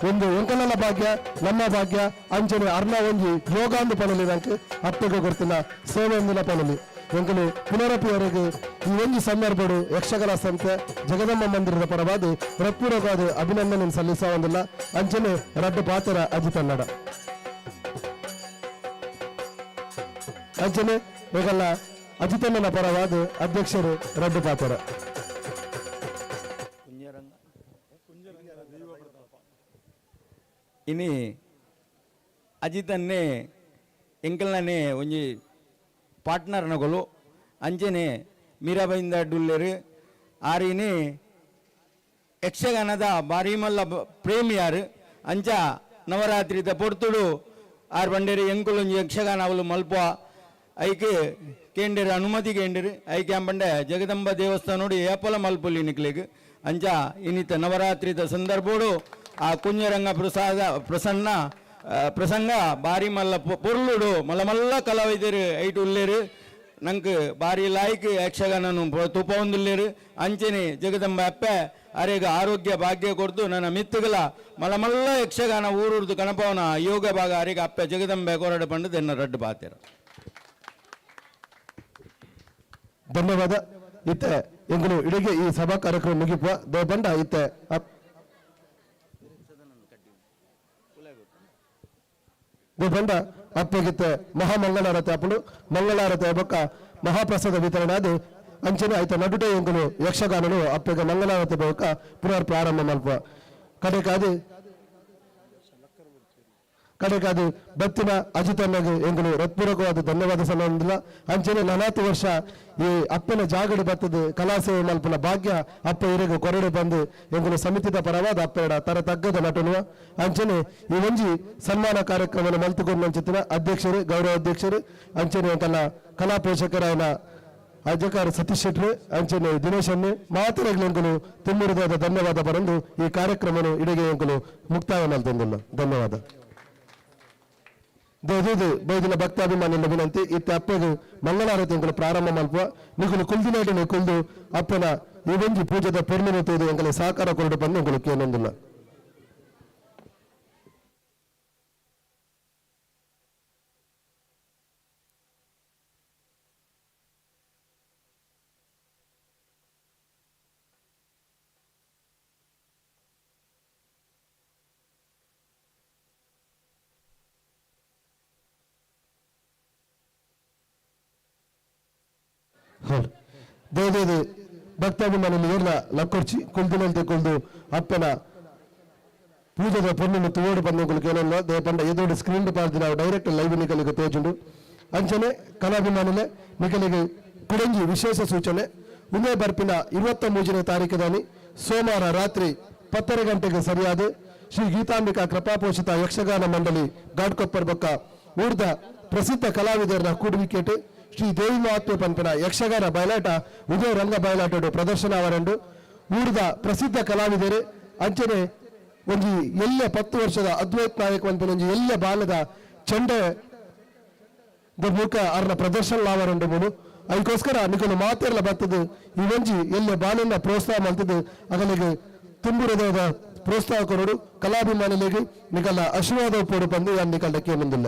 Speaker 5: ಒಂದು ಎಂಕಲನ ಭಾಗ್ಯ ನಮ್ಮ ಭಾಗ್ಯ ಅಂಚನೆ ಅರ್ನ ಒಂಜಿ ಯೋಗಾಂದು ಪನಲಿದಂಕೆ ಅಪ್ಪಗೆ ಗೊತ್ತಿನ ಸೇವೆಂದಿನ ಪನಲಿ ಎಂಕಲು ಪುನರಪಿಯವರಿಗೆ ಈ ಒಂದು ಸಂದರ್ಭಡು ಯಕ್ಷಗಾನ ಸಂಸ್ಥೆ ಜಗದಮ್ಮ ಮಂದಿರದ ಪರವಾದ ಹೃತ್ಪೂರ್ವಕವಾದ ಅಭಿನಂದನೆ ಸಲ್ಲಿಸುವಂದಿಲ್ಲ ಅಂಚನೆ ರಡ್ಡು ಪಾತ್ರ ಅಜಿತನ್ನಡ ಅಂಚನೆ ಈಗಲ್ಲ ಅಜಿತಣ್ಣನ ಪರವಾದ ಅಧ್ಯಕ್ಷರು ರಡ್ಡು ಪಾತ್ರ
Speaker 13: ಇನಿ ಅಜಿತನ್ನೇ ಎಂಕಲ್ನೇ ಒಂಜಿ ಪಾರ್ಟ್ನರ್ನಗಳು ಅಂಚನೆ ಮೀರಾಬೈಂದ ಡುಲ್ಲೆರು ಆರಿನಿ ಯಕ್ಷಗಾನದ ಬಾರಿ ಮಲ್ಲ ಪ್ರೇಮಿಯಾರು ಅಂಚ ನವರಾತ್ರಿದ ಪೊರ್ತುಡು ಆರು ಬಂಡೇರು ಎಂಕುಲೊಂಜಿ ಯಕ್ಷಗಾನ ಅವಳು ಮಲ್ಪ ಐಕೆ ಕೇಂದ್ರ ಅನುಮತಿ ಕೇಂದ್ರ ಐಕೆ ಅಂಬಂಡೆ ಜಗದಂಬ ದೇವಸ್ಥಾನ ಏಪಲ ಮಲ್ಪುಲಿ ನಿಕ್ಲಿಗೆ ಅಂಚ ಇನ್ನಿತ ನವರಾತ್ರಿದ ಸಂದರ್ಭಡು ಆ ಕುಂಜರಂಗ ಪ್ರಸಂಗ ಬಾರಿ ಮಲ್ಲ ಪೊರ್ಲುಡು ಮಲ್ಲ ಮಲ್ಲ ಕಲಾವಿದರು ಐಟು ಉಲ್ಲೇರು ನಂಗೆ ಬಾರಿ ಲಾಯ್ಕ್ ಯಕ್ಷಗಾನನು ತುಪ್ಪ ಹೊಂದಿಲ್ಲೇರು ಅಂಚನೆ ಜಗದಂಬ ಅಪ್ಪೆ ಅರೆಗ ಆರೋಗ್ಯ ಭಾಗ್ಯ ಕೊಡ್ತು ನನ್ನ ಮಿತ್ತುಗಳ ಮಲ್ಲ ಮಲ್ಲ ಯಕ್ಷಗಾನ ಊರೂರ್ದು ಕಣಪವನ ಯೋಗ ಭಾಗ ಅರೆಗ ಅಪ್ಪೆ ಜಗದಂಬೆ ಕೊರಡು ಪಂಡು ದೆನ್ನ ರಡ್ಡು ಬಾತಿರ
Speaker 5: ಧನ್ಯವಾದ ಇತ್ತೆ ಎಂಗಳು ಇಡಿಗೆ ಈ ಸಭಾ ಕಾರ್ಯಕ್ರಮ ಮುಗಿಪುವ ದೇಪಂಡ ಇತ್ತೆ ದೇಪಂಡ ಅಪ್ಪಗಿತ್ತೆ ಮಹಾಮಂಗಳಾರತಿ ಅಪ್ಪಳು ಮಂಗಳಾರತಿ ಬೊಕ್ಕ ಮಹಾಪ್ರಸಾದ ವಿತರಣೆ ಅದು ಅಂಚನೆ ಆಯ್ತ ನಡುಟೆ ಎಂಗಳು ಯಕ್ಷಗಾನನು ಅಪ್ಪಗೆ ಮಂಗಳಾರತಿ ಬೊಕ್ಕ ಪುನರ್ ಪ್ರಾರಂಭ ಮಲ್ಪ ಕಡೆಕಾದು ಕಡೆಗೆ ಅದು ಬತ್ತಿನ ಅಜಿತಣ್ಣಗೆ ಎಂಗಳು ಹೃತ್ಪೂರ್ವಕವಾದ ಧನ್ಯವಾದ ಸಲ್ಲಿಲ್ಲ. ಅಂಚನೆ 40 ವರ್ಷ ಈ ಅಪ್ಪನ ಜಾಗಡಿ ಬತ್ತದ ಕಲಾ ಸೇವೆ ಮಲ್ಪನ ಭಾಗ್ಯ ಅಪ್ಪ ಇರೆಗೂ ಕೊರಡೆ ಬಂದು ಎಂಗಳು ಸಮಿತಿದ ಪರವಾದ ಅಪ್ಪೆಡ ತರ ತಗ್ಗದ ನಟನುವ ಅಂಚನೆ ಈ ಒಂಜಿ ಸನ್ಮಾನ ಕಾರ್ಯಕ್ರಮ ಮಲ್ತುಕೊಂಡ ಅಧ್ಯಕ್ಷರು ಗೌರವ ಅಧ್ಯಕ್ಷರು ಅಂಚನೆ ಕಲಾ ಪೋಷಕರಾಯನ ಅಧ್ಯಕಾರ ಸತೀಶ್ ಶೆಟ್ಟಿ ಅಂಚನೆ ದಿನೇಶ್ ಅಣ್ಣೆ ಮಾತರಗಲೆಂಕಲು ತುಂಬುರುದಾದ ಧನ್ಯವಾದ ಬರಂದು ಈ ಕಾರ್ಯಕ್ರಮವನ್ನು ಇಡೆಗೆ ಎಂಕಲು ಮುಕ್ತಾಯ ಮಲ್ತಂದಿಲ್ಲ. ಧನ್ಯವಾದ. ದೇದು ಬೈದಿನ ಭಕ್ತಾಭಿಮಾನಿಗಳ ವಿನಂತಿ ಇತ್ತ ಅಪ್ಪಗೆ ಮಂಗಳಾರತಿ ಎಂಕಲು ಪ್ರಾರಂಭ ಮಲ್ಪುವ ನಿಗುಲು ಕುಲ್ದಿನಾಟಿನ ಕುಲ್ದು ಅಪ್ಪನ ಈ ಒಂಜಿ ಪೂಜದ ಪೂರ್ಣಿಮೆ ತೋದು ಎಂಕಲೆ ಸಹಕಾರ ಕೊರಡು ಬಂದು ಎಂಕಲು ಕೇನೊಂದಿಲ್ಲ. ದೇವದೇದು ಭಕ್ತಾಭಿಮಾನಿಗಳು ಎಲ್ಲ ಲಕ್ಕೊರ್ಚಿ ಕುಲ್ದಿನಂತೆ ಕುಲ್ದು ಅಪ್ಪನ ಪೂಜದ ಪೂರ್ಣಿಮೆ ತೋಡು ಬಂದು ಕೇಳಲ್ಲ ದೇ ಪಂಡ ಎದೋಡು ಸ್ಕ್ರೀನ್ ಪಾರ್ದು ನಾವು ಡೈರೆಕ್ಟ್ ಲೈವ್ ನಿಕಲಿಗೆ ತೋಜುಂಡು ಅಂಚನೆ ಕಲಾಭಿಮಾನಿಲೆ ನಿಕಲಿಗೆ ಕುಡಂಜಿ ವಿಶೇಷ ಸೂಚನೆ ಉಮೆ ಬರ್ಪಿನ 23ನೇ ತಾರೀಕುದಾನಿ ಸೋಮವಾರ ರಾತ್ರಿ 10 ಗಂಟೆಗೆ ಸರಿಯಾದ ಶ್ರೀ ಗೀತಾಂಬಿಕಾ ಕೃಪಾಪೋಷಿತ ಯಕ್ಷಗಾನ ಮಂಡಳಿ ಗಾಡ್ಕೊಪ್ಪರ್ ಬೊಕ್ಕ ಊರ್ದ ಪ್ರಸಿದ್ಧ ಕಲಾವಿದರ ಕೂಡುವಿಕೆಟ್ ಶ್ರೀ ದೇವಿ ಮಹಾತ್ಮೆ ಪಂಪಿನ ಯಕ್ಷಗಾನ ಬಯಲಾಟ ಉದಯ ರಂಗ ಬಯಲಾಟಡು ಪ್ರದರ್ಶನ ಅವರಂಡು ಊರ್ದ ಪ್ರಸಿದ್ಧ ಕಲಾವಿದರು ಅಂಚನೆ ಒಂಜಿ ಎಲ್ಲೆ 10 ವರ್ಷದ ಅದ್ವೈತ್ ನಾಯಕ್ ಪಂಪಿನ ಒಂಜಿ ಎಲ್ಲೆ ಬಾಲದ ಚಂಡೆ ಮುಖ ಅವ್ರನ್ನ ಪ್ರದರ್ಶನ ಅವರಂಡು ಮೂರು ಅದಕ್ಕೋಸ್ಕರ ನಿಕಲು ಮಾತೆಲ್ಲ ಬರ್ತದೆ ಈ ಒಂಜಿ ಎಲ್ಲೆ ಬಾಲನ್ನ ಪ್ರೋತ್ಸಾಹ ಮಾಡ್ತದೆ ಅಗಲಿಗೆ ತುಂಬುರದ ಪ್ರೋತ್ಸಾಹ ಕೊರಡು ಕಲಾಭಿಮಾನಿಗಳಿಗೆ ನಿಕಲ ಆಶೀರ್ವಾದ ಪೋಡು ಬಂದು ಯಾರು ನಿಕಲ್ಡಕ್ಕೆ ಮುಂದಿಲ್ಲ.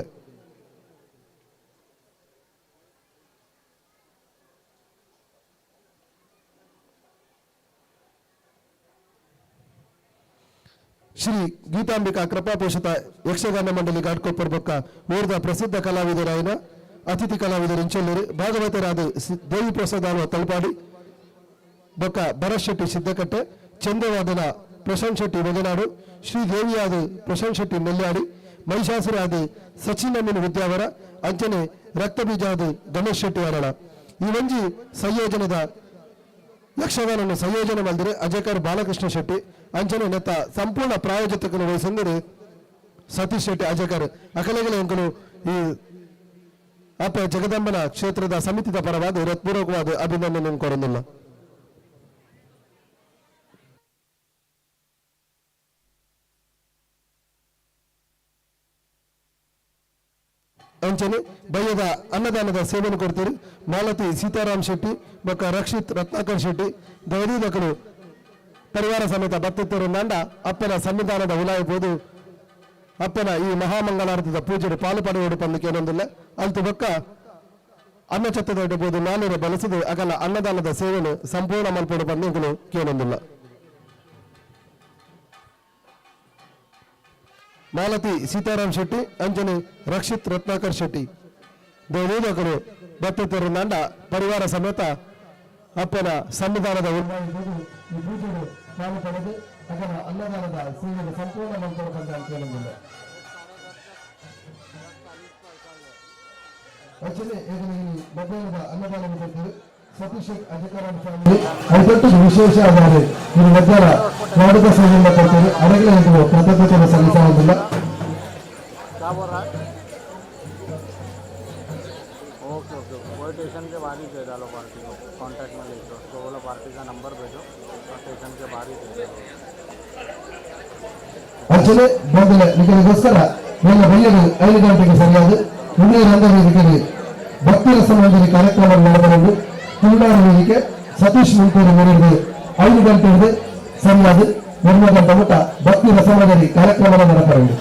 Speaker 5: ಶ್ರೀ ಗೀತಾಂಬಿಕಾ ಕೃಪಾಪೋಷಿತ ಯಕ್ಷಗಾನ ಮಂಡಳಿ ಗಾಡ್ಕೊಪ್ಪರ್ ಬೊಕ್ಕ ಊರ್ದ ಪ್ರಸಿದ್ಧ ಕಲಾವಿದರಾಯನ ಅತಿಥಿ ಕಲಾವಿದರು ಇಂಚೆಲ್ಲರು ಭಾಗವತರಾದ ದೇವಿ ಪ್ರಸಾದ ತಲಪಾಡಿ ಬೊಕ್ಕ ಭರತ್ ಶೆಟ್ಟಿ ಸಿದ್ದಕಟ್ಟೆ ಚಂದವಾದನ ಪ್ರಶಾಂತ್ ಶೆಟ್ಟಿ ವೆಗನಾಡು ಶ್ರೀ ದೇವಿಯಾದ ಪ್ರಶಾಂತ್ ಶೆಟ್ಟಿ ನೆಲ್ಯಾಡಿ ಮಹಿಷಾಸುರಾದ ಸಚಿನಮ್ಮಿನ ವಿದ್ಯಾವರ ಅಂಚನೆ ರಕ್ತಬೀಜಾದ ಗಣೇಶ್ ಶೆಟ್ಟಿ ಅರಳ ಈ ಒಂಜಿ ಸಂಯೋಜನದ ಯಕ್ಷಗಾನ ಸಂಯೋಜನೆ ಮಾಡಿದರೆ ಅಜಯಕರ್ ಬಾಲಕೃಷ್ಣ ಶೆಟ್ಟಿ ಅಂಚನೆ ನೆತ್ತ ಸಂಪೂರ್ಣ ಪ್ರಾಯೋಜಕರು ವಹಿಸಿದರೆ ಸತೀಶ್ ಶೆಟ್ಟಿ ಅಜಯಕರ್ ಅಕಲೆಗಳ ಎಂಕಲು ಈ ಅಪ್ಪ ಜಗದಂಬನ ಕ್ಷೇತ್ರದ ಸಮಿತಿದ ಪರವಾದ ಹೃತ್ಪೂರ್ವಕವಾದ ಅಭಿನಂದನೆ ಕೊರೊಂದಿಲ್ಲ. ಅಂಚನೆ ಬಯ್ಯದ ಅನ್ನದಾನದ ಸೇವೆಯನ್ನು ಕೊಡ್ತಾರೆ ಮಾಲತಿ ಸೀತಾರಾಮ್ ಶೆಟ್ಟಿ ಬೊಕ್ಕ ರಕ್ಷಿತ್ ರತ್ನಾಕರ್ ಶೆಟ್ಟಿ ದೈವದಕರು ಪರಿವಾರ ಸಮೇತ ಬತ್ತೂರು ನಂಡ ಅಪ್ಪನ ಸಂವಿಧಾನದ ಉಲಾಯಬಹುದು ಅಪ್ಪನ ಈ ಮಹಾಮಂಗಳಾರತದ ಪೂಜೆಗೆ ಪಾಲು ಪಡೆಯುವುದು ಪಂದಕ್ಕೆ ಏನೊಂದಿಲ್ಲ ಅಲ್ತು ಬೊಕ್ಕ ಅನ್ನಛತ್ತದ ಇಡಬಹುದು ನಾನೂರ ಬಳಸದೆ ಅಗಲ ಅನ್ನದಾನದ ಸೇವೆಯನ್ನು ಸಂಪೂರ್ಣ ಮಲ್ಪಡು ಪಂದಗಳು ಕೇಳೊಂದಿಲ್ಲ. ಮಾಲತಿ ಸೀತಾರಾಮ್ ಶೆಟ್ಟಿ ಅಂಜನೆ ರಕ್ಷಿತ್ ರತ್ನಾಕರ್ ಶೆಟ್ಟಿ ದೈವದಕರು ಬತ್ತೂರು ನಂಡ ಪರಿವಾರ ಸಮೇತ ಅಪ್ಪನ ಸಂವಿಧಾನದ ಪಾಲು ಪಡೆದು ಅದರ ಅನ್ನದಾನದ ಸೇವೆಯನ್ನು ಸಂಪೂರ್ಣ ಮಲ್ಪಡು ಕೇಳೊಂದಿಲ್ಲ. ಮಧ್ಯಾಹ್ನದ ಅನ್ನದಾನವನ್ನು ಕೊಡ್ತೀವಿ ಸತೀಶ್ ಅಧಿಕಾರ ವಿಶೇಷ ಆದರೆ ಈ ಮಧ್ಯಾಹ್ನ ಸ್ವಾಗತ ಸೇವೆಯಿಂದ ಕೊಡ್ತೀವಿ ಅಡಗಲೇ ಕೃತಜ್ಞತೆಯನ್ನು ಸಲ್ಲಿಸುವುದಿಲ್ಲ.
Speaker 3: स्टेशन के बाहर ही दे डालो पार्टी को कॉन्टैक्ट में लेके उसको बोलो पार्टी का नंबर भेजो और स्टेशन के बाहर ही दे डालो.
Speaker 5: ಅಂಚನೆ ಬಂದಲೆ ನಿಗದಿಗೋಸ್ಕರ ನನ್ನ ಬೈಯಲು 5 ಗಂಟೆಗೆ ಸರಿಯಾದ ಉದಯ ರಂಗವೇದಿಕೆಯಲ್ಲಿ ಭಕ್ತಿ ರಸಮಂಜರಿ ಕಾರ್ಯಕ್ರಮ ನಡೆದರೆಂದು ತುಳುನಾಡು ವೇದಿಕೆ ಸತೀಶ್ ಮುಂತೂರು ಮೇರೆಗೆ 5 ಗಂಟೆಗೆ ಸರಿಯಾದ 1 ಗಂಟೆ ಊಟ ಭಕ್ತಿ ರಸಮಂಜರಿ ಕಾರ್ಯಕ್ರಮ ನಡೆದರೆಂದು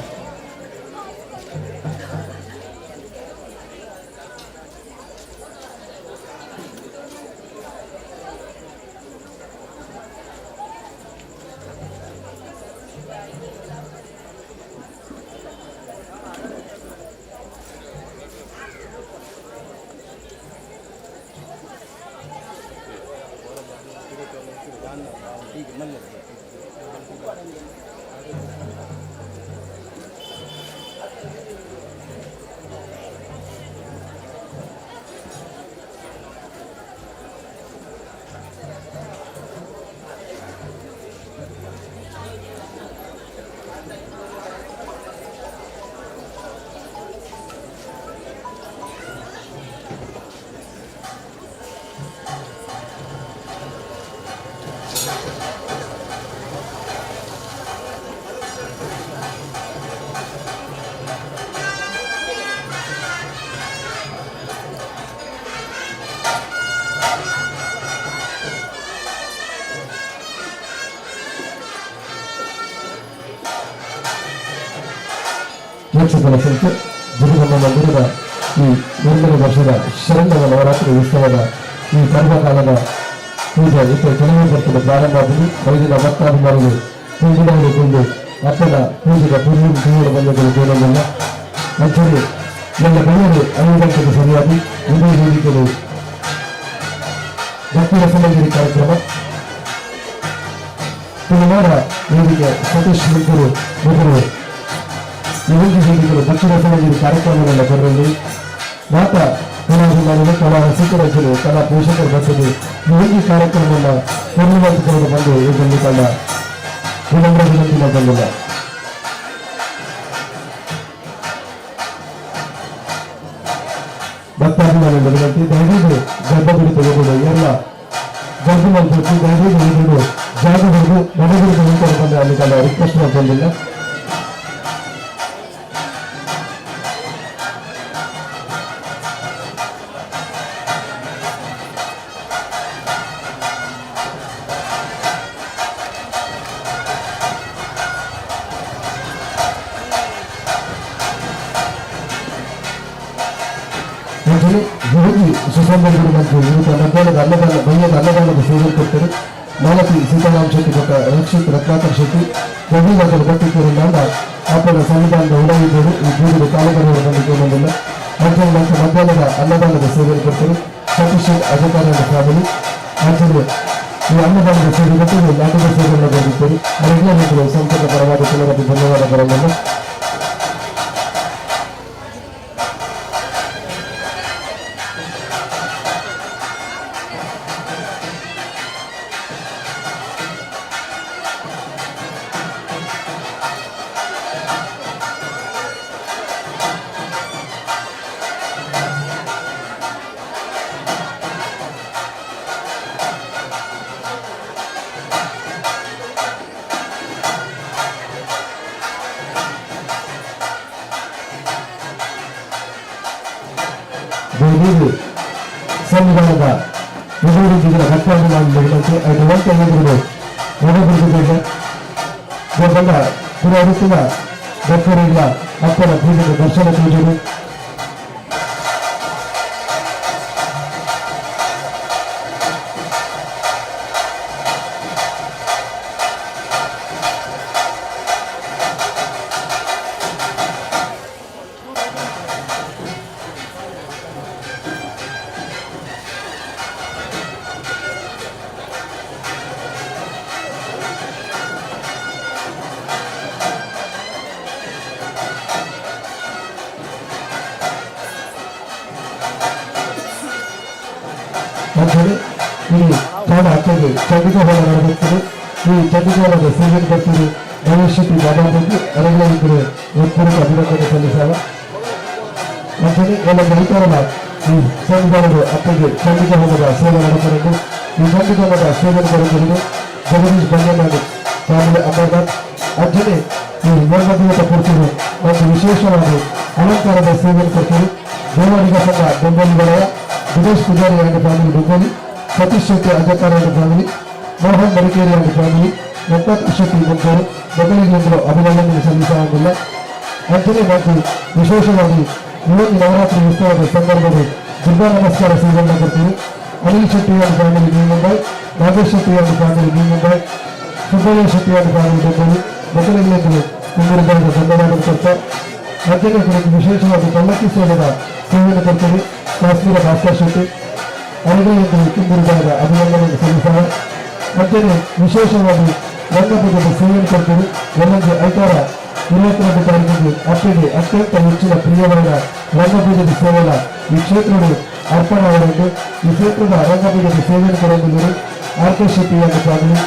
Speaker 5: ಯಕ್ಷಗಾನ ಸಂಸ್ಥೆ ಜಗದಮ್ಮ ಮಂದಿರದ ಈ 1ನೇ ವರ್ಷದ ಶರಣ್ಯವ ನವರಾತ್ರಿ ಉತ್ಸವದ ಈ ಪರ್ವಕಾಲದ ಪೂಜೆ ಇತರ ಕೆಲವೇ ಬರ್ತದೆ ಪ್ರಾರಂಭವಾಗಿದೆ. ವೈದ್ಯರ ಭಕ್ತಾಭಿಮಾನಿಗಳು ಪೂಜಿಸಿಕೊಂಡು ಅಪ್ಪನ ಪೂಜೆಯ ಪೂರ್ವ ಬಂಧಗಳು ಕೇಳಲಿಲ್ಲ. ಅಂಚನೆ ಎಲ್ಲ ಗಣ್ಯರು 5 ಗಂಟೆಗೆ ಸರಿಯಾಗಿ ಇದೇ ವೇದಿಕೆಯಲ್ಲಿ ಭಕ್ತಿ ರಸಮಂಜರಿ ಕಾರ್ಯಕ್ರಮ ಶನಿವಾರ ವೇದಿಕೆ ಸತೀಶ್ ಶಂಕರು ಮೊದಲು ಈ ವೇದಿಕೆಗಳು ಭಕ್ತಿ ರಸಮಂಜರಿ ಕಾರ್ಯಕ್ರಮಗಳ ಬರಲಿ ಮಾತಾ ಕಲಾಭಿಮಾನಿಗಳು ಕಲಾ ರಸಿಕರಚನೆ ಕಲಾ ಪೋಷಕರು ಬರ್ತದೆ. ಈ ಕಾರ್ಯಕ್ರಮವನ್ನು ಪೂರ್ಣವಂತಕೊಂಡು ಬಂದು ಇದನ್ನು ಕಂಡ ವಿನಮ್ರ ವಿನಂತಿ ಬಂದಿಲ್ಲ. ಭಕ್ತಾಭಿಮಾನಿಗಳ ವಿನಂತಿ ದಯವಿಟ್ಟು ಗರ್ಭಗುಡಿ ತೆಗೆದುಕೊಂಡು ಎಲ್ಲ ಗರ್ಭಮಂತ್ರಿ ದಯವಿಟ್ಟು ಹಿಡಿದು ಜಾಗ ಹಿಡಿದು ಮನೆಗುಡಿ ತೆಗೆದುಕೊಂಡು ಬಂದ ಅಲ್ಲಿ ಕಂಡ ರಿಕ್ವೆಸ್ಟ್ ಬಂದಿಲ್ಲ. ಹೋಗಿ ಸುಸಂಬಂಧಿಗಳು ಮತ್ತು ವಿವಿಧ ಮಧ್ಯಾಹ್ನದ ಅನ್ನದಾನದ ಸೇವೆ ಕೊಟ್ಟರು. ಮಾಲತಿ ಸೀತಾರಾಮ್ ಶೆಟ್ಟಿ ಕೊಟ್ಟ ರಕ್ಷಿತ್ ರತ್ನಾಕರ್ ಶೆಟ್ಟಿ ಗಂಭೀರವಾದ ಗಟ್ಟಿಕೇರಿನಿಂದ ಆಪಣ ಸಂವಿಧಾನದ ಉಡಾಯಿಗಳು ಈ ಪೂಜೆಗೆ ಕಾಲುಗಡವರು ಬಂದಿಗೆ ಬಂದಿಲ್ಲ. ಮಧ್ಯಾಹ್ನದ ಅನ್ನದಾನದ ಸೇವೆ ಕೊಟ್ಟರು. ಸತೀಶ್ ಅಧಿಕಾರಿ ಫ್ಯಾಮಿಲಿ ಆಚರಣೆ ಈ ಅನ್ನದಾನದ ಸೇವೆ ಕೊಟ್ಟು ನಾಟಕ ಸೇವೆಯನ್ನು ಬಂದಿದ್ದರು. ಮಹಿಳೆಯರು ಸಂಪದ ಪರವಾದ ಕೆಲವರಿಗೆ ಧನ್ಯವಾದಗಳನ್ನು. ಸಂವಿಧಾನದ ವಿರೋಧಿಗಳ ಭಕ್ತಾಭಿಮಾನಿಗಳಿಗೆ 5 ಗಂಟೆ ಹೊರಬಿಡಿಸಿದ್ದಾರೆ. ಬಂದ ಪುನರುತ್ತಿನ ಭಕ್ತರಿಲ್ಲ ಅಪ್ಪನ ಪೂಜೆಗೆ ದರ್ಶನ ಪೂಜೆಗಳು ಅಂಥೇಳಿ ಈ ಕಾಲ ಅಕ್ಕಗೆ ಚಂಡಿಕೋಲ ನಡೆಯುತ್ತದೆ. ಈ ಚಂಡಿಕೋಲದ ಸೇವೆ ಬರ್ತೀರಿ ಭವಿಷ್ಯಕ್ಕೆ ಬಾಬಾಬಂದು ಅರಗಲಿದ್ದರೆ ಒಬ್ಬರಿಗೆ ಅಭಿನಂದನೆ ಸಲ್ಲಿಸಾವ ಅಂಥೇಳಿ ಎಲ್ಲ ರೈತರಲ್ಲ ಈ ಸಂವಿಧಾನದ ಅಕ್ಕಗೆ ಚಂಡಿಕೋಲದ ಸೇವೆ ನಡೆಸಬೇಕು. ಈ ಚಂಡಿಕೋಲದ ಸೇವೆ ಬರುತ್ತದೆ ಜಗದೀಶ್ ಬಂಗನಾಡು ಫ್ಯಾಮಿಲಿ ಅಮರನಾಥ್ ಅಂಥೇಳಿ ಈ ವರ್ಗದೀಯತ ಕೊಡ್ತೀವಿ ಮತ್ತು ವಿಶೇಷವಾಗಿ ಅಲಂಕಾರದ ಸೇವೆ ಕೊಡ್ತೀವಿ. ದೇವರಿಗ ಸಂಘ ಬೆಂಬಲಿಗಳ ದಿನೇಶ್ ಪೂಜಾರಿ ಅಂಡ್ ಫ್ಯಾಮಿಲಿ ಬೆಂಬಲಿ, Satish Shetty Ajakara and family, Mohan Madikeri and family, Venkata Shetty ಬಂದರು ಮೊದಲಿಗೆಂದು ಅಭಿನಂದನೆ ಸಲ್ಲಿಸಲಾಗಿಲ್ಲ. ಅಂಥೇಳಿ ಮತ್ತು ವಿಶೇಷವಾಗಿ ಇವತ್ತು ನವರಾತ್ರಿ ಉತ್ಸವದ ಸಂದರ್ಭದಲ್ಲಿ ದುರ್ಗಾ ನಮಸ್ಕಾರ ಸೇವೆಯನ್ನು ಕೊಡ್ತೀವಿ. Anil Shetty and family new Mumbai, Nagesh Shetty and family new Mumbai, Subbaiah Shetty and family ಬೆಂಬಲಿ ಮೊದಲಿಗೆಂದು ಕುಂಬಳದ ಧನ್ಯವಾದ ಕೊಡ್ತಾ ಅಂಥೇಳಿ ಕುರಿತು ವಿಶೇಷವಾಗಿ ಪಲ್ಲಕ್ಕಿ ಸೇವೆದ ಸೇವೆಯನ್ನು ಕೊಡ್ತೀವಿ. ಕಾಶ್ಮೀರ ಭಾಸ್ಕರ್ ಶೆಟ್ಟಿ ಅವರಿಗೆ ಕುಂಬಳದ ಅಭಿನಂದನೆ ಸಲ್ಲಿಸೋಣ. ಅಂಥೇಳಿ ವಿಶೇಷವಾಗಿ ರಂಗಪೂಜೆಗೆ ಸೇವೆಯನ್ನು ಕೊಡ್ತೀವಿ. ಎಲ್ಲರಿಗೆ 22 ತಾರೀಕಿಗೆ ಅಪ್ಪಗೆ ಅತ್ಯಂತ ಹೆಚ್ಚಿನ ಪ್ರಿಯವಾದ ರಂಗಪೂಜೆಗೆ ಸೇವೆಯ ಈ ಕ್ಷೇತ್ರದ ಅರ್ಪಣ ಅವರಿಗೆ ಈ ಕ್ಷೇತ್ರದ ರಂಗಪೂಜೆಗೆ ಸೇವೆಯನ್ನು ಕೊಡುತ್ತಿದ್ದರು ಆರ್ ಕೆ ಶೆಟ್ಟಿ ಎಂಬ ಫ್ಯಾಮಿಲಿ.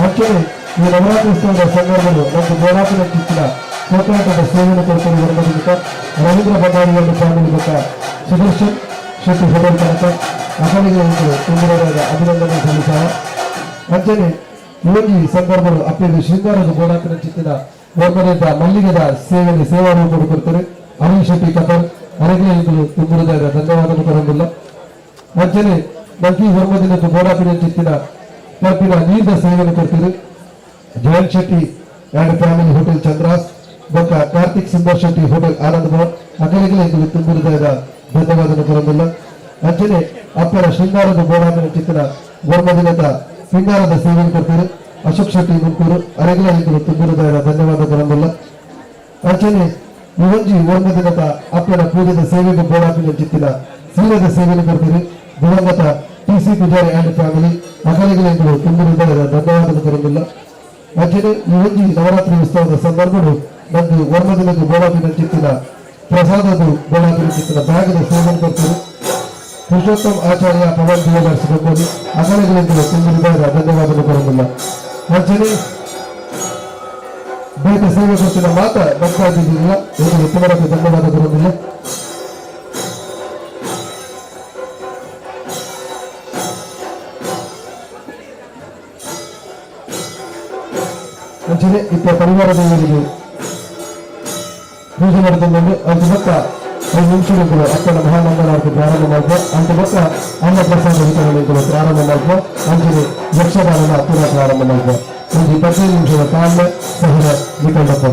Speaker 5: ಅಂಥೇಳಿ ಈ ನವರಾತ್ರಿ ಉತ್ಸವದ ಸಂದರ್ಭದಲ್ಲಿ ಮತ್ತು ಗೋರಾಟಿನ ಕಿಚ್ಚಿನ ಕೋಟನಾಟದ ಸೇವೆಯನ್ನು ಕೊಡ್ತಾರೆ. ರಂಗಪೂಜಕ ರವೀಂದ್ರ ಭಂಡಾರಿ ಎಂಬ ಫ್ಯಾಮಿಲಿ ಗೊತ್ತ ಸುದರ್ಶನ್ ಶೆಟ್ಟಿ ಹೋಟೆಲ್ ತನಕ ಅಕಲಿಗೆ ಕುಂಬಳದ ಅಭಿನಂದನೆ ಸಲ್ಲಿಸಾವ. ಅಂಥೇಳಿ ಯೋಗಿ ಸಂದರ್ಭಗಳು ಅಪ್ಪಗೆ ಶೃಂಗಾರದ ಗೋರಾಟಿನ ಚಿತ್ತಿನ ವರ್ಗದಿಂದ ಮಲ್ಲಿಗೆದ ಸೇವೆಗೆ ಸೇವಾ ರೂಪ ಕೊಡ್ತಾರೆ. ಅನಿಲ್ ಶೆಟ್ಟಿ ಕಟರ್ ಅರಗಿಲು ಕುಂಬಳದ ಧನ್ಯವಾದ ಕೊಡೋದಿಲ್ಲ. ಅಂಚನೆ ನಂಕಿ ವರ್ಗದಿಂದ ಗೋರಾಟಿನ ಚಿತ್ತಿನ ಕಲ್ಪಿನ ನೀರಿನ ಸೇವೆಯನ್ನು ಕೊಡ್ತೀರಿ. Jayant Shetty and family hotel Chandras, ಬೊಕ್ಕ ಕಾರ್ತಿಕ್ ಸುಂದರ್ ಶೆಟ್ಟಿ ಹೋಟೆಲ್ ಆನಂದ್ ಭವನ್ ಅಕಲಿಗೆ ತುಂಬ ಹೃದಯದ ಧನ್ಯವಾದ ಕೊರಂದಿಲ್ಲ. ಅಂಚನೆ ಅಪ್ಪರ ಶೃಂಗಾರದ ಬೋಡಾಮಿನ ಚಿತ್ರ ವರ್ಮದಿನದ ಶೃಂಗಾರದ ಸೇವೆಯನ್ನು ಕೊಡ್ತಾರೆ. ಅಶೋಕ್ ಶೆಟ್ಟಿ ಮುಂಕೂರು ಅರೆಗಳ ತುಂಬ ಹೃದಯದ ಧನ್ಯವಾದ ಕೊರಂದಿಲ್ಲ. ಅಂಚನೆ ಇವೊಂಜಿ ವರ್ಮದಿನದ ಅಪ್ಪನ ಪೂಜೆದ ಸೇವೆಗೆ ಬೋಡಾಮಿನ ಚಿತ್ರ ಸೀರೆದ ಸೇವೆಯನ್ನು ಕೊಡ್ತಾರೆ. ದಿವಂಗತ ಟಿ.ಸಿ. ಪೂಜಾರಿ ಅಂಡ್ ಫ್ಯಾಮಿಲಿ ಅಕಲಿಗೆ ತುಂಬ ಹೃದಯದ ಧನ್ಯವಾದ ಕೊರಂದಿಲ್ಲ. ಅಂಚನೆ ಇವೊಂಜಿ ನವರಾತ್ರಿ ಉತ್ಸವದ ಸಂದರ್ಭಗಳು ನಂದು ವರ್ಮದಿನದ ಬೋಡಾಮಿನ ಚಿತ್ರ ಪ್ರಸಾದದ ಬೋಡಾಮಿನ ಚಿತ್ರ ಬ್ಯಾಗದ ಸೇವೆಯನ್ನು ಕೊಡ್ತಾರೆ. ಪುರುಷೋತ್ತಮ್ ಆಚಾರ್ಯ ಪವನ್ ಜ್ಯುವೆಲರ್ಸ್ ಬೆಂಬಲಿ ಅಗಲಗಳಿಂದ ತುಂಬ ಹೃದಯದ ಧನ್ಯವಾದ ಕೊರಂದಿಲ್ಲ. ಅಂಚನೆ ಬೇಗ ಸೇವೆ ಕೊಟ್ಟಿನ ಮಾತ್ರ ಭಕ್ತಾದಿಗಳಿಲ್ಲ ಇವರಿಗೆ ತುಂಬಕ್ಕೆ ಧನ್ಯವಾದ ಕೊರಂದಿಲ್ಲ. ಅಂಚನೆ ಇತ್ತ ಪರಿವಾರದ ಇವರಿಗೆ ಪೂಜೆ ಮಾಡಿಕೊಂಡು ಅದು ಬಕ್ಕ 5 ನಿಮಿಷಗಳು ಅಪ್ಪನ ಮಹಾಮಂಗಳಾರತಿ ಪ್ರಾರಂಭ ಮಾಡುವ ಅಂತ ಬಕ್ಕ ಅನ್ನ ಪ್ರಸಾದ ವಿತರಣೆಗಳು ಪ್ರಾರಂಭ ಮಾಡುವ ಅಂಚನೆ ಯಕ್ಷಗಾನದ ಹತ್ತಿರ ಪ್ರಾರಂಭ ಮಾಡುವ ಒಂದು 25 ನಿಮಿಷದ ಕಾಲ ಸಹನ ನಿಕಂಡಪ್ಪ.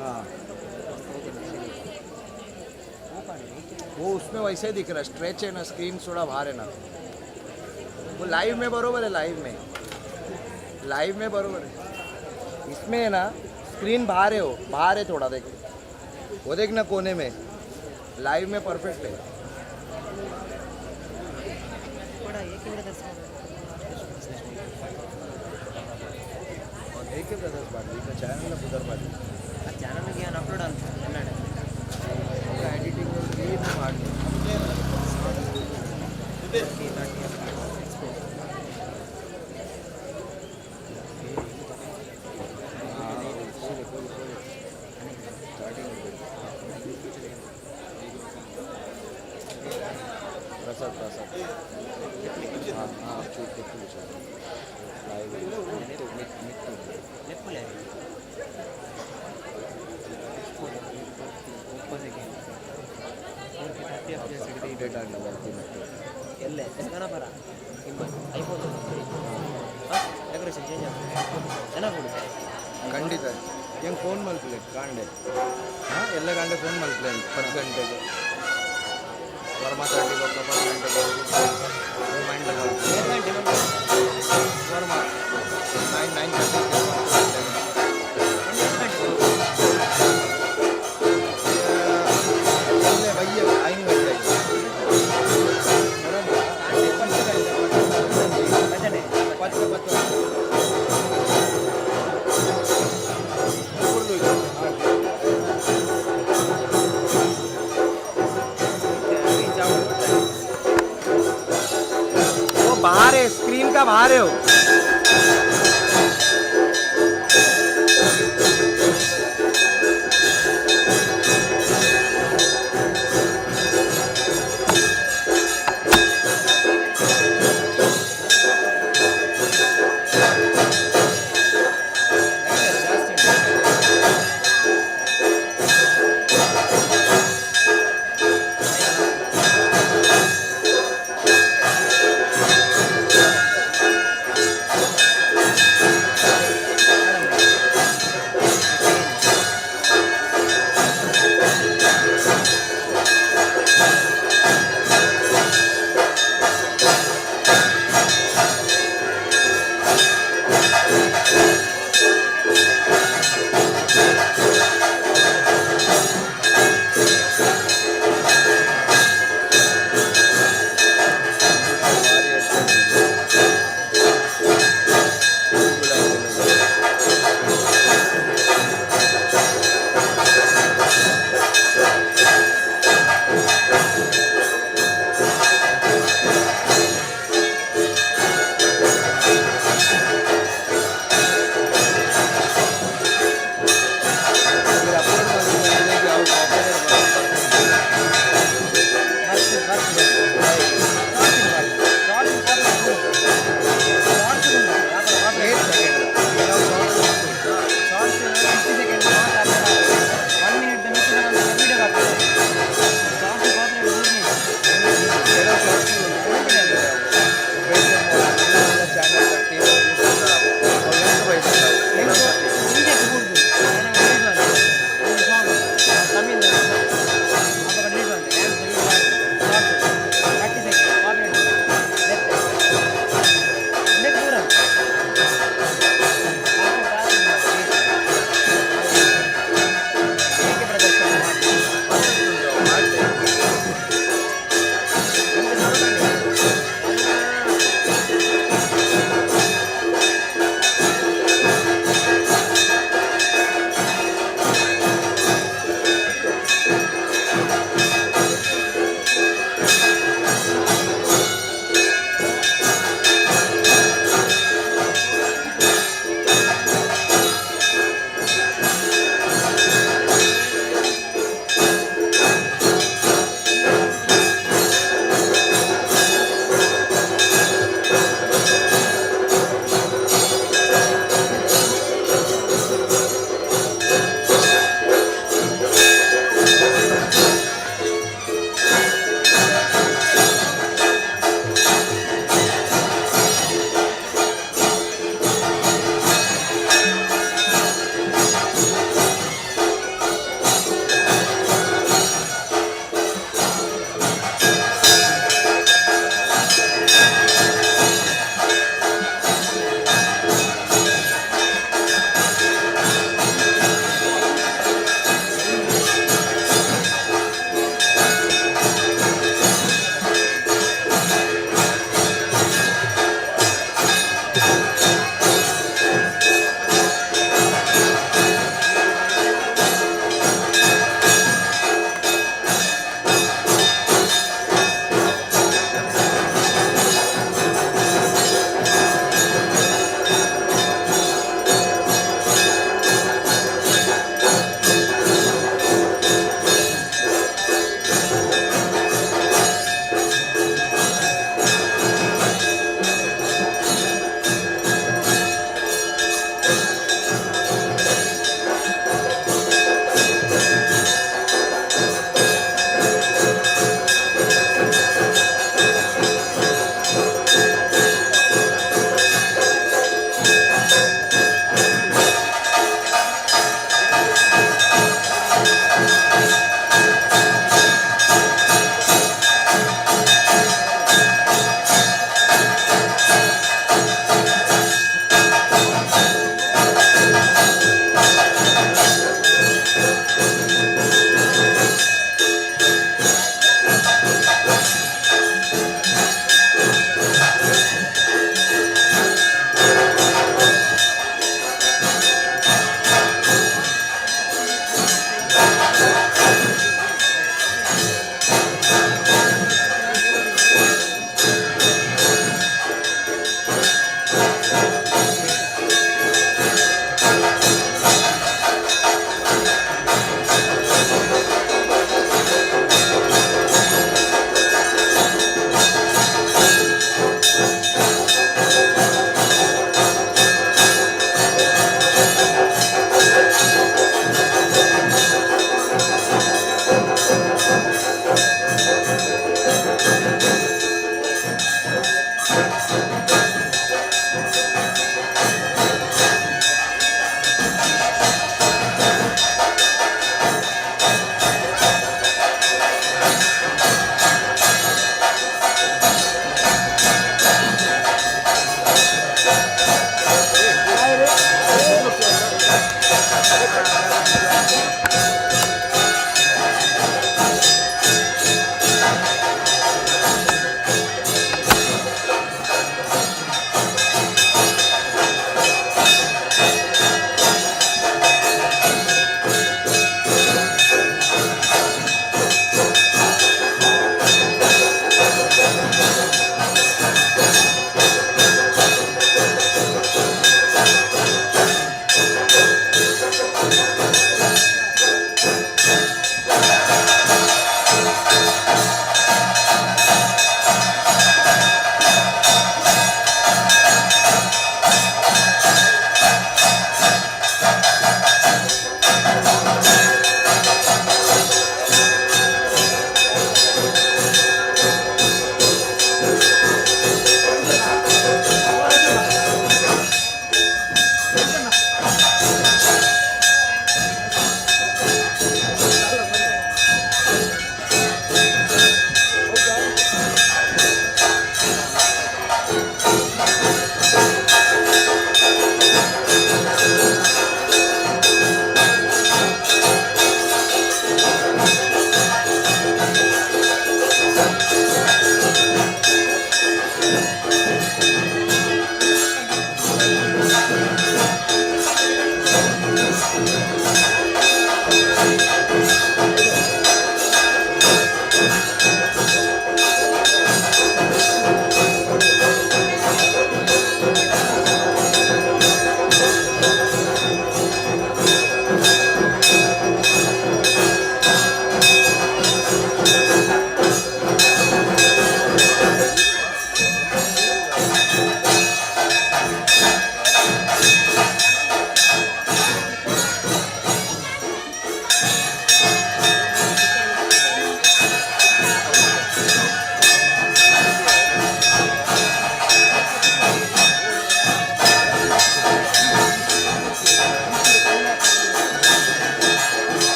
Speaker 1: हाँ वो उसमें वैसे ही दिख रहा है, स्ट्रेच है ना, स्क्रीन थोड़ा बाहर है ना, वो लाइव में बरोबर है, लाइव में बरोबर है, इसमें है ना स्क्रीन बाहर है, वो बाहर है थोड़ा, देख वो देख ना कोने में, लाइव में परफेक्ट है. ಹೇಗೆ ಬ್ರದರ್ಸ್ ಮಾಡಲಿ ಈಗ ಚಾನಲ್ನ ಬುದರ್ ಮಾಡಲಿ ಆ ಚಾನಲ್ಗೆ ಏನು ಅಪ್ಲೋಡ್ ಅಂತ ಕನ್ನಡ ಎಡಿಟಿಂಗ್ ಏನು ಮಾಡಲಿ प्रसाद हाँ हाँ चूट ಖಂಡಿತ ಹೆಂಗೆ ಫೋನ್ ಮಲ್ಪಲೆ ಕಾಂಡೆ ಹಾಂ ಎಲ್ಲ ಗಂಟೆ ಫೋನ್ ಮಲ್ಪಲೆ 10 ಗಂಟೆಗೆ ವರ್ಮ 30 10 ಗಂಟೆಗೆ ಮೈಂಡ್ ವರ್ಮ 9 वो बाहर है, स्क्रीन का बाहर है वो.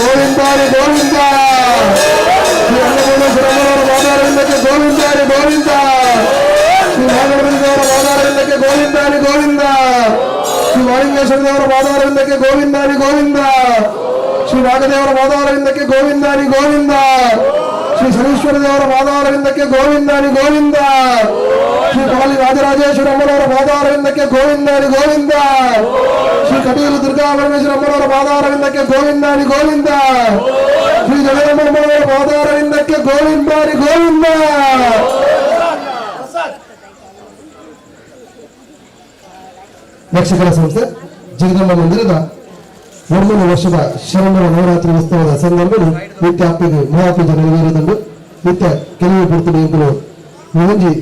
Speaker 5: ಗೋವಿಂದಾರಿ ಗೋವಿಂದ ಶ್ರೀ ಅನ್ನಪೂರ್ಣೇಶ್ವರಮ್ಮನವರ ಪಾದಾರವಿಂದಕ್ಕೆ ಗೋವಿಂದಾರಿ ಗೋವಿಂದ ಶ್ರೀ ನಾಗರವರ ಪಾದಾರವಿಂದಕ್ಕೆ ಗೋವಿಂದಾರಿ ಗೋವಿಂದ ಶ್ರೀ ವಾಣಿಂಗೇಶ್ವರದೇವರ ಪಾದಾರವಿಂದಕ್ಕೆ ಗೋವಿಂದಾರಿ ಗೋವಿಂದ ಶ್ರೀ ನಾಗದೇವರ ಪಾದಾರವಿಂದಕ್ಕೆ ಗೋವಿಂದಾರಿ ಗೋವಿಂದ ಶ್ರೀ ಶನೀಶ್ವರ ದೇವರ ಪಾದಾರವಿಂದಕ್ಕೆ ಗೋವಿಂದಾರಿ ಗೋವಿಂದ ಶ್ರೀ ಕಾಳಿ ರಾಜರಾಜೇಶ್ವರಮ್ಮನವರ ಪಾದಾರವಿಂದಕ್ಕೆ ಗೋವಿಂದಾರಿ ಗೋವಿಂದ ಶ್ರೀ ಕಟೀಲು ದುರ್ಗಾ ಪರಮೇಶ್ವರಮ್ಮನವರ ಪಾದಾರವಿಂದಕ್ಕೆ ಗೋವಿಂದಾರಿ ಗೋವಿಂದ ಶ್ರೀ ಜಗದಮ್ಮನವರ ಪಾದಾರವಿಂದಕ್ಕೆ ಗೋವಿಂದಾರಿ ಗೋವಿಂದ. ಯಕ್ಷಗಾನ ಸಂಸ್ಥೆ ಜಗದಮ್ಮ ಮಂದಿರದ 1ನೇ ವರ್ಷದ ಶರಣರ ನವರಾತ್ರಿ ಉತ್ಸವದ ಸಂದರ್ಭದಲ್ಲಿ ನಿತ್ಯ ಅಪ್ಪಿಗೆ ಮಹಾಪೂಜೆ ನೆರವೇರಿದಂಡು ನಿತ್ಯ ಕೆಲವು ಪೂರ್ತಿಗಳು ಮುಂಜಿ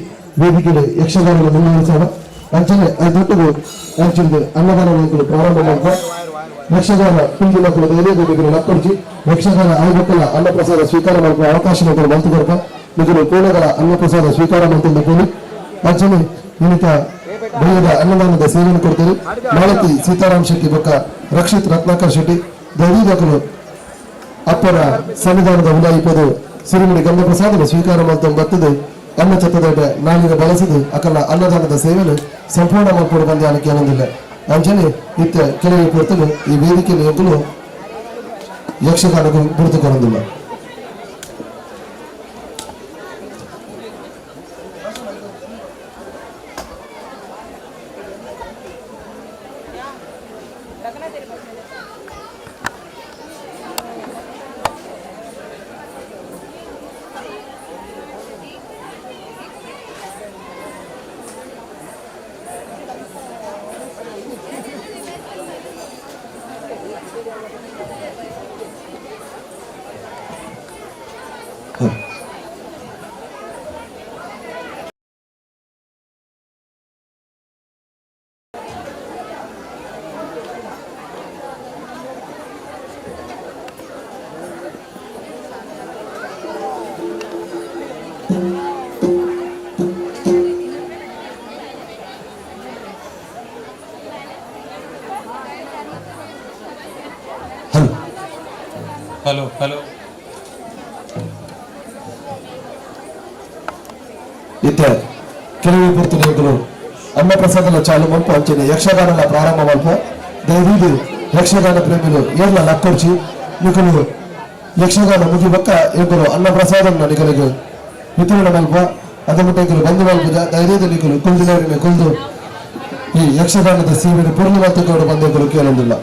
Speaker 5: ವೇದಿಕೆಯಲ್ಲಿ ಯಕ್ಷಗಾನ ಮುಂದುವರಿಸೋಣ ಅಂಚನೆ ಅದೊಟ್ಟಿಗೂ ಅಂಚಿಂದು ಅನ್ನದಾನ ವೇದಿಕೆಗಳು ಪ್ರಾರಂಭ ಮಾಡುವ ಯಕ್ಷಗಾನ ಕುಂಜಿ ಮಕ್ಕಳು ಧೈರ್ಯಗಳು ಲಕ್ಕಡಿಸಿ ಯಕ್ಷಗಾನ ಆಯ್ಮಕ್ಕಳ ಅನ್ನಪ್ರಸಾದ ಸ್ವೀಕಾರ ಮಾಡುವ ಅವಕಾಶ ಮಕ್ಕಳು ಬಂತು ಕೊಡ್ಕ ನಿಜರು ಕೋಣಗಳ ಅನ್ನಪ್ರಸಾದ ಸ್ವೀಕಾರ ಮಾಡ್ತಿದ್ದೇನೆ ಅಂಚನೆ ಇನ್ನಿತ ಬೆಳೆದ ಅನ್ನದಾನದ ಸೇವೆಯನ್ನು ಕೊಡ್ತಾರೆ. ಮಾಲತಿ ಸೀತಾರಾಮ್ ಶೆಟ್ಟಿ ಬೊಕ್ಕ ರಕ್ಷಿತ್ ರತ್ನಾಕರ್ ಶೆಟ್ಟಿ ದೈವಿಕರು ಅಪ್ಪರ ಸಂವಿಧಾನದ ಉಲಾಯಿಪದು ಸಿರಿಮುಡಿ ಗಂಧಪ್ರಸಾದದ ಸ್ವೀಕಾರ ಮಾಡ್ತಾ ಬರ್ತದೆ. ಅನ್ನ ಚತ್ತದೊಡ್ಡ ನಾಳಿನ ಬಳಸಿದು ಅಕಲ ಅನ್ನದಾನದ ಸೇವೆಯನ್ನು ಸಂಪೂರ್ಣ ಮಾಡ್ಕೊಂಡು ಬಂದ ಅನ್ನಕ್ಕೆ ಆನಂದಿಲ್ಲ ಅಂಚನೆ ನಿತ್ಯ ಕೆಲವು ಕೊಡ್ತಲು ಈ ವೇದಿಕೆಯಲ್ಲಿ ಹೋಗಲು ಯಕ್ಷಗಾನಗೂ ಗುರುತುಕೊಳ್ಳೋದಿಲ್ಲ.
Speaker 14: ಹಲೋ ಹಲೋ
Speaker 5: ಇತ್ತ ಕೆಲವು ಪೂರ್ತಿಗಳು ಅನ್ನಪ್ರಸಾದಲ ಚಾಲು ಮಲ್ಪ ಅಂಚನೆ ಯಕ್ಷಗಾನ ಪ್ರಾರಂಭ ಮಲ್ಪ ದಯವಿದು ಯಕ್ಷಗಾನ ಪ್ರೇಮಿಗಳು ಏರ್ಲ ಲಕ್ಕೊಡ್ಚಿ ನಿಕಲು ಯಕ್ಷಗಾನ ಮುಗಿ ಬಕ್ಕ ಇವರು ಅನ್ನಪ್ರಸಾದ ನಿಕಲಿಗೆ ವಿತರಣೆ ಮಲ್ಪ ಅದ ಮುಟ್ಟಗಳು ಬಂದು ಮಲ್ಪುಜ ಧೈರ್ಯದ ನಿಕಲು ಕುಲ್ದಿನ ಕುಲ್ದು ಈ ಯಕ್ಷಗಾನದ ಸೇವೆಯನ್ನು ಪೂರ್ಣ ಮಲ್ತಕೊಂಡು ಬಂದವರು ಕೇಳೋದಿಲ್ಲ.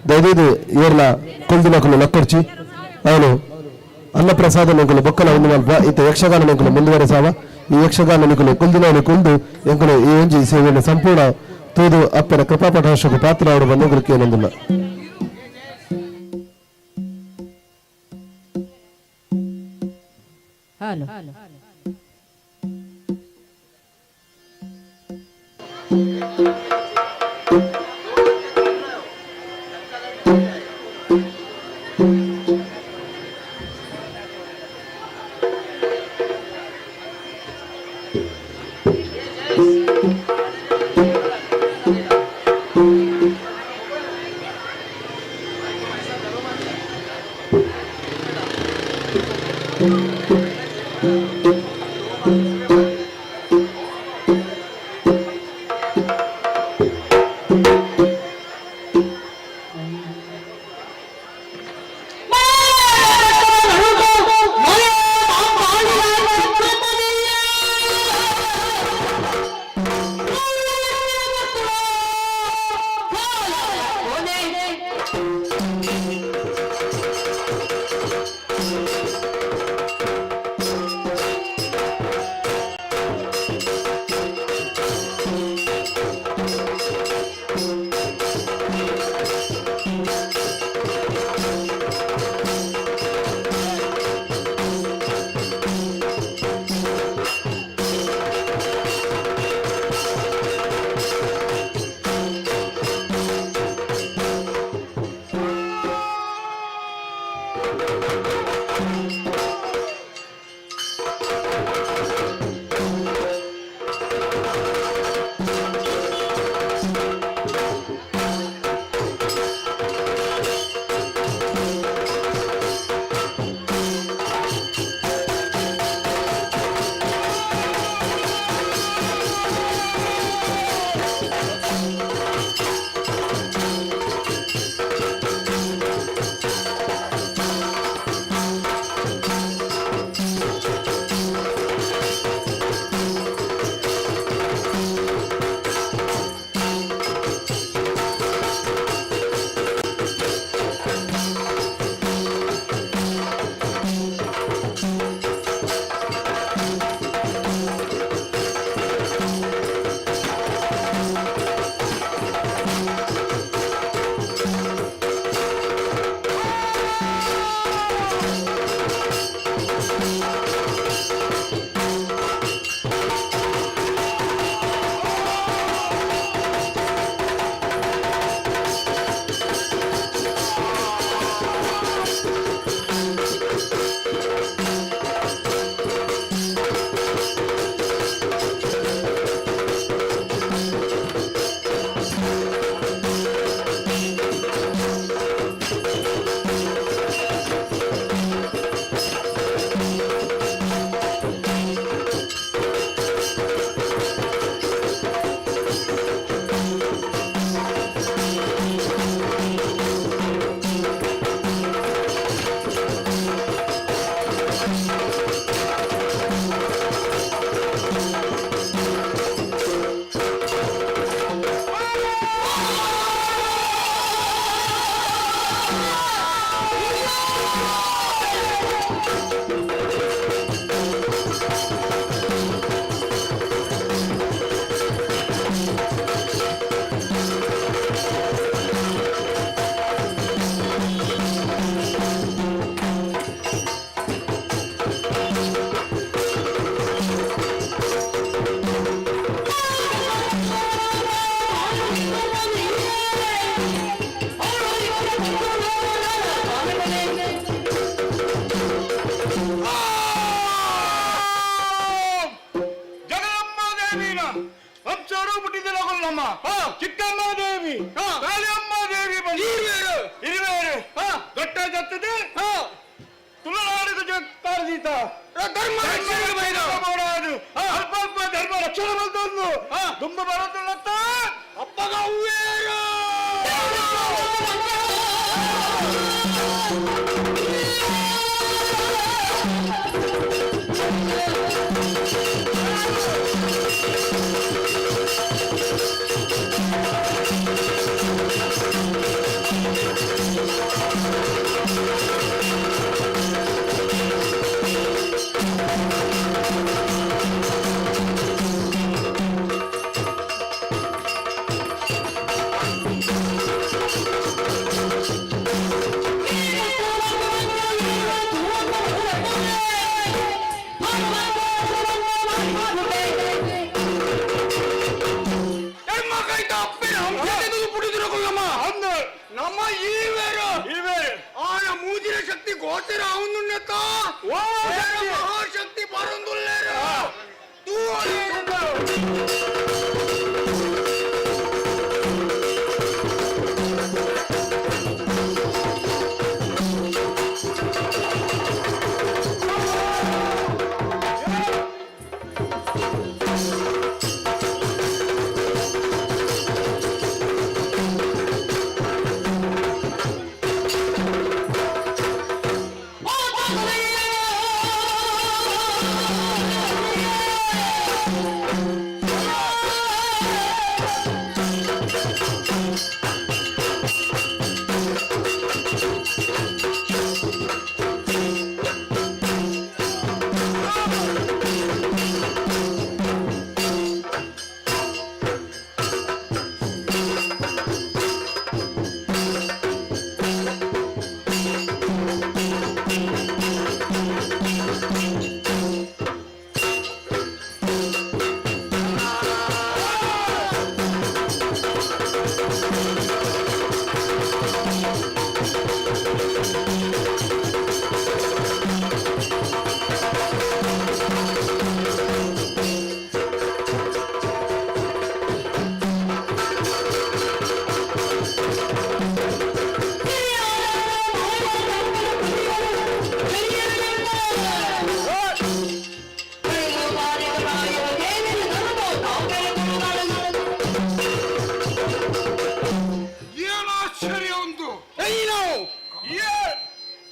Speaker 5: ದಯವಿದು ಏರ್ಲ ಕುಲ್ದು ಮಕ್ಕಳು ಲಕ್ಕೊಡ್ಚಿ ಅವನು ಅನ್ನಪ್ರಸಾದ ನಿಂಕಲು ಬೊಕ್ಕಲ ಒಂದು ಮಲ್ಪ ಇತ್ತ ಯಕ್ಷಗಾನ ನಿಂಕಲು ಮುಂದುವರೆಸಾವ ಈ ಯಕ್ಷಗಾನ ನಿಂಕಲು ಕುಲ್ದಿನವನು ಕುಲ್ದು ಎಂಕಲು ಈ ಒಂಜಿ ಸೇವೆಯನ್ನು ಸಂಪೂರ್ಣ ತೂದು ಅಪ್ಪನ ಕೃಪಾಪಟಾಶకు ಪಾತ್ರ ಅವರು ಬಂದೋಗ್ಲಿಕ್ಕೆ ಏನೊಂದಿಲ್ಲ.
Speaker 12: ಬಂದಿಲ್ಲಮ್ಮ. ಚಿಕ್ಕಮ್ಮ ದೇವಿ, ಕಾಳಿಯಮ್ಮ ದೇವಿ ಬಂದಿರು. ದೊಡ್ಡ ಜತ್ತದೆ ತುಳುನಾಡಿದ ಕಾರ್ದೀತ ಧರ್ಮ ಅಲ್ಪ ಅಲ್ಪ ಧರ್ಮ ರಕ್ಷಣೆ ಬಂದೊಂದು ತುಂಬ ಬರೋದುಳ್ಳತ್ತ ಅಪ್ಪಗ ಹೂವೇರು. ನಮ್ಮ ಆನ ಮೂಜಿನ ಶಕ್ತಿ ಗೋಚರ ಅವನುನ್ನತ ಮಹಾಶಕ್ತಿ ಬರಂದುಲ್ಲೇರು.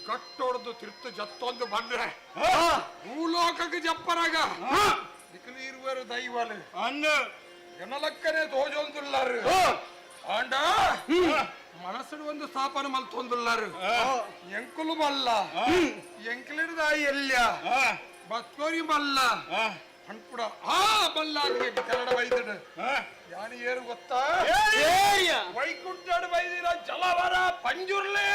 Speaker 12: ಕಟ್ಟೊಡ್ದು ತಿರ್ತು ಜತ್ತೊಂದು ಬಂದ್ರೆ ಭೂಲೋಕಕ್ಕೆ ಜಪ್ಪರಾಗ ಇರುವರು ದೈವಲು ಜನಲಕ್ಕನೆ ತೋಜೊಂದುಲ್ಲಾರು ಆಂಡ ಮನಸ್ಸು ಒಂದು ಸ್ಥಾಪನೆ ಮಲ್ತೊಂದುಲ್ಲಾರು ಎಂಕುಲು ಮಲ್ಲ ಎಂಕಲಿಡದಾಯಿ ಎಲ್ಯ ಬತ್ಕೋರಿ ಮಲ್ಲ ಅನ್ಕೂಡ ಆ ಮಲ್ಲ ಕನ್ನಡ ಬೈದಿಡು ಯಾನಿ ಏರು ಗೊತ್ತಾ ವೈಕುಂಠ ಬೈದಿರ ಜಲವರ ಪಂಜುರ್ಲೆ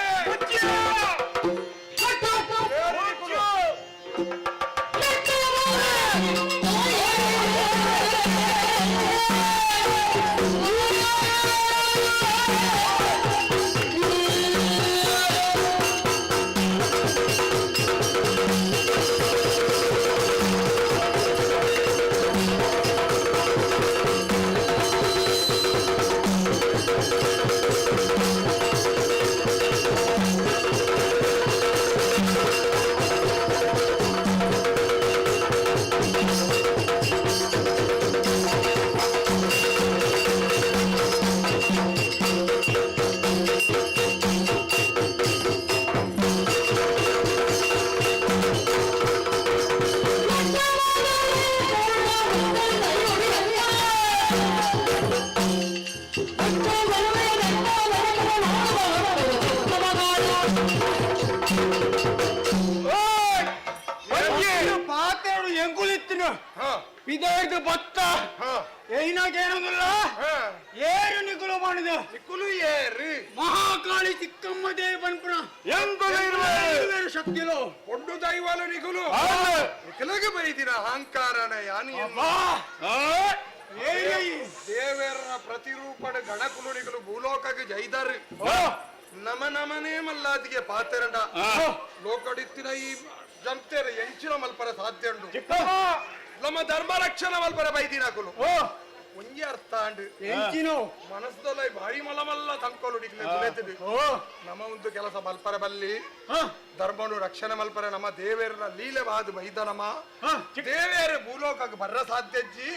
Speaker 12: ಇದಾಯ್ತು ಭತ್ತ ಏನಾಗೇನಂಗಿಲ್ಲ ಏರು ನಿಕುಲು ಮಾಡಿದ ನಿಕುಲು ಏರು ಮಹಾಕಾಳಿ ಚಿಕ್ಕಮ್ಮ ದೇವಿ ಬನ್ಪುರ ಎಂಕುಲು ಶಕ್ತಿಲು ಕೊಂಡು ದೈವಾಲು ನಿಕುಲು ನಿಕುಲಗೆ ಬೈದಿನ ಅಹಂಕಾರನ ಯಾನಿ ದೇವರ ಪ್ರತಿರೂಪಡ ಗಣಕುಲು ನಿಕುಲು ಭೂಲೋಕಕ್ಕೆ ಜೈದಾರು ನಮ ನಮನೇ ಮಲ್ಲಾದಿಗೆ ಪಾತೆರಂಡ ಲೋಕಡಿತ್ತಿನ ಈ ಎಂಚಿನ ಮಲ್ಪರ ಸಾಧ್ಯ ಉಂಟು ನಮ್ಮ ಧರ್ಮ ರಕ್ಷಣ ಮಲ್ಪರ ಬೈದಿನಾಕುಲು
Speaker 8: ಒಂಜಿ ಅರ್ಥ ಅಂಡ್ ಎಂಚಿನೋ ಮನಸ್ಸದಲ್ಲ ಬಾರಿ ಮಲ್ಲ ತಂಕೋಲು ನಮ್ಮ ಒಂದು ಕೆಲಸ ಮಲ್ಪರ ಬಲ್ಲಿ ಧರ್ಮನು ರಕ್ಷಣೆ ಮಲ್ಪರ ನಮ್ಮ ದೇವೇರ ಲೀಲೆ ಬಾದು ಬೈದ ನಮ್ಮ ದೇವೇರ ಭೂಲೋಕಕ್ಕೆ ಬರ್ರ ಸಾಧ್ಯಜ್ಜಿ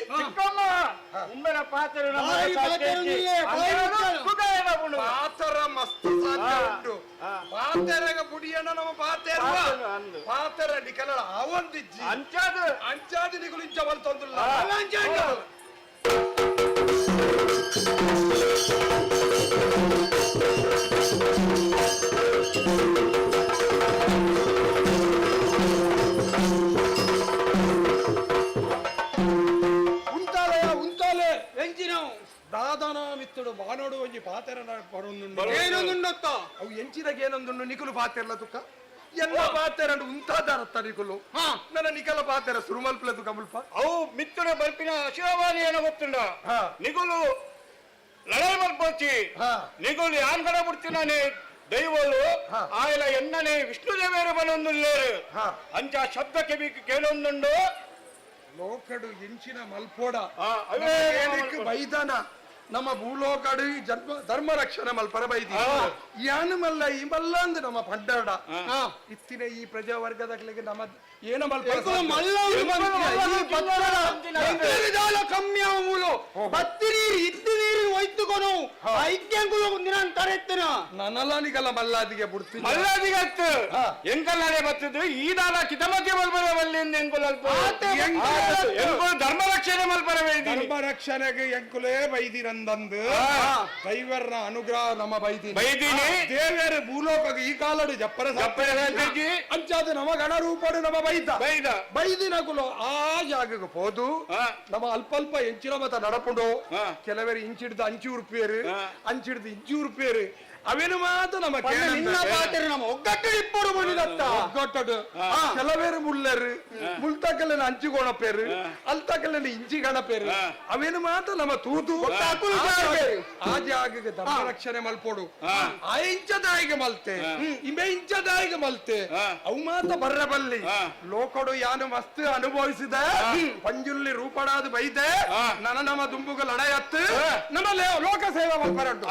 Speaker 8: ಪಾತರ ಮಸ್ತ್ ಸಾಧ್ಯ ಉಂಟು ಪಾತೆರಗ ಬುಡಿಯಣ್ಣ ನಮ್ಮ ಪಾತೆರ ನಿಕಲ ಆವಂದಿಜ್ಜಿ ಅಂಚಾದು ನಿಗುಲು ಇಂಚ ಬಲ್ತೊಂದುಲ್ಲ ಉಂತಾಲೆ ಎಂಚಿನ ದಾದನ ಮಿತ್ತುಡು ಬಾನೋಡು ಒಂಜಿ ಪಾತೆರ ಏನೊಂದುಂಡೊತ್ತ ಅವು ಎಂಚಿದಾಗ ಏನೊಂದುಂಡು ನಿಕುಲು ಪಾತೆರ್ಲ ತುಕ್ಕ ಎಲ್ಲ ಪಾತೆರ ಉಂತಾದಾರತ್ತ ನಿಕುಲು ನನ್ನ ನಿಕಲ ಪಾತೆರ ಸುರುಮಲ್ಪಲೆ ತುಕ ಮುಲ್ಪ
Speaker 12: ಅವು ಮಿತ್ತುಡ ಬಲ್ಪಿನ ಶಿವವಾಣಿ ಏನೋ ಗೊತ್ತುಂಡ ನಿಗುಲು ಲಡೈ ಮಲ್ಪೋಚಿ ನಿಗುಲು ಯಾನ್ ಕಡೆ ಬಿಡ್ತೀನಾನೆ ದೈವಲು ಆಯ್ಲ ಎನ್ನನೆ ವಿಷ್ಣು ದೇವೇರು ಬನೊಂದುಲ್ಲೇರು ಅಂಚ ಶಬ್ದಕ್ಕೆ ಬೀಕ್ ಕೇಳೊಂದುಂಡು
Speaker 8: ಲೋಕಡು ಎಂಚಿನ ಮಲ್ಪೋಡ ಬೈದಾನ ನಮ್ಮ ಭೂಲೋಕಡು ಧರ್ಮ ರಕ್ಷಣೆ ಮಲ್ಪರ ಬೈದಿ ಯಾನು ಮಲ್ಲ ಈ ಮಲ್ಲ ಅಂದ್ ನಮ್ಮ ಪಡ್ಡಾಡ ಇತ್ತಿನ ಈ ಪ್ರಜಾವರ್ಗದಾಗ್ಲಿಗೆ ನಮ್ಮ ಏನ ಮಲ್ಪ ಕಮ್ಮಿ ಮೂಲು ಬತ್ತಿ ನೀರು ಇತ್ತಿ ನೀರು ಒಯ್ತುಕೊನು ಐಕ್ಯಂಗುಲು ದಿನ ತರೆತ್ತಿನ ನನ್ನಲಾನಿಗಲ್ಲ ಮಲ್ಲಾದಿಗೆ ಬಿಡ್ತೀನಿ
Speaker 12: ಮಲ್ಲಾದಿಗೆ ಹತ್ತು ಎಂಕಲ್ಲಾನೆ ಬರ್ತದ್ದು ಈ ದಾಲ ಕಿತಮತಿ ಮಲ್ಪರ ಬಲ್ಲಿಂದ ಎಂಕುಲು ಧರ್ಮ ರಕ್ಷಣೆ ಮಲ್ಪರ ಬೈದಿ
Speaker 8: ಧರ್ಮ ರಕ್ಷಣೆಗೆ ಎಂಕುಲೇ ಬೈದಿರಂದಂದು ದೈವರ ಅನುಗ್ರಹ ನಮ್ಮ ಬೈದಿನಿ ದೇವರ ಭೂಲೋಕಗೆ ಈ ಕಾಲಡು ಜಪ್ಪರ ಅಂಚಾದ ನಮ್ಮ ಗಣ ರೂಪಡು ನಮ್ಮ ಬೈದಿನ ಕುಲು ಆ ಜಾಗಕ್ಕೆ ಹೋದು ನಮ್ಮ ಅಲ್ಪ ಎಂಚಿನ ಮತ ನಡಪುಂಡು ಕೆಲವರು ಇಂಚಿಡ್ದು ಅಂಚೂರು ಅಂಚಿಡ್ದು ಇಂಚೂರು ಅವೇನು ಮಾತ್ರ ನಮ್ಮ ನಮ್ಮ ಒಗ್ಗಟ್ಟು ಇಪ್ಪರು ಬಂದಿದತ್ತ ಒಗ್ಗಟ್ಟು ಕೆಲವೇರು ಮುಳ್ಳರು ಮುಳ್ತಕಲ್ಲ ಅಂಚು ಗೋಣಪೇರು ಅಲ್ತಕಲ್ಲ ಇಂಚಿ ಗಣಪೇರು ಅವೇನು ಮಾತ್ರ ನಮ್ಮ ತೂತು ಆ ಜಾಗಕ್ಕೆ ಧರ್ಮ ರಕ್ಷಣೆ ಮಲ್ಪೋಡು ಆ ಇಂಚದಾಯಿಗೆ ಮಲ್ತೆ ಇಮೆ ಇಂಚದಾಯಿಗೆ ಮಲ್ತೆ ಅವು ಮಾತ್ರ ಬರ್ರೆ ಬಲ್ಲಿ ಲೋಕಡು ಯಾನು ಮಸ್ತ್ ಅನುಭವಿಸಿದ ಪಂಜುಲ್ಲಿ ರೂಪಡಾದು ಬೈದೆ ನಮ್ಮ ದುಂಬುಗ ಲಡಯತ್ತು ನಮ್ಮ ಲೋಕ ಸೇವಾ ಮಲ್ಪರಂಟು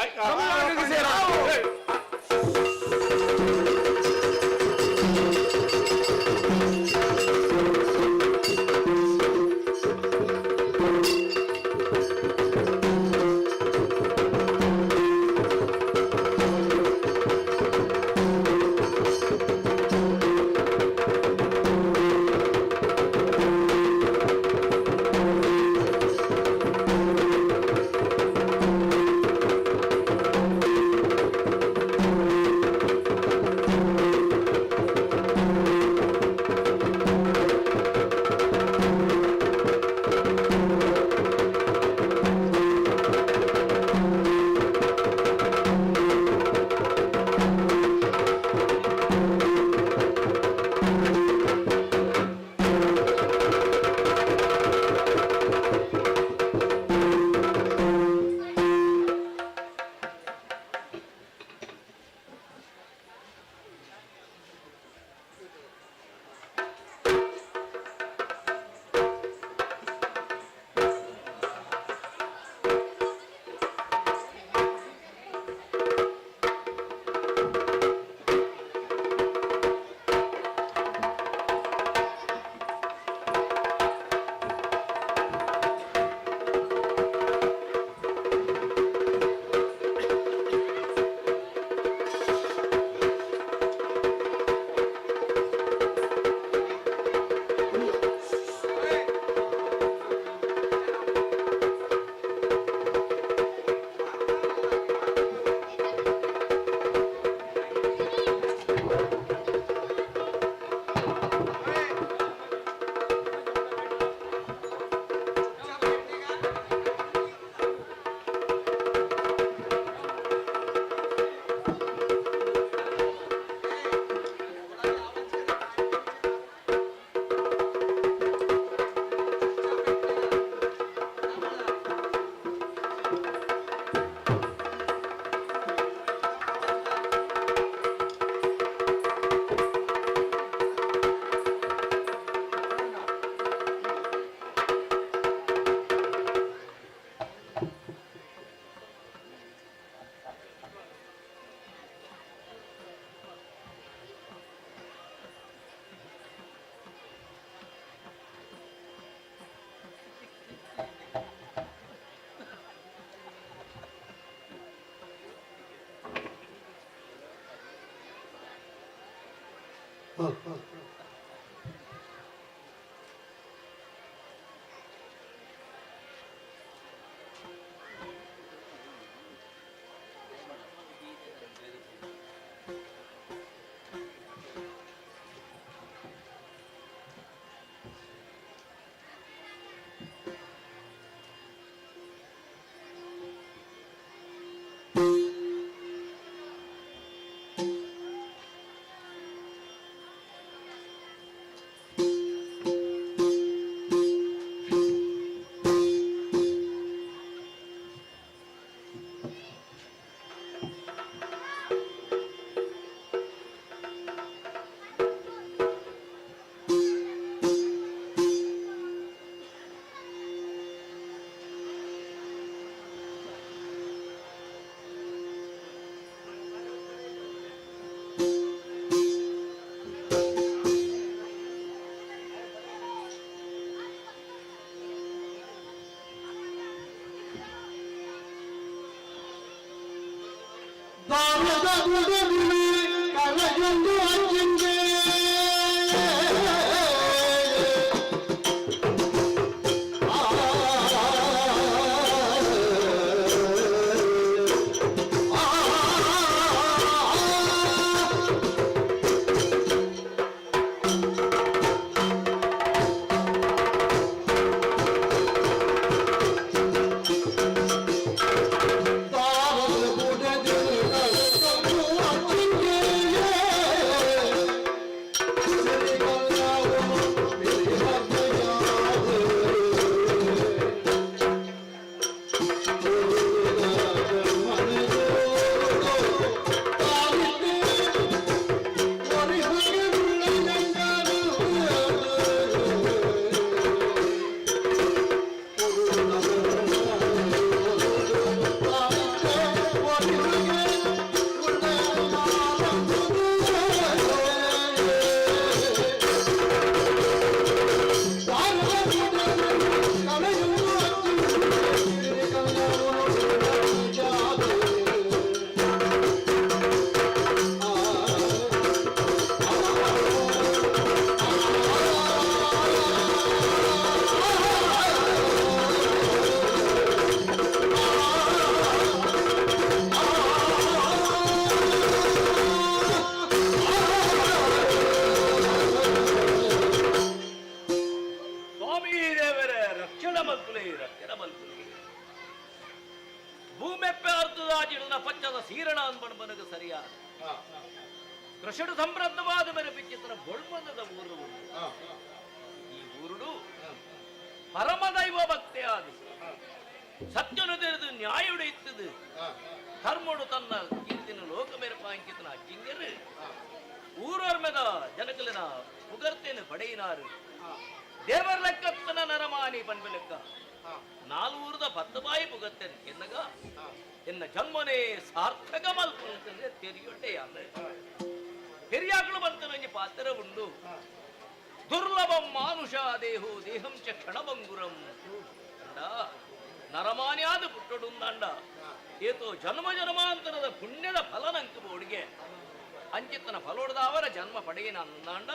Speaker 15: ಕೃಷಿಡು ಸಮೃದ್ಧವಾದ ಮೆರಪಿಚ್ಚಿತ್ರ ಬೊಳ್ಮಂದದ ಊರು ಈ ಊರುಡು ಪರಮದೈವ ಭಕ್ತಿಯಾದಿ ಸತ್ಯನು ತೆರೆದು ನ್ಯಾಯುಡು ಇತ್ತದು ಧರ್ಮಡು ತನ್ನ ಕೀರ್ತಿನ ಲೋಕ ಮೆರಪಾಂಕಿತನ ಅಜ್ಜಿಂಗರು ಊರರ್ಮೆದ ಜನಕಲಿನ ಪುಗರ್ತೆನು ಪಡೆಯಿನಾರು ದೇವರ ಲೆಕ್ಕತ್ತನ ನರಮಾನಿ ಪನ್ಬೆಲೆಕ್ಕ ನಾಲ್ವೂರದ ಬತ್ತಬಾಯಿ ಪುಗತ್ತೇನೆ ಎನ್ನಗ ಎನ್ನ ಜನ್ಮನೇ ಸಾರ್ಥಕ ಮಲ್ಪಂತಂದ್ರೆ ತೆರಿಯೊಟ್ಟೆ ಹಿರಿಯಾಕಳು ಬಂತನಂಗೆ ಪಾತ್ರ ಉಂಡು ದುರ್ಲಭಂ ಮಾನುಷ ದೇಹೋ ದೇಹಂ ಚ ಕ್ಷಣಭಂಗುರಂ ಅಂಡ ನರಮಾನ್ಯಾದ ಪುಟ್ಟಡುಂದಂಡ ಏತೋ ಜನ್ಮ ಜನ್ಮಾಂತರದ ಪುಣ್ಯದ ಫಲನಂಕ ಬೋಡಿಗೆ ಅಂಚಿತನ ಫಲೋಡ್ದವರ ಜನ್ಮ ಪಡೆಯಿನ ಅಂದಾಂಡ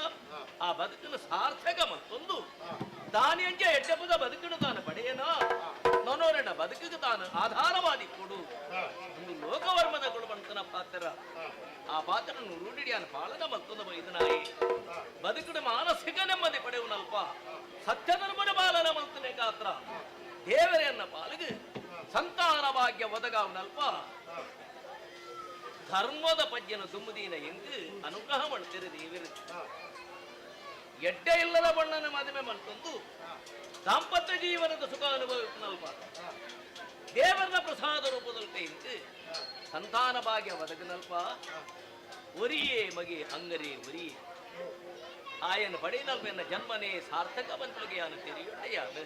Speaker 15: ಆ ಬದುಕನ್ನು ಸಾರ್ಥಕ ಮತ್ತೊಂದು ತಾನಿ ಅಂಚೆ ಎಡ್ಡಪದ ಬದುಕನ್ನು ತಾನು ಪಡೆಯನ ನನ್ನೋರೆನ ಬದುಕಿಗೆ ತಾನು ಆಧಾರವಾದಿ ಕೊಡು ಒಂದು ಲೋಕವರ್ಮದ ಕೊಡುವಂತನ ಪಾತ್ರ ಆ ಪಾತ್ರನು ರೂಢಿಡಿಯಾನ ಪಾಲನ ಮತ್ತೊಂದು ಬೈದನಾಯಿ ಬದುಕುಡು ಮಾನಸಿಕ ನೆಮ್ಮದಿ ಪಡೆಯುವನಲ್ಪ ಸತ್ಯಧರ್ಮದ ಪಾಲನ ಮಲ್ತನೆ ಗಾತ್ರ ದೇವರನ್ನ ಪಾಲಿಗೆ ಸಂತಾನ ಭಾಗ್ಯ ಒದಗಾವನಲ್ಪ ಧರ್ಮದ ಪಜ್ಜನ ತುಂಬುದೀನ ಎಂಗು ಅನುಗ್ರಹ ಮಾಡ್ತೀರಿ ದೇವರು ಎಡ್ಡೆ ಇಲ್ಲದ ಬಣ್ಣನ ಮದುವೆ ಮಲ್ತೊಂದು ದಾಂಪತ್ಯ ಜೀವನದ ಸುಖ ಅನುಭವಿಸನಲ್ಪ ದೇವರ ಪ್ರಸಾದ ರೂಪದಲ್ಲಿ ಎಂಗು ಸಂತಾನ ಭಾಗ್ಯ ಒದಗನಲ್ಪ ಒರಿಯೇ ಮಗೆ ಅಂಗರೇ ಒರಿಯೇ ಆಯನ ಪಡೆಯನಲ್ಪ ಎನ್ನ ಜನ್ಮನೇ ಸಾರ್ಥಕ ಬಂತೊಳಗೆ ಯಾನು ತೆರೆಯೊಡ್ಡೆಯಾದ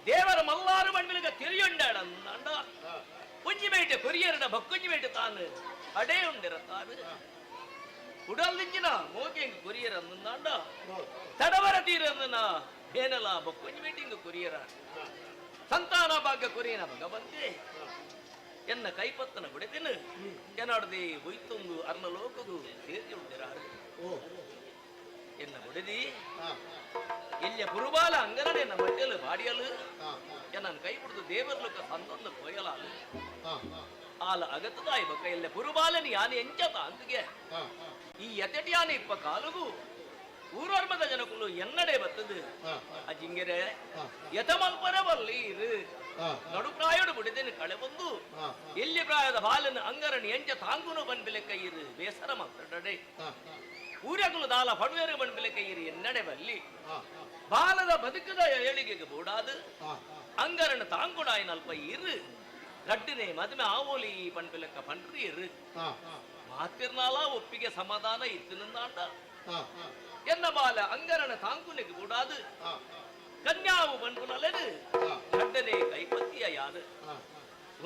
Speaker 15: ದೇವರ ಮಲ್ಲಾರು ಮಣ್ಣಿಗೆ ತೆರೆಯೊಂಡಾಡ ಅಂದ ಕುಂಜಿಬೇಟೆ ಕೊರಿಯರಡ ಬಕ್ಕುಂಜಿಬೇಟೆ ತಾನು ಅಡೇ ಉಂಡಿರ ತಾನು ಉಡಲ್ದಿಂಚಿನ ಮೋಕೆಂಗ್ ಕೊರಿಯರ ಅಂದಾಂಡ ತಡವರ ತೀರನ್ನ ಏನಲ್ಲ ಬಕ್ಕುಂಜಿಬೇಟೆ ಹಿಂಗ ಕೊರಿಯರ ಸಂತಾನ ಭಾಗ್ಯ ಕೊರಿಯನ ಭಗವಂತೆ ಎನ್ನ ಕೈಪತ್ತನ ಬಿಡದಿನ ಎನ್ನಡದೆ ಹೊಯ್ತೊಂದು ಅರ್ನಲೋಕಗೂ ಸೇರಿ ಉಂಡಿರಾರು ಎನ್ನ ಬಿಡದಿ ಎಲ್ಲಿಯ ಪುರುಬಾಲ ಅಂಗರನೆ ನಮ್ಮ ಮಧ್ಯಲು ಬಾಡಿಯಲು ಎನ್ನ ಕೈ ಬಿಡ್ದು ದೇವರ್ಲೋಕ ಸಂದೊಂದು ಕೊಯ್ಯಲಾಲು ಆಲ ಅಗತದಾಯಿ ಬಕ್ಕ ಎಲ್ಲ ಪುರುಬಾಲನಿ ಯಾನೆ ಎಂಚತ ಅಂತಿಗೆ ಈ ಎತೆಟಿ ಯಾನೆ ಇಪ್ಪ ಕಾಲುಗೂ ಊರ್ವರ್ಮದ ಜನಕುಲು ಎನ್ನಡೆ ಬತ್ತದು ಅಜಿಂಗೆರೆ ಯತಮಲ್ಪರ ಬಲ್ಲೀರು ನಡು ಪ್ರಾಯಡು ಬಿಡಿದೇನು ಕಳೆ ಬಂದು ಎಲ್ಲಿ ಪ್ರಾಯದ ಬಾಲನ ಅಂಗರನಿ ಎಂಚ ತಾಂಗುನು ಬಂದ್ಬಿಲೆ ಕೈಯಿರು ಬೇಸರ ಮಾತಾಡಡೆ ಊರಗುಲು ದಾಲ ಪಡುವೆರು ಬಂದ್ಬಿಲೆ ಕೈಯಿರು ಎನ್ನಡೆ ಬಲ್ಲಿ ಬಾಲದ ಬದುಕದ ಏಳಿಗೆಗೆ ಬೋಡಾದು ಅಂಗರನ ತಾಂಗುಡಾಯಿನಲ್ಪ ಇರು ಗಡ್ಡಿನೇ ಮದುವೆ ಆವೋಲಿ ಪಂಡ್ಬಿಲಕ್ಕ ಪಂಡ್ರಿ ಇರು ಮಾತಿರ್ನಾಲ ಒಪ್ಪಿಗೆ ಸಮಾಧಾನ ಇತ್ತಿನಂದಾಂಡ ಎನ್ನ ಬಾಲ ಅಂಗರನ ತಾಂಗುನಿಗೆ ಕೂಡಾದು ಕನ್ಯಾವು ಬಂಡುನಲೆದು ಗಡ್ಡನೆ ಕೈಪತ್ತಿಯ ಯಾರು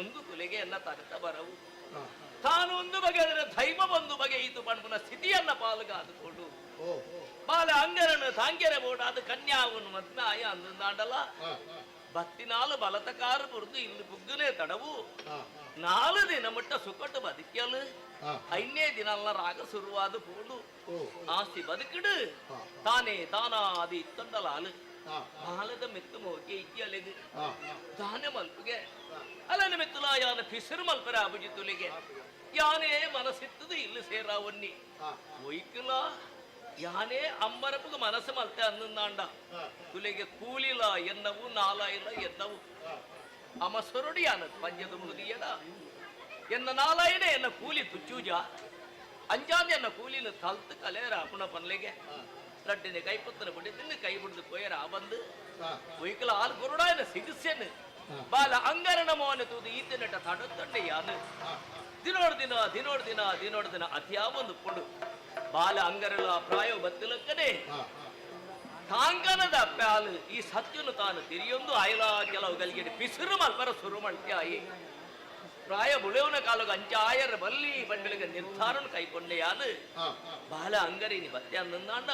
Speaker 15: ಒಂದು ಕುಲೆಗೆ ಎನ್ನ ತಗತ ಬರವು ತಾನು ಒಂದು ಬಗೆದರೆ ದೈವ ಒಂದು ಬಗೆಯಿತು ಪಂಡುನ ಸ್ಥಿತಿಯನ್ನ ಪಾಲುಗಾದುಕೊಂಡು ಬಾಲ ಅಂಗರನ ತಾಂಗೆರೆ ಬೋಡಾದು ಕನ್ಯಾವನ್ನು ಮದ್ಮೆ ಆಯ ಅಂದಾಂಡಲ ಭಕ್ತಿನಾಲು ಬಲತಕಾರ ಬುರ್ದು ಇಲ್ಲಿ ಬುಗ್ಗನೆ ತಡವು 4 ದಿನ ಮಟ್ಟ ಸುಕಟ್ಟು ಬದುಕಲು 5ನೇ ದಿನ ರಾಗ ಶುರುವಾದ ಪೋಡು ಆಸ್ತಿ ಬದುಕಿಡು ತಾನೇ ತಾನಾದಿ ಇತ್ತೊಂಡಲಾಲು ಬಾಲದ ಮೆತ್ತು ಮೋಗೆ ಇಜ್ಜಲೆಗೆ ದಾನೆ ಮಲ್ಪುಗೆ ಅಲನ ಮೆತ್ತುಲ ಯಾನ ಪಿಸಿರು ಮಲ್ಪರ ಅಭಿಜಿತ್ತುಲಿಗೆ ಯಾನೇ ಮನಸ್ಸಿತ್ತದು ಇಲ್ಲಿ ಸೇರಾವನ್ನಿ ಒಯ್ಕುಲ ಯಾನೇ ಅಂಬರಪುಗ ಮನಸ್ಸು ಮಲ್ತೆ ಅನ್ನಂದಾಂಡ ತುಲೆಗೆ ಕೂಲಿಲ ಎನ್ನವು ನಾಲ ಇಲ್ಲ ಎನ್ನವು ಅಮಸೊರಡಿಯಾನ ಪಂಜದ ಮುಗಿಯಡ ಎನ್ನ ನಾಲಾಯನೆ ಎನ್ನ ಕೂಲಿ ತುಚ್ಚೂಜ ಅಂಜಾದ ಎನ್ನ ಕೂಲಿನ ತಲ್ತು ಕಲೆಯರ ಅಪುಣ ಪನ್ಲೆಗೆ ಲಡ್ಡಿನ ಕೈಪತ್ತನ ಬಿಡಿದಿನ ಕೈ ಬಿಡ್ದು ಕೊಯ್ಯರ ಬಂದು ಒಯ್ಕಲ ಆಲ್ ಕೊರಡಾಯನ ಸಿಗಿಸ್ಯನು ಬಾಲ ಅಂಗರಣ ಮೋನ ತೂದು ಈತ ನಟ ತಡತ್ತಂಡೆ ಯಾನು ದಿನೋಡ್ ದಿನ ಅತ್ಯಾವೊಂದು ಕೊಡು ಬಾಲ ಅಂಗರಲ ಪ್ರಾಯ ಬತ್ತಿಲಕ್ಕನೆ ತಾಂಗನದ ಪ್ಯಾಲು ಈ ಸತ್ಯನು ತಾನು ತಿರಿಯೊಂದು ಆಯ್ಲ ಕೆಲವು ಗಲ್ಗೆಡೆ ಪಿಸಿರು ಮಲ್ಪರ ಸುರು ಮಳ್ತ್ಯಾಯಿ ಪ್ರಾಯ ಬುಳೆವನ ಕಾಲಗ ಅಂಚಾಯರ ಬಲ್ಲಿ ಬಂಡಲಿಗೆ ನಿರ್ಧಾರನ ಕೈಕೊಂಡೆ ಯಾನು ಬಾಲ ಅಂಗರಿನಿ ಬತ್ತೆ ಅಂದಂದಾಂಡ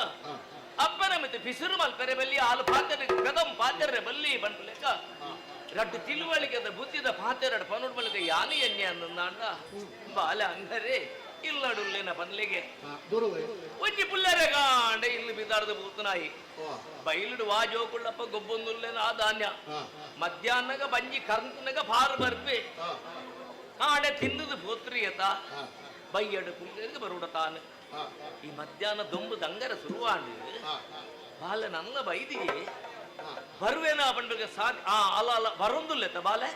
Speaker 15: ಅಪ್ಪನ ಮಿತಿ ಪಿಸಿರು ಮಲ್ಪರೆ ಬಲ್ಲಿ ಆಲು ಪಾತ್ರೆ ಕದಂ ಪಾತ್ರೆ ಬಲ್ಲಿ ಬಂಡಲೆಕ ರಡ್ಡು ತಿಳುವಳಿಕೆದ ಬುದ್ಧಿದ ಪಾತ್ರೆ ಪನೋಡ್ ಬಳಿಕ ಯಾನಿ ಎಣ್ಣೆ ಅಂದಂದಾಂಡ ಬಾಲ ಅಂಗರೇ ಇಲ್ಲಡುಲ್ಲೇನ ಪನ್ಲೆಗೆ ಒಂಜಿ ಪುಲ್ಲರೆ ಗಾಂಡ ಇಲ್ಲಿ ಬಿದ್ದಾಡ್ದು ಬೂತನಾಯಿ ಬೈಲುಡು ವಾಜೋಕುಳ್ಳಪ್ಪ ಗೊಬ್ಬೊಂದುಲ್ಲೇನ ಆ ಧಾನ್ಯ ಮಧ್ಯಾಹ್ನಗ ಬಂಜಿ ಕರ್ನಗ ಬಾರು ಬರ್ಪೆ ಆಡೆ ತಿನ್ನದು ಪೋತ್ರಿಯತ ಬೈಯಡು ಪುಲ್ಲರಿಗೆ ಬರುಡ ತಾನು ಈ ಮಧ್ಯಾಹ್ನ ದೊಂಬು ದಂಗರ ಶುರುವಾಂಡು ಬಾಲ ನನ್ನ ಬೈದಿಗೆ ಬರುವೇನ ಪಂಡುಗೆ ಸಾಧಿ ಅಲ್ಲ ಅಲ್ಲ ಬರೊಂದುಲ್ಲೆತ ಬಾಲೆ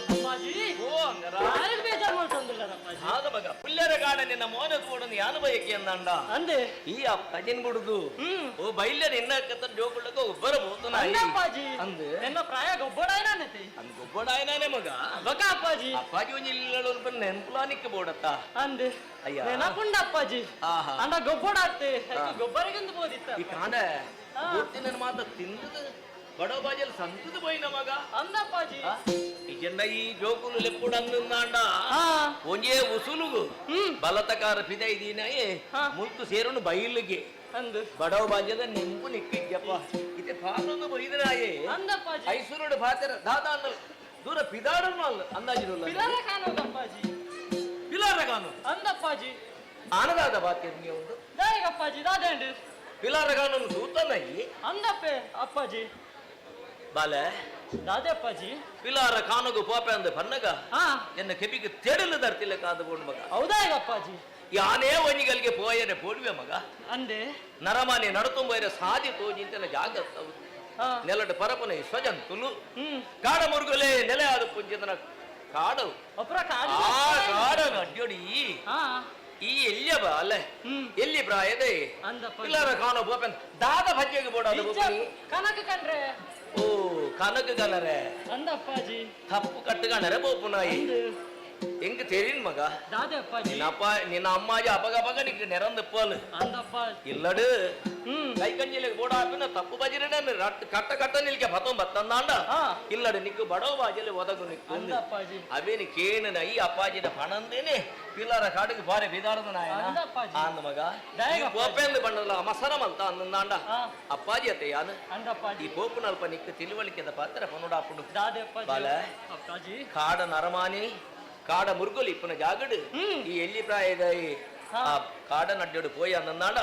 Speaker 9: ಅಪ್ಪಾಜಿ
Speaker 15: ಓ ಅಂಗರ
Speaker 9: ಯಾರಿಗೆ ಬೇಜಾರು ಮಾಡ್ತಂದಿಲ್ಲ ಅಪ್ಪಾಜಿ
Speaker 15: ಆದ ಮಗ ಪುಲ್ಯರ ಗಾಡ ನಿನ್ನ ಮೋನ ತೋಡನ್ನು ಯಾನು ಬಯಕೆ ಅಂದಂಡ
Speaker 9: ಅಂದೆ
Speaker 15: ಈ ಕಜಿನ್ ಗುಡುದು ಓ ಬೈಲ್ಯರ ಇನ್ನ ಕತ್ತ ಜೋಗುಳ್ಳಕ ಒಬ್ಬರ ಬೋತನ
Speaker 9: ಅಪ್ಪಾಜಿ
Speaker 15: ಅಂದೆ
Speaker 9: ಎನ್ನ ಪ್ರಾಯ ಗೊಬ್ಬಡಾಯನತೆ
Speaker 15: ಅಂದ್ ಗೊಬ್ಬಡಾಯನಾನೆ ಮಗ
Speaker 9: ಬಕ ಅಪ್ಪಾಜಿ
Speaker 15: ಅಪ್ಪಾಜಿ ಒಂಜಿ ಇಲ್ಲಳು ಬಂದು ನೆನ್ಪುಲಾನಿಕ್ಕೆ ಬೋಡತ್ತ
Speaker 9: ಅಂದೆ
Speaker 15: ಅಯ್ಯ
Speaker 9: ನೆನಪುಂಡ ಅಪ್ಪಾಜಿ
Speaker 15: ಆಹಾ
Speaker 9: ಅಂಡ ಗೊಬ್ಬಡಾತೆ ಗೊಬ್ಬರಿಗೆಂದು ಬೋದಿತ್ತ
Speaker 15: ಈ ಕಾಂಡ ಗೊತ್ತಿನ ಮಾತ ತಿಂದದು ಬಡವ ಬಾಜಲ್ ಸಂತದ పోయిన ಮಗ
Speaker 9: అందಪ್పాజీ
Speaker 15: ఇజన్న ఈ జోకులు ఎప్పుడు అందందాండ ಒಂಜೇ ಉಸುಲುಗು ಬಲತಕಾರ ಪಿದೈ ದೀನಾಯೆ ಮುಲ್ತು ಸೇರುನು ಬೈಲಿಗೆ
Speaker 9: ಅಂದು
Speaker 15: ಬಡವ ಬಾಜದ ನೆಂಪು ನಿಕ್ಕಿಜ್ಜಪ್ಪ ಇತೆ ಪಾಲೊಂದು ಬೈದರಾಯೆ
Speaker 9: అందಪ್ಪಾಜీ
Speaker 15: ಐಸುರುಡು ಪಾತೆರ ದಾದಾ ಅನ್ನಲ್ ದೂರ ಪಿದಾಡನು ಅಲ್ಲ ಅಂದಾಜಿರಲ್ಲ
Speaker 9: పిల్లర కానోదప్పాజీ
Speaker 15: ಪಿಲಾರ ಕಾನು
Speaker 9: అందప్పాజీ
Speaker 15: ಆನದಾದ ಬಾತ್ಯ ನೀವು ಒಂದು
Speaker 9: దాయగప్పాజీ దాదేండి
Speaker 15: ಪಿಲಾರ ಕಾನು ಸೂತನಯ್ಯಿ
Speaker 9: అందప్పే అప్పాజీ
Speaker 15: ಬಾಲೆ
Speaker 9: దాదే అప్పాజీ
Speaker 15: ಪಿಲಾರ ಕಾನುಗು ಪೋಪೆ ಅಂದ ಪನ್ನಗ
Speaker 9: ఆ
Speaker 15: ಎನ್ನ ಕೆಪಿಗೆ ತೆಡಲು ದರ್ತಿಲ್ಲ ಕಾದು ಬೋಡು ಮಗ
Speaker 9: అవుదాయగప్పాజీ
Speaker 15: ಯಾನೇ ಒಂಜಿಗಲ್ಗೆ ಪೋಯನೆ ಪೋಡುವೆ ಮಗ
Speaker 9: ಅಂದೆ
Speaker 15: ನರಮಾನಿ ನಡತುಂಬೈರ ಸಾಧಿ ತೋಜಿಂತೆಲ್ಲ ಜಾಗತ್ತವು ನೆಲಟ ಪರಪನೆ ಸ್ವಜಂತುಲು ಕಾಡ ಮುರುಗಲೆ ನೆಲೆ ಆದ ಪುಂಜಿತನ ಕಾಡು
Speaker 9: ಒಪ್ರ ಕಾಡು
Speaker 15: ಕಾಡ ಅಡ್ಜೋಡಿ ಈ ಎಲ್ಲಿಯ ಬಾ ಅಲ್ಲೇ ಎಲ್ಲಿ ಪ್ರಾಯದೆ
Speaker 9: అందప్ప
Speaker 15: ಪಿಲ್ಲರ ಕಾಣೋ ಬೋಪೆನ್ ದಾದ ಭಜ್ಜೆಗೆ ಬೋಡಾದ ಬೋಪನಿ
Speaker 9: ಕನಕ ಕಂಡ್ರೆ
Speaker 15: ಓ ಕನಕ ಗನರೆ
Speaker 9: అందప్పాజీ
Speaker 15: ತಪ್ಪು ಕಟ್ಟಗಣರೆ ಬೋಪುನಾಯಿ ಎಂಗ ತೆರಿನ್ ಮಗ
Speaker 9: దాదే అప్పాజీ
Speaker 15: ನಿನ್ನ ಅಮ್ಮಾಜಿ ಅಪಗ ನಿಕ್ಕೆ ನೆರಂದು ಪೋಲ್
Speaker 9: అందప్పాజీ
Speaker 15: ಇಲ್ಲಡು ಕೈ ಕಂಜಿಲಿಗೆ ಬೋಡ ಹಾಪಿನ ತಪ್ಪು ಬಜಿರನೆ ಕಟ್ಟ ಕಟ್ಟ ನಿಲ್ಕೆ ಭತ್ತಂ ಬತ್ತಂದಾಂಡ ಇಲ್ಲಡು ನಿಕ್ಕು ಬಡವ ಬಾಜಿಲಿ ಒದಗು ನಿಕ್ಕು
Speaker 9: అందప్పాజీ
Speaker 15: ಅವೇನಿ ಕೇನ ಈ ಅಪ್ಪಾಜಿದ ಪಣಂದೇನೆ ಪಿಲ್ಲರ ಕಾಡಿಗೆ ಬಾರಿ ಬಿದಾಡದ ನಾಯನ
Speaker 9: అందప్పాజీ
Speaker 15: ಅಂದ ಮಗ ಪೋಪೆಂದು ಬಂಡಲ್ಲ ಮಸರ ಮಲ್ತ ಅಂದಂದಾಂಡ ಅಪ್ಪಾಜಿ ಅತ್ತೆ ಯಾನು
Speaker 9: అందప్పాజీ
Speaker 15: ಈ ಪೋಪು ನಲ್ಪ ನಿಕ್ಕು ತಿಳುವಳಿಕೆದ ಪಾತ್ರ ಪನುಡಾಪುಡು
Speaker 9: దాదే అప్పాజీ
Speaker 15: ಬಾಲ
Speaker 9: అప్పాజీ
Speaker 15: ಕಾಡ ನರಮಾನಿ ಕಾಡ ಮುರುಗುಲಿ ಇಪ್ಪನ ಜಾಗಡು ಈ ಎಲ್ಲಿ ಪ್ರಾಯದ ಕಾಡ ನಡ್ಡೋಡು ಪೋಯ ಅಂದಂದಾಂಡ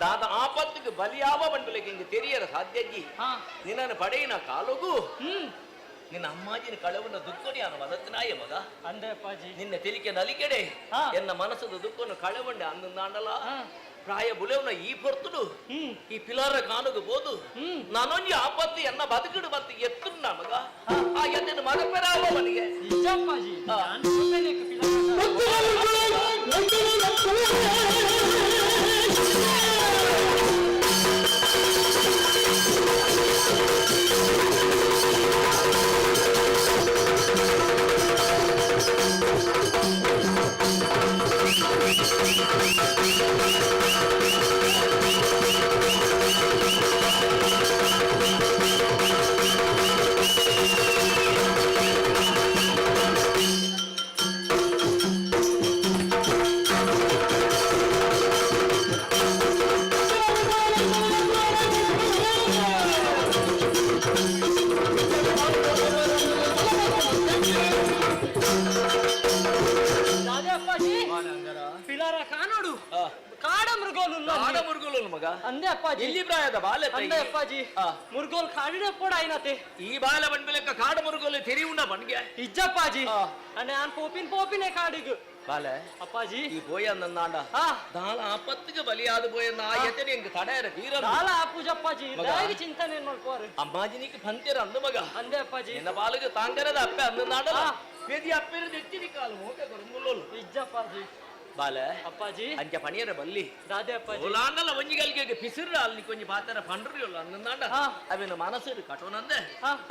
Speaker 15: ದಾದ ಆಪತ್ತಿಗೆ ಬಲಿಯಾವ ಬಂಡಲಿಗೆ ಹಿಂಗೆ ತೆರಿಯರ ಸಾಧ್ಯಜ್ಜಿ ನಿನ್ನ ಪಡೆಯಿನ ಕಾಲುಗೂ ನಿನ್ನ ಅಮ್ಮಾಜಿನ ಕಳವನ್ನ ದುಃಖನಿ ಅನ್ನ ವದತ್ತಿನಾಯ ಮಗ
Speaker 9: ಅಂದೆ ಅಪ್ಪಾಜಿ
Speaker 15: ನಿನ್ನ ತೆಲಿಕೆ ನಲಿಕೆಡೆ ಎನ್ನ ಮನಸ್ಸದ ದುಃಖವನ್ನು ಕಳವಂಡೆ ಅಂದಂದಾಂಡಲ ಪ್ರಾಯ ಬುಲೆವನ ಈ ಪೊರ್ತುಡು ಈ ಪಿಲಾರ ಕಾನುಗು ಬೋದು ನಾನೊಂಜಿ ಆಪತ್ತಿ ಎನ್ನ ಬದುಕಿಡು ಬತ್ತು ಎತ್ತು ಮಗ ಆ ಎತ್ತಿನ ಮಗ ಪೆರಾವ ಮನಿಗೆ
Speaker 9: ನಿಜಪ್ಪಾಜಿ ನಾನು ಸುಮ್ಮನೆ పిల్లరా కానోడు కాడ మృగోలు
Speaker 15: మగ
Speaker 9: అందే అప్పాజీ
Speaker 15: ఎల్లి ప్రాయದ ಬಾಲೆ
Speaker 9: అందే అప్పాజీ మురుగోలు కాడినప్పుడు అయినతే
Speaker 15: ఈ బాల ಬಂಡ್ಬಿಲಕ್ಕ ಕಾಡ ಮುರುಗೋಲು ತೆರಿ ಉಂಡ ಬನ್ಗೆ
Speaker 9: ఇజ్జప్పాజీ అంటే ఆన్ పోపినే కాడిగు
Speaker 15: ಬಾಲೆ
Speaker 9: అప్పాజీ
Speaker 15: ఈ పోయి అందందాండ దాల ఆపత్తిಗೆ ಬಲಿಯಾದ పోಯನ್ನ ಆಯತನೆ ಎಂಗ ತಡೆಯರ ತೀರ
Speaker 9: దాల ఆపుజప్పాజీ దాగి చింతನೆ ನೋಡ್ಕೋರು
Speaker 15: ಅಮ್ಮಾಜಿ ನೀಕ್ ಪಂತೆರ ಅಂದ ಮಗ
Speaker 9: అందే అప్పాజీ
Speaker 15: ನಿನ್ನ ಬಾಲಿಗೆ ತಾಂಗರದ ಅಪ್ಪೆ ಅಂದಂದಾಂಡ ಪೇದಿ ಅಪ್ಪೆರ ದೆಚ್ಚಿನಿ ಕಾಲು ಮೋಕೆ ಕೊರಂಗುಲ್ಲೋಲು
Speaker 9: ఇజ్జప్పాజీ
Speaker 15: ಬಾಲೆ
Speaker 9: అప్పాజీ
Speaker 15: ಅಂಚ ಪಣಿಯರ ಬಲ್ಲಿ
Speaker 9: దాదే అప్పాజీ
Speaker 15: ಓಲಾಂಡಲ ಒಂಜಿಗಲ್ಗೆ ಪಿಸಿರ ಅಲ್ಲಿ ಕೊಂಚ ಪಾತರ ಪಂಡ್ರಿಯಲ್ಲ ಅಂದಂದಾಂಡ ಅವಿನ ಮನಸ್ಸು ಕಟೋನಂದೆ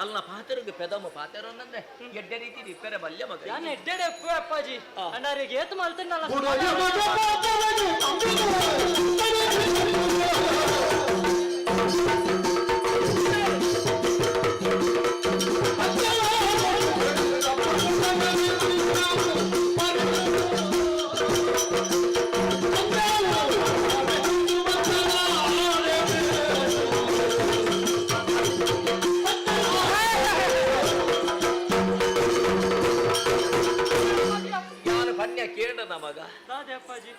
Speaker 15: ಅಲ್ಲ ಪಾತರಿಗೆ ಪೆದಮ ಪಾತರೊಂದಂದೆ ಎಡ್ಡೆ ರೀತಿ ಇಪ್ಪರೆ ಬಲ್ಯ ಮಗ
Speaker 9: ನಾನು ಎಡ್ಡೆಡೆ ಎಪ್ಪು ಅಪ್ಪಾಜಿ ಅಣ್ಣಾರಿಗೆ ಏತು ಮಲ್ತಿನಲ್ಲ
Speaker 15: ಮಗ
Speaker 9: ದಾದೆ ಅಪ್ಪಾಜಿ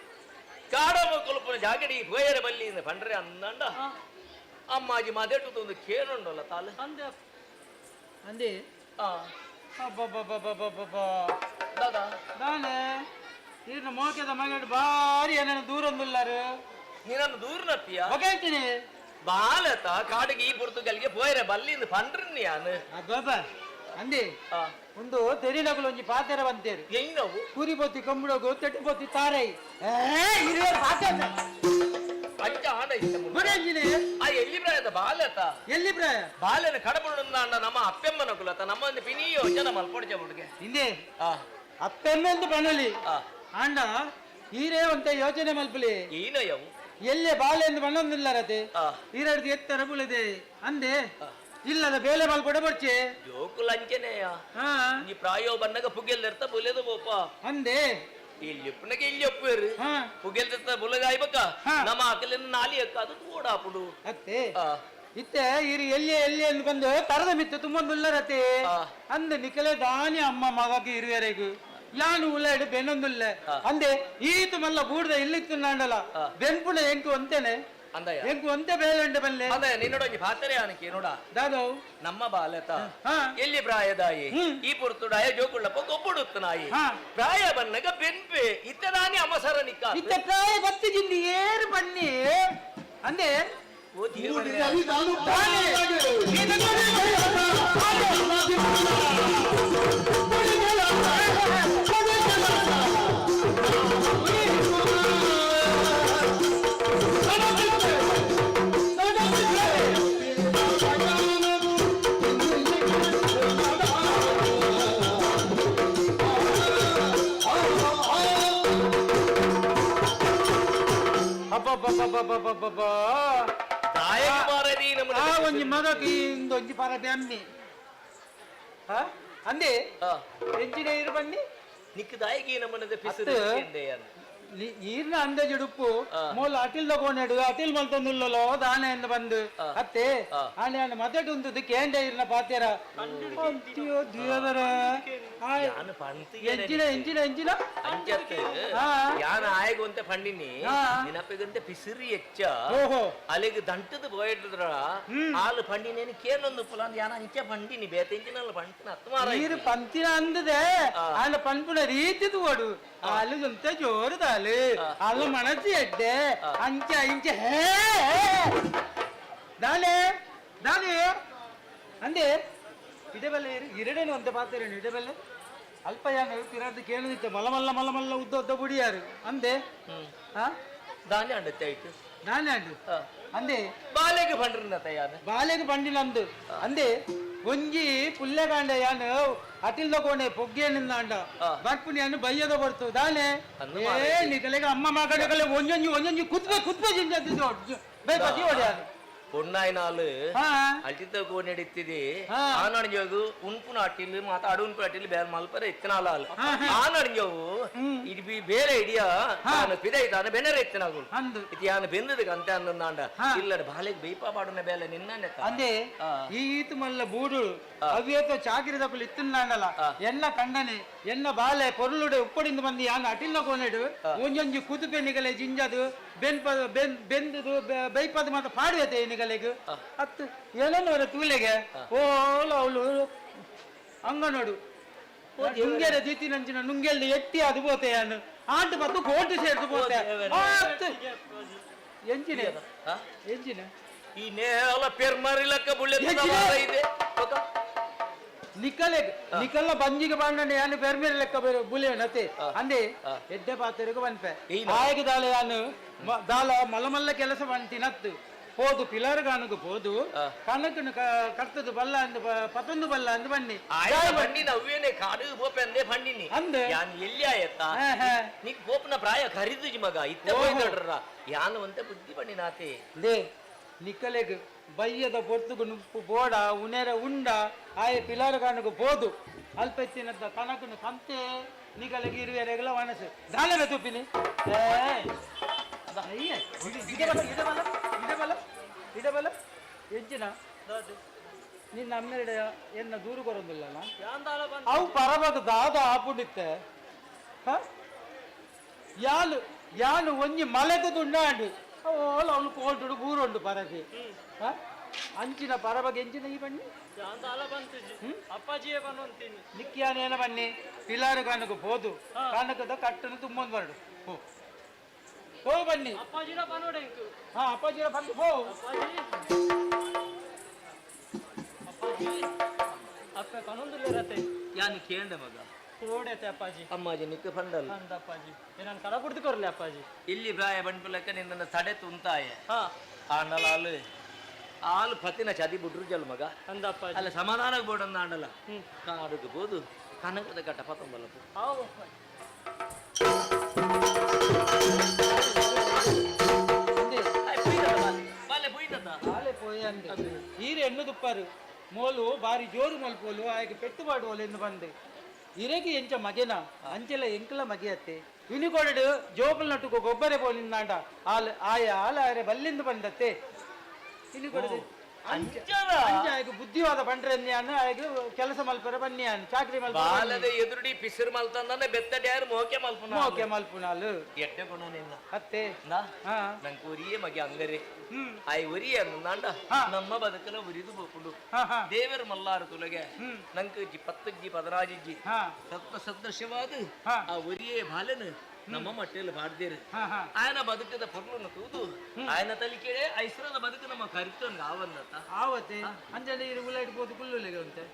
Speaker 15: ಕಾಡಮ್ಮ ಕೊಲ್ಪನ ಜಾಗಡಿ ಹೋಯರ ಬಲ್ಲಿಯಿಂದ ಪಂಡ್ರೆ ಅಂದಂಡ ಅಮ್ಮಾಜಿ ಮಾದೇಟು ಒಂದು ಕೇಳುಂಡಲ್ಲ ತಾಲು
Speaker 9: ಅಂದೆ ಅಂದೆ
Speaker 15: ದಾದಾ
Speaker 9: ದಾನೆ ಇನ್ನು ಮೋಕೆದ ಮಗಡು ಬಾರಿ ಏನನ್ನು ದೂರ ಒಂದಿಲ್ಲಾರು
Speaker 15: ನೀನನ್ನು ದೂರ ನಪ್ಪಿಯ
Speaker 9: ಹೇಳ್ತೀನಿ
Speaker 15: ಬಾಲತ ಕಾಡಿಗೆ ಈ ಪುರ್ತುಗಲ್ಗೆ ಹೋಯರ ಬಲ್ಲಿಂದ ಪಂಡ್ರಿ ಯಾನು
Speaker 9: ಬಾಬಾ ಅಂದೆ ಒಂದು ತೆರಿನಗಳು ಒಂಜಿ ಪಾತೆರ ಬಂತೇರು
Speaker 15: ಹೆಂಗವು
Speaker 9: ಕುರಿ ಬೊತ್ತಿ ಕಂಬಳಗು ತೆಟ್ಟು ಬೊತ್ತಿ ತಾರೈ
Speaker 15: ಅಂಚ ಆಡ ಎಲ್ಲಿ ಪ್ರಾಯದ ಬಾಲತ
Speaker 9: ಎಲ್ಲಿ ಪ್ರಾಯ
Speaker 15: ಬಾಲನ ಕಡಬುಂಡ ನಮ್ಮ ಅಪ್ಪೆಮ್ಮನ ಕುಲತ ನಮ್ಮ ಒಂದು ಪಿನಿಯೋ ಜನ ಮಲ್ಪೊಡ್ಜ ಹುಡುಗೆ
Speaker 9: ಹಿಂದೆ ಅಪ್ಪೆಮ್ಮೆಂದು ಬಣಲಿ ಆಂಡ ಈರೇ ಒಂತ ಯೋಚನೆ ಮಲ್ಪಲಿ
Speaker 15: ಏನಯವು
Speaker 9: ಎಲ್ಲೇ ಬಾಲೆ ಎಂದು ಬಣ್ಣೊಂದಿಲ್ಲಾರತೆ ಈರಡ್ದು ಎತ್ತರ ಬುಳಿದೆ ಅಂದೆ ಇಲ್ಲದ ಬೇಲೆ ಮಲ್ಪೊಡೆ ಬರ್ಚೆ
Speaker 15: ಜೋಕುಲ ಅಂಚನೆಯ ಈ ಪ್ರಾಯೋ ಬನ್ನಗ ಪುಗೆಲ್ದಿರ್ತ ಬುಲೆದು ಬೋಪ
Speaker 9: ಅಂದೆ
Speaker 15: ಇಲ್ಲಿ ಪುನಗೆ ಇಲ್ಲಿ ಒಪ್ಪೇರು ಪುಗೆಲ್ದಿರ್ತ ಬುಲಗಾಯ್ಬಕ್ಕ ನಮ್ಮ ಅಕಲಿನ ನಾಲಿ ಅಕ್ಕ ಅದು ತೋಡಾಪುಡು
Speaker 9: ಅತ್ತೆ ಇತ್ತೆ ಇರಿ ಎಲ್ಲಿ ಎಂದು ಬಂದು ತರದ ಮಿತ್ತು ತುಂಬೊಂದುಲ್ಲರತೆ ಅಂದೆ ನಿಕಲೆ ದಾನಿ ಅಮ್ಮ ಮಗಕ್ಕೆ ಇರುವರೆಗೂ ಯಾನು ಉಳ್ಳಾಡು ಬೆನ್ನೊಂದುಲ್ಲ ಅಂದೆ ಈತು ಮಲ್ಲ ಬೂಡ್ದ ಇಲ್ಲಿತ್ತು ನಾಂಡಲ ಬೆನ್ಪುಣ ಎಂಕು ಅಂತೇನೆ ಎಂಕು ಅಂತೆ ಬೇಲೆ ಬಲ್ಲೆ
Speaker 15: ಅದೇ ನಿನ್ನೊಡೊಂಜಿ ಪಾತ್ರೆ ಆನಕ್ಕೆ ನೋಡ
Speaker 9: ದಾದೋ
Speaker 15: ನಮ್ಮ ಬಾಲತ ಎಲ್ಲಿ ಪ್ರಾಯದಾಯಿ ಈ ಪುರ್ತುಡಾಯ ಜೋಕುಳ್ಳಪ್ಪ ಗೊಬ್ಬುಡುತ್ತು ನಾಯಿ ಪ್ರಾಯ ಬನ್ನಗ ಬೆನ್ಪೆ ಇತ್ತದಾನಿ ಅಮಸರ ನಿಕ್ಕ
Speaker 9: ಇತ್ತ ಪ್ರಾಯ ಬತ್ತಿ ಜಿಂದಿ ಏರು ಬನ್ನಿ ಅಂದೆ
Speaker 15: ಓ ದೇವರೇ
Speaker 9: ಒಂಜಿ ಮಗಕ್ಕೆ ಒಂಜಿ ಪರ ಬ್ಯಾಮ್ಮಿ ಅಂದೆ ಎಂಚಿನ ಇರು ಬನ್ನಿ
Speaker 15: ನಿಕ್ ದಾಯಿಗೆ ನಮ್ಮನದ ಪಿಸುರು
Speaker 9: ಈರ್ನ ಅಂದಾಜುಡುಪ್ಪು ಮೂಲ ಅಟಿಲ್ ತಗೊಂಡು ಅಟಿಲ್ ಮಲ್ತೊಂದುಲ್ಲೋ ದಾನೆ ಎಂದು ಬಂದು ಅತ್ತೆ ಆನೆ ಆನೆ ಮದಟ್ಟು ಉಂಟು ಕೇಂದ್ರ ಇರ್ನ ಪಾತ್ಯರ ದೇವರ ಎಂಚಿನ ಎಂಚಿನ ಎಂಚಿನ
Speaker 15: ಅಂಚತ್ತು ಯಾನ ಆಯಗೊಂತೆ ಪಂಡಿನಿ ನಿನಪ್ಪಗಂತೆ ಪಿಸಿರಿ ಎಚ್ಚ ಅಲ್ಲಿಗೆ ದಂಟದ పోయేట్ర ಹಾಲು ಪಂಡಿನೇನು ಕೇನೊಂದು ಪುಲಾನ್ ಯಾನ ಅಂಚೆ ಪಂಡಿನಿ ಬೇತೆಂಚಿನಲ್ಲ ಪಂಟಿನ ಹತ್ತುಮಾರ
Speaker 9: ನೀರು ಪಂತಿನ ಅಂದದೆ ಆನ ಪಂಪುನ ರೀತಿ ತೋಡು ಹಾಲುಗಂತ ಜೋರು ತಾಲು ಅಲ್ಲ ಮನಸ್ಸು ಎಡ್ಡೆ ಅಂಚೆ ಇಂಚೆ ಹೇ ದಾನೆ ದಾನೆ ಅಂದೆ ಇಡಬಲ್ಲೆ ಇರಡೇನು ಅಂತ ಪಾತ್ರೇನು ಇಡಬಲ್ಲೆ ಅಲ್ಪಯಾನ ತಿರದ್ದು ಕೇಳುದಿತ್ತೆ ಮಲಮಲ್ಲ ಮಲಮಲ್ಲ ಉದ್ದ ಉದ್ದ ಬುಡಿಯಾರು ಅಂದೆ
Speaker 15: ದಾನೆ ಅಂಡತ್ತೆ ಆಯ್ತು
Speaker 9: ದಾನೆ ಅಂಡು ಅಂದೆ
Speaker 15: ಬಾಲೆಗೆ ಪಂಡ್ರಿನ ತಯಾನ
Speaker 9: ಬಾಲೆಗೆ ಪಂಡಿನಂದು ಅಂದೆ ಒಂಜಿ ಪುಲ್ಲೆಗಾಂಡ ಯಾನು ಅಟಿಲ್ ತಗೊಂಡೆ ಪೊಗ್ಗೆನಿಂದ ಅಂಡ ಬರ್ಪುಣಿಯನ್ನು ಬಯ್ಯದ ಬರ್ತು ದಾನೆ ಏ ನಿಕಲೆಗೆ ಅಮ್ಮ ಮಗನಿಗೆ ಒಂಜೊಂಜಿ ಒಂಜೊಂಜಿ ಕುತ್ಬೆ ಜಿಂಜದ್ದು ಬೇಕಿ ಹೊಡೆಯಾನು
Speaker 15: பொன்னாயினாலு அல்டித்த கோன் எடுத்தது ஆனடிஞ்சோகு உன்புன அட்டில் மாத்த அடுன்பு அட்டில் ಬೇರೆ ಮಲ್ಪರೆ ಇತ್ತನಾಲಾಲ್ ಆನಡಿಂಜೋವು ಇದು ಬೇರೆ ಐಡಿಯಾ ನಾನು ಪಿದೈತಾನೆ ಬೆನರೆ ಇತ್ತನಾಗು ಇದು ಯಾನು ಬೆಂದದಕ್ಕೆ ಅಂತ ಅನ್ನಂದಾಂಡ ಇಲ್ಲಡ ಬಾಲೆಗೆ ಬೈಪಾ ಪಾಡುನ ಬೇಲೆ ನಿನ್ನ
Speaker 9: ಅಂದೆ ಈ ಈತು ಮಲ್ಲ ಬೂಡು ಅವ್ಯೇತ ಚಾಕಿರಿ ದಪ್ಪಲು ಇತ್ತನಾಂಡಲ ಎನ್ನ ಕಂಡನೆ ಎನ್ನ ಬಾಲೆ ಪೊರುಳುಡೆ ಉಪ್ಪಡಿಂದ ಬಂದು ಯಾನು ಅಟಿಲ್ನ ಕೋನೆಡು ಒಂಜೊಂಜಿ ಕುದುಪೆನಿಗಲೆ ಜಿಂಜದು ಬೆಂದದು ಬೈಪದ ಮಾತ್ರ ಪಾಡುವತೆ ನಿಗಲೆಗೆ ಹತ್ತು ಏನೋ ತೂಲೆಗೆ ಓಲ ಅವಳು ಅಂಗ ನೋಡು ನುಂಗೆರ ದೀತಿ ನಂಚಿನ ನುಂಗೆಲ್ದ ಎತ್ತಿ ಅದು ಪೋತೆ ಯಾನು ಆಂಟು ಬತ್ತು ಕೋಟು ಸೇರ್ದು ಪೋತೆ ಎಂಚಿನ ಎಂಚಿನ
Speaker 15: ಈ ನೇಲ ಪೆರ್ಮರಿಲಕ್ಕ ಬುಳ್ಳೆ ಇದೆ
Speaker 9: ನಿಕಲ್ಲ ಬಂಜಿಗೆ ಬಂಡನೆ ಯಾನು ಪೆರ್ಮೇಲೆ ಲೆಕ್ಕ ಬುಲೆ ನತೆ ಅಂದೆ ಎಡ್ಡೆ ಪಾತ್ರೆಗೆ ಬಂಪೆ ಆಯ್ಕೆ ದಾಳೆ ಯಾನು ದಾಲ ಮಲಮಲ್ಲ ಕೆಲಸ ಬಂತಿನತ್ತು ಹೋದು ಪಿಲರ್ ಗಾನಗು ಹೋದು ಕನಕನು ಕರ್ತದು ಬಲ್ಲ ಅಂದು ಪತೊಂದು ಬಲ್ಲ ಅಂದು ಬನ್ನಿ
Speaker 15: ಬಂಡಿ ನವ್ವೇನೆ ಕಾಡು ಬೋಪೆ ಅಂದೆ ಬಂಡಿನಿ
Speaker 9: ಅಂದೆ
Speaker 15: ಯಾನ್ ಎಲ್ಲಿ ಆಯತ್ತ ನೀಕ್ ಬೋಪನ ಪ್ರಾಯ ಖರೀದುಜಿ ಮಗ ಇತ್ತೆ ಹೋಯ್ದಡ್ರ ಯಾನು ಅಂತ ಬುದ್ಧಿ ಬಂಡಿನಾತೆ
Speaker 9: ದೇ ನಿಕ್ಕಲೆಗ್ ಬಯ್ಯದ ಪೊರ್ತುಗು ನುಪ್ಪು ಬೋಡ ಉನೆರ ಉಂಡ ಆಯ ಪಿಲಾರ ಕಾಣಗು ಬೋದು ಅಲ್ಪೆತ್ತಿನದ ಕನಕನು ಕಂತೆ ನಿಗಲೆಗೆ ಇರುವೆರೆಗಲ ವನಸು ದಾನದ ತುಪ್ಪಿನಿ ಇಡಬಲ ಎಂಚಿನ ನಿನ್ನ ಅಮ್ಮೆರಡ ಎನ್ನ ದೂರು ಕೊರೊಂದಿಲ್ಲ ಅವು ಪರಬಾಗ ದಾದ ಆಪುಡಿತ್ತೆ
Speaker 12: ಯಾನು ಒಂಜಿ ಮಲೆಗೆ ದುಂಡಾಂಡು ಓಲ ಅವಳು ಕೋಲ್ಟುಡು ಬೂರುಂಡು ಪರಗೆ ಅಂಚಿನ ಪರಬಗೆ ಎಂಚಿನ ಈ ಬನ್ನಿ
Speaker 9: ಅಪ್ಪಾಜಿಯೇ ಬಂದಂತೀನಿ
Speaker 12: ನಿಕ್ಕಿಯಾನೇನ ಬನ್ನಿ ಪಿಲಾರು ಕಾಣకు పోదు ಕಾಣಕದ ಕಟ್ಟನು ತುಂಬೊಂದು ಬರಡು ಹೋ ಬನ್ನಿ
Speaker 9: ಅಪ್ಪಾಜಿನ ಬನ್ನೋಡೆ ಇಂಕು
Speaker 12: ಅಪ್ಪಾಜಿನ ಬಂದು ಹೋ
Speaker 9: ಅಪ್ಪಾಜಿ ಅಕ್ಕ ಕನೊಂದುಲ್ಲಿರತ್ತೆ
Speaker 15: ಯಾನು ಕೇಂಡ ಮಗ
Speaker 9: ಕೋಡೆತೆ ಅಪ್ಪಾಜಿ
Speaker 15: ಅಮ್ಮಾಜಿ ನಿಕ್ಕ ಪಂಡಲ್
Speaker 9: ಅಂದ ಅಪ್ಪಾಜಿ ನಾನು ಕಡ ಕುಡ್ದು ಕೊರ್ಲೆ ಅಪ್ಪಾಜಿ
Speaker 15: ಇಲ್ಲಿ ಪ್ರಾಯ ಬಂಡ್ಪುಲಕ್ಕ ನಿನ್ನ ತಡೆ ತುಂತಾಯ ಆಂಡಲ ಆಲು ಪತಿನ ಚದಿ ಬಿಟ್ರು ಜಲ್ ಮಗ
Speaker 9: ಅಂದ ಅಪ್ಪಾಜಿ
Speaker 15: ಅಲ್ಲ ಸಮಾಧಾನ ಬೋಡನ್ನ ಆಂಡಲ ಕಾಡುದು ಬೋದು ಕನಕದ ಕಟ್ಟ ಪತಂಬಲಪು
Speaker 12: ಈರೆ ಎಣ್ಣು ದುಪ್ಪಾರು ಮೋಲು ಬಾರಿ ಜೋರು ಮಲ್ಪೋಲು ಆಯ್ಕೆ ಪೆಟ್ಟು ಮಾಡುವಲು ಎಂದು ಬಂದೆ ಇರೆಗೆ ಎಂಚ ಮಗೆನ ಅಂಚೆಲ್ಲ ಎಂಕಲ ಮಗೆಯತ್ತೆ ಯುನಿಕೋಡು ಜೋಪಲ್ ನಟ್ಟುಕೋ ಗೊಬ್ಬರ ಪೋಲಿಂದಾಂಡ ಆಲ್ ಆಯ ಆರೆ ಬಲ್ಲಿಂದ ಬಂದತ್ತೆ ಯುನಿಕೋಡು ಬುದ್ಧಿವಾದ ಬಂಡ್ರೆ ಕೆಲಸ ಮಲ್ಪರ ಬನ್ನಿ ಚಾಕ್ರಿ
Speaker 15: ಬಾಲದ ಎದುರುಡಿ ಪಿಸಿರು ಮಲ್ತಂದ ಬೆತ್ತಡ್ಯಾರು ಮೋಕೆ ಮಲ್ಪುನ
Speaker 12: ಮೋಕೆ ಮಲ್ಪುನಾಲು
Speaker 15: ಎಟ್ಟೆ ಗುಣ ನಿನ್ನ
Speaker 12: ಅತ್ತೆ
Speaker 15: ನಂಗೆ ಒರಿಯೇ ಮಗೆ ಅಂಗರೆ ಆಯ್ ಒರಿಯ ನಂಡ ನಮ್ಮ ಬದುಕಲ ಉರಿದು ಬೋಪುಂಡು ದೇವರ ಮಲ್ಲಾರು ತುಲಗೆ ನಂಗೆ 10-15 ಸದೃಶವಾದ ಆ ಒರಿಯೇ ಬಾಲನು ನಮ್ಮ ಮಟ್ಟೆಯಲ್ಲಿ ಬಾಡ್ದೇರು ಆಯನ ಬದುಕದ ಪೊರ್ಲನ್ನು ತೂದು ಆಯನ ತಲೆ ಕೇಳಿ ಐಶ್ವರದ ಬದುಕು ನಮ್ಮ ಕರಿತಂಗ ಆವನ್ನತ್ತ
Speaker 12: ಆವತ್ತೆ ಅಂಜಲಿ ಉಲ್ಲ ಇಟ್ಬೋದು ಕುಲ್ಲುಲೆಗೆ ಅಂತೆ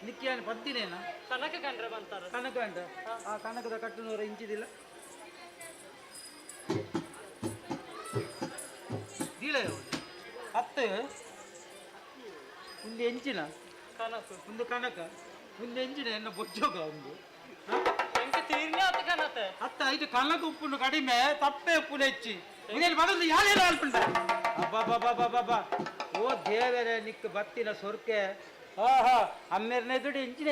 Speaker 12: ನಿಕ್ಕಿಯಾನ ಪದ್ದಿನೇನ
Speaker 9: ಕನಕ ಕಂಡ್ರೆ ಬಂತಾರ
Speaker 12: ಕನಕ ಅಂಡ ಆ ಕನಕದ ಕಟ್ಟುನೂರ ಇಂಚಿದಿಲ್ಲ ಹತ್ತು ಒಂದು ಎಂಚಿನ
Speaker 9: ಕನಕ
Speaker 12: ಒಂದು ಕನಕ ಒಂದು ಎಂಚಿನ ಎನ್ನ ಬೊಜ್ಜೋಗ ಒಂದು ಅತ್ತ ಇದು ಕನಕ ಉಪ್ಪುನು ಕಡಿಮೆ ತಪ್ಪೆ ಉಪ್ಪುನ ಹೆಚ್ಚಿ ಇದೇನು ಬದಲು ಯಾರು ಅಲ್ಪುಂಡ ಅಬ್ಬಾ ಓ ದೇವರೇ ನಿಕ್ಕ ಬತ್ತಿನ ಸೊರ್ಕೆ ಅಮ್ಮೆರ್ನೆ ದುಡಿ ಇಂಚಿನ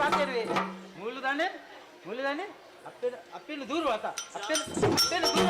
Speaker 12: ಬಾಕೇರ್ವಿ ಮೂಲದಾನೆ ಅಪ್ಪೇನು ದೂರ ಆತ ಅಪ್ಪೇನು ದೂರ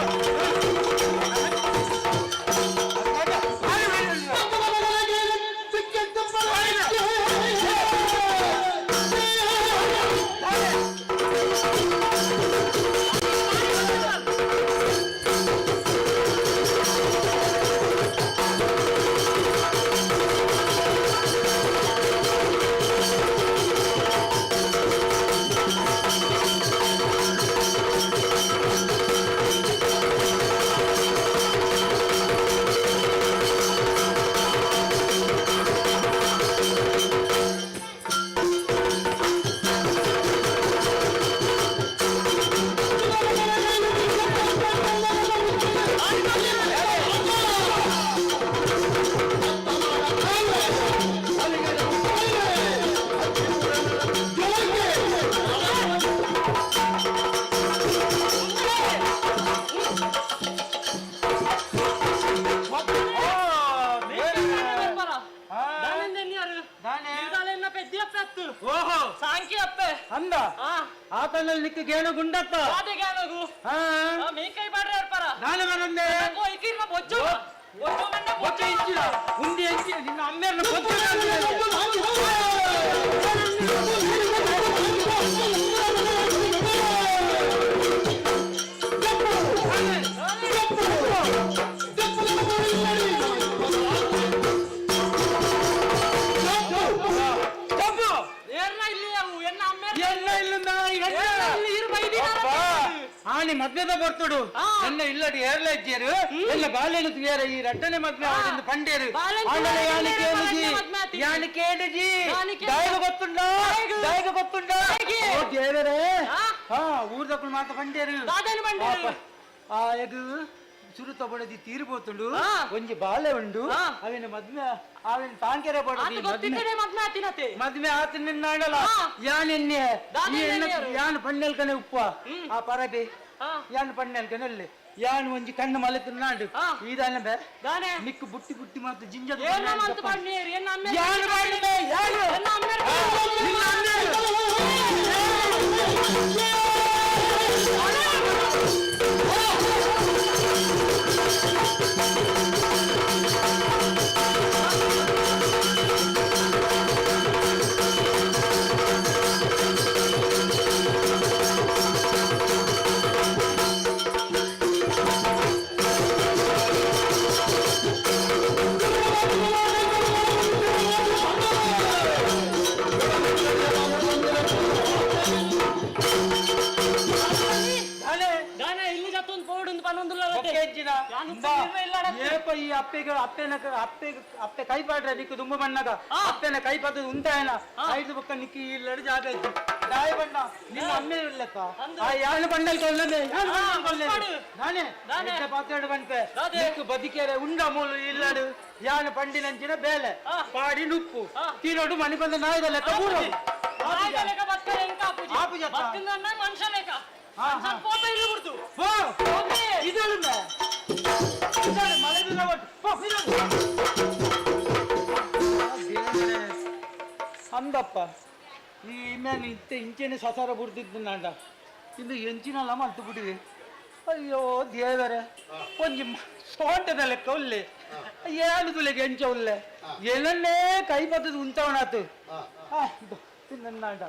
Speaker 12: ಅಂದ ಆತನಲ್ಲಿ ನಿಕ್ಕ ಗೇಣು ಗುಂಡತ್ತ ನಾನು ಬರಂದೆ ಉಂಡಿ ಎಂಚಿ ನಿನ್ನ ಅಮ್ಮೆರ್ನ
Speaker 13: ಆನಿ ಮದ್ವೆದ ಬರ್ತಡು ಎನ್ನ ಇಲ್ಲಡಿ ಏರ್ಲ ಇದ್ದೀರು ಎಲ್ಲ ಬಾಲ್ಯನು ಬೇರೆ ಈ ರಟ್ಟನೆ ಮದ್ವೆ ಆಡಿಂದ ಪಂಡೇರು ಆಂಡಲ ಯಾನಿ ಕೇಳಿಜಿ ದಾಯಗ ಗೊತ್ತುಂಡ ಓ ದೇವರೇ ಹಾ ಊರ್ದಕ್ಕಳು ಮಾತ ಪಂಡೇರು ಆ ಎದು ಸುರುತ ಬಡದಿ ತೀರ್ಬೋತುಂಡು ಒಂಜಿ ಬಾಳೆ ಉಂಡು ಅವಿನ ಮದ್ವೆ ಅವಿನ ತಾಂಕೆರೆ ಬಡದಿ ಮದ್ವೆ ಆತ ನಿನ್ನಾಡಲ್ಲ ಯಾನೆನ್ನೆ ಯಾನ್ ಪಣ್ಣೆಲ್ ಕನೆ ಉಪ್ಪ ಆ ಪರಬೆ ಯಾನ್ ಪಣ್ಣೆಲ್ ಕನೆಲ್ಲಿ ಯಾನ್ ಒಂಜಿ ಕಣ್ಣು ಮಲೆತು ನಾಡು ಈದಾನೆ ಬೇ ನಿಕ್ಕು ಬುಟ್ಟಿ ಬುಟ್ಟಿ ಮಾತು ಜಿಂಜದ ಅಪ್ಪೆ ಕೈ ಪಾಡ್ರೆ ನಿಕ್ಕು ತುಂಬ ಬಣ್ಣಗ ಅಪ್ಪೆನ ಕೈ ಪದ ಉಂಟಾಯನ ಐದು ಪಕ್ಕ ನಿಕ್ಕಿ ಇಲ್ಲಡಿ ಜಾಗ ಇತ್ತು ದಾಯ ಬಣ್ಣ ನಿಮ್ಮ ಅಮ್ಮೆ ಇಲ್ಲಕ್ಕ ಆ ಯಾನು ಬಂಡಲ್ ಕೊಲ್ಲನೆ ನಾನೇ ಪಾತ್ರೆ ಬಂತೆ ನಿಕ್ಕು ಬದಿಕೆರೆ ಉಂಡ ಮೂಲು ಇಲ್ಲಡು ಯಾನು ಪಂಡಿನಂಚಿನ ಬೇಲೆ ಪಾಡಿ ನುಪ್ಪು ತೀರೋಡು ಮನೆ ಬಂದ ನಾಯ್ದ ಲೆಕ್ಕ ಮೂರು ಅಂದಪ್ಪ ಈ ಇಮ್ಯಾನ್ ಇಂಚೆನೆ ಸಸಾರ ಬುಡ್ದಿದ್ದು ನಾಂಡ ಇಂದು ಎಂಚಿನಲ್ಲ ಮಲ್ತು ಬಿಟ್ಟಿದೆ ಅಯ್ಯೋ ದೇವರೇ ಒಂಜಿ ಸೋಂಟದ ಲೆಕ್ಕ ಉಲ್ಲೆ ಏನು ತುಲೆಗೆ ಎಂಚ ಉಲ್ಲೆ ಏನನ್ನೇ ಕೈ ಬತ್ತದು ಉಂಟವನಾತು ತಿನ್ನಂಡ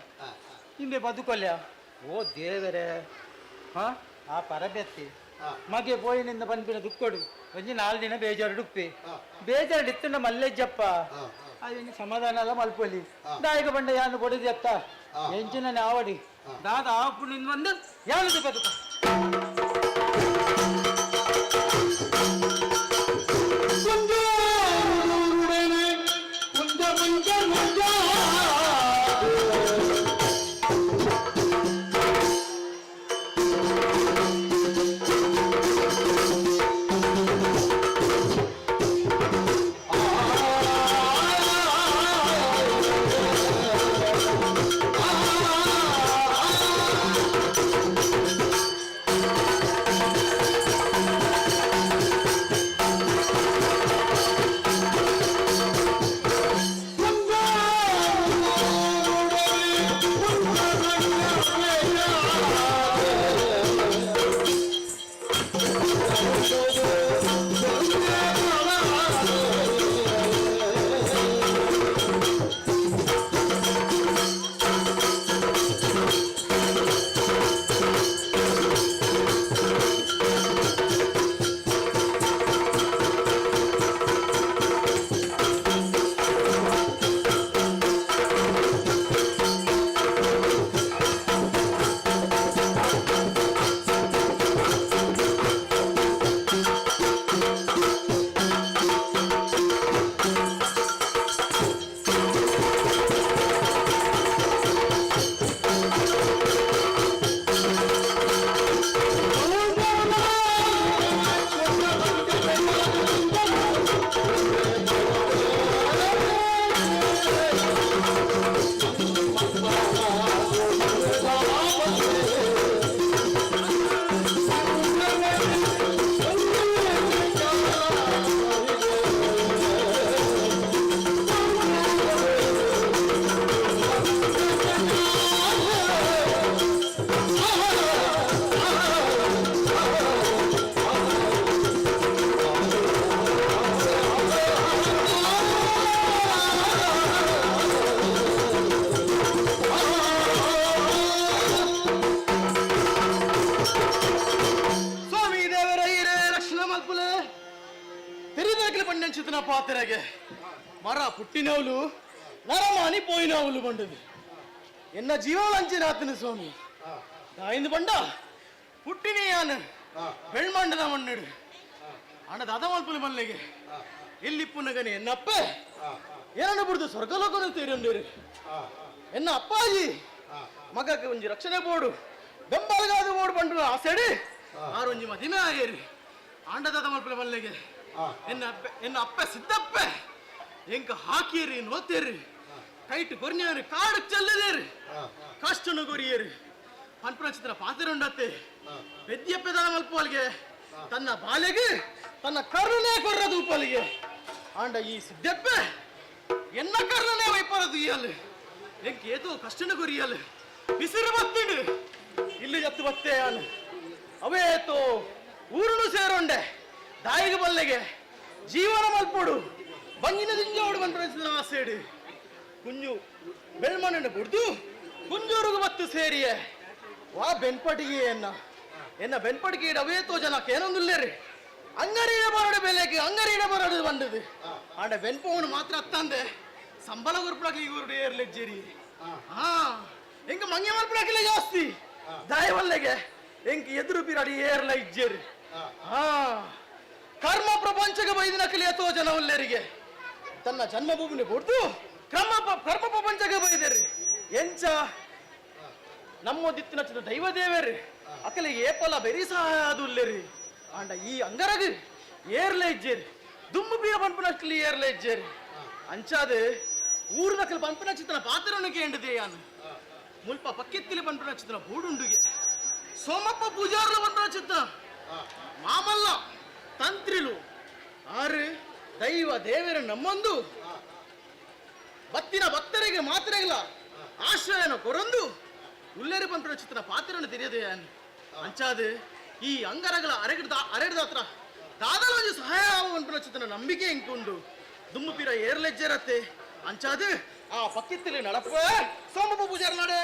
Speaker 13: ಹಿಂದೆ ಬದುಕೊಲ್ಯ ಓ ದೇವರೇ ಹಾ ಆ ಪರಬೆತ್ತಿ ಮಗೆ ಪೋಯಿನಿಂದ ಬಂದ್ಬಿಡ ದುಕ್ಕೊಡು ಒಂಜಿ 4 ದಿನ ಬೇಜಾರು ಉಪ್ಪಿ ಬೇಜಾರು ಇತ್ತುಂಡ ಮಲ್ಲೆಜ್ಜಪ್ಪ ಅದೇನು ಸಮಾಧಾನ ಅಲ್ಲ ಮಲ್ಪೊಲಿ ದಾಯಿಗ ಬಂಡ ಯಾನು ಕೊಡಿದಿ ಅತ್ತ ಎಂಚಿನ ಆವಡಿ ದಾದ ಆಪುನಿಂದ ಬಂದು ಯಾವುದು ಬದುಕ
Speaker 8: ಪಾತ್ರೆಗೆ ಮರ ಪುಟ್ಟಿನವಳು ನರಮಾನಿ ಪೋಯಿನವಳು ಬಂಡದು ಎನ್ನ ಜೀವಲಂಚಿನ ಆತನ ಸ್ವಾಮಿ ದಾಯಿಂದ ಬಂಡ
Speaker 9: ಹುಟ್ಟಿನಿ ಯಾನು ಬೆಳ್ಮಂಡದ ಮಣ್ಣಿಡು ಅಣ್ಣದ ಅದ ಮಲ್ಪಲಿ ಮಲ್ಲಿಗೆ ಇಲ್ಲಿ ಪುನಗನೆ ಎನ್ನಪ್ಪ ಏನನ್ನು ಬಿಡುದು ಸ್ವರ್ಗಲೋಕನ ತೀರಂದಿರಿ ಎನ್ನ ಅಪ್ಪಾಜಿ ಮಗಕ್ಕೆ ಒಂಜಿ ರಕ್ಷಣೆ ಬೋಡು ಬೆಂಬಲಗಾದ ಬೋಡು ಬಂಡು ಆ ಸೆಡಿ ಆರೊಂಜಿ ಮದಿಮೆ ಆಗೇರಿ ಆಂಡದ ಮಲ್ಪಲಿ ಮಲ್ಲಿಗೆ ಎನ್ನ ಅಪ್ಪ ಸಿದ್ದಪ್ಪ ಎಂಕ ಹಾಕಿರಿ ನೋತೇರಿ ಕೈಟ್ ಕೊರ್ನ್ಯಾರಿ ಕಾಡು ಚೆಲ್ಲದೇರಿ ಕಷ್ಟನು ಕೊರಿಯೇರಿ ಪನ್ಪುರ ಚಿತ್ರ ಪಾತಿರುಂಡತ್ತೆ ಪೆದ್ಯಪ್ಪೆದ ಮಲ್ಪೋಲ್ಗೆ ತನ್ನ ಬಾಲೆಗೆ ತನ್ನ ಕರುಣೆ ಕೊರ್ರದು ಉಪ್ಪಲಿಗೆ ಆಂಡ ಈ ಸಿದ್ದಪ್ಪ ಎನ್ನ ಕರುಣೆ ವೈಪರದು ಇಯಲ್ ಎಂಕ ಏತೋ ಕಷ್ಟನು ಕೊರಿಯಲ್ ಬಿಸಿರು ಬತ್ತಿಡು ಇಲ್ಲಿ ಜತ್ತು ಬತ್ತೆ ಅನು ಅವೇತೋ ಊರುನು ಸೇರೊಂಡೆ ದಾಯಿಗೆ ಬಲ್ಲೆಗೆ ಜೀವನ ಮಲ್ಪೋಡು ಬಂಗಿನ ದಿಂಜೋಡು ಬಂದ ಆಸೇಡು ಕುಂಜು ಬೆಳ್ಮಣ್ಣು ಬಿಡ್ದು ಕುಂಜೂರುಗು ಬತ್ತು ಸೇರಿಯೇ ವಾ ಬೆನ್ಪಟಿಗೆ ಎನ್ನ ಬೆನ್ಪಟಿಗೆ ಅವೇತೋ ಜನಕ್ಕೆ ಏನೊಂದಿಲ್ಲೇರಿ ಅಂಗಡಿಯ ಬರಡು ಬೆಲೆಗೆ ಅಂಗಡಿಯ ಬರಡು ಬಂದದು ಆಂಡ ಬೆನ್ಪವನು ಮಾತ್ರ ಅತ್ತಂದೆ ಸಂಬಳ ಗುರುಪಡಕ್ಕೆ ಇವರು ಏರ್ಲೆಜ್ಜೇರಿ ಹಾ ಎಂಕ ಮಂಗೆ ಮಲ್ಪಡಕ್ಕಿಲ್ಲ ಜಾಸ್ತಿ ದಾಯವಲ್ಲೆಗೆ ಎಂಕ ಎದುರು ಬಿರಾಡಿ ಏರ್ಲ ಇಜ್ಜೇರಿ ಹಾ ಕರ್ಮ ಪ್ರಪಂಚಕ್ಕೆ ಬೈದಿನ ಕಲಿಯತೋ ಜನ ಉಲ್ಲೇರಿಗೆ ತನ್ನ ಜನ್ಮಭೂಮಿನಿ ಕೊಡ್ತು ಕರ್ಮ ಪ್ರಪಂಚಕ್ಕೆ ಬೈದೇರಿ ಎಂಚ ನಮ್ಮ ದಿತ್ತಿನ ಚಿತ್ರ ದೈವ ದೇವೇರಿ ಅಕಲಿಗೆ ಏಪಲ ಬೆರಿ ಸಹಾಯ ಅದುಲ್ಲೇರಿ ಆಂಡ ಈ ಅಂಗರಗ ಏರ್ಲೆ ಇಜ್ಜೇರಿ ದುಮ್ಮು ಬೀರ ಪಂಪನಕ್ಕಲಿ ಏರ್ಲೆ ಇಜ್ಜೇರಿ ಅಂಚಾದೆ ಊರ್ದಕ್ಕಲಿ ಪಂಪನ ಚಿತ್ರನ ಪಾತ್ರನಿಗೆ ಎಂಡದೆ ಯಾನು ಮುಲ್ಪ ಪಕ್ಕೆತ್ತಿಲಿ ಪಂಪನ ಚಿತ್ರನ ಬೂಡುಂಡುಗೆ ಸೋಮಪ್ಪ ಪೂಜಾರ್ಲ ಪಂಪನ ಚಿತ್ರ ಮಾಮಲ್ಲ ತಂತ್ರಿಲು ಆರು ದೈವ ದೇವರ ನಮ್ಮೊಂದು ಬತ್ತಿನ ಭಕ್ತರಿಗೆ ಮಾತ್ರೆಗಳ ಆಶ್ರಯನ ಕೊರೊಂದು ಉಲ್ಲೇರಿ ಪಂಪನ ಚಿತ್ರ ಪಾತ್ರನ ತಿಳಿಯದೆ ಅಂಚಾದೆ ಈ ಅಂಗರಗಳ ಅರೆಡದ ಹತ್ರ ದಾದಲೊಂದು ಸಹಾಯ ಆಗುವಂತ ಚಿತ್ರ ನಂಬಿಕೆ ಇಂಕೊಂಡು ದುಮ್ಮುಪಿರ ಏರ್ಲೆಜ್ಜೆರತ್ತೆ ಅಂಚಾದೆ ಆ ಪಕ್ಕಿತ್ತಿಲಿ ನಡಪ ಸೋಮಪ್ಪ ಪೂಜಾರ ನಡೆ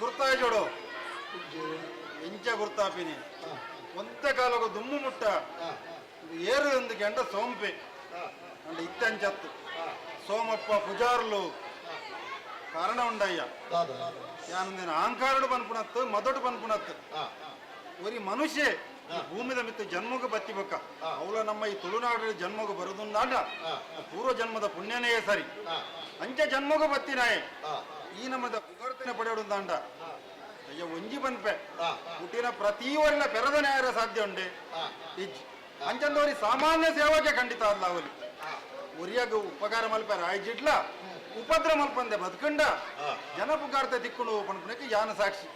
Speaker 16: ಗುರ್ತಾಯ್ಜೋಡು ಎಂಚ ಗುರ್ತಾಪಿನಿ ಒಂತೆ ಕಾಲಗ ದುಮ್ಮು ಮುಟ್ಟ ಏರು ಒಂದು ಗಂಡ ಸೋಂಪೆ ಅಂಡ್ ಇತ್ತಂಚತ್ತು ಸೋಮಪ್ಪ ಪೂಜಾರ್ಲು ಕಾರಣ ಉಂಡಯ್ಯ ಯಾನೊಂದಿನ ಅಹಂಕಾರಡು ಪನ್ಪುಣತ್ತು ಮೊದಲು ಪನ್ಪುಣತ್ತು ಒರಿ ಮನುಷ್ಯ ಭೂಮಿದ ಮಿತ್ತು ಜನ್ಮಕ್ಕೆ ಬತ್ತಿಬೇಕ ಅವಳ ನಮ್ಮ ಈ ತುಳುನಾಡು ಜನ್ಮಕ್ಕೆ ಬರುದುಂದಾಂಡ ಪೂರ್ವ ಜನ್ಮದ ಪುಣ್ಯನೇ ಸರಿ ಅಂಚೆ ಜನ್ಮಕ್ಕೆ ಬತ್ತಿನಾಯೆ ಈ ನಮ್ಮದ ಪುಗರ್ತನೆ ಪಡೆಯೋಡುಂದಾಂಡ ಅಯ್ಯ ಒಂಜಿ ಬನ್ಪೆ ಹುಟ್ಟಿನ ಪ್ರತಿ ವರ್ಷ ಪೆರದನೆ ಆರ ಸಾಧ್ಯ ಉಂಡೆ ಇಜ್ಜಿ ಅಂಚಂದವರಿ ಸಾಮಾನ್ಯ ಸೇವಕ್ಕೆ ಖಂಡಿತ ಅಲ್ಲ ಅವಲಿ ಒರಿಯಾಗ ಉಪಕಾರ ಮಲ್ಪ ರಾಯ್ಜಿಡ್ಲ ಉಪದ್ರ ಮಲ್ಪಂದೆ ಬದುಕಂಡ ಜನ ಪುಗಾರ್ತೆ ತಿಕ್ಕೊಂಡು ಪನ್ಪನಕ್ಕೆ ಯಾನ ಸಾಕ್ಷಿ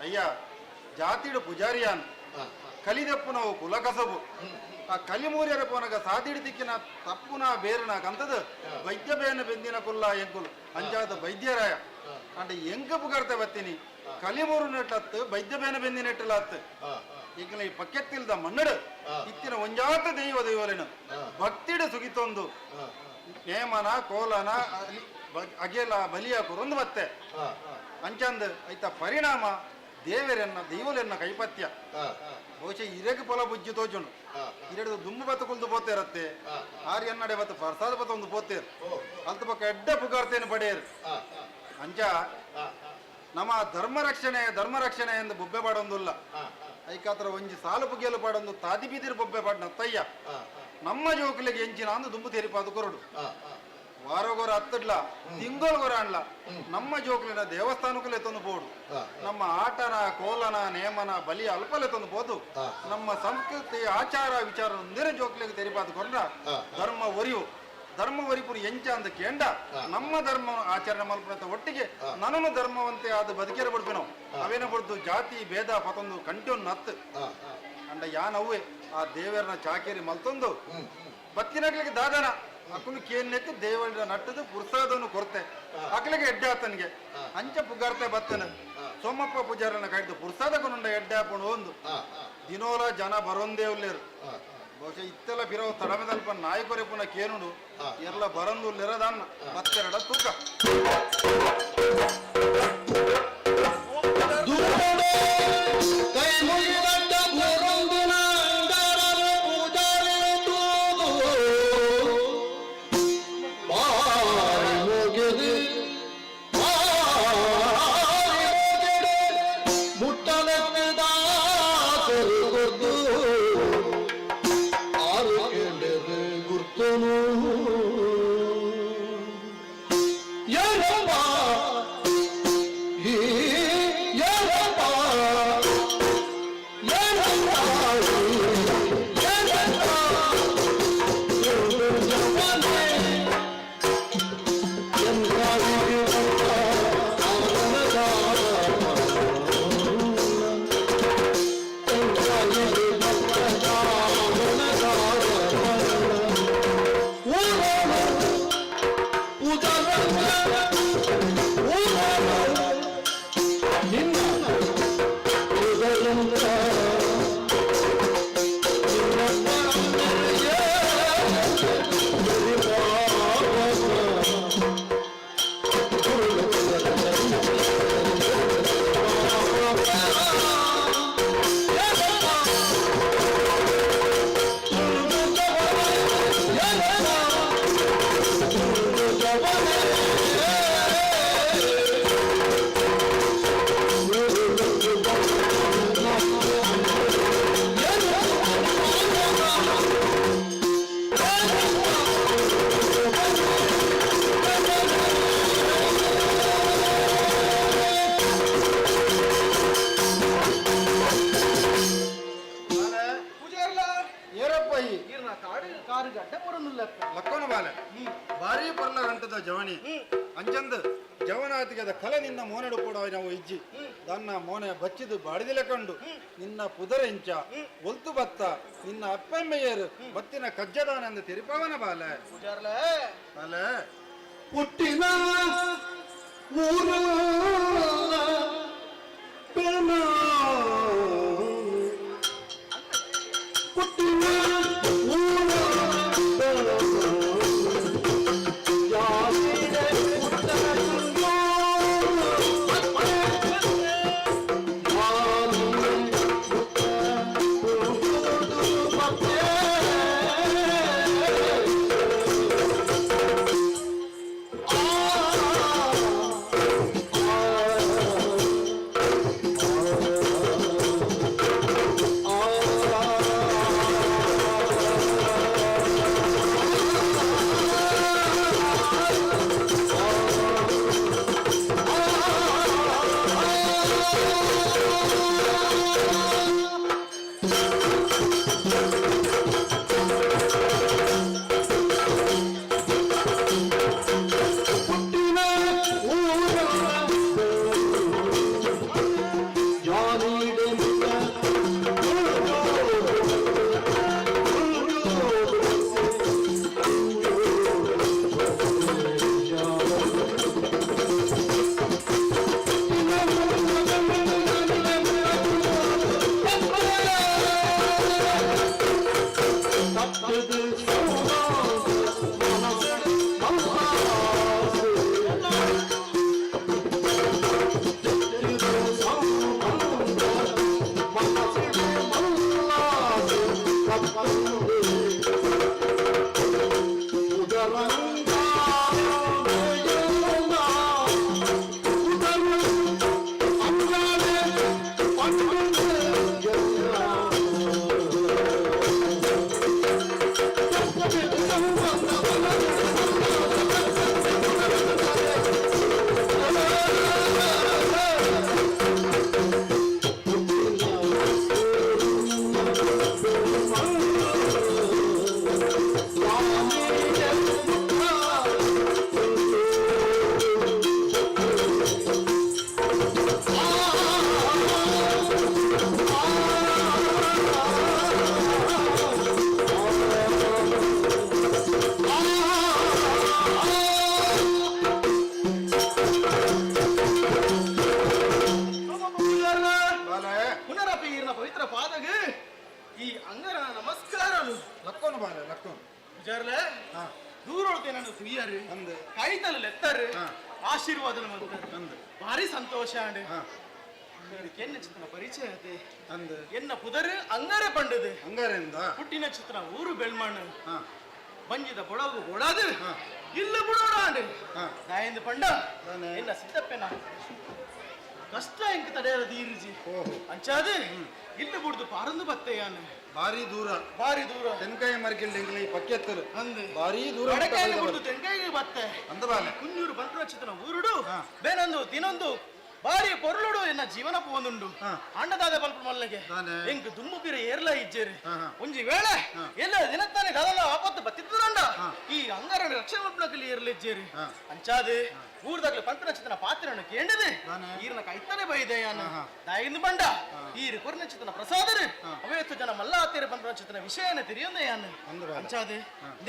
Speaker 16: ಅಯ್ಯ ಜಾತಿಡು ಪೂಜಾರಿಯಾನ್ ಕಲಿದಪ್ಪು ನಾವು ಕುಲಕಸಬು ಆ ಕಲಿಮೂರ್ಯರ ಪೋನಗ ಸಾದಿಡಿ ದಿಕ್ಕಿನ ತಪ್ಪುನ ಬೇರಿನ ಕಂತದ ವೈದ್ಯ ಬೇನ ಬೆಂದಿನ ಕುಲ್ಲ ಎಂಕುಲು ಅಂಜಾದ ವೈದ್ಯರಾಯ ಅಂಡ ಎಂಕ ಪುಗಾರ್ತೆ ಬತ್ತೀನಿ ಕಲಿಮೂರು ನೆಟ್ಟತ್ತು ವೈದ್ಯ ಬೇನ ಬೆಂದಿ ನೆಟ್ಟಲಾತ್ ಈಗ ಈ ಪಕ್ಕೆತ್ತಿಲ್ದ ಮನ್ನಡು ಇತ್ತಿನ ಒಂಜಾತ ದೈವಲೇನು ಭಕ್ತಿಡ ಸುಗಿತೊಂದು ನೇಮನ ಕೋಲನ ಅಗೆಲ ಬಲಿಯ ಕುರೊಂದು ಬತ್ತೆ ಅಂಚಂದ್ ಐತ ಪರಿಣಾಮ ದೇವರನ್ನ ದೈವಲೆನ್ನ ಕೈಪತ್ಯ ಬಹುಶಃ ಇರೆಗೆ ಫಲ ಬುಜ್ಜಿ ತೋಜುಂಡು ಇರೆಡು ದುಂಬು ಬತ್ತ ಕುಲ್ದು ಪೋತೆ ಇರತ್ತೆ ಆರ್ಯನ್ನಡೆ ಬತ್ತ ಪ್ರಸಾದ ಬತ್ತ ಒಂದು ಪೋತೇರು ಅಲ್ತ ಪಕ್ಕ ಎಡ್ಡ ಪುಗಾರ್ತೇನು ಪಡೆಯರು ಅಂಚ ನಮ್ಮ ಧರ್ಮ ರಕ್ಷಣೆ ಎಂದು ಬೊಬ್ಬೆ ಪಾಡೊಂದುಲ್ಲ ಐಕಾತ್ರ ಒಂಜಿ ಸಾಲು ಪುಗಿಯಲು ಪಾಡೊಂದು ತಾದಿ ಬೀದಿರು ಬೊಬ್ಬೆ ಪಾಡ್ನ ತಯ್ಯ ನಮ್ಮ ಜೋಕುಲಿಗೆ ಎಂಚಿನ ಅಂದು ದುಂಬು ತೆರಿಪಾದು ಕೊರಡು ವಾರಗೊರ ಹತ್ತಡ್ಲ ತಿಂಗೊಳಗೊರ ಅಣ್ಲ ನಮ್ಮ ಜೋಕುಲಿನ ದೇವಸ್ಥಾನಕ್ಕೂ ತಂದು ಬೋಡು ನಮ್ಮ ಆಟನ ಕೋಲನ ನೇಮನ ಬಲಿ ಅಲ್ಪಲೆ ತಂದು ಬೋದು ನಮ್ಮ ಸಂಸ್ಕೃತಿ ಆಚಾರ ವಿಚಾರ ಒಂದೇ ಜೋಕುಲಿಗೆ ತೆರಿಪಾದು ಕೊಂಡ್ರ ಧರ್ಮ ಒರಿಪುರು ಎಂಚ ಅಂದ ಕೇಂಡ ನಮ್ಮ ಧರ್ಮ ಆಚರಣೆ ಮಲ್ಪನಂತ ಒಟ್ಟಿಗೆ ನನ್ನನ್ನು ಧರ್ಮವಂತೆ ಆದ ಬದುಕೇರ ಬಿಡ್ಬೆ ನಾವು ಅವೇನ ಬಿಡ್ದು ಜಾತಿ ಭೇದ ಪತೊಂದು ಕಂಟೊಂದು ನತ್ತು ಅಂಡ ಯಾನವ್ವೆ ಆ ದೇವರನ್ನ ಚಾಕೇರಿ ಮಲ್ತೊಂದು ಬತ್ತಿನಗ್ಲಿಗೆ ದಾದನ ಅಕ್ಕಲು ಕೇನ್ನೆತ್ತು ದೇವರ ನಟ್ಟದು ಪುರ್ಸಾದವನ್ನು ಕೊರತೆ ಅಕ್ಕಲಿಗೆ ಎಡ್ಡೆ ಆತನಿಗೆ ಅಂಚ ಪುಗಾರ್ತೆ ಬತ್ತನ ಸೋಮಪ್ಪ ಪೂಜಾರನ್ನ ಕಾಯ್ದು ಪುರ್ಸಾದಕ್ಕನುಂಡ ಎಡ್ಡೆ ಹಾಕೊಂಡು ಒಂದು ದಿನೋಲ ಜನ ಬರೊಂದೇ ಉಲ್ಲೇರು ಬಹುಶಃ ಇತ್ತೆಲ್ಲ ಪಿರವು ತಡಮೆದಲ್ಪ ನಾಯಕರೇ ಪುನಃ ಕೇನುಡು ಎಲ್ಲ ಬರಂದು ಲೆರದನ್ನ ಮತ್ತೆರಡ ತೂಕ ಲಕ್ಕನ ಬಾಲೆ ಭಾರಿ ಪರ್ಲ ಗಂಟದ ಜವಣಿ ಅಂಚಂದ ಜವನಾತಿಗದ ಕಲೆ ನಿನ್ನ ಮೋನೆಡು ಕೂಡ ನಾವು ಇಜ್ಜಿ ದನ್ನ ಮೋನೆ ಬಚ್ಚಿದು ಬಾಡಿದಿಲೆ ಕಂಡು ನಿನ್ನ ಪುದರೆಂಚ ಒಲ್ತು ಬತ್ತ ನಿನ್ನ ಅಪ್ಪೆಮ್ಮೆಯರು ಬತ್ತಿನ ಕಜ್ಜದಾನೆಂದು ತಿರುಪವನ ಬಾಲೆ ಬಾಲೆ
Speaker 13: ಹುಟ್ಟಿನ ಊರು
Speaker 8: ಎತ್ತಾರೆ ಆಶೀರ್ವಾದ ಭಾರಿ ಸಂತೋಷ ಅಂಡ್ ಎನ್ನ ಚಿತ್ರ ಪರಿಚಯ ಅದೇ ಎನ್ನ ಪುದರ್ ಅಂಗಾರೆ ಪಂಡದು
Speaker 16: ಅಂಗಾರೆಂದ
Speaker 8: ಹುಟ್ಟಿನ ಚಿತ್ರ ಊರು ಬೆಳ್ಮಣ್ಣು ಬಂಜಿದ ಬೊಡವು ಓಡಾದು ಇಲ್ಲ ಬುಡೋಡಾಂಡು ನಾಯಂದು ಪಂಡ ಎನ್ನ ಸಿದ್ದಪ್ಪನ ಕಷ್ಟ ಎಂಕ ತಡೆಯದ ಈರುಜಿ ಅಂಚಾದು ಇಲ್ಲ ಬುಡ್ದು ಪಾರಂದು ಬತ್ತೆಯಾನು
Speaker 16: ಭಾರಿ ದೂರ ತೆನ್ಕಾಯಿ ಮರಕಿಲ್ಲ ಪಕ್ಕೆತ್ತರು ಭಾರಿ ದೂರ
Speaker 8: ಬುಡ್ದು ತೆಂಕಾಯಿಗೆ ಬತ್ತೆ
Speaker 16: ಅಂದಬಾಲೆ
Speaker 8: ಕುഞ്ഞൂರು ಬಂಟ್ರ ಚಿತ್ರ ಊರುಡು ಬೇನೊಂದು ತಿನ್ನೊಂದು ಬಾರಿ ಪೊರ್ಲುಡು ಎನ್ನ ಜೀವನ ಪೋಂದುಂಡು ಅಂಡದಾದ ಬಲ್ಪ ಮಲ್ಲಗೆ ಎಂಕ್ ದುಮ್ಮು ಪಿರ ಏರ್ಲ ಇಜ್ಜೇರಿ ಒಂಜಿ ವೇಳೆ ಎಲ್ಲ ದಿನತ್ತಾನೆ ಗದಲ ಆಪತ್ತು ಬತ್ತಿದ್ದುರಂಡ ಈ ಅಂಗಾರ ರಕ್ಷಣೆ ಮಲ್ಪನಕಲ್ಲಿ ಏರ್ಲ ಇಜ್ಜೇರಿ ಅಂಚಾದೆ ಊರ್ದಾಗ್ಲಿ ಪಂತನ ಚಿತ್ತನ ಪಾತ್ರನ ಕೇಂಡದೆ ಈರ್ನ ಕೈತಾನೆ ಬೈದೆ ಯಾನ ದಾಯಿಂದ ಬಂಡ ಈರ್ ಕೊರ್ನ ಚಿತ್ತನ ಪ್ರಸಾದರು ಅವೇತ್ತು ಜನ ಮಲ್ಲ ಆತೇರೆ ಪಂತನ ಚಿತ್ತನ ವಿಷಯನ ತಿರಿಯೊಂದೆ ಯಾನ ಅಂಚಾದೆ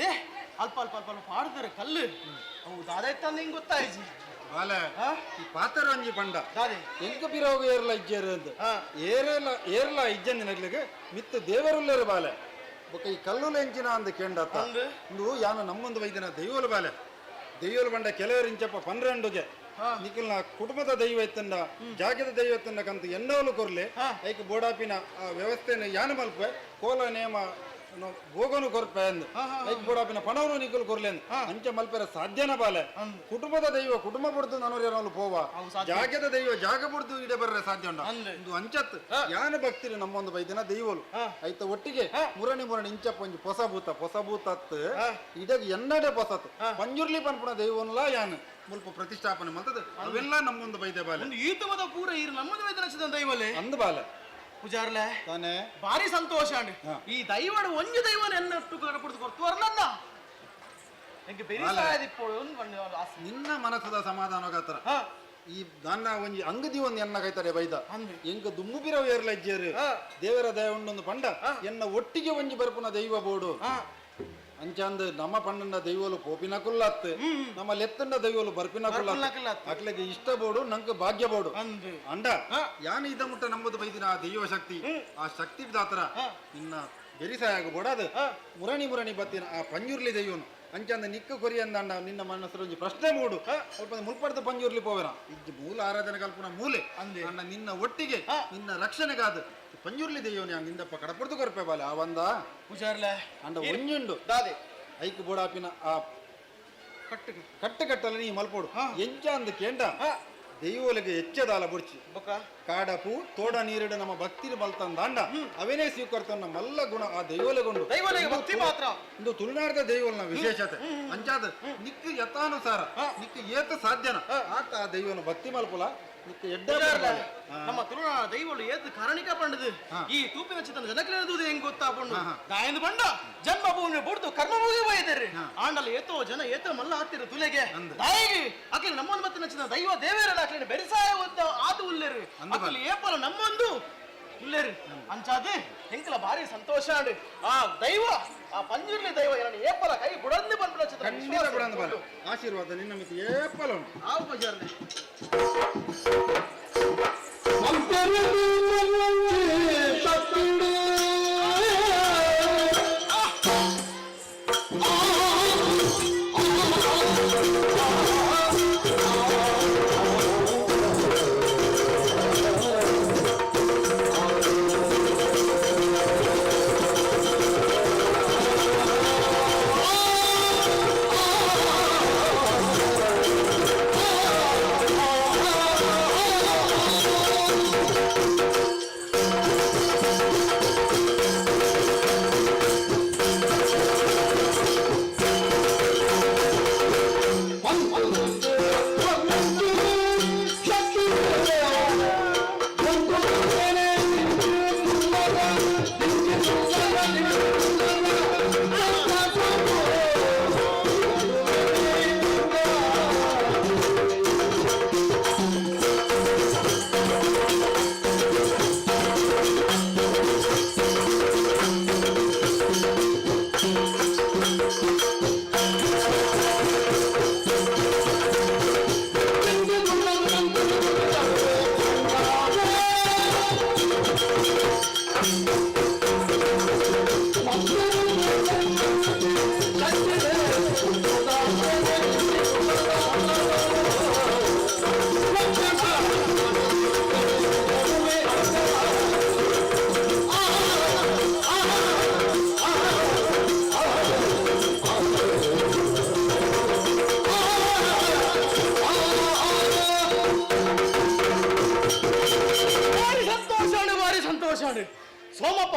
Speaker 8: ದೇ ಅಲ್ಪ ಅಲ್ಪ ಅಲ್ಪ ಅಲ್ಪ ಪಾಡ್ತಾರೆ ಕಲ್ಲು ಅವು ದಾದ ಇತ್ತಂದ ಹಿಂಗ್ ಗೊತ್ತಾಯ್ಜಿ
Speaker 16: ಬಾಲೆ ಈ ಪಾತ್ರ ಒಂಜಿ ಪಂಡ ಎಂಕ ಪಿರೋಗ ಏರ್ಲ ಇಜ್ಜೇರು ಅಂತ ಏರ್ಲ ಇಜ್ಜಂದಿ ನಗ್ಲಿಗೆ ಮಿತ್ತು ದೇವರುಳ್ಳೇರು ಬಾಲೆ ಬೊಕ್ಕ ಈ ಕಲ್ಲುಲ ಎಂಚಿನ ಅಂದ ಕೇಂಡತ್ತ ಇಂದು ಯಾನ ನಮ್ಮೊಂದು ವೈದ್ಯನ ದೈವಲು ಬಾಲೆ ದೈವಲು ಬಂಡ ಕೆಲವರು ಇಂಚಪ್ಪ 12ಗೆ ನಿಖಿಲ್ನ ಕುಟುಂಬದ ದೈವ ಎತ್ತಂಡ ಜಾಗದ ದೈವ ಎತ್ತಂಡ ಕಂತ ಎನ್ನೋಲು ಕೊರ್ಲೆ ಐಕ್ ಬೋಡಾಪಿನ ವ್ಯವಸ್ಥೆನ ಯಾನ ಮಲ್ಪೆ ಕೋಲ ನೇಮ ಹೋಗೋನು ಕೊರ್ಪೆ ಅಂದ್ ಐಕ್ ಬೋಡಾಪಿನ ಪಣವನು ನಿಖಲ್ ಕೊರ್ಲೆ ಅಂಚ ಮಲ್ಪೆರ ಸಾಧ್ಯನ ಬಾಲೆ ಕುಟುಂಬದ ದೈವ ಕುಟುಂಬ ಬಿಡ್ದು ನನರು ಪೋವ ಜಾಗದ ದೈವ ಜಾಗ ಬಿಡ್ದು ಇಡೆ ಬರ್ರೆ ಸಾಧ್ಯ ಉಂಡ ಇದು ಅಂಚತ್ ಯಾನ ಭಕ್ತಿರಿ ನಮ್ಮೊಂದು ಬೈದಿನ ದೈವಲು ಐತ ಒಟ್ಟಿಗೆ ಮುರಣಿ ಇಂಚಪ್ಪ ಒಂಜಿ ಹೊಸ ಭೂತ ಇಡಗ್ ಎನ್ನಡೆ ಹೊಸತ್ ಪಂಜುರ್ಲಿ ಪನ್ಪುಣ ದೈವನ್ಲ ಯಾನ ಮುಲ್ಪ ಪ್ರತಿಷ್ಠಾಪನೆ ಮಲ್ತದ ಅವೆಲ್ಲ ನಮ್ಮೊಂದು ಬೈದೆ ಬಾಲೆ
Speaker 8: ಈತಮದ ಪೂರ ಇರು ನಮ್ಮದು ಬೈದನ ದೈವಲೆ
Speaker 16: ಅಂದ ಬಾಲೆ
Speaker 8: ಪೂಜಾರ್ಲೆ ಭಾರಿ ಸಂತೋಷ ಅಂಡ್ ಈ ದೈವಡ ಒಂಜಿ ದೈವನ ಎನ್ನಟ್ಟು ಕಡಪುಡ್ದು ಕೊರ್ತುವರ್ನನ್ನ ಎಂಗೆ
Speaker 16: ನಿನ್ನ ಮನಸ್ಸದ ಸಮಾಧಾನಗಾತರ ಈ ನನ್ನ ಒಂಜಿ ಅಂಗದಿ ಒಂದು ಎನ್ನ ಕೈತಾರೆ ಬೈದ ಎಂಕ ದುಮ್ಮು ಪಿರವ ಏರ್ಲ ಇಜ್ಜೇರು ದೇವರ ದಯ ಉಂಡೊಂದು ಪಂಡ ಎನ್ನ ಒಟ್ಟಿಗೆ ಒಂಜಿ ಬರ್ಪುನ ದೈವ ಬೋಡು ಅಂಚಂದ ನಮ್ಮ ಪಣ್ಣನ ದೈವಲು ಪೋಪಿನ ಕುಲ್ಲತ್ ನಮ್ಮ ಲೆತ್ತಂಡ ದೈವಲು ಬರ್ಪಿನ ಕುಲ್ಲತ್ ಅಕ್ಲೆಗೆ ಇಷ್ಟ ಬೋಡು ನಂಗೆ ಭಾಗ್ಯ ಬೋಡು ಅಂಡ ಯಾನ ಇದ ಮುಟ್ಟ ನಂಬುದು ಬೈದಿನ ಆ ದೈವ ಶಕ್ತಿ ಆ ಶಕ್ತಿ ದಾತ್ರ ಇನ್ನ ಬೆರಿಸಾಯಾಗ ಬೋಡಾದ ಮುರಣಿ ಬತ್ತಿನ ಆ ಪಂಜುರ್ಲಿ ದೈವನು ಅಂಚಂದ ನಿಕ್ಕ ಕೊರಿ ಅಂದಂಡ ನಿನ್ನ ಮನಸ್ಸು ಒಂಜಿ ಪ್ರಶ್ನೆ ಮೂಡು ಸ್ವಲ್ಪ ಮುಲ್ಪಡ್ದು ಪಂಜುರ್ಲಿ ಪೋವೆನ ಇಜ್ಜಿ ಮೂಲ ಆರಾಧನೆ ಕಲ್ಪನ ಮೂಲೆ ಅಣ್ಣ ನಿನ್ನ ಒಟ್ಟಿಗೆ ನಿನ್ನ ರಕ್ಷಣೆಗಾದ ಪಂಜುರ್ಲಿ ದೈವನ ನಿಂದಪ್ಪ ಕಡಪಡ್ದು ಕೊರಪೆ ಬಾಲೆ ಆ ಒಂದ ಹುಷಾರ್ಲೆ ಅಂಡ ಒಂಜುಂಡು ದಾದೆ ಐಕ್ ಬೋಡಾಪಿನ ಆ ಕಟ್ಟಲ್ಲ ನೀ ಮಲ್ಪೋಡು ಎಂಚ ಅಂದ ಕೇಂಡ ದೈವಲಿಗೆ ಎಚ್ಚದಾಲ ಬುಡ್ಚಿ ಕಾಡಪು ತೋಡ ನೀರಿಡ ನಮ್ಮ ಭಕ್ತಿ ಮಲ್ತಂದಾಂಡ ಅವೇನೇ ಸ್ವೀಕರ್ತನ ಮಲ್ಲ ಗುಣ ಆ ದೈವಲೆಗೊಂಡು ಭಕ್ತಿ ಮಾತ್ರ ಇಂದು ತುಳುನಾಡದ ದೈವಲ್ನ ವಿಶೇಷತೆ ಅಂಚಾದ ನಿಕ್ಕ ಯಥಾನುಸಾರ ನಿಕ್ಕ ಏತ ಸಾಧ್ಯನ ಆತ ಆ ದೈವನ ಭಕ್ತಿ ಮಲ್ಪುಲ
Speaker 8: ನಮ್ಮ ತುಳುನಾಡ ದೈವಳು ಏತ್ ಕಾರಣಿಕ ಪಂಡದು ಈ ತೂಪಿನ ಚಿತ್ತನ ಜನಕ್ಲೇನದು ಹೆಂಗ್ ಗೊತ್ತಾಪಂಡು ದಾಯಂದು ಬಂಡ ಜನ್ಮಭೂಮಿ ಬುಡ್ದು ಕರ್ಮಭೂಮಿ ಬೈದೇರಿ ಆಂಡಲ ಏತೋ ಜನ ಏತೋ ಮಲ್ಲ ಹತ್ತಿರ ತುಲೆಗೆ ದಾಯಿಗೆ ಅಕ್ಲಿ ನಮ್ಮೊಂದು ಮತ್ತೆ ನಚ್ಚಿನ ದೈವ ದೇವೇರಲ್ಲ ಅಕ್ಲಿನ ಬೆರಿಸಾಯ ಆದು ಉಲ್ಲೇರು ಅಕ್ಲಿ ಏಪಲ ನಮ್ಮೊಂದು ಉಲ್ಲೇರು ಅಂಚಾದೆ ಹೆಂಕಲ ಭಾರಿ ಸಂತೋಷ ಅಂಡ್ ಆ ದೈವ ಆ ಪಂಜುರ್ಲಿ ದೈವ ನಾನು ಏಪಲ ಕೈ ಬುಡಂದು ಬಂದ್ಬಿಡ ಚಿತ್ರ
Speaker 16: ಆಶೀರ್ವಾದ ನಿನ್ನ ಮಿತಿ ಏಪಲ ಉಂಟು
Speaker 8: ಆ ಪೂಜಾರ್ನೆ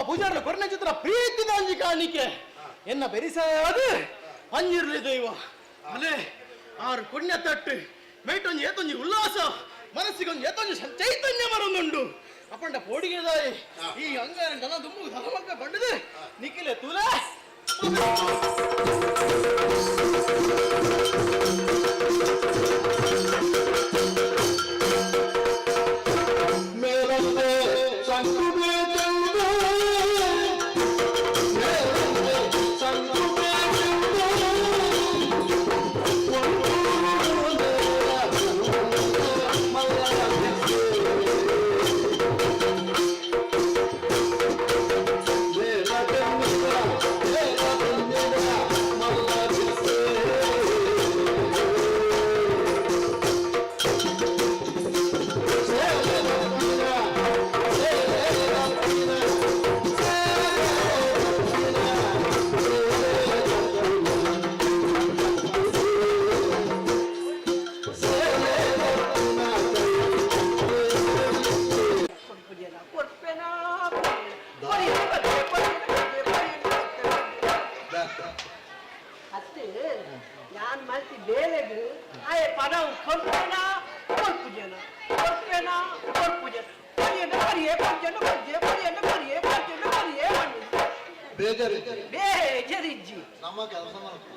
Speaker 9: ಪೂಜಾರ ಕೊರನೆ ಚಿತ್ರ ಪ್ರೀತಿದ ಒಂಜಿ ಕಾಣಿಕೆ ಎನ್ನ ಬೆರಿಸಾದು ಅಂಜಿರ್ಲಿ ದೈವ ಅಲೆ ಆರು ಪುಣ್ಯ ತಟ್ಟು ಮೇಟೊಂಜಿ ಏತೊಂಜಿ ಉಲ್ಲಾಸ ಮನಸ್ಸಿಗೊಂದು ಏತೊಂಜಿ ಚೈತನ್ಯ ಮರೊಂದುಂಡು ಅಪ್ಪಂಡ ಪೋಡಿಗೆದಾಯಿ ಈ ಅಂಗಾರ ದನ ದುಮ್ಮು ಧರ್ಮಕ್ಕ ಬಂಡದೆ ನಿಖಿಲೆ ತುಲೆ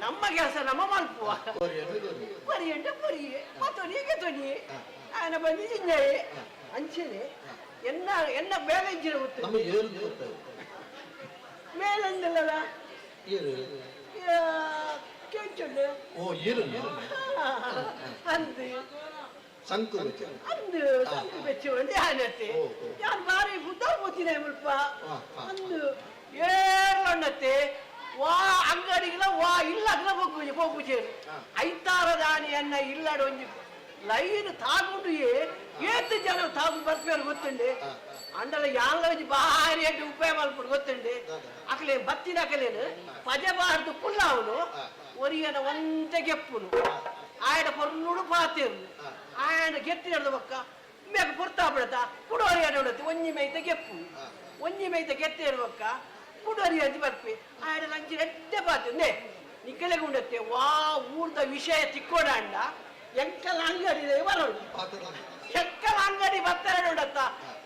Speaker 9: ನಮ್ಮ ಕೆಲಸ ನಮ್ಮ ಮಲ್ಪುವ ಪರಿ ಎಂಟ ಪರಿ ಮತ್ತೊನಿಗೆ ತೊನಿ ಆಯನ ಬಂದಿದ್ದೆ ಅಂಚನೆ ಎನ್ನ ಎನ್ನ ಬೇಲೆ ಇಜ್ಜಿನ ಗೊತ್ತು ಮೇಲಂದಲ್ಲ ಕೆಂಚುಂಡು ಅಂದು ಸಂಕು ಅಂದು ಸಂಕು ಬೆಚ್ಚು ಒಂದೇ ಆನತ್ತೆ ನಾನು ಬಾರಿ ಬುದ್ಧ ಗೊತ್ತಿನ ಮುಲ್ಪ ಅಂದು ಏರ್ಲಣ್ಣತ್ತೆ ವಾ ಅಂಗಡಿಗಳ ವಾ ಇಲ್ಲಗ್ಲ ಹೋಗ್ಬುಜೇರು ಐತಾರ ದಾನಿಯನ್ನ ಇಲ್ಲಡ ಒಂಜಿ ಲೈನ್ ತಾಗುಂಡು ಏತು ಜನ ತಾಗು ಬರ್ಪೇರು ಗೊತ್ತುಂಡೆ ಅಂಡಲ ಯಾಂಗ ಒಂಜಿ ಭಾರಿ ಎಡ್ಡು ಉಪಾಯ ಮಲ್ಪುಡು ಗೊತ್ತುಂಡೆ ಅಕಲೆ ಬತ್ತಿನ ಅಕಲೇನು ಪಜಬಾರ್ದು ಪುಲ್ಲಾವನು ಒರಿಯನ ಒಂತೆ ಗೆಪ್ಪುನು ಆಯಡ ಪೊರ್ನುಡು ಪಾತೇರು ಆಯನ ಗೆತ್ತಿನಡ್ದ ಬಕ್ಕ ಮೇಗ ಪುರ್ತಾ ಬಿಡತ ಕುಡೋರಿಯನ ಉಡತ್ತೆ ಒಂಜಿ ಮೈತ ಗೆಪ್ಪು ಒಂಜಿ ಮೈತ ಗೆತ್ತೆ ಇರುವಕ್ಕ ಕುಡೋರಿ ಅಂತ ಬರ್ಪಿ ಆಯಡ ಲಂಚಿ ಎಡ್ಡೆ ಪಾತಂದೆ ನಿಕ್ಕಲೆಗೆ ಉಂಡತ್ತೆ ವಾ ಊರ್ದ ವಿಷಯ ತಿಕ್ಕೋಡಾಂಡ ಎಂಕಲ್ ಅಂಗಡಿ ಬರೋದು ಎಕ್ಕಲ ಅಂಗಡಿ ಬರ್ತಾರೆ ನೋಡತ್ತ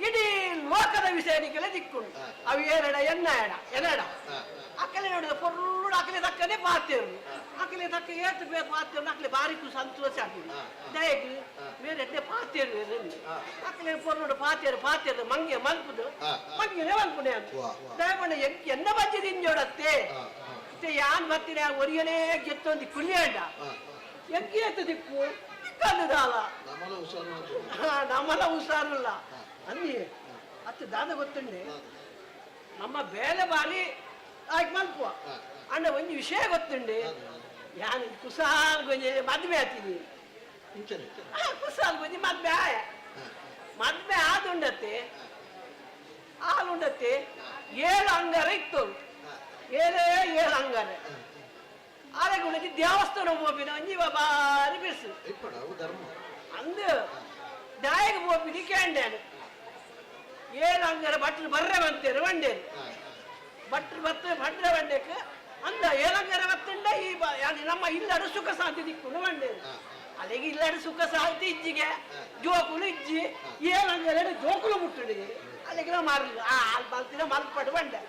Speaker 9: ಇಡೀ ಲೋಕದ ವಿಷಯ ನಿಕ್ಕಲೆ ತಿಕ್ಕೊಂಡು ಅವು ಎರಡ ಎನ್ನಡ ಅಕ್ಕಲೆ ನೋಡಿದ ಪೊರ್ರುಡು ಅಕ್ಕಲೆ ತಕ್ಕನೆ ಪಾತೇರು ಅಕ್ಕಲೆ ತಕ್ಕ ಏತು ಬೇಕು ಪಾತೇರು ಅಕ್ಕಲೆ ಬಾರಿಕು ಸಂತೋಷ ಆಗ್ತದೆ ದಯಗೆ ಬೇರೆ ಎಡ್ಡೆ ಪಾತೇರು ಅಕ್ಕಲೆ ಪೊರ್ರುಡು ಪಾತೇರು ಮಂಗೆ ಮಲ್ಪುದು ಮಂಗೆ ಮಲ್ಪುನೆ ಅಂತ ದಯಮಣ್ಣ ಎನ್ನ ಬಜ್ಜಿ ತಿಂಜೋಡತ್ತೆ ಯಾನ್ ಬರ್ತೀನಿ ಒರಿಯನೇ ಗೆತ್ತೊಂದು ಕುಳಿಯಂಡ ಎಂಕಿ ಎತ್ತು ದಿಕ್ಕು ಕಲ್ಲುದಾಲ ನಮ್ಮಲ್ಲ ಹುಷಾರಿಲ್ಲ ಅನ್ನಿ ಅತ್ತು ದಾದ ಗೊತ್ತುಂಡೆ ನಮ್ಮ ಬೇಲೆ ಬಾರಿ ಆಯ್ಕೆ ಮಲ್ಪುವ ಅಂಡ ಒಂದು ವಿಷಯ ಗೊತ್ತುಂಡೆ ಯಾನ್ ಕುಸಾಲ್ ಗೊಂಜೆ ಮದ್ವೆ ಆತಿದ್ದೀನಿ ಕುಸಾಲ್ ಗೊಂಜೆ ಮದ್ವೆ ಮದ್ವೆ ಆದುಂಡತ್ತೆ ಹಾಲುಂಡತ್ತೆ 7 ಅಂಗಾರ ಇತ್ತು 7 ಅಂಗಾರ ಆರೆಗುಣಕ್ಕೆ ದೇವಸ್ಥಾನ ಹೋಗ್ಬಿನ ಅಂಜಿವ ಬಾರಿ ಬಿರ್ಸು ಅಂದು ದಾಯಗ ಹೋಗ್ಬಿಡಿ ಕೇಂಡೇನು 7 ಅಂಗಾರ ಬಟ್ಲು ಬರ್ರೆ ಬಂತೇರು ಬಂಡೇನು ಬಟ್ಲು ಬಂದ್ರೆ ಬಂಡೇಕ ಅಂದ 7 ಅಂಗಾರ ಬತ್ತಂಡ ಈ ನಮ್ಮ ಇಲ್ಲಡು ಸುಖ ಶಾಂತಿ ದಿಕ್ಕುನು ಬಂಡೇನು ಅಲ್ಲಿಗೆ ಇಲ್ಲಡು ಸುಖ ಶಾಂತಿ ಇಜ್ಜಿಗೆ ಜೋಕುಲು ಇಜ್ಜಿ 7 ಅಂಗಾರ ಜೋಕುಲು ಮುಟ್ಟುಡಿ ಅಲ್ಲಿಗೆ ನಾವು ಮಾರಲಿಲ್ಲ ಅಲ್ಲಿ ಬಲ್ತಿನ ಮಲ್ಪಟ್ಟು ಬಂಡೆ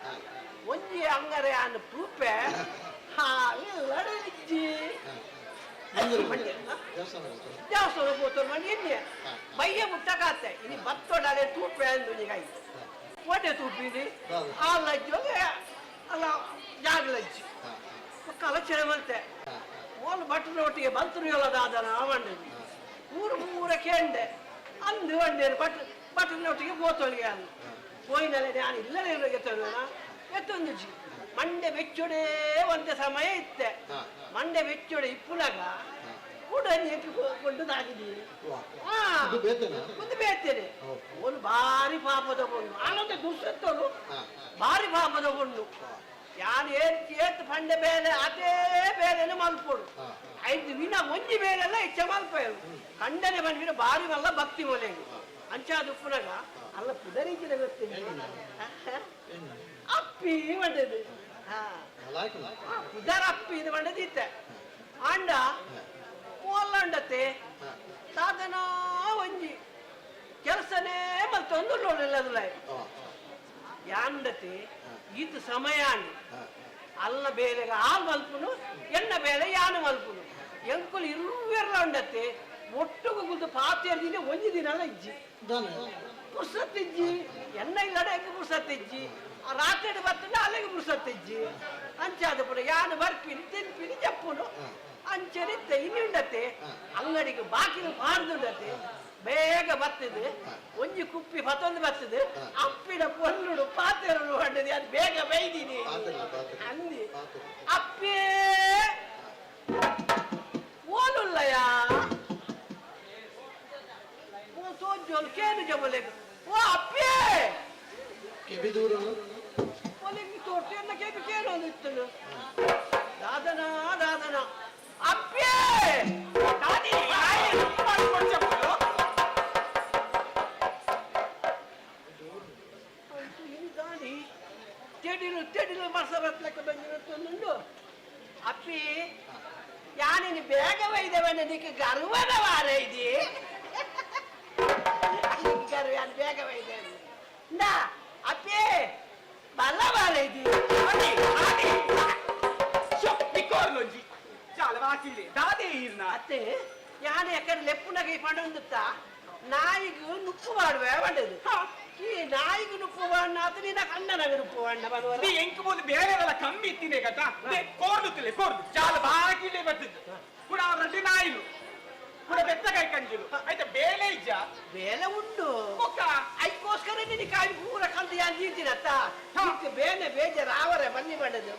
Speaker 9: ಒಂಜಿ ಅಂಗಾರೆ ಅನ್ನು ಪೂಪೆ ಇಲ್ಲಡು ಇಜ್ಜಿ ದೇವಸ್ಥಾನ ಹೋಗ್ತಾರೆ ಮಂಡಿ ಇನ್ನೆ ಬಯ್ಯ ಮುಟ್ಟಕಾತೆ ಇನ್ನು ಬತ್ತೊಡಲೆ ತೂಪೆ ಅಂದು ನೀಗಾಯಿ ಕೋಟೆ ತೂಪಿದಿ ಆ ಲಜ್ಜಿ ಅಲ್ಲ ಜಾಗಲಜ್ಜಿ ಕಲಚನೆ ಮಲ್ತೆ ಓಲ್ ಬಟ್ಟನ ಒಟ್ಟಿಗೆ ಬಲ್ತರು ಹೇಳೋದಾದನ ಮಂಡಿ ಊರ ಕೇಂಡೆ ಅಂದು ಬಂಡೇರು ಬಟ್ಟನ ಒಟ್ಟಿಗೆ ಬೋತೊಳಿಗೆ ಅಂದು ಹೋಯಿನಲ್ಲೇ ನಾನು ಇಲ್ಲದೇ ಎತ್ತೋಣ ಎತ್ತೊಂದು ಮಂಡೆ ಬೆಚ್ಚೊಡೆ ಒಂದೇ ಸಮಯ ಇತ್ತೆ ಮಂಡೆ ಬೆಚ್ಚೊಡೆ ಇಪ್ಪುಲಾಗ ಕೂಡ ಕೊಂಡು ತಾಗಿದ್ದೀನಿ ಒಂದು ಬೇತೇನೆ ಒಂದು ಭಾರಿ ಪಾಪ ತಗೊಂಡು ಆನಂದ ದುස්සತ್ತೋನು ಭಾರಿ ಪಾಪ ತಗೊಂಡು ಯಾನು ಏತ್ ಪಂಡೆ ಬೇಲೆ ಅದೇ ಬೇಲೆನೆ ಮಲ್ಪೋಡು 5 ದಿನ ಒಂಜಿ ಬೇಲೆಲ್ಲ ಹೆಚ್ಚ ಮಲ್ಪೇರು ಕಂಡನೆ ಬಂದ್ಬಿಟ್ಟು ಭಾರಿ ಮಲ್ಲ ಭಕ್ತಿ ಮೊಲೆಗೆ ಅಂಚಾದ ಉಪ್ಪುನಾಗ ಅಲ್ಲ ಪುದರೀತಿನ ಗೊತ್ತಿಲ್ಲ
Speaker 10: ಅಪ್ಪಿ ಬಂದದ್ದು ಪುದರ್ ಅಪ್ಪಿ ಇದು ಬಂದದಿತ್ತೆ ಅಂಡ ಮೊಲ್ಲಂಡತೆ ಸಾಧನ ಒಂಜಿ ಕೆಲಸನೇ ಮತ್ತೊಂದು ನೋಡಿಲ್ಲದುಲ ಯಾಂಡತೆ ಇದು ಸಮಯ ಅಂಡಿ ಅಲ್ಲ ಬೇಲೆಗ ಹಾಲು ಮಲ್ಪುನು ಎಣ್ಣ ಬೇಲೆ ಯಾನು ಮಲ್ಪುನು ಎಂಕುಲು ಇರುವೆಲ್ಲ ಉಂಡತ್ತೆ ಒಟ್ಟುಗು ಗುದ್ದು ಪಾತ್ಯರ್ದಿನ ಒಂಜಿ ದಿನ ಇಜ್ಜಿ ಪುರ್ಸತ್ತಿಜ್ಜಿ ಎಣ್ಣ ಇಲ್ಲಡೆ ಹೆಂಗೆ ಪುರ್ಸತ್ತಿಜ್ಜಿ ರಾತ್ರಿ ಬರ್ತಂಡ ಅಲ್ಲಿಗೆ ಪುರ್ಸತ್ತಿಜ್ಜಿ ಅಂಚಾದ ಪುರ ಯಾನು ಬರ್ಪಿನಿ ತಿನ್ಪಿನಿ ಜಪ್ಪುನು ಅಂಚರಿತ್ತೆ ಇನ್ನುಂಡತ್ತೆ ಅಂಗಡಿಗೆ ಬಾಕಿಲು ಮಾಡ್ದುಂಡತ್ತೆ ಬೇಗ ಬರ್ತದೆ ಒಂಜಿ ಕುಪ್ಪಿ ಮತ್ತೊಂದು ಬರ್ತದೆ ಅಪ್ಪಿನ ಪೊಲ್ಲುಡು ಪಾತ್ರೆಗಳು ಹೊಂಡದೆ ಅದು ಬೇಗ ಬೈದೀನಿ ಅಂದಿ ಅಪ್ಪೇ ಓಲುಲ್ಲಯ ಓ ಸೋಜೋಲು ಕೇನು ಜಬಲೆ ಓ ಅಪ್ಪೇ ಒಲಿಗೆ ತೋಟೆಲ್ಲ ಕೇಬಿ ಕೇನು ಅಂದಿತ್ತು ದಾದನ ದಾದನ ಅಪ್ಪೇ ದಾದಿ ತೆಡಿಲು ತೆಡಿಲು ಮಸ ಬತ್ಲಕ್ಕೆ ಬಂದಿರುತ್ತೊಂದುಂಡು ಅಪ್ಪಿ ಯಾನಿನಿ ಬೇಗ ಒಯ್ದವನ ನಿಕ್ಕೆ ಗರ್ವದ ವಾರ ಇದೆ ಗರ್ವ ಯಾನು ಬೇಗ ಒಯ್ದೇವೆ ನಾ ಅಪ್ಪಿ ಬಲ್ಲ ವಾರ ಇದೆ
Speaker 8: ನಿಕ್ಕೋರ್ಲೊಂಜಿ ಚಾಲ ವಾಕಿಲೆ ದಾದೆ ಇರ್ನ
Speaker 10: ಅತ್ತೆ ಯಾನು ಯಾಕಂದ್ರೆ ಲೆಪ್ಪುನಗೆ ಪಂಡುತ್ತ ನಾಯಿಗೂ ನುಪ್ಪು ಮಾಡುವೆ ಬಂಡದು ಈ ನಾಯಿಗೂ ನುಪ್ಪು ಬಣ್ಣ ಅಥವಾ ನಿನ್ನ ಕಣ್ಣನಾಗ ನುಪ್ಪು ಬಣ್ಣ ಬರುವ
Speaker 8: ನೀ ಎಂಕ್ ಬೋಲು ಬೇರೆಲ್ಲ ಕಮ್ಮಿ ಇತ್ತಿನೇ ಕಥ ಕೋರ್ದುತ್ತಿಲ್ಲ ಕೋರ್ದು ಚಾಲ ಬಾಕಿಲೆ ಬರ್ತದ್ದು ಕೂಡ ಅವರಲ್ಲಿ ನಾಯಿಲು ಕೂಡ ಬೆತ್ತ ಕೈ ಕಂಜಿಲು ಆಯ್ತಾ ಬೇಲೆ ಇಜ್ಜ
Speaker 10: ಬೇಲೆ ಉಂಟು ಅದಕ್ಕೋಸ್ಕರ ನಿನ್ನ ಕಾಯಿ ಪೂರ ಕಂದು ಯಾನ್ ತೀರ್ತೀನತ್ತ ಬೇನೆ ಬೇಜಾರು ಅವರೇ ಬನ್ನಿ ಬಂಡದು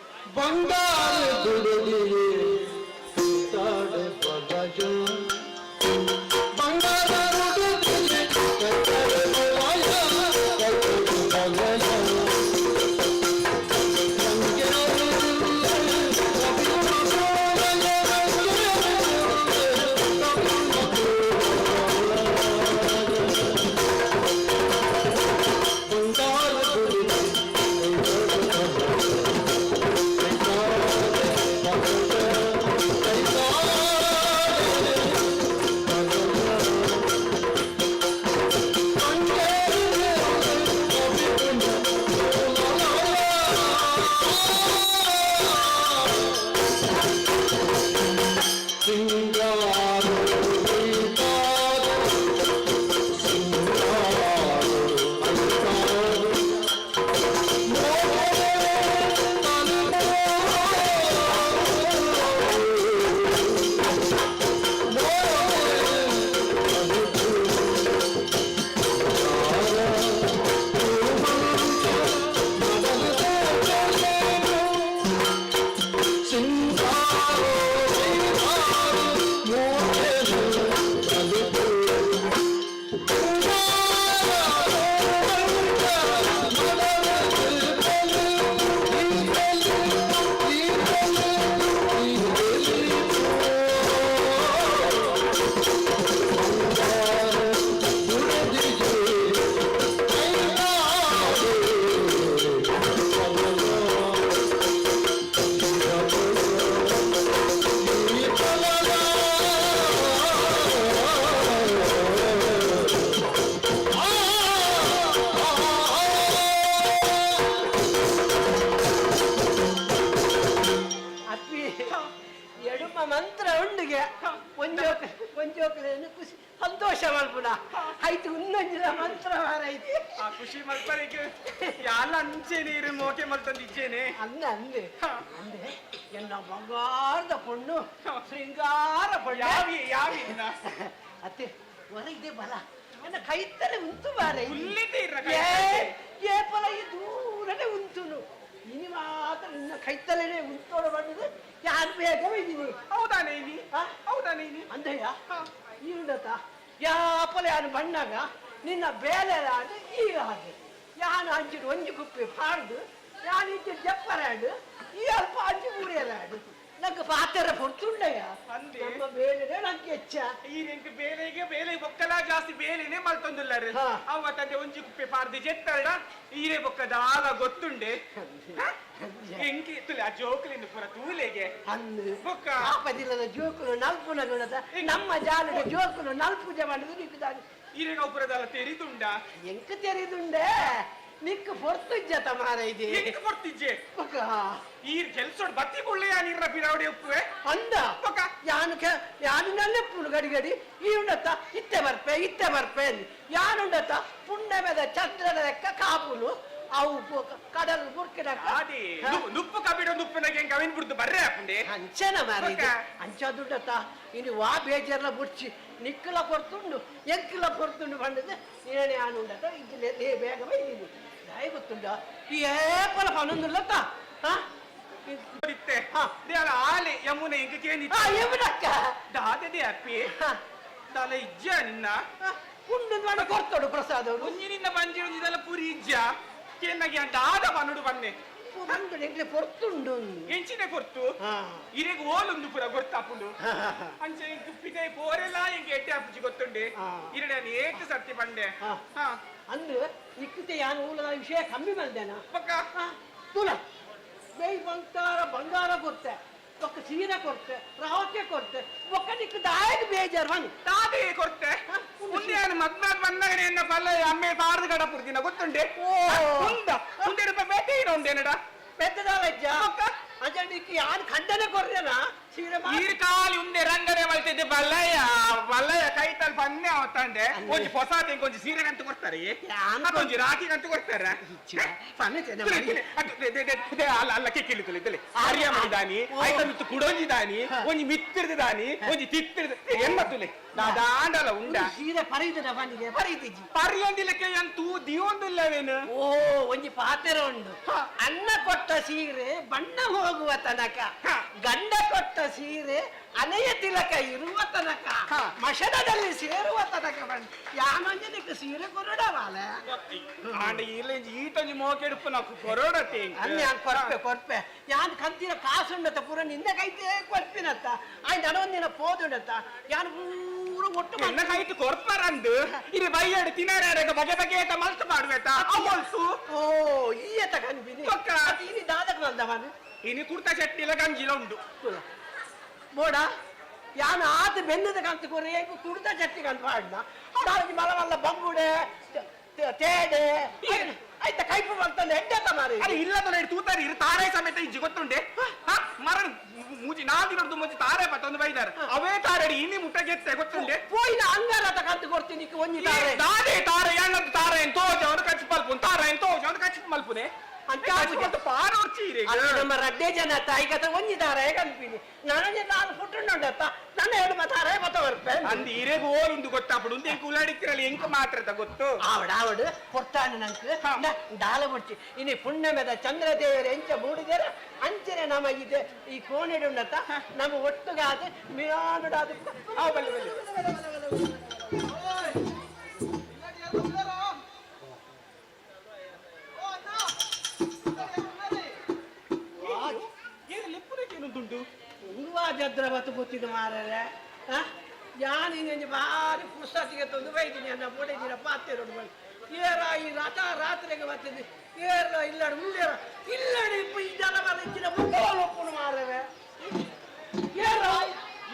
Speaker 10: ಸಂತೋಷ ಮಲ್ಪುನ ಆಯ್ತು ಇನ್ನೊಂದಿನ ಮಂತ್ರ ಮಾರೈತಿ
Speaker 8: ಆ ಖುಷಿ ಮಲ್ಪರಿಗೆ ಯಾಲ ಅಂಚೆ ನೀರು ಮೋಕೆ ಮಲ್ತಂದಿದ್ದೇನೆ
Speaker 10: ಅಂದೆ ಅಂದೆ ಅಂದೆ ಎನ್ನ ಬಂಗಾರದ ಪೊಣ್ಣು ಶೃಂಗಾರ ಪೊಣ್ಣು
Speaker 8: ಯಾವಿ
Speaker 10: ಅತ್ತೆ ಹೊರಗಿದೆ ಬಲ ನನ್ನ ಕೈತಲೆ ಉಂಟು ಮಾರೈ ಏ ಪಲ ಈ ದೂರನೇ ಉಂಟುನು ಇನಿ ಮಾತ್ರ ನಿನ್ನ ಕೈತಲೆನೇ ಉಂಟೋಡ ಬಂದದು ಯಾರು ಬೇಗ ಇದ್ದೀನಿ
Speaker 8: ಹೌದಾನೇನಿ
Speaker 10: ಅಂದಯ್ಯ ಈರುಂಡತ ಯಾಪಲ ಯಾರು ಬಣ್ಣಾಗ ನಿನ್ನ ಬೇಲೆ ಆಡು ಈಗ ಹಾಗೆ ಯಾನು ಅಂಚಿಡು ಒಂಜಿ ಕುಪ್ಪಿ ಪಾಡ್ದು ಯಾನು ಇಟ್ಟು ಜಪ್ಪರಾಡು ಈ ಅಲ್ಪ ಅಂಚಿ ಮೂಡಿಯಲಾಡು ನಂಗೆ ಪಾತ್ರ ಪೊರ್ತುಂಡಯ್ಯ ನಮ್ಮ ಬೇಲೆ ನಂಗೆ ಹೆಚ್ಚ
Speaker 8: ಈ ಬೇಲೆಗೆ ಬೇಲೆ ಬೊಕ್ಕಲ ಜಾಸ್ತಿ ಜಾಸ್ತಿ ಬೇಲೆನೆ ಮಲ್ತೊಂದುಲ್ಲಾರೆ ಅವತ್ತಂತೆ ಒಂಜಿ ಕುಪ್ಪೆ ಪಾರ್ದಿ ಜೆತ್ತಡ ಈರೆ ಬೊಕ್ಕದ ಆಲ ಗೊತ್ತುಂಡೆ ಎಂಕಿ ತುಲೆ ಆ ಜೋಕುಲಿನ ಪುರ ತೂಲೆಗೆ ಬೊಕ್ಕ
Speaker 10: ಆಪದಿಲ್ಲದ ಜೋಕುಲು ನಲ್ಪುನ ಗುಣದ ನಮ್ಮ ಜಾಲದ ಜೋಕುಲು ನಲ್ಪೂಜೆ ಮಾಡುದು ನಿಕ್ಕಿದಾನೆ
Speaker 8: ಈರೆಗ ಉಪುರದಲ್ಲ ತೆರಿದುಂಡ
Speaker 10: ಎಂಕ ತೆರಿದುಂಡೆ ನಿಕ್ಕು ಪೊರ್ತುಜ್ಜತ ಮಾರ ಇದೆ
Speaker 8: ಎಂಕ ಪೊರ್ತಿಜ್ಜೆ ಬೊಕ್ಕ ಈರ್ ಕೆಲ್ಸೋಡ್ ಬತ್ತಿ ಬುಳ್ಳೆಯ ನೀರ್ನ ಪಿರಾವಡಿ ಉಪ್ಪುವೆ
Speaker 10: ಅಂದ ಬೊಕ್ಕ ಯಾನು ನಲ್ಲೆಪ್ಪುಡು ಗಡಿ ಗಡಿ ಈ ಉಂಡತ್ತ ಇತ್ತೆ ಬರ್ಪೆ ಯಾನುಂಡತ್ತ ಪುಣ್ಯಮೆದ ಚಂದ್ರನ ಲೆಕ್ಕ ಕಾಪುಲು ಅವು ಕಡಲು ಬುರ್ಕಿನ
Speaker 8: ನುಪ್ಪು ಕಬಿಡ ನುಪ್ಪುನಗೆ ಕವಿನ್ ಬಿಡ್ದು ಬರ್ರೆ ಹಾಕೊಂಡೆ
Speaker 10: ಅಂಚನ ಮಾರಿ ಅಂಚ ದುಡ್ಡತ್ತ ಇನ್ನು ವಾ ಬೇಜಾರ್ಲ ಬುಡ್ಚಿ ನಿಕ್ಕಲ ಕೊರ್ತುಂಡು ಎಂಕಿಲ ಕೊರ್ತುಂಡು ಬಂದಿದೆ ಏನೇ ಆನುಂಡತ್ತ ಇದ್ದಿಲ್ಲ ಬೇಗ ಬೈದೀನಿ ದಾಯ ಗೊತ್ತುಂಡ ಈ ಏಪಲ ಪನೊಂದುಲ್ಲತ್ತ
Speaker 8: ಆಲೆ ಯಮುನೆ
Speaker 10: ಯಮುನಕ್ಕ
Speaker 8: ದಾದದೆ ಅಪ್ಪಿ ದಾಲ ಇಜ್ಜ ನಿನ್ನ
Speaker 10: ಉಂಡು ಮಾಡಿ ಕೊರ್ತೋಡು ಪ್ರಸಾದ
Speaker 8: ಒಂಜಿನಿಂದ ಬಂಜಿರುವುದಿದೆಲ್ಲ ಪುರಿ ಇಜ್ಜ ಕೆನ್ನಗೆ ದಾದ ಬನ್ನುಡು ಬನ್ನೆ
Speaker 10: ಪೊರ್ತುಂಡು
Speaker 8: ಎಂಚಿನೆ ಪೊರ್ತು ಇರೆಗ್ ಓಲೊಂದು ಪುರ ಗೊತ್ತಾಪುಂಡು ಅಂಚೆ ಪಿದೆ ಪೋರೆಲ್ಲ ಎಂಗೆ ಎಟ್ಟೆ ಆಪುಜಿ ಗೊತ್ತುಂಡೆ ಇರಡೆ ಏಕ ಸರ್ತಿ ಬಂಡೆ
Speaker 10: ಅಂದ್ರೆ ನಿಕ್ಕಿತೆ ಯಾನು ಊಲದ ವಿಷಯ ಕಮ್ಮಿ ಬಂದೇನ ಪಕ್ಕ ತುಲ ಬೈ ಬಂಗಾರ ಕೊಡ್ತೆ ಒಕ್ಕ ಸೀರೆ ಕೊಡ್ತೆ ರಾವಕ್ಕೆ ಕೊಡ್ತೆ ಒಕ್ಕ ನಿಕ್ಕ ದಾಯಕ ಬೇಜಾರು ಬಂದು
Speaker 8: ದಾದೆ ಕೊಡ್ತೆ ಮುಂದೆ ಮದ್ನಾಗ ಬಂದಾಗ ಎನ್ನ ಪಲ್ಲ ಅಮ್ಮೆ ಪಾರ್ದು ಕಡ ಪುರ್ದಿನ ಗೊತ್ತುಂಡೆ ಮುಂದೆ ಬೇಟೆ ಇರೋಂದೇನಡ
Speaker 10: పెద్దదాలజ్జ అంటే నీకు యాన్ ఖండనే కొర్రేనా
Speaker 8: ఈర్ కాలి ఉండే రంగనే మల్తిద్ದೆ బల్లయ్య కైతల్ పన్నే అవుతాండే కొంచెం పొసాతి కొంచెం సీರೆ గంట కొడతారు కొంచెం రాఖీ గంట కొడతారా ಅಲ್ಲ ಕಿಕ್ಕಿಲಿತ್ತಲಿ ಆರ್ಯಮಣಿ ದಾನಿ ಆಯ್ತ ಮಿತ್ತು ಕುಡೊಂಜಿ ದಾನಿ ಒಂಜಿ ಮಿತ್ತಿರ್ದು ದಾನಿ ಒಂಜಿ ತಿತ್ತಿರ್ದು ಎಮ್ಮತ್ತುಲೆ ನಾ ದಾಂಡಲ ಉಂಡ
Speaker 10: ಸೀರೆ ಪರಿದಿನ ಬಂದಿದೆ ಪರಿದಿಜ್ಜಿ
Speaker 8: ಪರಿಯೊಂದಿಲಕ್ಕೆ ಅಂತೂ ದಿಯೊಂದಿಲ್ಲವೇನು
Speaker 10: ಓ ಒಂಜಿ ಪಾತೆರ ಉಂಡು ಅನ್ನ ಕೊಟ್ಟ ಸೀರೆ ಬಣ್ಣ ಹೋಗುವ ತನಕ ಗಂಡ ಕೊಟ್ಟ ಸೀರೆ ಅನೆಯ ತಿಲಕ ಇರುವ ತನಕ ಮಶನದಲ್ಲಿ ಸೇರುವ ತನಕ ಬಂದು ಯಾನೊಂಜನಿಗೆ ಸೀರೆ ಕೊರಡವಾಲ
Speaker 8: ಈಟೊಂಜಿ ಮೋಕೆಡುಪ್ಪು ನಾವು ಕೊರಡತ್ತೆ
Speaker 10: ಕೊರ್ಪೆ ಯಾನ್ ಕಂತಿನ ಕಾಸುಂಡತ್ತ ಪೂರ ನಿಂದ ಕೈತೆ ಕೊರ್ಪಿನತ್ತ ಆಯ್ತು ನನೊಂದಿನ ಪೋದುಂಡತ್ತ ಯಾನ್ ಪೂರ ಒಟ್ಟು
Speaker 8: ನನ್ನ ಕೈಟ್ ಕೊರ್ಪರಂದು ಇದು ಬೈಯಡು ತಿನ್ನರಾಡಗ ಬಗೆ ಬಗೆತ ಮಲ್ತು ಮಾಡುವೆತ ಅವಲ್ಸು
Speaker 10: ಓ ಈಯತ ಕನ್ಬಿನಿ ಇನಿ ದಾದಕ ನಂದವನು
Speaker 8: ಇನಿ ಕುರ್ತಾ ಚಟ್ನಿಲ ಗಂಜಿಲ ಉಂಡು
Speaker 10: ಬೋಡ ಯಾನ ಆತ ಬೆನ್ನದ ಕಂತು ಕೊರೆ ಕುರ್ತ ಚಟ್ನಿ ಕಂತು ಪಾಡ್ನ ದಾಗಿ ಮಲವಲ್ಲ ಬಂಗುಡೆ ತೇಡೆ ಆಯ್ತ ಕೈಪು ಬಂತಂದೆ ಎಡ್ಡೆತ ಮಾರಿ
Speaker 8: ಅರೆ ಇಲ್ಲದ ನಡಿ ತೂತಾರಿ ಇರು ತಾರೇ ಸಮೇತ ಇಜ್ಜಿ ಗೊತ್ತುಂಡೆ ಮರಣ ಮೂಜಿ ನಾದಿನದು ಮುಂಚೆ ತಾರೇ ಪತ್ತೊಂದು ಬೈದಾರ ಅವೇ ತಾರಡಿ ಇನಿ ಮುಟ್ಟಗೆತ್ತೆ ಗೊತ್ತುಂಡೆ
Speaker 10: ಪೋಯಿನ ಅಂಗಾರತ ಕಂತು ಕೊಡ್ತೀನಿ ಒಂಜಿ ತಾರೆ
Speaker 8: ದಾದೆ ತಾರೆ ಯಾನಂತ ತಾರೆ ಎಂತೋ ಜವನ ಕಚ್ಚಿ ಮಲ್ಪುನ್ ತಾರ ಎಂತೋ ಜವನ ಕಚ್ಚಿ ಮಲ್ಪುನೆ
Speaker 10: ನಮ್ಮ ರಡ್ಡೆ ಜನ ತಾಯಿಗತ ಒಂದಿದ್ದಾರೆ ಕನ್ಪಿನಿ ನನಗೆ ನಾನು ಪುಟ್ಟುಂಡತ್ತ ನನ್ನ ಹೇಳು ಮಾತಾರೆ ಮತ ಬರ್ಪೆ
Speaker 8: ಅಂದ್ ಇರೆಗ್ ಓಲುಂದು ಗೊತ್ತಾಪಡು ಉಂದೆ ಕುಲಾಡಿತ್ತಿರಲಿ ಎಂಕ ಮಾತ್ರ ಗೊತ್ತು
Speaker 10: ಆವಡ ಕೊಡ್ತಾನೆ ನಂಗೆ ದಾಲ ಮುಡ್ಚಿ ಇನಿ ಪುಣ್ಯಮೆದ ಚಂದ್ರದೇವರ ಎಂಚ ಮೂಡಿದೇರ ಅಂಚನೆ ನಮಗಿದೆ ಈ ಕೋಣೆಡು ಉಂಡತ್ತ ನಮ್ಮ ಒಟ್ಟುಗಾದ ಮಿರಾನುಡಾದ ಬಲ್ಲಿ ಬಲ್ಲಿ ಜದ್ರವತ್ತು ಗೊತ್ತಿದ್ದು ಮಾರರೆ ಯಾನ್ ಹಿಂಗೆ ಭಾರಿ ಪುಸ್ತಕಿಗೆ ತಂದು ಬೈತೀನಿ ಅನ್ನ ಬಡಿದಿರ ಪಾತ್ರೆರೋಡು ಬಳಿ ಏರ ಈ ರಾತ್ರಿಗೆ ಬರ್ತಿದ್ದೆ ಏರ ಇಲ್ಲಡ ಮುಂದೇರ ಇಲ್ಲಡಿ ಈ ಜನ ಬಲಿಂಚಿನ ಮುಖವನ್ನು ಒಪ್ಪುನು ಮಾರರೆ ಏರ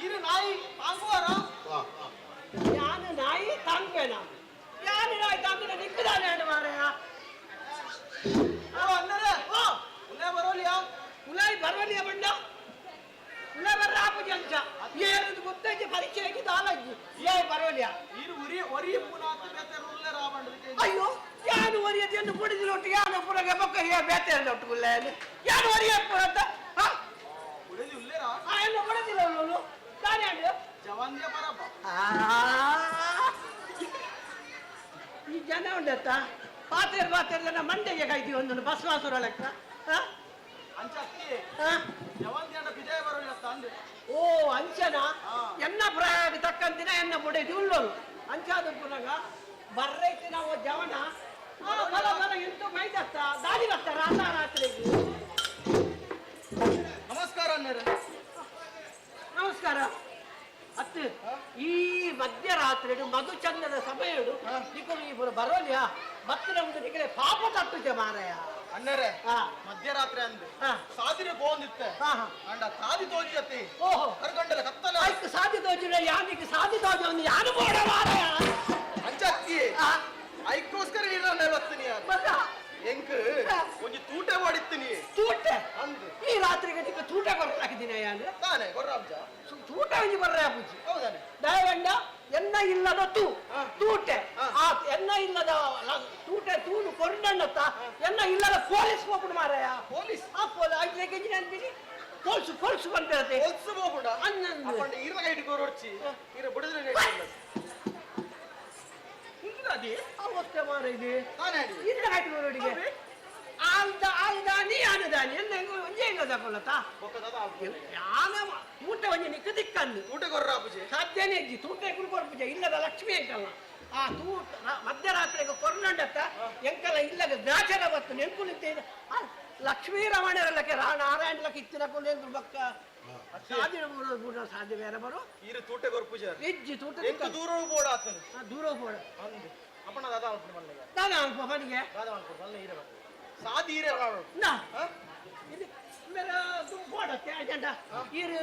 Speaker 10: ಇರು ನಾಯಿ ತಾಂಗುವಾರ ಯಾನು ನಾಯಿ ತಾಂಗ್ಬೇನ ಯಾನು ನಾಯಿ ತಾಂಗಿನ ನಿಕ್ಕದಾನೆ ಹೇಳಿ ಮಾರಯ್ಯ ಅನ್ನರೆ ಓ ಉಲೇ ಬರೋಲಿಯಾ ಉಲಾಯಿ ಬರೋಲಿಯಾ ಬಂಡ ರಾಪುಜಂಚ ಏರದು ಗೊತ್ತೈತೆ ಪರೀಕ್ಷೆಗೆ ದಾಲಜ್ಜಿ ಏ ಬರೋಲಿಯಾ ಇರು ಉರಿ ಒರಿ ಪುನಾತ ಬೇತೆ ರುಲ್ಲೆ ರಾಬಂಡ ಅಯ್ಯೋ ಯಾನು ಒರಿಯದೆನ್ನು ಕುಡಿದಿನ ಒಟ್ಟಿಗೆ ಯಾನು ಪುರಗೆ ಬೊಕ್ಕ ಹೇ ಬೇತೆ ಒಟ್ಟುಗುಲ್ಲ ಯಾನು ಒರಿಯ ಪುರತ ಹಾ ಕುಡಿದಿ ಉಲ್ಲೆರಾ ಆ ಏನು ಕುಡಿದಿಲ್ಲ ಅವನು ತಾನೇ ಅದು ಜವಾನ್ಯ ಬರಪ್ಪ ಈ ಜನ ಉಂಡತ್ತ ಪಾತೆರ್ ಜನ ಮಂಡೆಗೆ ಕಾಯ್ತೀವಿ ಒಂದೊಂದು ಬಸವಾಸುರ ಲೆಕ್ಕ ಹಾ ಓ ಅಂಚನ ಎನ್ನ ಪ್ರಾಯ ತಕ್ಕಂತಿನ ಎನ್ನ ಬುಡೈತಿ ಉಳ್ಳೋರು ಅಂಚಾದ ಪುನಗ ಬರ್ರೈತಿ ನಾವು ಜವನ ಬಲ ಬಲ ಎಂಟು ಮೈದತ್ತ ದಾಡಿ ಬರ್ತಾರ ರಾತ್ರಿಗೆ
Speaker 8: ನಮಸ್ಕಾರ
Speaker 10: ನಮಸ್ಕಾರ ಅತ್ತು ಈ ಮಧ್ಯರಾತ್ರಿ ಮಧುಚಂದ್ರದ ಸಮಯ ನಿಕಲು ಬರೋಲ್ಯಾ ಮತ್ತೆ ನಮ್ದು ನಿಕಲೆ ಪಾಪ ತಟ್ಟುತ್ತೆ ಮಾರಾಯ
Speaker 8: ಅಣ್ಣರೇ ಮಧ್ಯರಾತ್ರಿ ಅಂದು ಸಾದಿರ ಬೋಂದಿತ್ತೆ ಅಂಡ ಸಾದಿ ತೋಜತಿ
Speaker 10: ಓಹೋ
Speaker 8: ಕರ್ಕೊಂಡಲ್ಲ ಕತ್ತಲ
Speaker 10: ಆಯ್ತು ಸಾದಿ ತೋಜಿನ ಯಾನಿಗೆ ಸಾದಿ ತೋಜ ಒಂದು ಯಾನು ಬೋಡ ಮಾರಾಯ
Speaker 8: ಅಂಚಕ್ಕಿ ಐಕ್ಕೋಸ್ಕರ ನೀರನ್ನ ಬರ್ತೀನಿ
Speaker 10: ಮಗ
Speaker 8: ಎಂಕ್ ಒಂಜಿ ತೂಟೆ ಮಾಡಿತ್ತೀನಿ
Speaker 10: ತೂಟೆ
Speaker 8: ಅಂದು
Speaker 10: ಈ ರಾತ್ರಿಗೆ ನಿಕ್ಕ ತೂಟ ಕೊರ್ಲಾಕಿದ್ದೀನಿ ಯಾನು
Speaker 8: ತಾನೆ ಗೊರ್ರಾಬ್ಜ
Speaker 10: ತೂಟ ಒಂಜಿ ಬರ್ರೆ ಅಪ್ಪುಜಿ
Speaker 8: ಹೌದಾನೆ
Speaker 10: ದಯವಂಡ ಎನ್ನ ಇಲ್ಲದ ತೂಟೆ ಆ ಎನ್ನ ಇಲ್ಲದ ತೂಟೆ ತೂನು ಕೊರ್ಡಣ್ಣತ್ತ ಎನ್ನ ಇಲ್ಲದ ಪೊಲೀಸ್ ಹೋಗ್ಬಿಡು ಮಾರಾಯ
Speaker 8: ಪೊಲೀಸ್
Speaker 10: ಆ ಪೊಲೀಸ್ ಅಂತೀನಿ ಕೊಲ್ಸು ಬಂದಿರತ್ತೆ
Speaker 8: ಹೊಲ್ಸು ಹೋಗ್ಬಿಡ ಅಪ್ಪಂಡೆ ಇರ ಗೈಡ್ ಕೊರೊಡ್ಚಿ ಇರ ಬುಡದ್ರ ಗೈಡ್
Speaker 10: ಅದೇ ಅವಸ್ಥೆ ಮಾರಿದೆ
Speaker 8: ತಾನೆ
Speaker 10: ಇರ ಗೈಡ್ ಕೊರೊಡಿಗೆ ಆಲ್ದಾನಿ ಆನದಾನಿ ಎನ್ನ ಒಂಜೇ ಇಲ್ಲ ತಗೊಳ್ಳತಾ ಯಾನ ಊಟ ಒಂಜಿ ನಿಕ್ಕ ದಿಕ್ಕಂದು
Speaker 8: ಊಟ ಕೊರ್ರಾಪುಜೆ
Speaker 10: ಸಾಧ್ಯನೇ ಇಜ್ಜಿ ತೂಟ ಕೊರ್ಪುಜ ಇಲ್ಲದ ಲಕ್ಷ್ಮಿ ಅಂಕಲ್ಲ ಆ ತೂಟ ಮಧ್ಯರಾತ್ರಿಗೆ ಕೊರ್ನಂಡತ್ತ ಎಂಕಲ ಇಲ್ಲದ ದ್ರಾಚರ ಬತ್ತು ನೆನ್ಪು ನಿಂತ ಲಕ್ಷ್ಮೀ ರಮಣರಲ್ಲಕ್ಕೆ ನಾರಾಯಣಲಕ್ಕೆ ಇತ್ತಿನಕೊಂಡು ಬಕ್ಕ ಸಾಧ್ಯ ಬೇರೆ ಬರು
Speaker 8: ಇರು ತೂಟ ಕೊರ್ಪುಜ
Speaker 10: ಇಜ್ಜಿ ತೂಟ
Speaker 8: ದೂರ ಬೋಡ ಆತನು
Speaker 10: ದೂರ ಬೋಡ
Speaker 8: ಅಂದು ಅಪ್ಪನ ದಾದಾ ಅಲ್ಪ ಮಲ್ಲಿಗೆ
Speaker 10: ದಾದಾ ಅಲ್ಪ ಮಲ್ಲಿಗೆ
Speaker 8: ದಾದಾ ಅಲ್ಪ ಮಲ್ಲಿಗೆ ಇರ ಸಾದಿ ಇರ
Speaker 10: ನಾ ಇದು ಮೇರಾ ತುಮ್ ಬೋಡತ್ತೆ ಅಜೆಂಡಾ ಇರು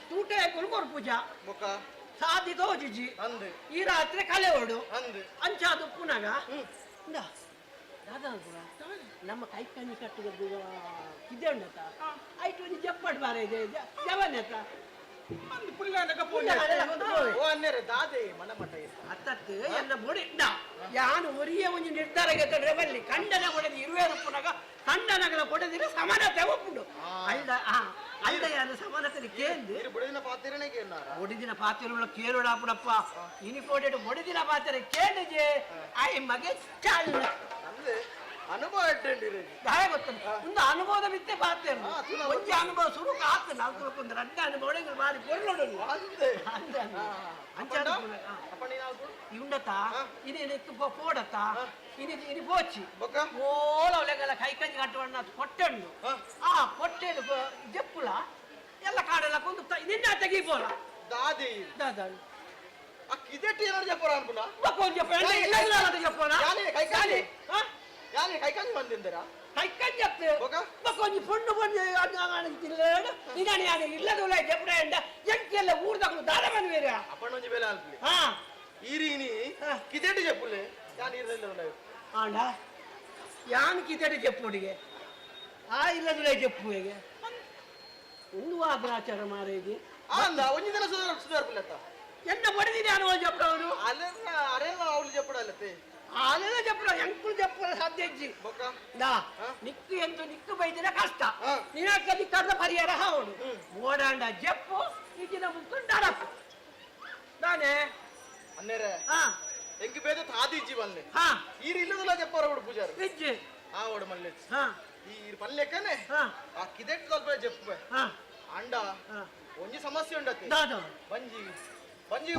Speaker 10: ತೂಟ ಕೊರ್ಪುಜ
Speaker 8: ಬೊಕ್ಕ
Speaker 10: ಸಾದಿ ತೋಜಿಜಿ
Speaker 8: ಅಂದು
Speaker 10: ಈ ರಾತ್ರಿ ಕಲೆ ಓಡು
Speaker 8: ಅಂದು
Speaker 10: ಅಂಚಾದು ಪುನಗ ದಾದಾ ನಮ್ಮ ಕೈ ಕಣ್ಣಿ ಕಟ್ಟಿದ್ದು ಇದೆ ಉಂಡತ ಆಯ್ತು ಒಂದು ಜಪ್ಪಡ್ ಬಾರ ಇದೆ ಜವನತ
Speaker 8: ಅಂದು ಪುಲ್ಲಾನಕ ಓ ಅನ್ನೆರೆ ದಾದೆ ಮನಮಟ
Speaker 10: ಅತ್ತತ್ತು ಎಲ್ಲ ಬೊಡಿ ಯಾನು ಒರಿಯ ಒಂದು ನಿರ್ಧಾರಕ್ಕೆ ತಡ್ರೆ ಬಲ್ಲಿ ಕಂಡನ ಕೊಡದಿ ಇರುವೇರು ಪುನಗ ಕಂಡನಗಳ ಕೊಡದಿರ ಸಮಾನತೆ ಒಪ್ಪುಡು ಅಲ್ದ ಅಲ್ದ ಯಾರು ಸಮಾನತೆ ಕೇಂದ್ರ
Speaker 8: ಬುಡದಿನ ಪಾತಿರನೇ ಕೇಳಾರ
Speaker 10: ಬೊಡಿದಿನ ಪಾತಿರಗಳ ಕೇಳೋಡಾಪುಡಪ್ಪ ಇನಿಪೋಟೆಡ್ ಬೊಡಿದಿನ ಪಾತ್ರೆ ಕೇಳಿಜೆ ಆಯ್ ಮಗೆ ಚಾಲ್
Speaker 8: ಅಂದ್ರೆ ಅನುಭವ ಎಡ್ಡಿರಿ
Speaker 10: ಗಾಯ ಗೊತ್ತಲ್ಲ ಒಂದು ಅನುಭವದ ಬಿತ್ತೆ ಪಾತ್ರೆ ಒಂಜಿ ಅನುಭವ ಶುರು ಕಾತು ನಾಲ್ಕು ಒಂದು ರಡ್ಡ ಅನುಭವ ಬಾರಿ ಕೊರ್ಲೋಡು ಇವುಂಡತ ಇದು ಪೋಡತ್ತ ಇದು ಪೋಚಿ ಓಲವಲೆಗಲ ಕೈ ಕಂಜಿ ಕಟ್ಟುವಣ್ಣ ಕೊಟ್ಟೆಣ್ಣು ಆ ಕೊಟ್ಟೆಡು ಜಪ್ಪುಲ ಎಲ್ಲ ಕಾಡೆಲ್ಲ ಕೊಂದು ನಿನ್ನ ತೆಗಿಬೋಲ
Speaker 8: ದಾದಿ
Speaker 10: ದಾದಾ
Speaker 8: ಕಿದೆಟ್ಟಿ ಏನಾರು ಜಪ್ಪರ ಅನ್ಪುನ
Speaker 10: ಬಕ್ಕೊಂದು ಜಪ್ಪೋನ
Speaker 8: ಕೈ ಕಾಲಿ ಯಾರು ಕೈಕಂಜಿ ಬಂದಿಂದರಾ
Speaker 10: ಕೈಕಂಜಿ ಬಕ್ಕೊಂದು ಪೊಣ್ಣು ಬಂದು ತಿನ್ನಲೇಡು ಇದಾನೆ ಯಾರು ಇಲ್ಲದಲ್ಲ ಜಪ್ಪರ ಎಂಡ ಎಂಕೆಲ್ಲ ಊರ್ದಾಗಲು ದಾರ ಬಂದ್ವೇರ
Speaker 8: ಅಪ್ಪಣ್ಣೊಂಜಿ ಬೇಲೆ ಅಲ್ಪಲಿ ಈರೀನಿ ಕಿದೆಟ್ಟಿ ಜಪ್ಪುಲೆ ಯಾರು ಇರಲಿಲ್ಲ
Speaker 10: ಆಂಡ ಯಾನ್ ಕಿದೆಟ್ಟಿ ಜಪ್ಪುಡಿಗೆ ಆ ಇಲ್ಲದಲ್ಲ ಜಪ್ಪುಗೆ ಒಂದು ಆಗ್ರಾಚಾರ ಮಾರೇದಿ
Speaker 8: ಅಂದ ಒಂಜಿ ದಿನ ಸುಧಾರ್ಪುಲೆತ್ತ
Speaker 10: ಎನ್ನ ಬಡಿದಿನಿ ಅನುಭವ ಜಪ್ಪರವರು
Speaker 8: ಅಲ್ಲೆಲ್ಲ ಅರೆಲ್ಲ ಅವಳು ಜಪ್ಪಡಲ್ಲತ್ತೆ
Speaker 10: ಆನೆಲ್ಲ ಜಪ್ಪರ ಎಂಕುಲು ಜಪ್ಪರ ಸಾಧ್ಯ ಇಜ್ಜಿ ನಿಕ್ಕು ಎಂತು ನಿಕ್ಕು ಬೈದಿನ ಕಷ್ಟ ನಿನಕ್ಕ ನಿಕ್ಕದ ಪರಿಹಾರ ಹಾವಡು ಓಡಾಂಡ ಜಪ್ಪು ಈಗಿನ ಮುಕ್ಕುಂಡಾಡಪ್ಪು ನಾನೇ
Speaker 8: ಅನ್ನೇರೆ ಎಂಕಿ ಬೇದ ತಾದಿಜ್ಜಿ ಬಲ್ಲೆ ಈರು ಇಲ್ಲದಲ್ಲ ಜಪ್ಪರ ಹುಡು ಪೂಜಾರು
Speaker 10: ಇಜ್ಜಿ
Speaker 8: ಆ ಓಡು ಮಲ್ಲೆ ಈ ಪಲ್ಲೆಕ್ಕನೆ ಆ ಕಿದೆಟ್ ಸ್ವಲ್ಪ ಜಪ್ಪು ಅಂಡ ಒಂಜಿ ಸಮಸ್ಯೆ ಉಂಡತ್ತೆ ಬಂಜಿ ಬಂಜಿ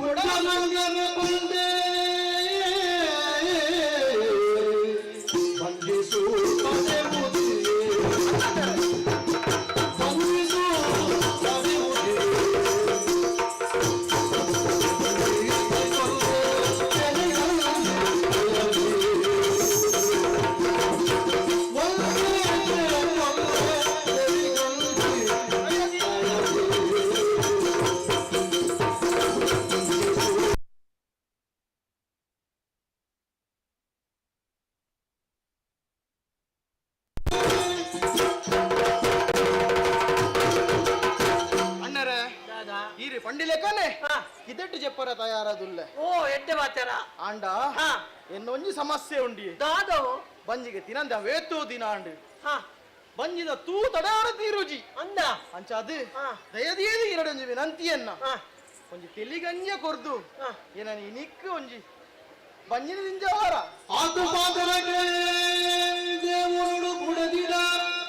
Speaker 8: ಪಂಡಿಲೆಕ್ಕನೆ ಕಿದೆಟ್ಟು ಜಪ್ಪರ ತಯಾರದುಲ್ಲೆ
Speaker 10: ಓ ಎಡ್ಡೆ ಬಾಚಾರ
Speaker 8: ಆಂಡ ಎನ್ನೊಂಜಿ ಸಮಸ್ಯೆ ಉಂಡಿ
Speaker 10: ದಾದೋ
Speaker 8: ಬಂಜಿಗೆ ತಿನಂದ ವೇತು ದಿನ ಅಂಡು ಬಂಜಿದ ತೂ ತಡಾರ ತೀರುಜಿ
Speaker 10: ಅಂದ
Speaker 8: ಅಂಚ ಅದು ದಯದೀದಿ ಎರಡೊಂಜಿ ವಿನಂತಿಯನ್ನ ಒಂಜಿ ತೆಲಿಗಂಜ ಕೊರ್ದು ಏನನಿ ನಿಕ್ಕು ಒಂಜಿ ಬಂಜಿನ ದಿಂಜವಾರ
Speaker 13: ಆತು ಪಾದರಗೆ ದೇವರುಡು ಬುಡದಿಡ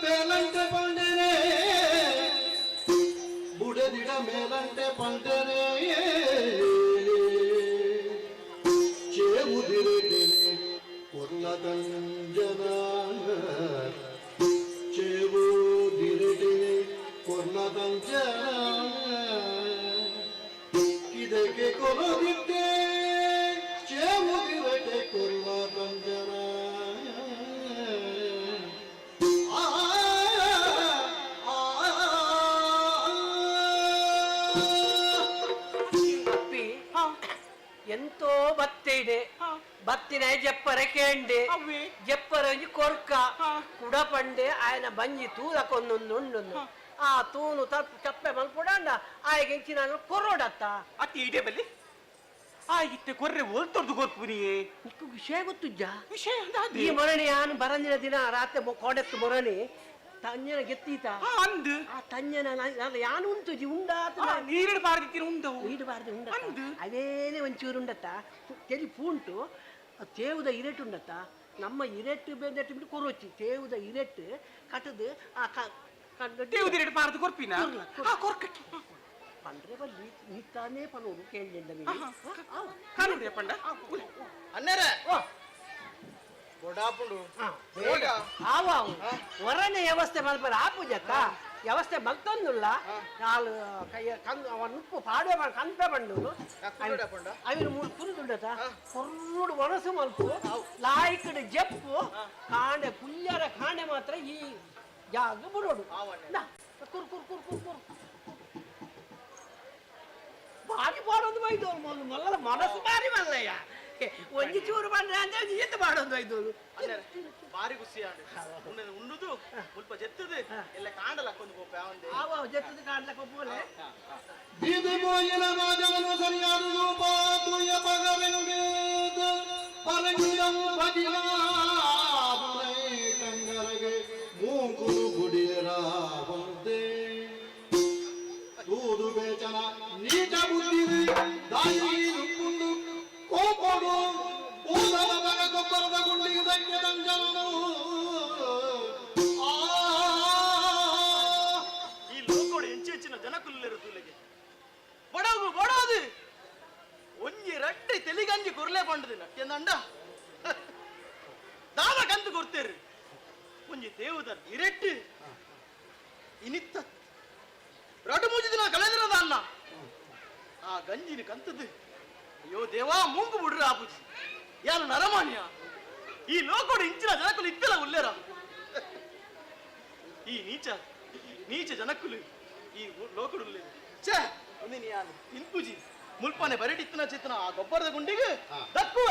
Speaker 13: ಬೇಲಂಟೆ ಪಂಡರೆ ಬುಡದಿಡ ಮೇಲಂಟೆ ಪಂಡರೆ చేవుదిరేటిని కొర్లదంజన చేవుదిరేటిని కొర్లదంజన
Speaker 10: ಎಂತೋ ಬತ್ತಿಡೆ ಬತ್ತಿನ ಜಪ್ಪರ ಕೇಂಡೆ ಜಪ್ಪರ ಒಂಜಿ ಕೊರ್ಕ ಕುಡ ಪಂಡೆ ಆಯನ ಬಂಜಿ ತೂದಕ್ಕೊಂದೊಂದು ಉಂಡು ಆ ತೂನು ಚಪ್ಪೆ ಮಲ್ಪುಡಂಡ ಆಯ್ಗೆ ಇಂಚಿನ ಕೊರೋಡತ್ತ
Speaker 15: ಅತಿ ಇಡೆ ಬಲ್ಲಿ ಆಗಿತ್ತೆ ಕೊರ್ರೆ ಓಲ್ತೊರ್ದು ಕೊರ್ಪುನಿಯೇ
Speaker 10: ನಿಕ್ಕು ವಿಷಯ ಗೊತ್ತುಜ್ಜ
Speaker 15: ವಿಷಯ
Speaker 10: ಈ ಮೊರಣಿ ನಾನು ಬರಂದಿನ ದಿನ ರಾತ್ರಿ ಕೋಡೆತ್ತು ಮೊರಣಿ ತಂಜನ ಗೆತ್ತೀತ
Speaker 15: ಅಂದು
Speaker 10: ಆ ತಂಜನ ಯಾನು ಉಂಟು ಜಿ ಉಂಡಾತ
Speaker 15: ನೀರಿಡು ಬಾರ್ದಿತ್ತಿನ ಉಂಡವು
Speaker 10: ನೀಡು ಬಾರ್ದು ಉಂಡ ಅದೇನೇ ಒಂಚೂರು ಉಂಡತ್ತ ತೆಲಿ ಪೂಂಟು ತೇವುದ ಇರೆಟ್ಟು ಉಂಡತ್ತ ನಮ್ಮ ಇರೆಟ್ಟು ಬೆಂದಟ್ಟು ಬಿಟ್ಟು ಕೊರೊಚ್ಚಿ ತೇವುದ ಇರೆಟ್ಟು ಕಟ್ಟದು ಆ
Speaker 15: ತೇವುದ ಇರೆಟ್ಟು ಬಾರ್ದು ಕೊರ್ಪಿನ ಕೊರ್ಕಟ್ಟಿ
Speaker 10: ಪಂಡ್ರೆ ಬಲ್ಲಿ ನಿತ್ತಾನೇ ಪನೋರು ಕೇಳಿಂದ
Speaker 15: ಕಾನುಡ್ರಿ ಪಂಡ
Speaker 1: ಅನ್ನೇರೆ ಕೊಡಾಪುಂಡು
Speaker 10: ಹೊರನೆ ವ್ಯವಸ್ಥೆ ಮಲ್ಪರ ಆಪುಜಕ್ಕ ವ್ಯವಸ್ಥೆ ಮಲ್ತೊಂದುಲ್ಲ ನಾಲ್ ಕೈಯ ಅವನ್ ಉಪ್ಪು ಪಾಡೆ ಕನ್ಪೆ ಬಂಡು ಅವಿನ ಮೂರು ಪುರುದುಂಡತ ಕೊರ್ರುಡು ಒಣಸು ಮಲ್ಪು ಲಾಯ್ಕಡು ಜಪ್ಪು ಕಾಂಡೆ ಕುಲ್ಯರ ಕಾಂಡೆ ಮಾತ್ರ ಈ ಜಾಗ ಬುಡೋಡು ಕುರ್ ಕುರ್ ಕುರ್ ಕುರ್ ಕುರ್ ಬಾರಿ ಬಾಡೋದು ಬೈದೋರು ಮೊದಲ ಮನಸ್ಸು ಬಾರಿ ಮಲ್ಲಯ್ಯ ಒಂಜಿ ಚೂರು ಬಂದ್ರೆ ಅಂದ್ರೆ ಎಂತ ಮಾಡೋದು ಐದೋರು
Speaker 1: ಬಾರಿ ಖುಷಿ ಉಣ್ಣುದು ಸ್ವಲ್ಪ ಜೆತ್ತದು ಎಲ್ಲ ಕಾಂಡಲಕ್ಕೊಂದು ಗೋಪೆ ಅವಂದೆ
Speaker 10: ಆವ ಜೆತ್ತದು ಕಾಂಡಲಕ್ಕ ಬೋಲೆ
Speaker 16: ಬೀದಿ ಮೋಯಿನ ರಾಜವನ್ನು ಸರಿಯಾದ ರೂಪ ತುಯ ಪಗವೆಂಗೇದ ಪರಂಗಿಯಂ ಭಜಿಲಾಪೈ ಕಂಗಲಗೆ ಮೂಕುರು ಗುಡಿಯರ ಬಂದೆ ತೂದು ಬೇಚನ ನೀಚ ಬುದ್ಧಿ ದಾಯಿ ನುಪ್ಪುಂಡು ಕೋಪಡು ಊದಲ ಬಗ ಗೊಬ್ಬರದ ಗುಂಡಿಗೆ ದಂಗೆ ದಂಜನು
Speaker 1: ಈ ಲೋಕೋಡು ಹೆಚ್ಚಿನ ಜನಕುಲ್ಲಿರು ತುಲೆಗೆ ಬಡಗು ಬಡೋದು ಒಂಜಿ ರಡ್ಡೆ ತೆಲಿಗಂಜಿ ಕೊರ್ಲೆ ಪಂಡದಿಲ್ಲ ಎಂದಂಡ ದಾದ ಕಂತು ಕೊಡ್ತೇರಿ ಒಂಜಿ ದೇವದ ಇರೆಟ್ಟು ಇನಿತ್ತ ರಡು ಮೂಜಿ ದಿನ ಕಳೆದಿರದ ಅನ್ನ ಆ ಗಂಜಿನ ಕಂತದ್ದು ಅಯ್ಯೋ ದೇವಾ ಮೂಂಗು ಬಿಡ್ರಿ ಆಪುಜಿ ಯಾರು ನರಮಾನ್ಯ ಈ ಲೋಕೋಡು ಇಂಚಿನ ಜನಕುಲು ಇದ್ದಲ್ಲ ಉಲ್ಲೇರ ಈ ನೀಚ ಜನಕುಲು ಈ ಲೋಕಡು ಉಲ್ಲೇರ ಛೇ ಒಂದಿನ ಯಾನು ಇನ್ಪುಜಿ ಮುಲ್ಪನೆ ಬರಡಿತ್ತನ ಚಿತ್ತನ ಆ ಗೊಬ್ಬರದ ಗುಂಡಿಗೆ ದಕ್ಕುವ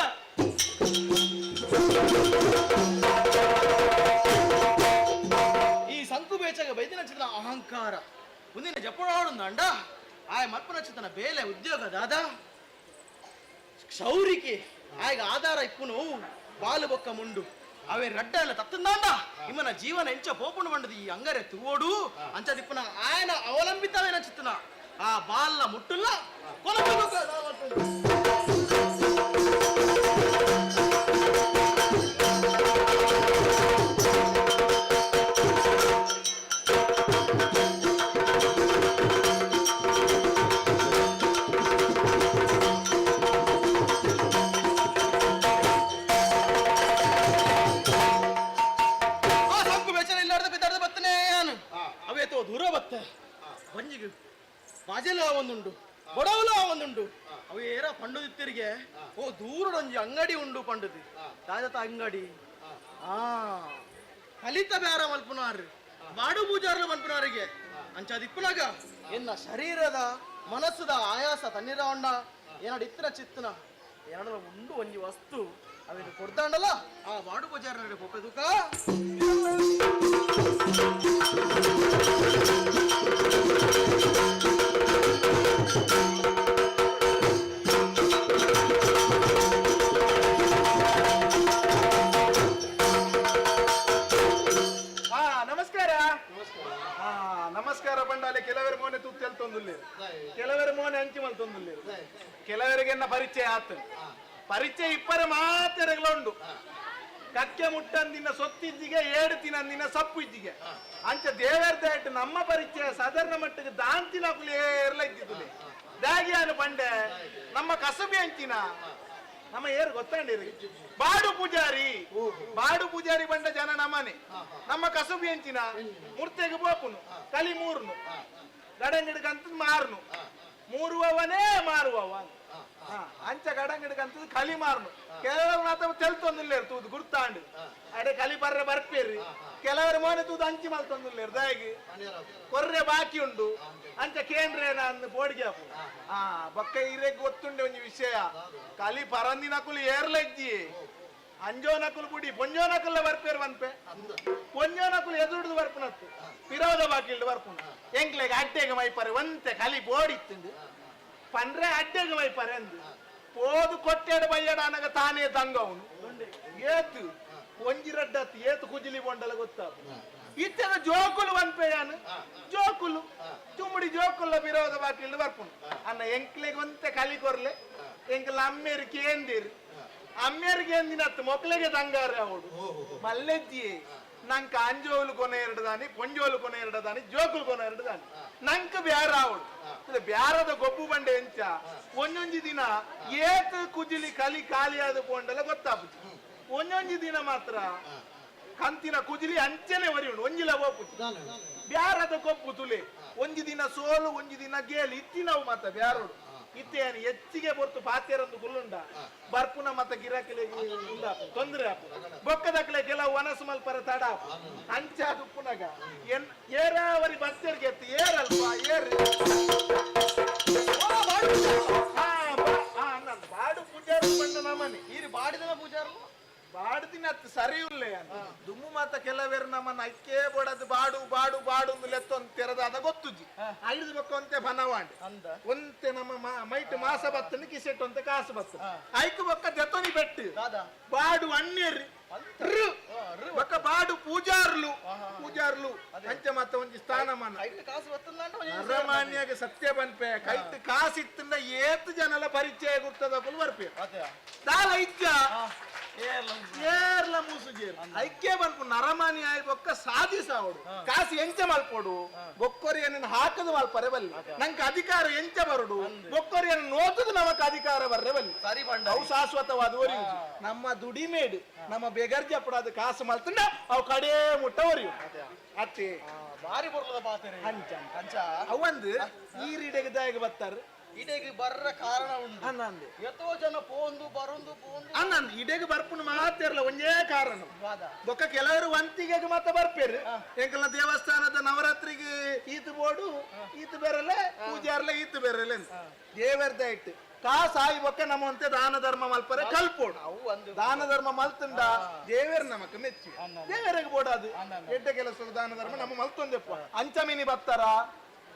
Speaker 1: ಈ ಸಂಕು ಬೇಚಗ ಬೈದಿನ ಚಿತ್ರ ಅಹಂಕಾರ ಮುಂದಿನ ಜಪ್ಪಡಾಡು ಅಂಡ ಆಯ ಮಲ್ಪನ ಚಿತ್ತನ ಬೇಲೆ ಉದ್ಯೋಗ ದಾದ ಕ್ಷೌರಿಕೆ ಆಯ್ಗ ಆಧಾರ ಇಪ್ಪುನು ಬಾಲು ಬೊಕ್ಕ ಮುಂಡು ಅವೇ ರಡ್ಡ ಎಲ್ಲ ತತ್ತಂದಾಂಡ ಇಮ್ಮನ ಜೀವನ ಎಂಚ ಪೋಪುಂಡು ಬಂಡದು ಈ ಅಂಗರೆ ತೂವೋಡು ಅಂಚದಿಪ್ಪನ ಆಯನ ಅವಲಂಬಿತವೇನ ಚಿತ್ತನ ಆ ಬಾಲ್ನ ಮುಟ್ಟುಲ್ಲ ದೂರ ಬತ್ತ ಬಂಜಿಗೆ ಬಾಜೆಲ ಒಂದುಂಡು ಬಡವಲ ಒಂದುಂಡು ಅವು ಏರ ಪಂಡುದಿತ್ತರಿಗೆ ಓ ದೂರದೊಂಜಿ ಅಂಗಡಿ ಉಂಡು ಪಂಡುದಿ ತಾಜತ ಅಂಗಡಿ ಕಲಿತ ಬೇರ ಮಲ್ಪುನಾರ್ ಬಾಡು ಪೂಜಾರ್ಲು ಮಲ್ಪುನಾರಿಗೆ ಅಂಚದಿಪ್ಪನಾಗ ಎನ್ನ ಶರೀರದ ಮನಸ್ಸದ ಆಯಾಸ ತಣ್ಣೀರ ಹೊಂಡ ಏನಾಡು ಇತ್ತಿನ ಚಿತ್ತನ ಏನಾಡ ಉಂಡು ಒಂಜಿ ವಸ್ತು ಅವೇನು ಕೊಡ್ತಾಂಡಲ್ಲ ಆ ಬಾಡು ಪೂಜಾರ ಕೊಪ್ಪೆದುಕ
Speaker 6: ನಮಸ್ಕಾರ ಬಂಡಾಲೆ ಕೆಲವರ ಮೋನೆ ತುತ್ತಲ್ ತೊಂದುಲ್ಲೇರು ಕೆಲವರ ಮೋನೆ ಅಂಚಿ ಮಲ್ ತೊಂದುಲ್ಲೇರು ಕೆಲವರಿಗೆ ಪರಿಚಯ ಆತ ಪರಿಚಯ ಇಪ್ಪರೆ ಮಾತೆರೆಗಳ ಉಂಡು ಕಕ್ಕೆ ಮುಟ್ಟಂದಿನ ಸೊತ್ತಿಜ್ಜಿಗೆ ಏಡು ತಿನ್ನಂದಿನ ಸಪ್ಪು ಇಜ್ಜಿಗೆ ಅಂಚ ದೇವರ್ದಾಯ್ತು ನಮ್ಮ ಪರಿಚಯ ಸಾಧಾರಣ ಮಟ್ಟಿಗೆ ದಾಂತಿನ ಕುಲಿಯೇರ್ಲ ಇದ್ದಿದ್ದುಲೆ ದಾಗಿಯಾನು ಪಂಡೆ ನಮ್ಮ ಕಸಬಿ ಅಂಚಿನ ನಮ್ಮ ಏರು ಗೊತ್ತಂಡಿರಿ ಬಾಡು ಪೂಜಾರಿ ಬಂಡ ಜನ ನಮ್ಮನೆ ನಮ್ಮ ಕಸಬಿ ಅಂಚಿನ ಮೂರ್ತೆಗೆ ಬೋಪುನು ಕಲಿ ಮೂರ್ನು ಗಡಂಗಿಡ್ಗಂತ ಮಾರ್ನು
Speaker 8: ಮೂರುವವನೇ ಮಾರುವವ ಅಂಚ ಗಡಂಗಡಕಂತದ್ದು ಕಲಿ ಮಾರ್ನು ಕೆಲವರು ಮಾತ್ರ ತೆಲ್ತೊಂದಿಲ್ಲೇರು ತೂದು ಗುರ್ತಾಂಡು ಅಡೆ ಕಲಿ ಬರ್ರೆ ಬರ್ಪೇರಿ ಕೆಲವರು ಮೋನೆ ತೂದು ಅಂಚಿ ಮಲ್ತೊಂದಿಲ್ಲೇರು ದಯಗಿ ಕೊರ್ರೆ ಬಾಕಿ ಉಂಡು ಅಂಚ ಕೇಂದ್ರೇನ ಅಂದು ಬೋಡಿಗೆ ಹಾಪು ಬಕ್ಕ ಇರೆಗ್ ಗೊತ್ತುಂಡೆ ಒಂದು ವಿಷಯ ಕಲಿ ಪರಂದಿನಕುಲು ಏರ್ಲೆಜ್ಜಿ ಅಂಜೋನಕುಲು ಬುಡಿ ಪೊಂಜೋನಕುಲ್ಲ ಬರ್ಪೇರು ಬಂಪೆ ಪೊಂಜೋನಕುಲು ಎದುರುದು ಬರ್ಪುನತ್ತು ವಿರೋಧ ಬಾಕಿ ಬರ್ಪುನ ಎಂಕ್ಲೆಗೆ ಅಡ್ಡೆಗೆ ಮೈಪರೆ ಒಂತೆ ಕಲಿ ಬೋಡಿತ್ತುಂಡು ಪಂಡ್ರೆ ಅಡ್ಡೆಗೆ ಮೈಪರೆ ಅಂದು ಪೋದು ಕೊಟ್ಟೆಡು ಬಯ್ಯಡ ಅನಗ ತಾನೇ ತಂಗವನು ಏತು ಒಂಜಿರಡ್ಡತ್ತು ಏತು ಕುಜಿಲಿ ಬೊಂಡಲ ಗೊತ್ತಾಪ ಇತ್ತೆದ ಜೋಕುಲು ಬಂಪೆಯಾನು ಜೋಕುಲು ಚುಮ್ಮಡಿ ಜೋಕುಲ್ಲ ವಿರೋಧ ಬಾಕಿ ಬರ್ಪುನು ಅನ್ನ ಎಂಕ್ಲೆಗೆ ಒಂತೆ ಕಲಿ ಕೊರ್ಲೆ ಎಂಕ್ಲ ಅಮ್ಮೇರಿಗೆ ಏಂದಿರು ಅಮ್ಮೇರಿಗೆ ಏಂದಿನತ್ತು ಮೊಕ್ಲೆಗೆ ತಂಗಾರೆ ಅವಡು ಮಲ್ಲೆಜ್ಜಿ ನಂಕ ಅಂಜೋಲು ಕೊನೆ ಎರಡು ದಾನಿ ಪೊಂಜೋಲು ಕೊನೆ ಎರಡು ದಾನಿ ಜೋಕುಲು ಕೊನೆ ಎರಡು ದಾನಿ ನಂಕ ಬ್ಯಾರ ಅವಳು ಬ್ಯಾರದ ಗೊಬ್ಬು ಬಂಡೆ ಎಂಚ ಒಂದೊಂಜಿ ದಿನ ಏತ್ ಕುಜಿಲಿ ಕಲಿ ಖಾಲಿಯಾದ ಪೋಂಡೆಲ್ಲ ಗೊತ್ತಾಪುಜಿ ಒಂದೊಂಜಿ ದಿನ ಮಾತ್ರ ಕಂತಿನ ಕುಜಿಲಿ ಅಂಚನೆ ಒರಿ ಉಂಡು ಒಂಜಿಲ ಹೋಗ್ಪುಜಿ ಬ್ಯಾರದ ಗೊಬ್ಬು ತುಲೆ ಒಂಜಿ ದಿನ ಸೋಲು ಒಂಜಿ ದಿನ ಗೇಲಿ ಇತ್ತಿನವು ಮಾತ್ರ ಬ್ಯಾರೋಡು ಇತ್ತೇನು ಹೆಚ್ಚಿಗೆ ಹೊರ್ತು ಪಾತ್ಯರಂದು ಗುಲ್ಲುಂಡ ಬರ್ಪುನ ಮತ್ತ ಗಿರಾಕಿಲೆ ತೊಂದ್ರೆ ಆಪು ಬೊಕ್ಕದಕ್ಲೆ ಕೆಲವು ವನಸು ಮಲ್ಪರ ತಡ ಅಂಚಾದು ಪುನಗ ಏರಾವರಿ ಬಸ್ಸರ್ಗೆ ಎತ್ತಿ ಏರಲ್ವಾ ಏರಿ ಬಾಡು ಪೂಜಾರು ಬಂದ ನಮ್ಮನೆ ಈ ಬಾಡಿದ ಪೂಜಾರು ಬಾಡ್ದಿನ ಸರಿ ಉಳ್ಳೆ ದುಮ್ಮು ಮಾತ ಕೆಲವೇರು ನಮ್ಮನ್ನ ಐಕೆ ಬೋಡದು ಬಾಡು ಬಾಡು ಬಾಡು ಲೆತ್ತೊಂದು ತೆರೆದಾದ ಗೊತ್ತುಜಿ ಐದು ಬಕ್ಕ ಒಂತೆ ಬನವಾಂಡ್ ಒಂತೆ ನಮ್ಮ ಮೈಟ್ ಮಾಸ ಬತ್ತನ ಕಿಸೆಟ್ ಒಂತೆ ಕಾಸು ಬತ್ತ ಐಕು ಬಕ್ಕ ದೆತ್ತೊನಿ ಬೆಟ್ಟು ಬಾಡು ಅಣ್ಣೇರಿ ಬಕ್ಕ ಬಾಡು ಪೂಜಾರ್ಲು ಅಂಚ ಮತ್ತ ಒಂಜಿ ಸ್ಥಾನಮಾನ ಅರಮಾನ್ಯಾಗ ಸತ್ಯ ಬನ್ಪೆ ಕೈಟ್ ಕಾಸಿತ್ತಿಂದ ಏತ್ ಜನಲ ಪರಿಚಯ ಗುರ್ತದ ಬರ್ಪೆ ದಾಲ ಇಜ್ಜ ಏರ್ಲ ಮೂಸುಜೇರ್ ಐಕ್ಯ ಬನ್ಪು ನರಮಾನಿ ಆಯ್ ಬೊಕ್ಕ ಸಾಧಿಸಾವಡು ಕಾಸು ಎಂಚ ಮಲ್ಪೋಡು ಬೊಕ್ಕೊರಿಯನ್ನು ಹಾಕದು ಮಲ್ಪರೆ ಬಲ್ಲಿ ನಂಗೆ ಅಧಿಕಾರ ಎಂಚ ಬರುಡು ಬೊಕ್ಕೊರಿಯನ್ನು ನೋತದು ನಮಕ್ ಅಧಿಕಾರ ಬರ್ರೆ ಬಲ್ಲಿ ಸರಿ ಬಂಡ ಅವು ಶಾಶ್ವತವಾದ ಒರಿಯು ನಮ್ಮ ದುಡಿಮೇಡು ನಮ್ಮ ಬೆಗರ್ಜಿ ಅಪ್ಪಡಾದ ಕಾಸು ಮಲ್ತಂಡ ಅವು ಕಡೇ ಮುಟ್ಟ ಒರಿಯು ಅತ್ತೆ ಬಾರಿ ಬರ್ಲದ ಪಾತ್ರೆ ಅಂಚ ಅವಂದು ಈ ರೀಡೆಗೆ ದಾಯಿಗೆ ಬರ್ತಾರೆ ಇಡೆಗೆ ಬರ್ರ ಕಾರಣ ಉಂಟು ಅನ್ನಂದೆ ಎಷ್ಟೋ ಜನ ಪೋಂದು ಬರೊಂದು ಪೋಂದು ಅನ್ನಂದು ಇಡೆಗೆ ಬರ್ಪುನ ಮಾತಿರಲ್ಲ ಒಂದೇ ಕಾರಣ ಬೊಕ್ಕ ಕೆಲವರು ವಂತಿಗೆ ಮಾತ್ರ ಬರ್ಪೇರು ಎಂಕಲ್ನ ದೇವಸ್ಥಾನದ ನವರಾತ್ರಿಗೆ ಈತು ಬೋಡು ಈತು ಬೇರೆಲ್ಲ ಪೂಜಾರ್ಲೆ ಈತು ಬೇರೆಲ್ಲ ದೇವರ್ದ ಇಟ್ಟು ಕಾಸಾಯಿ ಬೊಕ್ಕ ನಮ್ಮಂತೆ ದಾನ ಧರ್ಮ ಮಲ್ಪರೆ ಕಲ್ಪೋಡು ದಾನ ಧರ್ಮ ಮಲ್ತಂಡ ದೇವರ ನಮಕ್ ಮೆಚ್ಚಿ ದೇವರಿಗೆ ಬೋಡಾದು ಎಡ್ಡ ಕೆಲಸದ ದಾನ ಧರ್ಮ ನಮ್ಮ ಮಲ್ತೊಂದೆಪ್ಪ ಅಂಚಮಿನಿ ಬತ್ತಾರ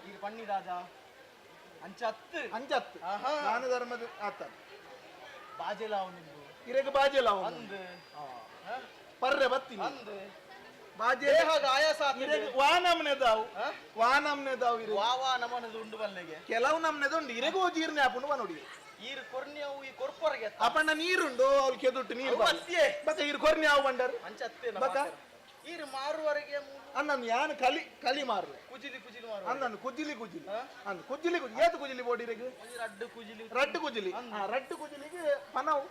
Speaker 8: ಈಗ ಪಣ್ಣಿ ರಾಜ ಅಂಚತ್ತು ದಾನ ಧರ್ಮದ ಆತ ಬಾಜೆಲಾವ್ ನಿಂದು ಇರೆಗೆ ಬಾಜೆಲಾವ್ ಅಂದು ಪರ್ರೆ ಬತ್ತಿ ಅಂದು ಬಾಜೆ ಆಯಾಸ ಇರೆಗೆ ವಾನಮ್ನೆದಾವು ಇರೆ ವಾ ನಮನದು ಉಂಡು ಬಲ್ಲೆಗೆ ಕೆಲವು ನಮ್ನೆದು ಉಂಡು ಇರೆಗೂ ಜೀರ್ಣೆ ಆಪುಂಡು ಬನೋಡಿ ಈರು ಕೊರ್ನಿಯವು ಈ ಕೊರ್ಪೊರ್ಗೆ ಅಪ್ಪಣ್ಣ ನೀರುಂಡು ಅವ್ಲು ಕೆದುಟ್ಟು ನೀರು ಬಕ್ಕ ಈರು ಕೊರ್ನಿಯಾವು ಬಂಡರು ಅಂಚತ್ತೆ ಬಕ್ಕ ಈರು ಮಾರುವರೆಗೆ ಅನ್ನನ್ನು ಯಾನು ಕಲಿ ಮಾರು ಕುಜಿಲಿ ಮಾರು ಅನ್ನನ್ನು ಕುಜಿಲಿ ಅಂದ್ ಕುಜಿಲಿ ಏತು ಕುಜಿಲಿ ಬೋಡಿರೆಗೆ ರಡ್ಡು ಕುಜಿಲಿಗೆ ಪನವು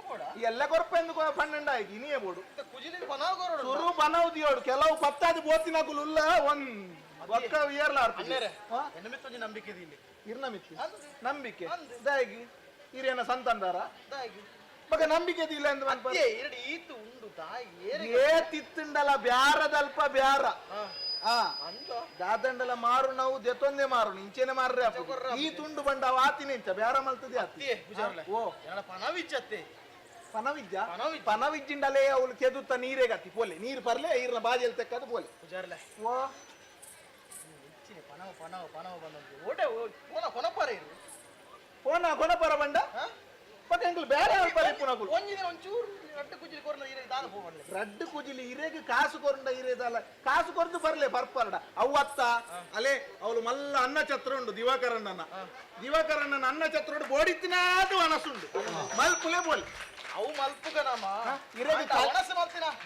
Speaker 8: ಕೂಡ ಎಲ್ಲ ಕೊರಪೆಂದು ಪನ್ನೆಂಡ ಆಯ್ತು ನೀಯೇ ಬೋಡು ಕುಜಿಲಿಗೆ ಪನವು ಕೊರಡು ಸುರು ಪನವು ದಿಯೋಡು ಕೆಲವು ಪತ್ತಾದಿ ಬೋತಿನ ಕುಲ್ಲ ಒಂದ್ ಒಕ್ಕ ಏರ್ಲಾರ್ತಾರೆ ನಂಬಿಕೆ ಇರ್ನಮಿತಿ ನಂಬಿಕೆ ದಾಗಿ ಇರೇನ ಸಂತಂದಾರ ದಾಗಿ ಬಗ ನಂಬಿಕೆ ಇಲ್ಲ ಎಂದು ಈತು ಉಂಡು ಏತಿತ್ತುಂಡಲ ಬ್ಯಾರದಲ್ಪ ಬ್ಯಾರ ದಾದಂಡಲ ಮಾರು ನಾವು ದೆತ್ತೊಂದೆ ಮಾರು ಇಂಚೆನೆ ಮಾರ್ರೆ ಈ ತುಂಡು ಬಂಡ ಆತಿನ ಇಂಚ ಬ್ಯಾರ ಮಲ್ತದೆ ಓ ಪನವಿಜ್ಜತ್ತೆ ಪನವಿಜ್ಜಿಂಡಲೇ ಅವಳು ಕೆದುತ್ತ ನೀರೇ ಗತಿ ಪೋಲೆ ನೀರು ಬರ್ಲೆ ಈರ್ನ ಬಾಜೆಲ್ ತೆಕ್ಕದು ಪೋಲೆ ಓ ಪನವ ಬಂದಂತೆ ಓಟೆ ಕೊನಪರ ಇರು ಕೊನಪರ ಬಂಡ ಬೇರೆ ಒಂಚೂರು ರಡ್ಡು ಕುಜಿಲಿ ಇರೆಗೆ ಕಾಸು ಕೊರಂಡ ಇರೇದಲ್ಲ ಕಾಸು ಕೊರದು ಬರ್ಲೆ ಬರ್ಪರ್ಡ ಅವತ್ತ ಅಲೆ ಅವಳು ಮಲ್ಲ ಅನ್ನ ಛತ್ರ ಉಂಡು ದಿವಾಕರಣ್ಣನ ಅನ್ನ ಛತ್ರ ಉಂಡು ಬೋಡಿತ್ತಿನಾದು ಅನಸುಂಡು ಮಲ್ಪುಲೆ ಬೋಲಿ ಅವು ಮಲ್ಪುಗನಮ್ಮ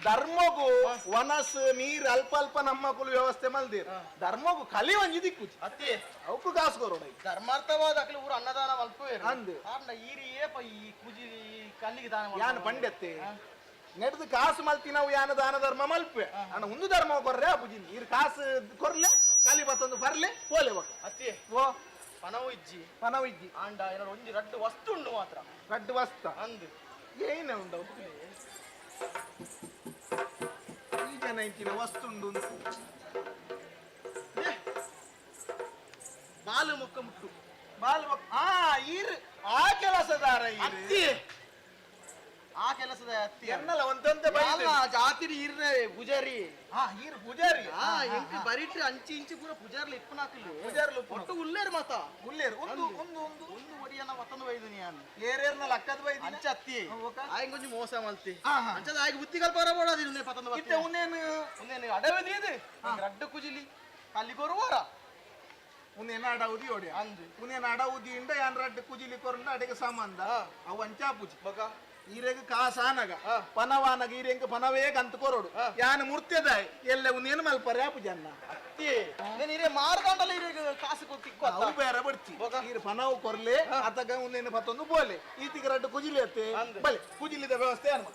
Speaker 8: ಧರ್ಮಗು ವನಸ್ ನೀರ್ ಅಲ್ಪ ಅಲ್ಪ ನಮ್ಮ ಕುಲು ವ್ಯವಸ್ಥೆ ಮಲ್ದಿರ್ ಧರ್ಮಗು ಕಲಿ ಒಂಜಿ ದಿಕ್ಕು ಅತ್ತೆ ಅವಕ್ಕೂ ಕಾಸು ಕೊರೋಣ ಧರ್ಮಾರ್ಥವಾದ ಊರು ಅನ್ನದಾನ ಮಲ್ಪುವೆ ಅಂದು ಈರಿಯೇ ಈ ಕುಜಿ ಕಲ್ಲಿಗೆ ದಾನ ಯಾನು ಪಂಡತ್ತೆ ನೆಡ್ದು ಕಾಸು ಮಲ್ತಿ ನಾವು ಯಾನ ದಾನ ಧರ್ಮ ಮಲ್ಪೆ ಅಣ್ಣ ಒಂದು ಧರ್ಮ ಕೊರ್ರೆ ಅಪ್ಪುಜಿ ಈರ್ ಕಾಸು ಕೊರ್ಲೆ ಕಲಿ ಬತ್ತೊಂದು ಬರ್ಲೆ ಪೋಲೆ ಬಕ್ಕ ಅತ್ತೆ ಓ ಪನವು ಇಜ್ಜಿ
Speaker 9: ಆಂಡ ಏನಾರು ಒಂಜಿ ರಡ್ಡು ವಸ್ತು ಉಂಡು ಮಾತ್ರ
Speaker 8: ರಡ್ಡು ವಸ್ತ
Speaker 9: ಅಂದು
Speaker 8: ಏನ ಉಂಡ ಈ ಜನ ಇಂಚಿನ ವಸ್ತು ಉಂಡು
Speaker 9: ಬಾಲು ಮೊಕ್ಕ ಮುಟ್ಟು
Speaker 8: ಈರ್ ಆ ಕೆಲಸದಾರ
Speaker 9: ಅತ್ತಿ ಆ ಕೆಲಸದ ಅತ್ತಿ
Speaker 8: ಎನ್ನಲ್ಲ ಒಂದೊಂದೇ
Speaker 9: ಜಾತಿರಿ ಈರ್ರೆ ಪೂಜಾರಿ
Speaker 8: ಈರ್ ಪೂಜಾರಿ
Speaker 9: ಎಂಕ್ ಬರಿಟ್ರೆ ಅಂಚಿ ಇಂಚಿ ಪೂರ ಪೂಜಾರ್ಲಿ ಇಪ್ಪನ ಹಾಕಲಿ
Speaker 8: ಪೂಜಾರ್ಲು
Speaker 9: ಒಟ್ಟು ಉಲ್ಲೇರು ಮಾತ
Speaker 8: ಉಲ್ಲೇರು ಒಂದು
Speaker 9: ಒಡಿಯನ್ನ ಮತ್ತೊಂದು ಬೈದಿನಿ ನಾನು
Speaker 8: ಏರೇರ್ನಲ್ಲಿ ಅಕ್ಕದ ಬೈದಿ
Speaker 9: ಅಂಚ ಅತ್ತಿ ಆಯ್ಕೆ ಕೊಂಚ ಮೋಸ ಮಲ್ತಿ ಅಂಚದ ಆಯ್ಕೆ ಬುತ್ತಿ ಕಲ್ಪ ಬರೋದಿಲ್ಲ ಪತ್ತೊಂದು
Speaker 8: ಇತ್ತೆ ಉನ್ನೇನು
Speaker 9: ಅಡವದಿ ಇದೆ ರಡ್ಡು ಕುಜಿಲಿ ಅಲ್ಲಿ ಕೊರುವಾರ
Speaker 8: ಉನ್ನೇನ ಅಡವುದಿ ಓಡಿ
Speaker 9: ಅಂದು
Speaker 8: ಉನ್ನೇನ ಅಡವುದಿ ಇಂಡ ಯಾನ್ ರಡ್ಡು ಕುಜಿಲಿ ಕೊರಂಡ ಅಡೆಗೆ ಸಂಬಂಧ ಅವು ಅಂಚಾ ಪೂಜಿ
Speaker 9: ಬಗ
Speaker 8: ಈರೆಗ್ ಕಾಸಾನಗ ಪನವಾನಗ ಈರೆಂಗ್ ಪನವೇ ಕಂತ ಕೊರೋಡು ಯಾನ್ ಮುರ್ತೆದಾಯ್ ಎಲ್ಲ ಉನ್ನೇನು ಮಲ್ಪರ್ಯಾ ಪೂಜನ್ನ
Speaker 9: ಅತ್ತಿ నేను ఇరే మారదండల ఇరే కాసు తిక్కు
Speaker 8: ಅವು ಬೇರೆ ಬಡ್ತಿ ಈರ್ ಪನವು ಕೊರ್ಲೆ ಅತಗ ಉನ್ನೇನು ಪತ್ತೊಂದು ಬೋಲೆ ಈತಿಗ ರಡ್ಡು ಕುಜಿಲಿ ಅತ್ತೆ ಬಲೆ ಕುಜಿಲಿದ ವ್ಯವಸ್ಥೆ ಅನ್ಮ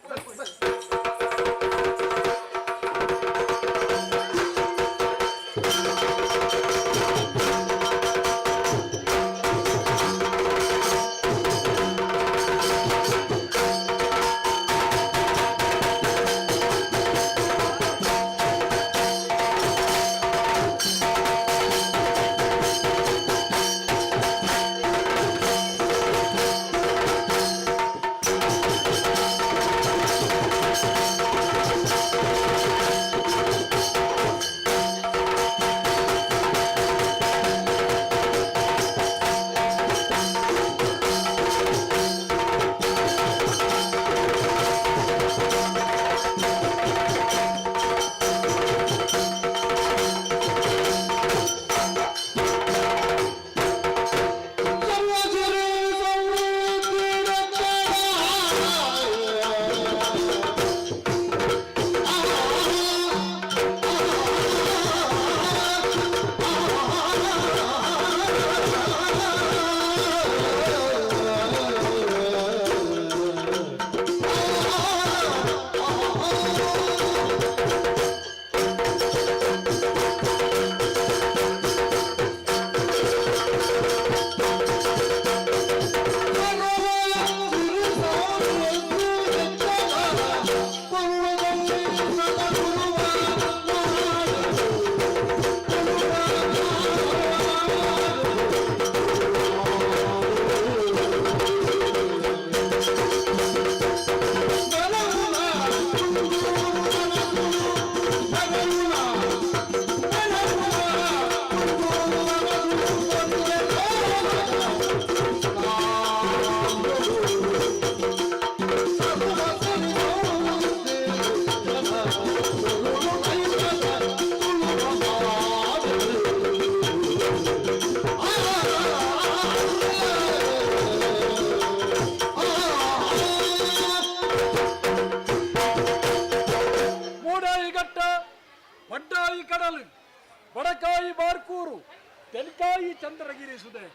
Speaker 12: ಚಂದ್ರಗಿರಿ ಸುದೆ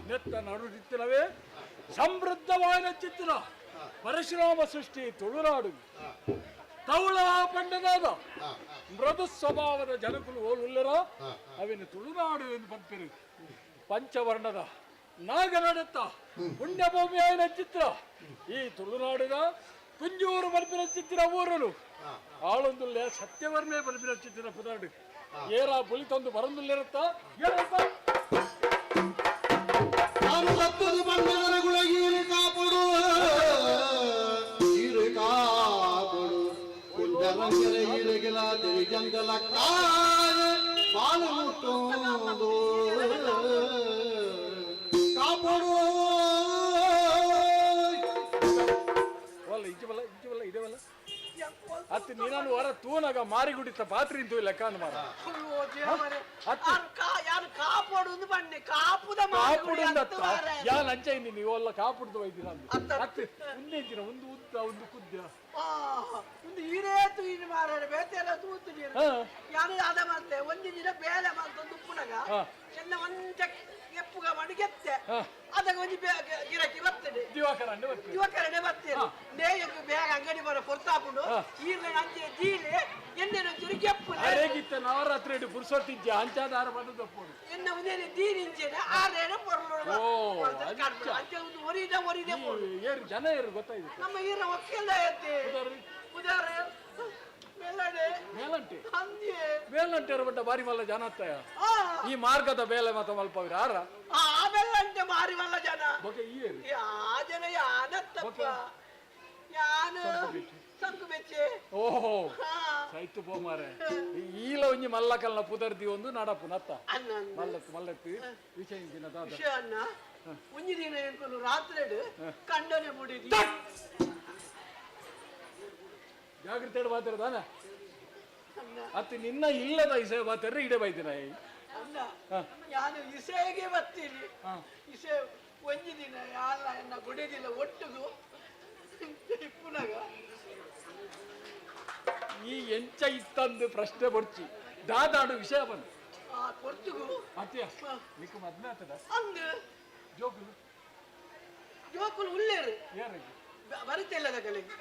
Speaker 12: ನೆತ್ತ ನಡುದಿತ್ತಿನವೇ ಸಮೃದ್ಧವಾದ ಚಿತ್ತಿನ ಪರಶುರಾಮ ಸೃಷ್ಟಿ ತುಳುನಾಡು ತೌಳ ಪಂಡನಾದ ಮೃದು ಸ್ವಭಾವದ ಜನಕುಲು ಓಲುಲ್ಲರ ಅವಿನ ತುಳುನಾಡು ಎಂದು ಪಂಪಿರು ಪಂಚವರ್ಣದ ನಾಗನಡತ್ತ ಪುಣ್ಯಭೂಮಿಯಾಯಿನ ಚಿತ್ರ ಈ ತುಳುನಾಡಿನ ಕುಂಜೂರು ಬಲ್ಪಿನ ಚಿತ್ರ ಊರಲು ಆಳೊಂದುಲ್ಲೆ ಸತ್ಯವರ್ಮೆ ಬಲ್ಪಿನ ಚಿತ್ರ ಪುದಾಡು ಏರ ಬುಲಿ ತಂದು ಬರಂದುಲ್ಲಿರುತ್ತ
Speaker 16: ನಾನು ತಪ್ಪದು ಬಂದವರಗುಳಗೀರು ಕಾಪಡು ಈರು ಕಾಪಡು ಕುಂಡರಂಗರ ಈರಗಿಲ ತಿರುಜಂಗಲ ಕಾಯ ಬಾಳು ಮುಟ್ಟೋದು ಕಾಪಡು
Speaker 12: ಇಜ್ಜಬಲ್ಲ ಇದೆವಲ್ಲ ಅತ್ತು ನೀನು ಹೊರ ತೂನಾಗ ಮಾರಿ ಗುಡಿತ ಪಾತ್ರೆ ಇಂತು ಲೆಕ್ಕ ಮಾರ ಯಾನ್ ಅಂಚ ಇಂದಿ ನೀವೆಲ್ಲ ಕಾಪುಡ್ದು ಒಯ್ದಿರ ಅತ್ತು ಉಂದೆಂಚಿನ ಒಂದು ಉದ್ದ ಒಂದು ಕುದ್ದ
Speaker 10: ಒಂದು ಈರೇತು ಇನ್ನು ಮಾರ ಬೇತೆಲ್ಲ ತೂತು ನೀರು ಯಾರು ಅದ ಮತ್ತೆ ಒಂದು ದಿನ ಬೇಲೆ ಮಾಡ್ತಂದು ಉಪ್ಪುನಗ ಎಲ್ಲ ಒಂಚ ಎಪ್ಪುಗ ಮಾಡಿ ಗೆತ್ತೆ ಅದಕ್ಕೆ ಒಂದು ಗಿರಾಕಿ ಬರ್ತದೆ ಯುವಕರನ್ನೇ ಬರ್ತೇನೆ ನೇಯಕ್ಕೆ ಬೇಗ ಅಂಗಡಿ ಬರೋ ಕೊರ್ತಾಪುಂಡು ಈರ್ಲೆ ಅಂಚೆ ಜೀಲೆ ಎಣ್ಣೆ ಕೆಪ್ಪು
Speaker 12: ನವರಾತ್ರಿ ಪುರ್ಸೊತ್ತಿಜ್ಜ ಅಂಚಾದಾರ ಬಂದದ್ದು
Speaker 10: ಎನ್ನ ಉದೇನೆ ದೀನಿಂಚೇನೆ ಆರೇನ ಪೊರ್ಲು ಅಂಚೆ ಒಂದು ಒರಿದೆ
Speaker 12: ಏರು ಜನ ಏರು ಗೊತ್ತಾಯ್ತು
Speaker 10: ನಮ್ಮ ಈರ ಒಕ್ಕೆಲ್ಲ ಐತೆ ಉದಾರ
Speaker 12: ಬೇಲಂಟೆ ಬಟ್ಟ ಬಾರಿ ಮಲ್ಲ ಜನ ಅತ್ತಯ ಈ ಮಾರ್ಗದ ಬೇಲೆ ಮತ ಮಲ್ಪವ್ರ ಆರ
Speaker 10: ಆ ಬೆಲ್ಲಂಟೆ ಮಾರಿ ಮಲ್ಲ ಜನ
Speaker 12: ಈ
Speaker 10: ಆ ಜನ ಯಾನತ್ತಪ್ಪ ಯಾನು ಸಂಕು ಬೆಚ್ಚೆ
Speaker 12: ಓಹೋ ಸೈತು ಪೋ ಮಾರೆ ಈಲ ಒಂಜಿ ಮಲ್ಲಕಲ್ನ ಪುದರ್ದಿ ಒಂದು ನಡಪು ನತ್ತ ಮಲ್ಲತ್ತು ವಿಷಯ
Speaker 10: ವಿಷಯ ಅನ್ನ ಒಂಜಿ ದಿನ ಎನ್ಕೊಂಡು ರಾತ್ರಿ ಕಂಡನೆ ಮುಡಿದಿ
Speaker 12: ಜಾಗ್ರತೆ ಮಾತಾಡ್ದಾನ ಅತ್ತು ನಿನ್ನ ಇಲ್ಲದ ಇಸೆ ಮಾತಾಡ್ರೆ ಇಡೇ ಬೈದಿನ
Speaker 10: ನಾನು ಇಸೆಗೆ ಬರ್ತೀನಿ ಇಸೆ ಒಂಜಿ ದಿನ ಯಾಲ ಎನ್ನ ಗುಡಿದಿಲ್ಲ ಒಟ್ಟಿಗೂ ಪುನಗ
Speaker 12: ಈ ಎಂಚ ಇತ್ತಂದು ಪ್ರಶ್ನೆ ಬಡ್ಚಿ ದಾದಾಡು ವಿಷಯ ಬಂದು
Speaker 10: ಕೊರ್ತಿಗೂ
Speaker 12: ಅತ್ಯ ನಿಕ್ಕ ಮದ್ಮೆ ಆಗ್ತದ
Speaker 10: ಅಂದು
Speaker 12: ಜೋಕುಲು
Speaker 10: ಜೋಕುಲು ಉಳ್ಳೇರು
Speaker 12: ಯಾರಿಗೆ
Speaker 10: ಬರುತ್ತಿಲ್ಲ ಕಲೆಗೆ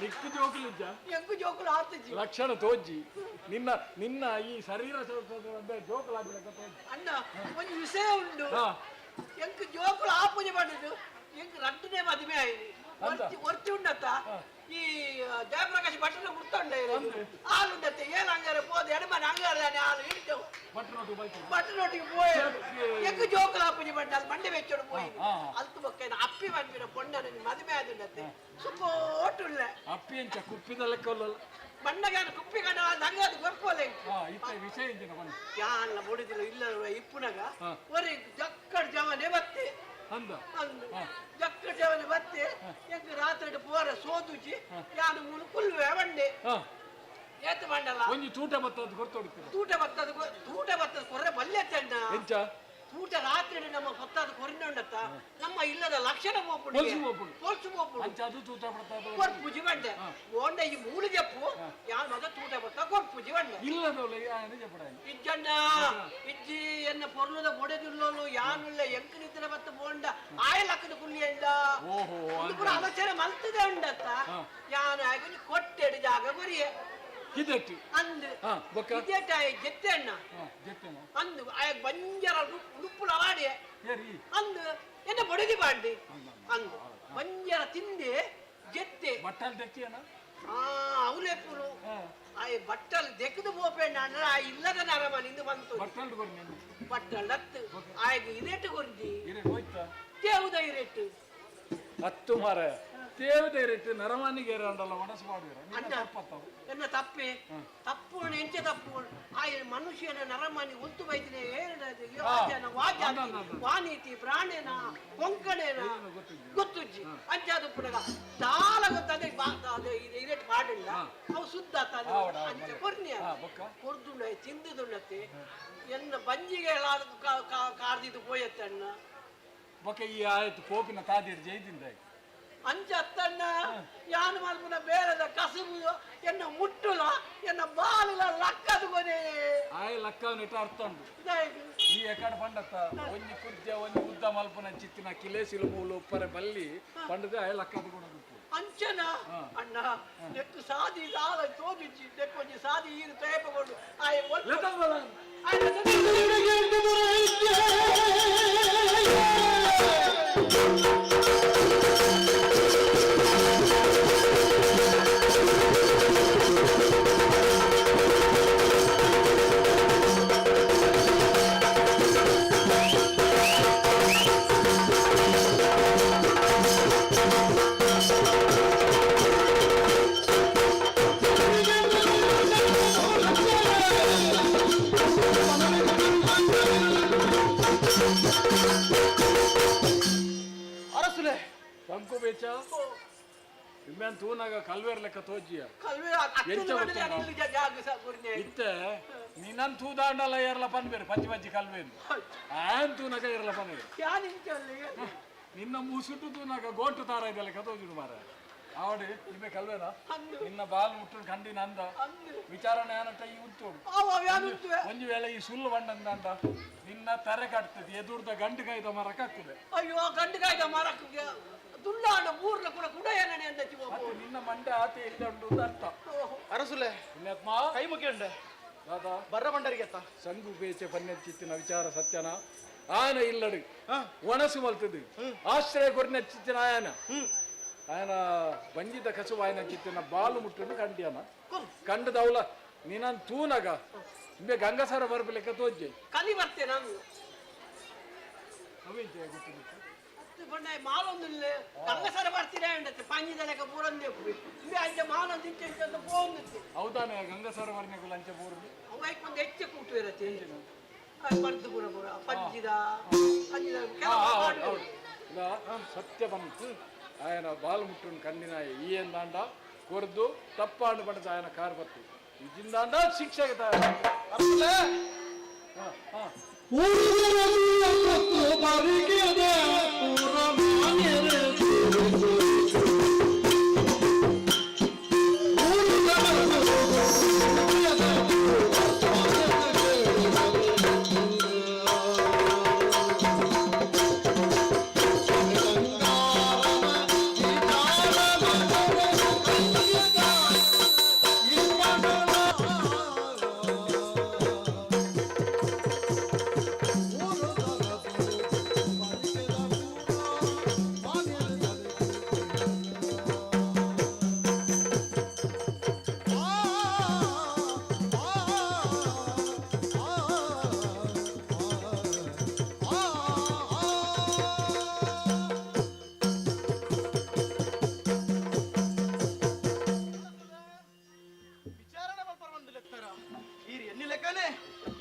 Speaker 12: ನಿಕ್ಕು ಜೋಕುಲಿಜ್ಜ
Speaker 10: ಎಂಕು ಜೋಕುಲು ಆತಜಿ
Speaker 12: ಲಕ್ಷಣ ತೋಜಿ ನಿನ್ನ ಈ ಶರೀರ ಜೋಕುಲಾಗ್ಲಿಕ್ಕ ತೋಜಿ
Speaker 10: ಅಣ್ಣ ಒಂದು ವಿಷಯ ಉಂಟು ಎಂಕು ಜೋಕುಲು ಆಪೂಜೆ ಮಾಡಿದ್ದು ಎಂಕು ರಡ್ಡನೇ ಮದುವೆ ಆಯ್ತು ಒರ್ತಿ ಉಂಡತ್ತ ಈ ಜಯಪ್ರಕಾಶ್ ಭಟ್ರನ ಗುರ್ತೊಂಡೆ ಹಾಲುಂಡತ್ತೆ ಏಳು ಅಂಗಾರೆ ಪೋದು ಎಡಮನೆ ಅಂಗಾರೆ ಹಾಲು ಹಿಡಿತೇವು ಭಟ್ರನೊಟ್ಟಿಗೆ போய் ಎಂಕು ಜೋಕುಲು ಆಪೂಜೆ ಮಾಡಿ ಅಲ್ಲಿ ಮಂಡೆ ಬೆಚ್ಚೋಡು போய் ಅಲ್ತು ಬೊಕ್ಕ ಅಪ್ಪಿ ಬಂದ್ಬಿಡ ಪೊಂಡನ ಮದುವೆ ಆದುಂಡತ್ತೆ ಸುಪ್ಪೋಟುಳ್ಳ
Speaker 12: ಅಪ್ಪಿ ಎಂಚ ಕುಪ್ಪಿದ ಲೆಕ್ಕಲ್ಲ
Speaker 10: ಬಣ್ಣಗಾನ ಕುಪ್ಪಿ ಕಡ ನಂಗೆ ಅದು ಗೊರ್ಕೋಲೆ
Speaker 12: ವಿಷಯ
Speaker 10: ಯಾಲ್ಲ ಮುಡಿದಿಲ್ಲ ಇಲ್ಲ ಇಪ್ಪುನಗ ಒರಿ ಜಕ್ಕಡ್ ಜವನೆ ಬತ್ತೆ
Speaker 12: ಅಂದ
Speaker 10: ಜಕ್ಕಡ್ ಜವನೆ ಬತ್ತೆ ಎಂಕ್ ರಾತ್ರಿ ಪೋರ ಸೋದುಜಿ ಯಾನು ಮುಳುಕುಲ್ವೆ ಬಂಡೆ ಏತು ಮಂಡಲ
Speaker 12: ಒಂಜಿ ತೂಟ ಬತ್ತದ ಗೊತ್ತೋಡ್ತೀರಿ
Speaker 10: ತೂಟ ಬತ್ತದ ಕೊರ್ರೆ ಬಲ್ಲೆ ಚೆಂಡ
Speaker 12: ಎಂಚ
Speaker 10: ತೂಟ ರಾತ್ರಿ ನಮ್ಮ ಹೊತ್ತಾದ ಕೊರಿನೊಂಡತ್ತ ನಮ್ಮ ಇಲ್ಲದ ಲಕ್ಷಣ
Speaker 12: ಅದು ತೂಟ ಬರ್ತದ
Speaker 10: ಕೊರ್ಪುಜಿ ಬಂಡೆ ಓಂಡ ಈ ಮೂಳು ಜಪ್ಪು ಯಾನ್ ಮದ ತೂಟ ಬತ್ತ ಕೊರ್ಪುಜಿ ಬಂಡೆ
Speaker 12: ಇಲ್ಲದೋಲ
Speaker 10: ಇಜ್ಜಣ್ಣ ಇಜ್ಜಿ ಎನ್ನ ಪೊರ್ಲುದ ಬೊಡೆದುಲ್ಲೋಲು ಯಾನುಲ್ಲ ಎಂಕ ನಿದ್ರೆ ಬತ್ತ ಬೋಂಡ ಆಯಲಕ್ಕದ ಕುಲ್ಲಿ ಎಂಡ ಪೂರ ಆಲೋಚನೆ ಮಲ್ತದೆ ಉಂಡತ್ತ ಯಾನು ಆಗಿ ಕೊಟ್ಟೆಡು ಜಾಗ ಕೊರಿಯೆ
Speaker 12: ಕಿದೆಟ್ಟು
Speaker 10: ಅಂದು ಕಿದೆಟ್ಟ ಜೆತ್ತೆ ಅಣ್ಣ ಅಂದು ಆಯ ಬಂಜರ ಉಡುಪುಲ ವಾಡಿ ಅಂದು ಎನ್ನ ಬೊಡೆದಿ ಬಾಂಡಿ ಅಂದು ಬಂಜರ ತಿಂದೆ ಜೆತ್ತೆ
Speaker 12: ಬಟ್ಟಲ್ ತೆಕ್ಕಿಯನ
Speaker 10: ಅವಲೆಪ್ಪುರು ಆಯ ಬಟ್ಟಲ್ ದೆಕ್ಕದು ಬೋಪೆಣ್ಣ ಅಂದ್ರೆ ಆ ಇಲ್ಲದ ನರಮನ ಇಂದು ಬಂತು ಬಟ್ಟಲ್ ಹತ್ತು ಆಯ್ತು ಇರೇಟು ಕೊರ್ದಿ ತೇವುದ ಇರೇಟು
Speaker 12: ಹತ್ತು ಮಾರ ತೇವುದ ಇರೇಟು ನರಮನಿಗೆ ಅಂಡಲ್ಲ ಮನಸ್ಸು ಮಾಡುವಿರ
Speaker 10: ಎನ್ನ ತಪ್ಪೆ ತಪ್ಪು ಎಂಚೆ ತಪ್ಪು ಆ ಮನುಷ್ಯನ ನರಮನಿ ಒತ್ತು ಬೈತಿನ ವಾನೀತಿ ಪ್ರಾಣೇನ ಕೊಂಕಣೇನ ಗೊತ್ತುಜ್ಜಿ ಅಂಚಾದ ಪುಡಗ ದಾಲ ಗೊತ್ತದೆ ಇರೇಟ್ ಮಾಡಿಲ್ಲ ಅವು ಸುದ್ದ ಅಂಚೆ ಕೊರ್ನಿಯ ಕೊರ್ದುಂಡ ತಿಂದುದುಂಡತ್ತೆ ಎನ್ನ ಬಂಜಿಗೆ ಕಾರ್ದಿದ್ದು ಪೋಯತ್ತೆ ಅಣ್ಣ
Speaker 12: ಬೊಕ್ಕ ಈ ಆಯ್ತು ಪೋಪಿನ ತಾದಿರ್ ಜೈದಿಂದ
Speaker 10: ಅಂಚತ್ತಣ್ಣ ಯಾನು ಮಲ್ಪುನ ಬೇರೆದ ಕಸುಬು ಎನ್ನ ಮುಟ್ಟುಲ ಎನ್ನ ಬಾಲುಲ ಲಕ್ಕದು ಕೊನೆ
Speaker 12: ಆಯ್ ಲಕ್ಕವನ್ನ ಇಟ್ಟ ಅರ್ಥ ಉಂಟು ಈ ಎಕಡೆ ಪಂಡತ್ತ ಒಂಜಿ ಕುದ್ಯ ಒಂಜಿ ಉದ್ದ ಮಲ್ಪುನ ಚಿತ್ತಿನ ಕಿಲೇಸಿಲು ಮೂಲು ಉಪ್ಪರೆ ಬಲ್ಲಿ ಪಂಡದ ಆಯ್ ಲಕ್ಕದು ಕೂಡ
Speaker 10: ಅಂಚನ ಅಣ್ಣ ನೆಕ್ಕು ಸಾದಿ ದಾಲ ತೋಬಿಚ್ಚಿ ನೆಕ್ಕು ಒಂಜಿ ಸಾದಿ ಈರು ತೇಪಗೊಂಡು ಆಯ್
Speaker 12: ತೂನಾಗ ಕಲ್ವೇರ್ ಲೆಕ್ಕ ತೋಜಿಯ ಇತ್ತೆ ನೀನನ್ ತೂದಾಂಡಲ್ಲ ಏರ್ಲ ಪನ್ಬೇರು ಪಂಚಿ ಪಂಚಿ ಕಲ್ವೇನು ಆನ್ ತೂನಾಗ ಏರ್ಲ ಪನ್ಬೇರು ನಿನ್ನ ಮುಸುಟು ತೂನಾಗ ಗೋಟು ತಾರ ಇದೆ ಲೆಕ್ಕ ತೋಜುಡು ಮಾರ ಅವಡು ಇವೆ ಕಲ್ವೇನಾ ನಿನ್ನ ಬಾಲ್ ಮುಟ್ಟು ಕಂಡಿನ ಅಂದ ವಿಚಾರಣೆ ಏನಂತ ಈ ಉಂಟೋಡು ಒಂದು ವೇಳೆ ಈ ಸುಳ್ಳು ಬಂದಂದ ನಿನ್ನ ತರೆ ಕಟ್ತದೆ ಎದುರ್ದ ಗಂಡು ಕಾಯ್ದ ಮರಕ್ಕಾಗ್ತದೆ.
Speaker 10: ಅಯ್ಯೋ ಗಂಡು ಕಾಯ್ದ ಮರಕ್ಕೆ ದುಲ್ಲಾಡ ಮೂರ್ಲ ಕೂಡ ಕುಡಯನೇ ಅಂತ
Speaker 12: ನಿನ್ನ ಮಂಡೆ ಆತೆ ಇಲ್ಲ ಉಂಟು ಅರ್ಥ
Speaker 8: ಅರಸುಲೆ
Speaker 12: ಪುಣ್ಯಾತ್ಮ
Speaker 8: ಕೈ ಮುಗಿಯುಂಡೆ
Speaker 12: ದಾದಾ
Speaker 8: ಬರ್ರ ಬಂಡರಿಗೆ
Speaker 12: ಸಂಗು ಬೇಚೆ ಪನ್ನೆಚ್ಚಿತ್ತಿನ ವಿಚಾರ ಸತ್ಯನ ಆಯನ ಇಲ್ಲಡು ಒಣಸು ಮಲ್ತದು ಆಶ್ರಯ ಕೊರ್ನೆಚ್ಚಿತ್ತಿನ ಆಯನ ఆయన ಬಂಜಿದ ಕಸುವು ఆయన ಚಿತ್ತಿನ ಬಾಲು ಮುಟ್ಟನ್ನು ಕಂಡಿಯನ ಕಂಡದವಲ ನೀನನ್ ತೂನಗ ಇಂಬೆ ಗಂಗಸರ ಬರ್ಬಲೆಕ್ಕ ತೋಜ್ಜೆ
Speaker 10: ಕಲಿ ಬರ್ತೆ ನಾನು
Speaker 12: ಅವೇಂತೆ ಗೊತ್ತಿಲ್ಲ
Speaker 10: ಬಣ್ಣ ಮಾಲೊಂದಿಲ್ಲ ಗಂಗಸರ ಬರ್ತೀರಾ ಅಂಡತ್ತೆ ಪಂಜಿದಲೆಕ್ಕ ಪೂರಂದೆ ಇಂಬೆ ಅಂಚೆ ಮಾಲೊಂದು ಇಂಚೆ ಅಂತ ಪೋಂದಿತ್ತೆ
Speaker 12: ಹೌದಾನೆ ಗಂಗಸರ ವರ್ಣಗಳು ಅಂಚೆ ಪೂರಂದೆ
Speaker 10: ಅವೈಕ್ ಒಂದು ಹೆಚ್ಚೆ ಕೂಟು ಇರತ್ತೆ ಬರ್ದು ಪೂರ ಪೂರ ಪಂಜಿದ
Speaker 12: ಸತ್ಯ ಬಂತು ఆయన బాలు ముట్టుని కండిన ఈయందాండ కొరదు తప్పాండు పడితే ఆయన కారు పత్తి ఇచ్చిందాండ శిక్ష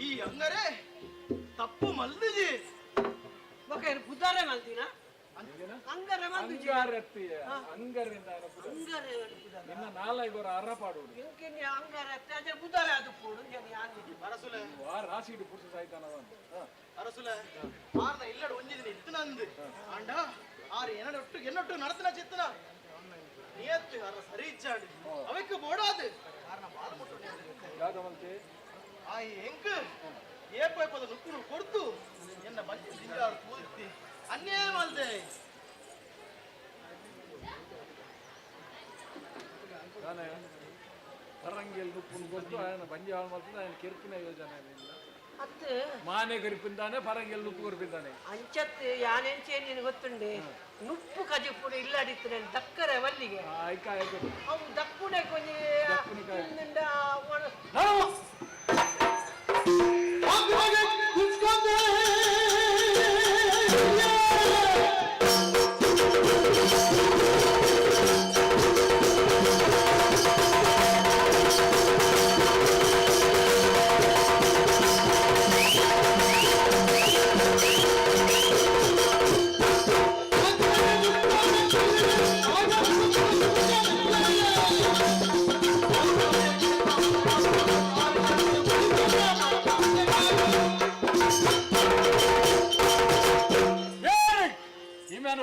Speaker 8: ಈ ಅಂಗರೆ ತಪ್ಪು ಮಲ್ದಿಜಿ
Speaker 10: ಬಕೇರ್ ಬುದ್ಧಾರೆ ಮಲ್ದಿನ ಅಂಗರೆ ಮಲ್ದಿಜಿ
Speaker 12: ಅಂಗರಿಂದ ನಿನ್ನ ನಾಲ್ಕೂರ ಅರ್ರಪಾಡು
Speaker 10: ಇಂಕಿನಿ ಅಂಗರೆ ಅಜ್ಜ ಬುದ್ಧಾರೆ ಅದು ಪೋಡು ಜನಿ ಆಂದಿ
Speaker 8: ಅರಸುಲೆ
Speaker 12: ರಾಸಿಡು ಪುರುಷ ಸಾಯ್ತಾನವ
Speaker 8: ಅರಸುಲೆ ಆರ್ನ ಇಲ್ಲಡ ಒಂಜಿದಿನಿ ಇತ್ತನಂದು ಆಂಡ ಆರು ಎನ್ನೊಟ್ಟು ನಡತನ ಚಿತ್ತನ ನಿಯತ್ತು ಅರ ಸರಿ ಇಚ್ಚಾಡಿ ಅವಕ್ಕೆ ಬೋಡಾದು ಕಾರಣ ಬಾಳ ಮುಟ್ಟು
Speaker 12: ಯಾದವಂತೆ
Speaker 8: ಆ ಎಂಕ್ ಏಪದ ನುಕ್ಕುರು ಕೊಡ್ತು ಎನ್ನ ಬಂದಿ ದಿಂಗಾರು ಕೂರ್ತಿ ಅನ್ಯಾಯ ಮಲ್ದೆ
Speaker 12: ಪರಂಗಿಯಲ್ಲಿ ನುಪ್ಪುನು ಕೊಟ್ಟು ఆయన ಬಂಜಿ ಹಾಳು ಮಾಡ್ತದೆ ఆయన ಕಿರ್ಕಿನ ಯೋಜನೆ
Speaker 10: ಅತ್ತೆ
Speaker 12: ಮಾನೆ ಕರಿಪಿಂದಾನೆ ಪರಂಗಿಯಲ್ಲಿ ನುಪ್ಪು ಕೊರಿಪಿಂದಾನೆ
Speaker 10: ಅಂಚತ್ತೆ ಯಾನೆಂಚೆ ನೀನು ಗೊತ್ತುಂಡೆ ನುಪ್ಪು ಕಜಿಪುಡ ಇಲ್ಲಡಿತ್ತು ದಕ್ಕರೆ ವಲ್ಲಿಗೆ ಅವು ದಕ್ಕುಡೆ ಕೊಂಚ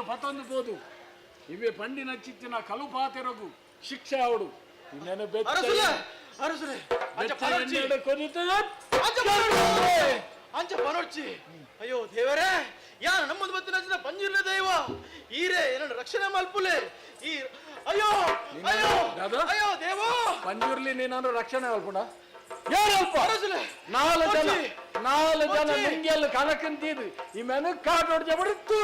Speaker 12: ಪತ್ತೊಂದು ಬೋದು ಇವೇ ಪಂಡಿನ ಚಿತ್ತಿನ ಕಲುಪಾತೆರಗು ಶಿಕ್ಷೆ ಅವಡು ಇನ್ನೇನು
Speaker 8: ಅಂಚ ಪನೊಡ್ಚಿ ಅಯ್ಯೋ ದೇವರೇ ಯಾರ ನಮ್ಮದು ಬತ್ತಿನ ನಚ್ಚಿನ ಪಂಜಿರ್ಲೆ ದೈವ ಈರೇ ಏನನ್ನು ರಕ್ಷಣೆ ಮಲ್ಪುಲೆ ಈ ಅಯ್ಯೋ ಅಯ್ಯೋ ಅಯ್ಯೋ ದೇವ
Speaker 12: ಪಂಜುರ್ಲಿ ನೀನಾದ್ರು ರಕ್ಷಣೆ ಮಲ್ಪುಡ ನಾಲ್ಕು ಜನ ನಿಂಗೆಲ್ಲ ಕನಕಂತಿದ್ದು ಈ ಮೆನು ಕಾಟೋಡ್ ಜಬಡಿತ್ತು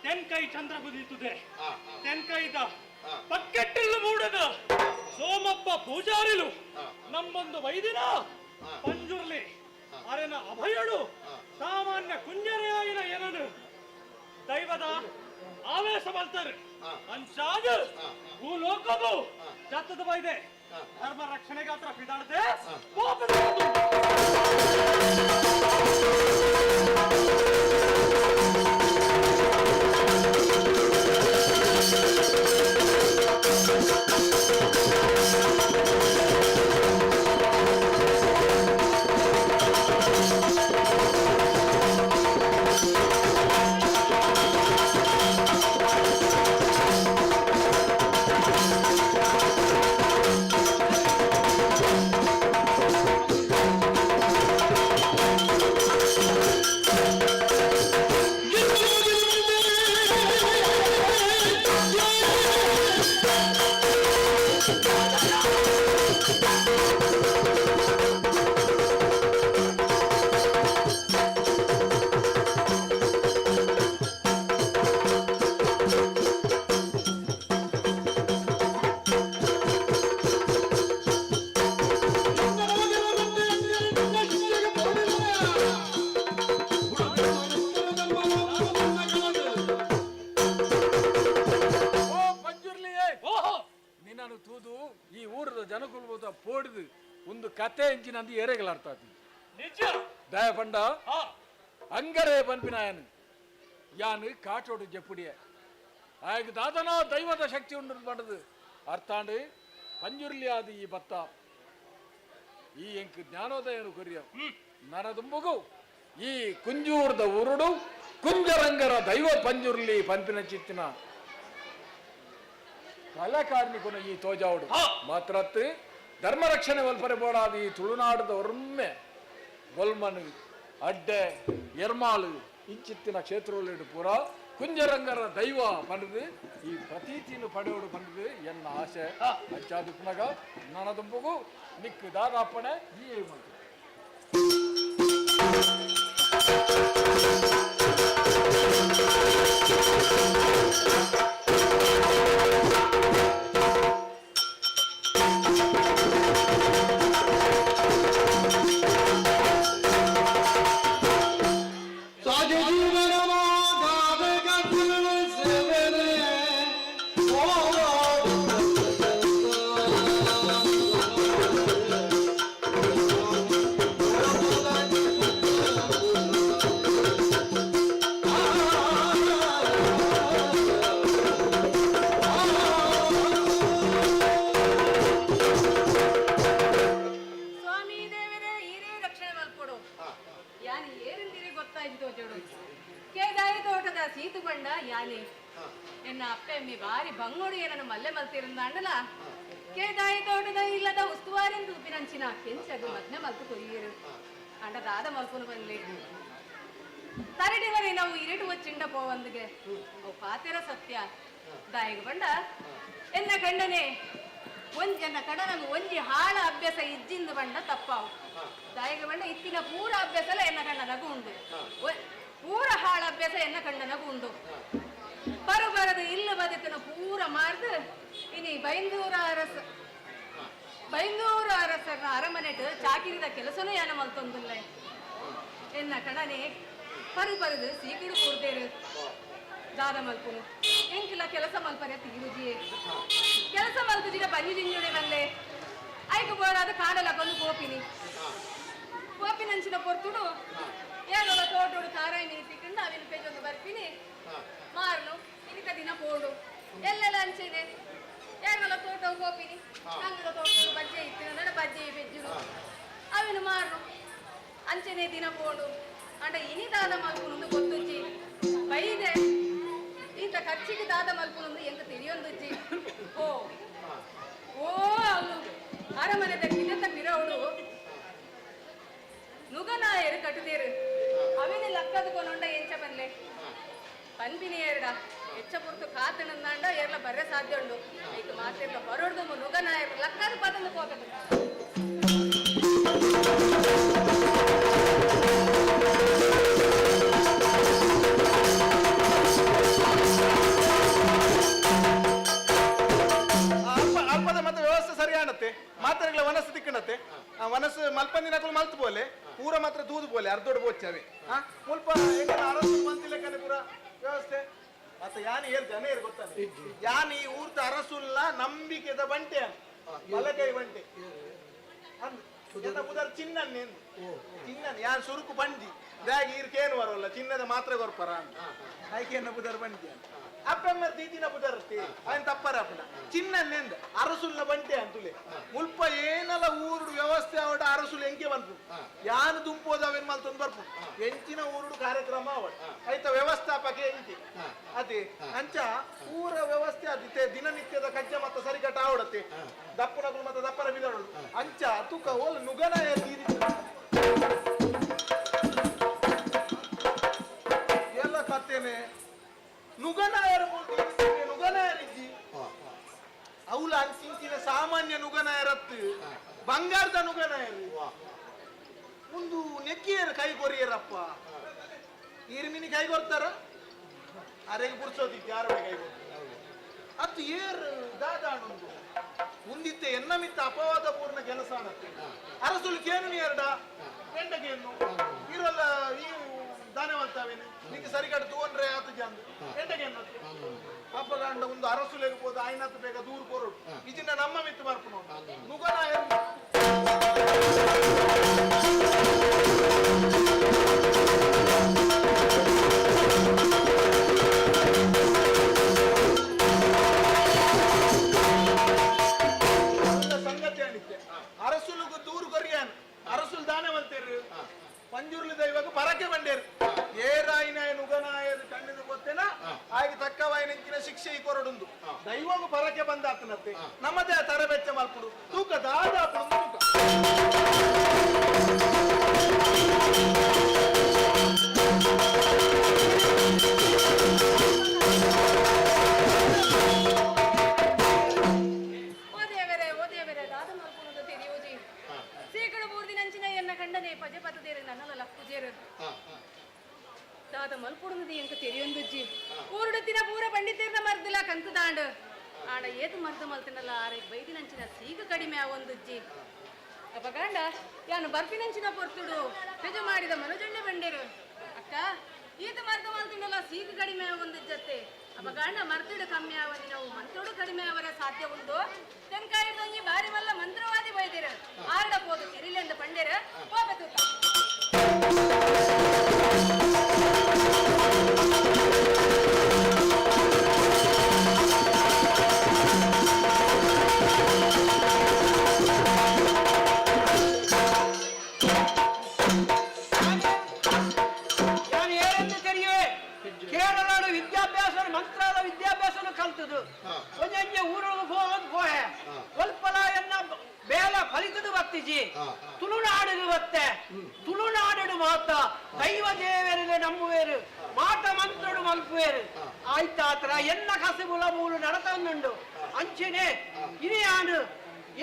Speaker 9: ತೆನ್ಕೈ ಚಂದ್ರ ಬುದಿತುದೆ ತೆನ್ಕೈದ ಪಕ್ಕೆಟ್ಟಿಲ್ಲು ಮೂಡದ ಸೋಮಪ್ಪ ಪೂಜಾರಿಲು ನಮ್ಮೊಂದು ವೈದಿನ ಪಂಜುರ್ಲಿ ಅರೆನ ಅಭಯಡು ಸಾಮಾನ್ಯ ಕುಂಜರೆಯಾಗಿನ ಏನನು ದೈವದ ಆವೇಶ ಬಲ್ತಾರೆ ಅಂಚಾದ ಭೂಲೋಕದು ಜತ್ತದ ಬೈದೆ ಧರ್ಮ ರಕ್ಷಣೆಗೆ ಹತ್ರ ಬಿದಾಡದೆ
Speaker 12: ಈ ಊರದ ಜನಕುಲಭೂತ ಪೋಡಿದು ಒಂದು ಕತೆ ಎಂಚಿನಂದು ಏರೆಗಳಾಡ್ತಾತಿ
Speaker 9: ನಿಜ
Speaker 12: ದಯ ಪಂಡ ಅಂಗರೇ ಪನ್ಪಿನಾಯನು ಯಾನು ಕಾಟೋಡು ಜಪ್ಪುಡಿಯ ಆಗ ದಾದನ ದೈವದ ಶಕ್ತಿ ಉಂಡು ಪಂಡದು ಅರ್ಥಾಂಡು ಪಂಜುರ್ಲಿ ಆದ ಈ ಭತ್ತ ಈ ಎಂಕ್ ಜ್ಞಾನೋದಯನು ಕೊರಿಯ ನರದುಂಬುಗು ಈ ಕುಂಜೂರ್ದ ಉರುಡು ಕುಂಜರಂಗರ ದೈವ ಪಂಜುರ್ಲಿ ಪಂಪಿನ ಚಿತ್ತಿನ ಕಲಾಕಾರ್ಮಿಕನ ಈ ತೋಜಾವುಡು ಮಾತ್ರತ್ತು ಧರ್ಮ ರಕ್ಷಣೆ ವಲ್ಪರೆ ಬೋಡಾದ ಈ ತುಳುನಾಡದ ಒರ್ಮೆ ಬೊಲ್ಮನ್ ಅಡ್ಡೆ ಎರ್ಮಾಳು ಇಂಚಿತ್ತಿನ ಕ್ಷೇತ್ರಗಳು ಪೂರ ಕುಂಜರಂಗರ ದೈವ ಪಡೆದು ಈ ಪ್ರತೀತಿಯನ್ನು ಪಡೆಯೋಡು ಪಡೆದು ಎನ್ನ ಆಸೆ ಅಚ್ಚಾದು ಪುನಗ ನನದುಂಬುಗು ನಿಕ್ಕು ದಾದಾಪಣೆ ಈ ಮಾಡ್ತು
Speaker 11: ಸೀತುಕೊಂಡ ಯಾನೆ ಎನ್ನ ಅಪ್ಪೆಮ್ಮಿ ಬಾರಿ ಬಂಗೋಡು ಏನನ್ನು ಮಲ್ಲೆ ಮಲ್ತಿರಂದಾಂಡಲ ಕೇದಾಯಿ ತೋಟದ ಇಲ್ಲದ ಉಸ್ತುವಾರೆಂದು ಉಪ್ಪಿನಂಚಿನ ಕೆಂಚದು ಮದ್ನೆ ಮಲ್ತು ಕೊಯ್ಯರು ಅಂಡದಾದ ಮಲ್ಪುನು ಬಂದ್ಲಿ ತರಡಿವರೆ ನಾವು ಇರಿಟು ವಚ್ಚಿಂಡ ಪೋವಂದಿಗೆ ಅವು ಪಾತೆರ ಸತ್ಯ ದಾಯಿಗೆ ಬಂಡ ಎನ್ನ ಕಂಡನೆ ಎನ್ನ ಕಡನಂಗ ಒಂಜಿ ಹಾಳ ಅಭ್ಯಾಸ ಇಜ್ಜಿಂದು ಬಂಡ ತಪ್ಪಾವು ದಾಯಿಗೆ ಬಂಡ ಇತ್ತಿನ ಪೂರ ಅಭ್ಯಾಸಲ ಎನ್ನ ಕಂಡ ನಗು ಉಂಡು ಪೂರ ಹಾಳ ಅಭ್ಯಾಸ ಎನ್ನ ಕಂಡ ನಗು ಉಂಡು ಬರಬರದು ಇಲ್ಲ ಬದುಕನ ಪೂರ ಮಾರ್ದು ಇನಿ ಬೈಂದೂರ ಅರಸರ ಅರಮನೆಟ್ ಚಾಕಿರಿದ ಕೆಲಸನೂ ಯಾನ ಮಲ್ತೊಂದಿಲ್ಲ ಎನ್ನ ಕಡನೆ ಬರಬರದು ಸೀಕಿಡು ಕೂರ್ದೇರು ದಾದ ಮಲ್ಪುನು ಎಂಕಿಲ್ಲ ಕೆಲಸ ಮಲ್ಪರೆ ತೀರುಜಿಯೇ ಕೆಲಸ ಮಲ್ಪುಜಿಗ ಬನ್ನಿ ಜಿಂಜುಡೆ ಬಂದೆ ಐಕು ಬೋರಾದ ಕಾಡಲ ಬಂದು ಗೋಪಿನಂಚಿನ ಪೊರ್ತುಡು ಏನಲ್ಲ ತೋಟೋಡು ಕಾರಾಯಿ ನೀತಿಕೊಂಡು ಅವಿನ ಪೇಜೊಂದು ಬರ್ತೀನಿ ಮಾರ್ನು ಇನಿಕ ದಿನ ಪೋಡು ಎಲ್ಲೆಲ್ಲ ಅಂಚೆನೆ ಏನಲ್ಲ ತೋಟ ಗೋಪಿನಿ ನಂಗದ ತೋಟಡು ಬಜ್ಜೆ ಇತ್ತಿನ ನಡ ಬಜ್ಜೆ ಬೆಜ್ಜುಡು ಅವಿನ ಮಾರ್ನು ಅಂಚೆನೆ ದಿನ ಪೋಡು ಅಂಡ ಇನಿ ದಾದ ಮಲ್ಪುನೊಂದು ಗೊತ್ತುಜ್ಜಿ ಬೈದೆ ಇಂಥ ಖರ್ಚಿಗೆ ದಾದ ಮಲ್ಪುನೊಂದು ಎಂತ ತಿಳಿಯೊಂದುಜ್ಜಿ ಓ ಅವನು ಅರಮನೆದ ಗಿಡದ ಬಿರವಳು ನುಗನಾಯರು ಕಟ್ಟುದೇರು ಅವೇನೆ ಲಕ್ಕದಕೊಂಡ ಎಂಚ ಬನ್ಲೆ ಪನ್ಪಿನಿ ಎರಡ ಹೆಚ್ಚ ಪುರ್ತು ಕಾತನಂದಾಂಡ ಏರ್ಲ ಬರ್ರೆ ಸಾಧ್ಯ ಉಂಡು ಐದು ಮಾತೆರ್ಲ ಬರೋಡ್ದು ನುಗನಾಯರು ಲಕ್ಕದ ಪದಂದು ಹೋಗದು
Speaker 8: ಮಲ್ಪಂದಿನಕಲು ಮಲ್ತು ಬೋಲೆ ಪೂರ ಮಾತ್ರ ತೂದು ಬೋಲೆ ಅರ್ಧೋಡು ಬೋಚ್ಚವೆ ಮುಲ್ಪ ಅರಸು ಬಂತಿಲೆಕ್ಕನೆ ಪೂರ ವ್ಯವಸ್ಥೆ ಮತ್ತೆ ಯಾನಿ ಹೇಳ್ತೇನೆ ಗೊತ್ತಾನೆ ಯಾನ್ ಈ ಊರ್ತ ಅರಸುಲ್ಲ ನಂಬಿಕೆದ ಬಂಟೆ ಬಲಕೈ ಬಂಟೆ ಬುಧರ್ ಚಿನ್ನನ್ ಯಾನ್ ಸುರುಕು ಬಂದಿ ಬ್ಯಾಗ್ ಈರ್ಕೇನು ಬರೋಲ್ಲ ಚಿನ್ನದ ಮಾತ್ರ ಗೊರ್ಪರ ಅಂತ ಆಯ್ಕೆನ್ನ ಬುಧರ್ ಬಂದಿ ಅಂತ ಅಪ್ಪಮ್ಮ ದೀದಿನ ಬುಧರ್ತಿ ఆయన ತಪ್ಪರಪ್ಪನ ಚಿನ್ನನ್ನೆಂದ ಅರಸುಲ್ನ ಬಂಟೆ ಅಂತುಲೆ ಮುಲ್ಪ ಏನಲ್ಲ ಊರುಡು ವ್ಯವಸ್ಥೆ ಅವಡ ಅರಸುಲು ಎಂಕೆ ಬಂತು ಯಾನು ದುಂಪೋದವೇನ್ ಮಲ್ತೊಂದು ಬರ್ಪು ಎಂಚಿನ ಊರುಡು ಕಾರ್ಯಕ್ರಮ ಅವಡ ಆಯ್ತ ವ್ಯವಸ್ಥಾಪಕ ಎಂಚಿ ಅದೇ ಅಂಚ ಊರ ವ್ಯವಸ್ಥೆ ಅದಿತ್ತೆ ದಿನನಿತ್ಯದ ಕಜ್ಜ ಮತ್ತೆ ಸರಿಕಟ್ಟ ಆವಡತ್ತೆ ದಪ್ಪನಗಳು ಮತ್ತೆ ದಪ್ಪರ ಬಿದಳು ಅಂಚ ತುಕ ಓಲ್ ನುಗನ ದೀದಿ ಎಲ್ಲ ಕತ್ತೇನೆ ನುಗನಾಯರ ನುಗನಾಯರಿದ್ದಿ ಅವಳ ಅಂಚಿನ ಸಾಮಾನ್ಯ ನುಗನಾಯರತ್ತು ಬಂಗಾರದ ನುಗನಾಯರು ಒಂದು ನೆಕ್ಕಿಯರು ಕೈ ಕೊರಿಯರಪ್ಪ ಈರ್ಮಿನಿ ಕೈ ಕೊಡ್ತಾರ ಅರೆಗೆ ಬುಡ್ಸೋದಿತ್ತು ಯಾರ ಕೈ ಕೊಡ್ತಾರೆ ಅದು ಏರ್ ದಾದಾಣುಂದು ಮುಂದಿತ್ತೆ ಎನ್ನ ಮಿತ್ತ ಅಪವಾದ ಪೂರ್ಣ ಕೆಲಸ ಅನ್ನತ್ತೆ ಅರಸುಲು ಕೇನು ಎರಡ ಗಂಟೆಗೇನು ಇರೋಲ್ಲ ಈ ದಾನವಂತವೇನು ನಿಂಗೆ ಸರಿಗಟ್ಟು ತಗೊಂಡ್ರೆ ಆತು ಜಂದು ಎಂಟಗೇನು ಪಾಪಗಾಂಡ ಒಂದು ಅರಸು ಲೇకపోతే ఆయనತ್ತು ಬೇಗ ದೂರ ಕೊರಡು ಇದನ್ನ ನಮ್ಮ ಮಿತ್ತು ಬರ್ಪು ನೋಡಿ ನುಗನ ಸಂಗತಿ ಅನಿತ್ತೆ ಅರಸುಲಿಗೂ ದೂರ ಕೊರಿಯಾನ್ ಅರಸುಲ್ ದಾನವಂತರು ಪಂಜುರ್ಲಿ ದೈವಾಗ ಪರಕೆ ಬಂಡೇರು ಏರಾಯಿನ ನುಗನಾಯರು ಕಂಡಿದ್ದು ಗೊತ್ತೇನ ಹಾಗೆ ತಕ್ಕವಾಯಿನ ಶಿಕ್ಷೆ ಈ ಕೊರಡುಂದು ದೈವಾಗ ಪರಕೆ ಬಂದಾತನತ್ತೆ ನಮ್ಮದೇ ತರಬೆಚ್ಚ ಮಲ್ಪುಡು ತೂಕ ದಾದಾಪುಡು ತೂಕ
Speaker 11: ಕಂಡನೆ ಪಜೆ ಪತ್ತದೇರು ನನ್ನಲ್ಲ ಲಕ್ಕುಜೇರು ದಾದ ಮಲ್ಪುಡುಂದು ಎಂಕ ತೆರಿಯೊಂದುಜ್ಜಿ ಊರುಡುತ್ತಿನ ಪೂರ ಪಂಡಿತೇರ್ನ ಮರ್ದಿಲ್ಲ ಕಂತು ದಾಂಡು ಆಡ ಏತು ಮರ್ದ ಮಲ್ತಿನಲ್ಲ ಆರೆ ಬೈದಿನಂಚಿನ ಸೀಗ ಕಡಿಮೆ ಆವೊಂದುಜ್ಜಿ ಅಪಗಾಂಡ ಯಾನು ಬರ್ಪಿನಂಚಿನ ಪೊರ್ತುಡು ಪೆಜ ಮಾಡಿದ ಮನುಜಣ್ಣೆ ಬಂಡೇರು ಅಕ್ಕ ಈತ ಮರ್ದ ಮಲ್ತಿನಲ್ಲ ಸೀಗ ಕಡಿಮೆ ಆವೊಂದುಜ್ಜತ್ತೆ ಅಪಗಾಂಡ ಮರ್ತಿಡು ಕಮ್ಮಿ ಆವನಿ ನಾವು ಮಂತ್ರೋಡು ಕಡಿಮೆ ಅವರ ಸಾಧ್ಯ ಉಂಟು ತೆನ್ಕಾಯಿದಂಗಿ ಬಾರಿ ಮಲ್ಲ ಮಂತ್ರವಾದಿ ಬೈದೇರು ಆರಡ ಪೋದು ತೆರಿಲೆಂದು ಪಂಡೇರು ಹೋಗಬೇಕು
Speaker 10: ಕೇರಳ ವಿದ್ಯಾಭ್ಯಾಸ ಮಂತ್ರಾಲ ವಿದ್ಯಾಭ್ಯಾಸ ಕಲ್ತದು ಒಂಜೆ ಊರೊಳಗೆ ಹೋಯೆ ಒಲ್ಪಲ ಎನ್ನ ಬೇಲ ಫಲಿತದು ಬತ್ತಿಜಿ ತುಳುನಾಡಿಗೆ ಬತ್ತೆ ತುಳುನಾಡು ಮಾತ ದೈವ ದೇವರಿಗೆ ನಂಬುವೇರು ಮಾಟ ಮಂತ್ರಡು ಮಲ್ಪುವೇರು ಆಯ್ತಾತ್ರ ಎನ್ನ ಕಸಬುಲ ಮೂಲು ನಡತಂದುಂಡು ಅಂಚಿನೆ ಇನಿಯಾನು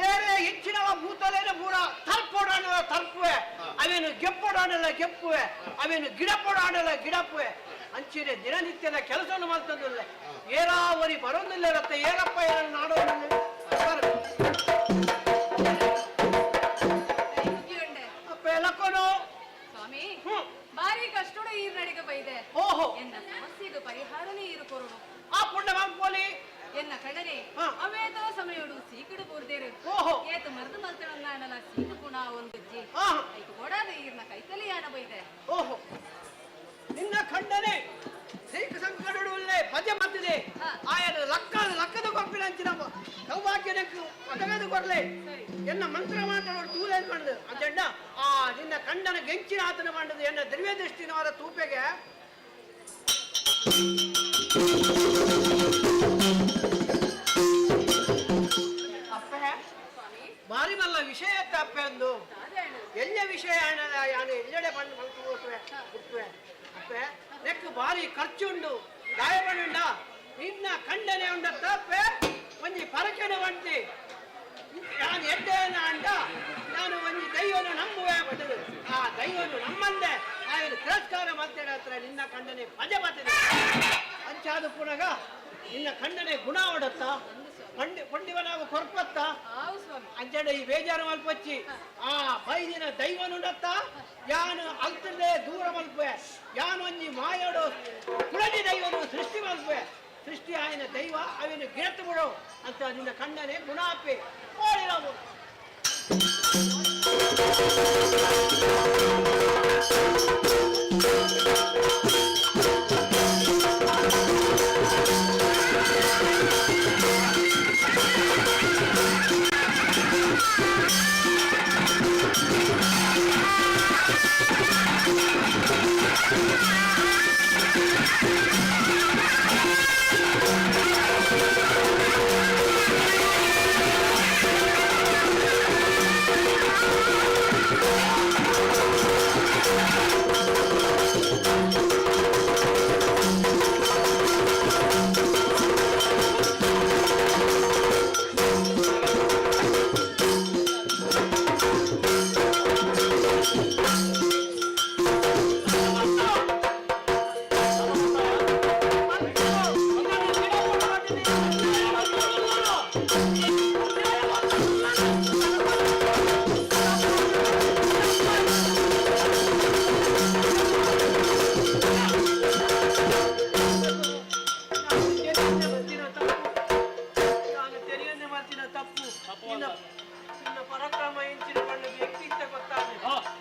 Speaker 10: ಏರೇ ಹೆಚ್ಚಿನವ ಭೂತಲೇನ ಪೂರ ತರ್ಪೋಡಾನಲ್ಲ ತರ್ಪುವೆ ಅವೇನು ಗೆಪ್ಪೋಡಾನಲ್ಲ ಗೆಪ್ಪುವೆ ಅವೇನು ಗಿಡಪೋಡಾನಲ್ಲ ಗಿಡಪುವೆ ಅಂಚಿನ ದಿನನಿತ್ಯದ ಕೆಲಸವನ್ನು ಮಾಡ್ತಂದಿಲ್ಲ ಏರಾವರಿ ಬರೋದಿಲ್ಲ ಇರತ್ತೆ ಏನಪ್ಪ ಏನು ನಾಡೋದಿಲ್ಲ ಅಪ್ಪ ಎಲ್ಲಕ್ಕೋನು
Speaker 11: ಸ್ವಾಮಿ ಬಾರಿ ಕಷ್ಟೋಡ ಈರ್ ನಡಿಗೆ ಬೈದೆ
Speaker 10: ಓಹೋ
Speaker 11: ಎನ್ನ ಸಮಸ್ಯೆಗೆ ಪರಿಹಾರನೇ ಇರು ಕೊರೋಡು
Speaker 10: ಆ ಪುಣ್ಯ ಮಾಡ್ಕೋಲಿ
Speaker 11: ಎನ್ನ ಕಡನೆ ಅವೇದೋ ಸಮಯೋಡು ಸೀಕಡು ಬೋರ್ದೇರು
Speaker 10: ಓಹೋ
Speaker 11: ಏತು ಮರ್ದು ಮಲ್ತಣಲ್ಲ ಸೀಕು ಗುಣ ಒಂದುಜ್ಜಿ ಐದು ಓಡಾದ ಈರ್ನ ಕೈತಲಿ ಯಾನ ಬೈದೆ
Speaker 10: ಓಹೋ ನಿನ್ನ ಖಂಡನೆ ಸೀಕ ಸಂಕಟುಳ್ಳೇ ಭಜೆ ಮತ್ತಿದೆ ಆಯದ ಲಕ್ಕದ ಕೊಪ್ಪಿನಂಚಿನ ಸೌಭಾಗ್ಯನಕ್ಕೆ ಒದಗದು ಕೊಡ್ಲೆ ಎನ್ನ ಮಂತ್ರ ಮಾತಾಡೋದು ತೂಲೆ ಮಾಡಿದೆ ಅಜೆಂಡ ಆ ನಿನ್ನ ಖಂಡನ ಗೆಂಚಿನ ಆತನ ಮಾಡಿದೆ ಎನ್ನ ದಿವ್ಯ ದೃಷ್ಟಿನವಾದ ತೂಪೆಗೆ ಅಪ್ಪೆ ಬಾರಿ ಮಲ್ಲ ವಿಷಯ ಅಪ್ಪೆ ಒಂದು ಎಲ್ಲ ವಿಷಯ ಯಾನು ಎಲ್ಲೆಡೆ ಬಂದು ಮಲ್ತು ಬಿಡ್ತುವೆ ಅಪ್ಪೆ ನೆಕ್ಕು ಬಾರಿ ಖರ್ಚುಂಡು ಗಾಯಪಡುಂಡ ನಿನ್ನ ಖಂಡನೆ ಉಂಡ ತಪ್ಪೆ ಒಂಜಿ ಪರಕೆನೆ ಬಂಟಿ ನಾನು ಎಡ್ಡೇನ ಅಂಡ ನಾನು ಒಂಜಿ ದೈವನು ನಂಬುವೆ ಬದಲು ಆ ದೈವನು ನಮ್ಮಂದೆ ఆయన ತಿರಸ್ಕಾರ ಮಾಡ್ತೇನೆ ಹತ್ರ ನಿನ್ನ ಖಂಡನೆ ಪಜೆ ಬರ್ತದೆ ಅಂಚಾದ ಪುನಗ ನಿನ್ನ ಖಂಡನೆ ಗುಣ ಹೊಡತ್ತ ಕೊಂಡಿವನಾಗ ಕೊರ್ಪತ್ತ
Speaker 11: ಆವು ಸ್ವಾಮಿ
Speaker 10: ಅಂಜಡ ಈ ಬೇಜಾರು ಮಲ್ಪಚ್ಚಿ ಆ ಬೈದಿನ ದೈವನುಂಡತ್ತ ಯಾನು ಅಲ್ತದೆ ದೂರ ಮಲ್ಪೆ ಯಾನು ಒಂಜಿ ಮಾಯೋಡು ಕುಳದಿ ದೈವನು ಸೃಷ್ಟಿ ಮಲ್ಪೆ ಸೃಷ್ಟಿ ಆಯ್ನ ದೈವ ಅವಿನ ಗಿರತ್ತು ಬಿಡು ಅಂತ ನಿನ್ನ ಕಣ್ಣನೆ ಗುಣಾಪೆ ಓಡಿರಾಮು ಪರಾಕ್ರಮ ಎಂಚಿನ ಬಣ್ಣ ವ್ಯಕ್ತಿತ್ವ ಗೊತ್ತಾನೆ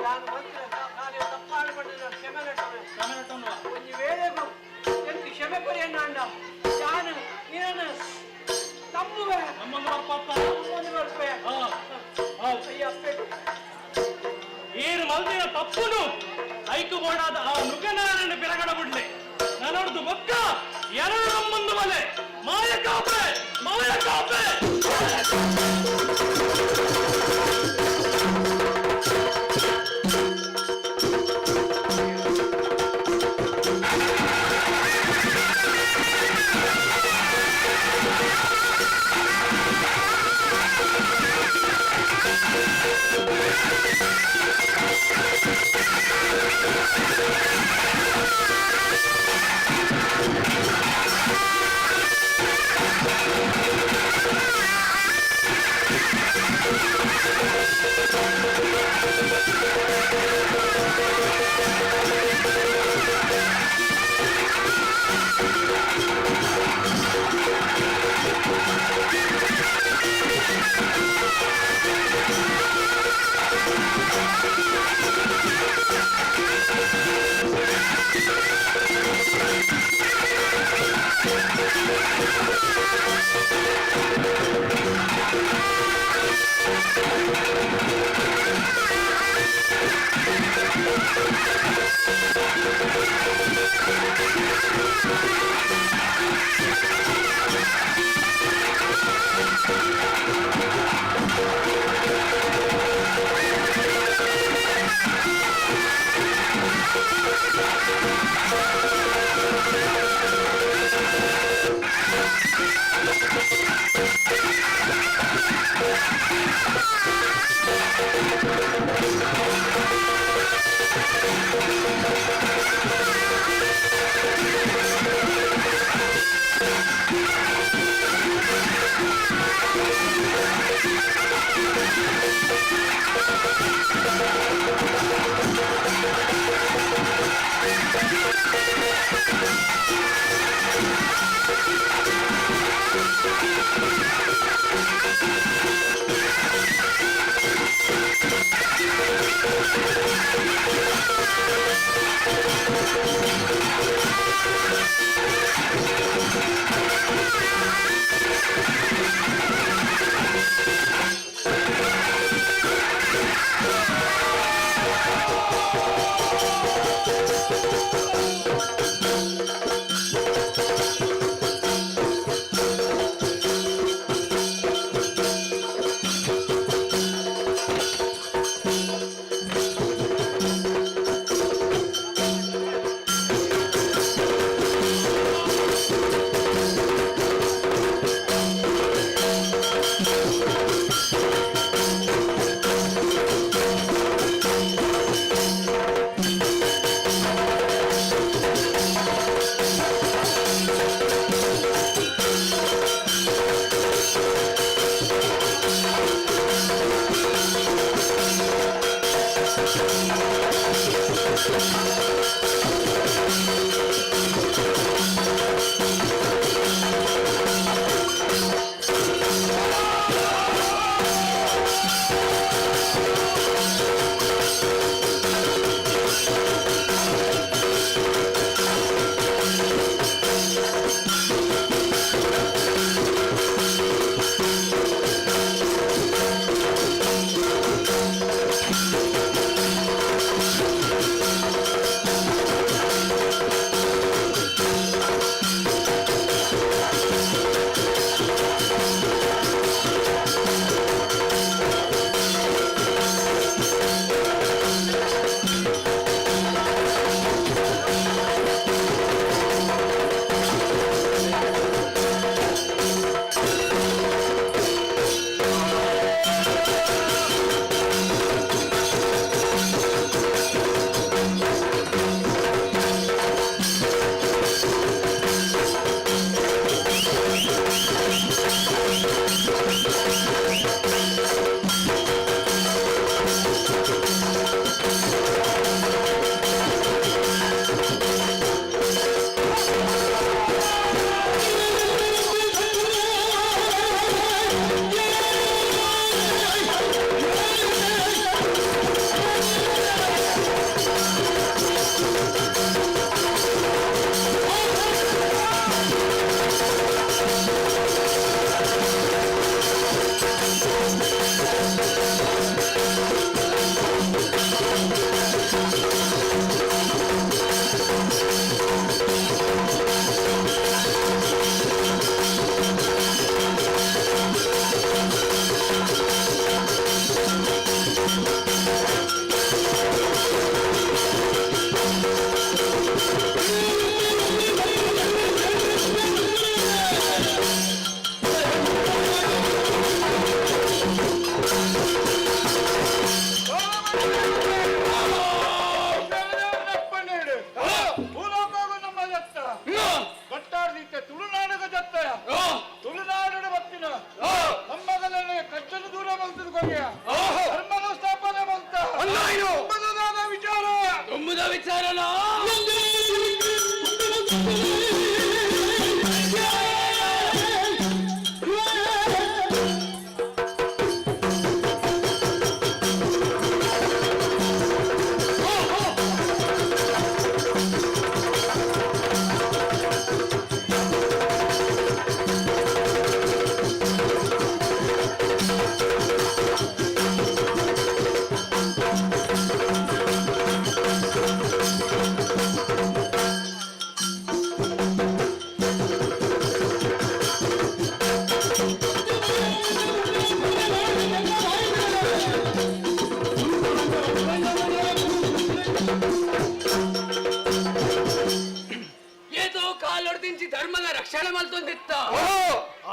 Speaker 10: ನಾನು ಮಂತ್ರ ಕಾರ್ಯ ತಪ್ಪಾಳು ಬಣ್ಣ ಕ್ಷಮೆ ಒಂದು ವೇಳೆಗೂ ಎಂತ ಕ್ಷಮೆ ಪರಿಯನ್ನ ಅಂಡ ನಾನು ನೀನು ತಮ್ಮುವೆ ನಮ್ಮೊಂದು ಬರ್ಪೆ
Speaker 9: ಏನು ಮಲ್ದಿನ ತಪ್ಪುನು ಐಕು ಬೋಡಾದ ಆ ನುಗ್ಗನಾರನ ಬಿರಗಡ ಬಿಡ್ಲೆ ನನ್ನೊಡ್ದು ಬೊಕ್ಕ ಎರಡು ನಮ್ಮೊಂದು ಮಲೆ ಮಾಯ ಕಾಪೆ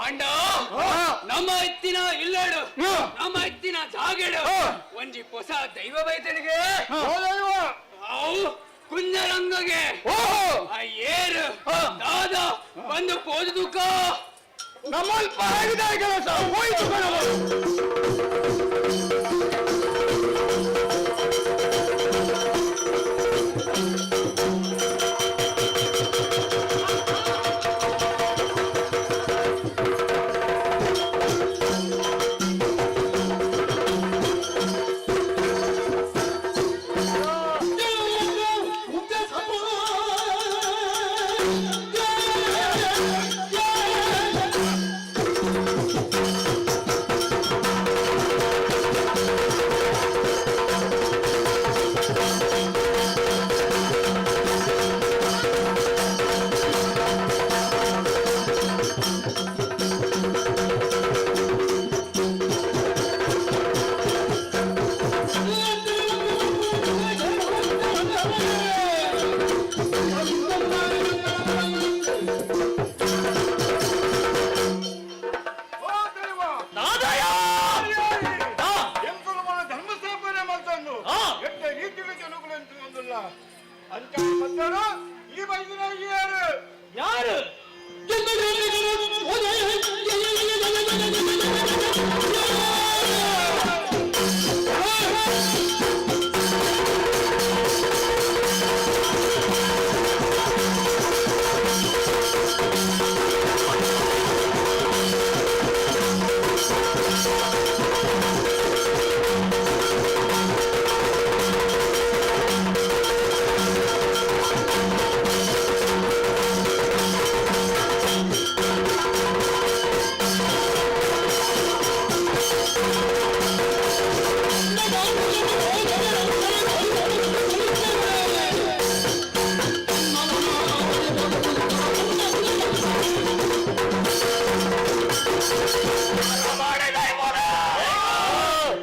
Speaker 12: ಆಂಡ ನಮ್ಮ ಎತ್ತಿನ ಇಲ್ಲೇಡು ನಮ್ಮ ಎತ್ತಿನ ಜಾಗೇಡು ಒಂಜಿ ಹೊಸ ದೈವ ಬೈತನಿಗೆ ಅವು ಕುಂಜರಂಗಗೆ ಆ ಏರು ದಾದ ಬಂದು ಪೋದುಕ ನಮ್ಮಲ್ಲಿ ಪರಗಿದೆ ಕೆಲಸ ಹೋಯ್ತು
Speaker 16: ಈ ಬೈದಿನ ಯಾರು
Speaker 12: ಯಾರು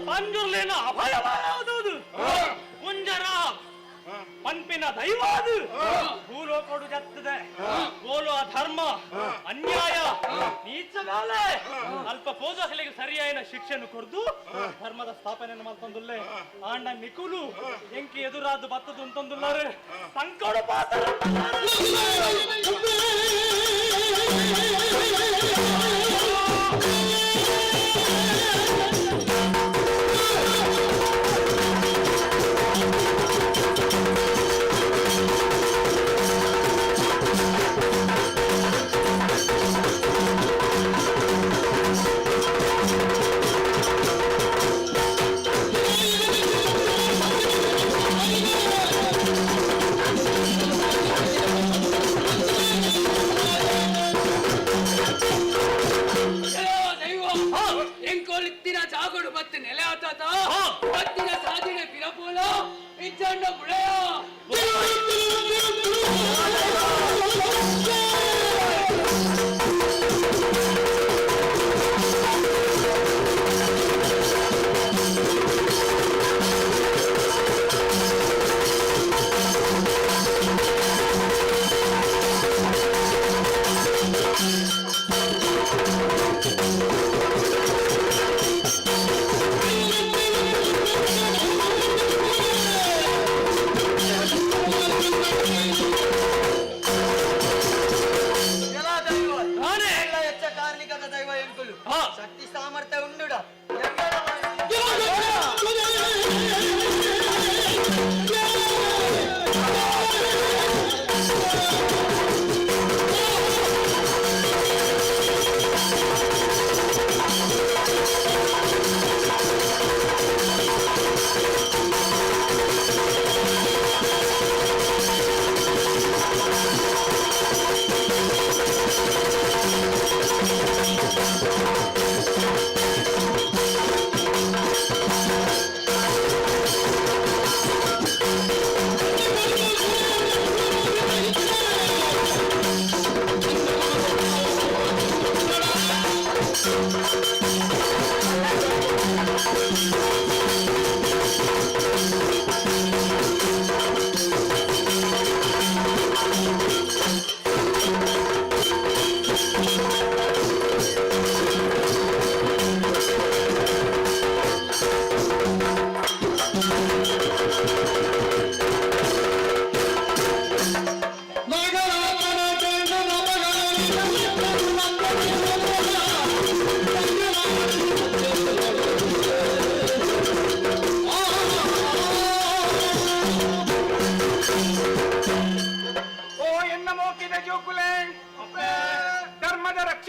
Speaker 12: ಪಂಜುರ್ಲೇನ ಅಭಯವಾದುದು ಕುಂಜರ ಪಂಪಿನ ದೈವಾದು ಭೂಲೋಕೋಡು ಜತ್ತದೆ ಗೋಲು ಅಧರ್ಮ ಅನ್ಯಾಯ ನೀಚಗಾಲೆ ಅಲ್ಪ ಪೋಜಕಲಿಗೆ ಸರಿಯಾದ ಶಿಕ್ಷೆಯನ್ನು ಕೊಡ್ದು ಧರ್ಮದ ಸ್ಥಾಪನೆಯನ್ನು ಮಾಡ್ತಂದುಲ್ಲೆ ಆಂಡ ನಿಕುಲು ಎಂಕಿ ಎದುರಾದು ಬತ್ತದು ಅಂತಂದುಲ್ಲಾರೆ ಸಂಕೋಡು ಪಾತ್ರ ಎಂಕೋಲಿತ್ತಿನ ಜಾಗೋಡು ಮತ್ತೆ ನೆಲೆ ಆತಾತ ಮತ್ತಿನ ಸಾಧಿನೆ ಪಿರಪೋಲ ಇಚ್ಚಂಡ ಬುಳೆಯ
Speaker 10: ಶಕ್ತಿ ಸಾಮರ್ಥ್ಯ ಉಂಡುಡ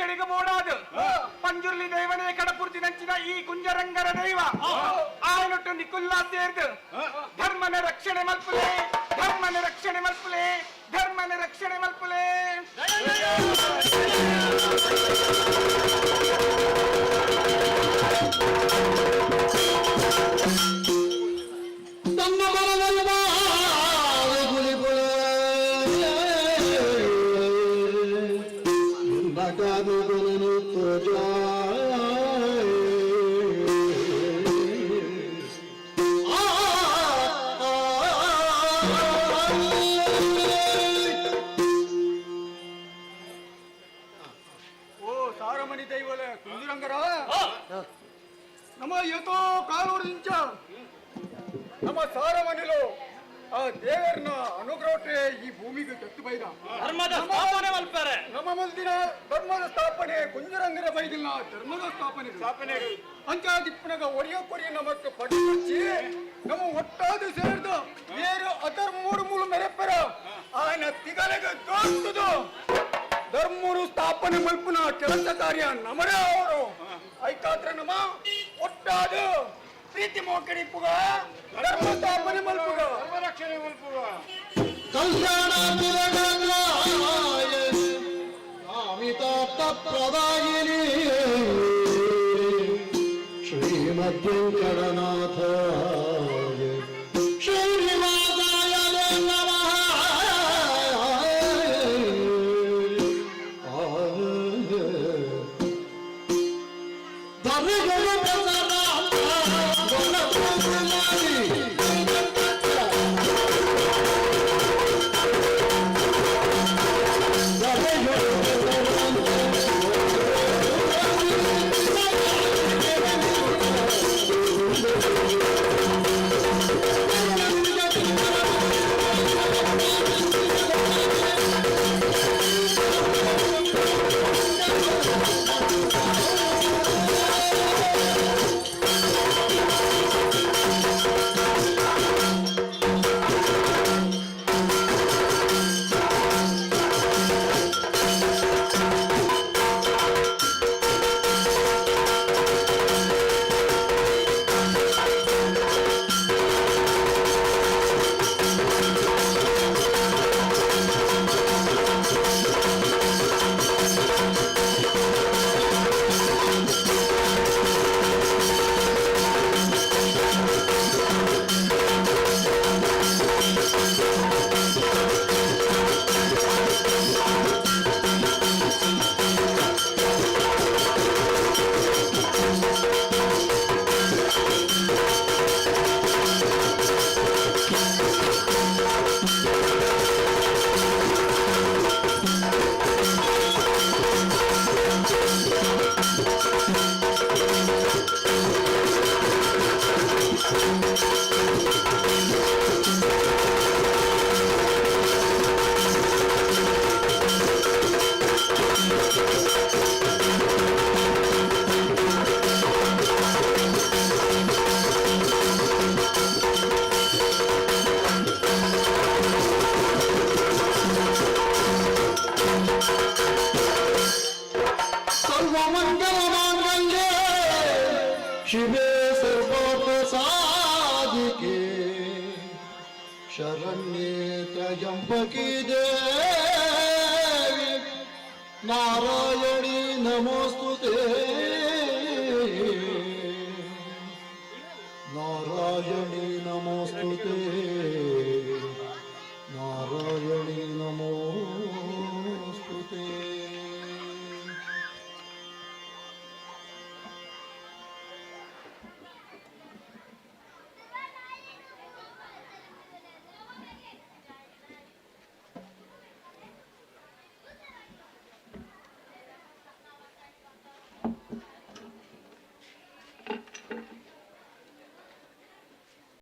Speaker 12: ರಕ್ಷಣೆಗೆ ಬೋಡಾದು ಪಂಜುರ್ಲಿ ದೈವನೇ ಕಡಪುರ್ತಿ ನಂಚಿನ ಈ ಕುಂಜರಂಗರ ದೈವ ಆಯನೊಟ್ಟು ನಿಕುಲ್ಲ ಸೇರ್ದು ಧರ್ಮನ ರಕ್ಷಣೆ ಮಲ್ಪುಲೆ ಧರ್ಮನ ರಕ್ಷಣೆ ಮಲ್ಪುಲೆ ಧರ್ಮನ ರಕ್ಷಣೆ ಮಲ್ಪುಲೆ.
Speaker 5: ತನ್ನ ಮನವಲ್ಲ ಗುಲಿಗುಳು ತೋಜ
Speaker 12: ಓ ಸಾರಮಣಿ ದೈವಲೆ ಕುಂಜರಂಗರ ನಮ್ಮ ಇವತ್ತು ಕಾಲೂರಿಂಚ ನಮ್ಮ ಸಾರಮಣಿಲು ಆ ದೇವರನ್ನ ಅನುಗ್ರಹಕ್ಕೆ ಈ ಭೂಮಿಗೆ ತೆತ್ತು ಬೈದ
Speaker 9: ಧರ್ಮದ ಸ್ಥಾಪನೆ ಮಲ್ಪರೆ
Speaker 12: ನಮ್ಮ ಮುಂದಿನ ಧರ್ಮದ ಸ್ಥಾಪನೆ ಕುಂಜರಂಗರ ಬೈದಿಲ್ಲ ಧರ್ಮದ ಸ್ಥಾಪನೆ ಅಂಚಾದಿಪ್ಪನಾಗ ಒಡೆಯ ಕೊರಿಯ ನಮಕ್ಕೆ ಪಡಿಸಿ ನಮ್ಮ ಒಟ್ಟಾದ ಸೇರಿದ ಬೇರೆ ಅಧರ್ಮೂರು ಮೂಲ ಮೆರೆಪರ ಆಯನ ತಿಗಲೆಗೆ ತೋರ್ತದು ಧರ್ಮೂರು ಸ್ಥಾಪನೆ ಮಲ್ಪನ ಕೆಲಸ ಕಾರ್ಯ ನಮರೇ ಅವರು ಐಕಾತ್ರ ನಮ್ಮ ಒಟ್ಟಾದ ಪ್ರೀತಿ ಮೋಕಡಿಪ್ಪುಗ ಧರ್ಮ ಸ್ಥಾಪನೆ ಮಲ್ಪುಗ ಧರ್ಮರಕ್ಷಣೆ ಮಲ್ಪುಗ
Speaker 5: ಕಲ್ಯಾಣ ಅಮಿತಾರ್ಥ ಪ್ರದಾಯಿನಿ ಶ್ರೀಮದ್ವೆಂಕಟನಾಥ ಶ್ರೀನಿವಾಸಾಯ ನಮಃ. ಶಿವೆ ಸರ್ವಾರ್ಥ ಸಾಧಿಕೆ ಶರಣ್ಯೇ ತ್ರಯಂಬಕಿ ದೇವಿ ನಾರಾಯಣಿ ನಮೋಸ್ತುತೇ.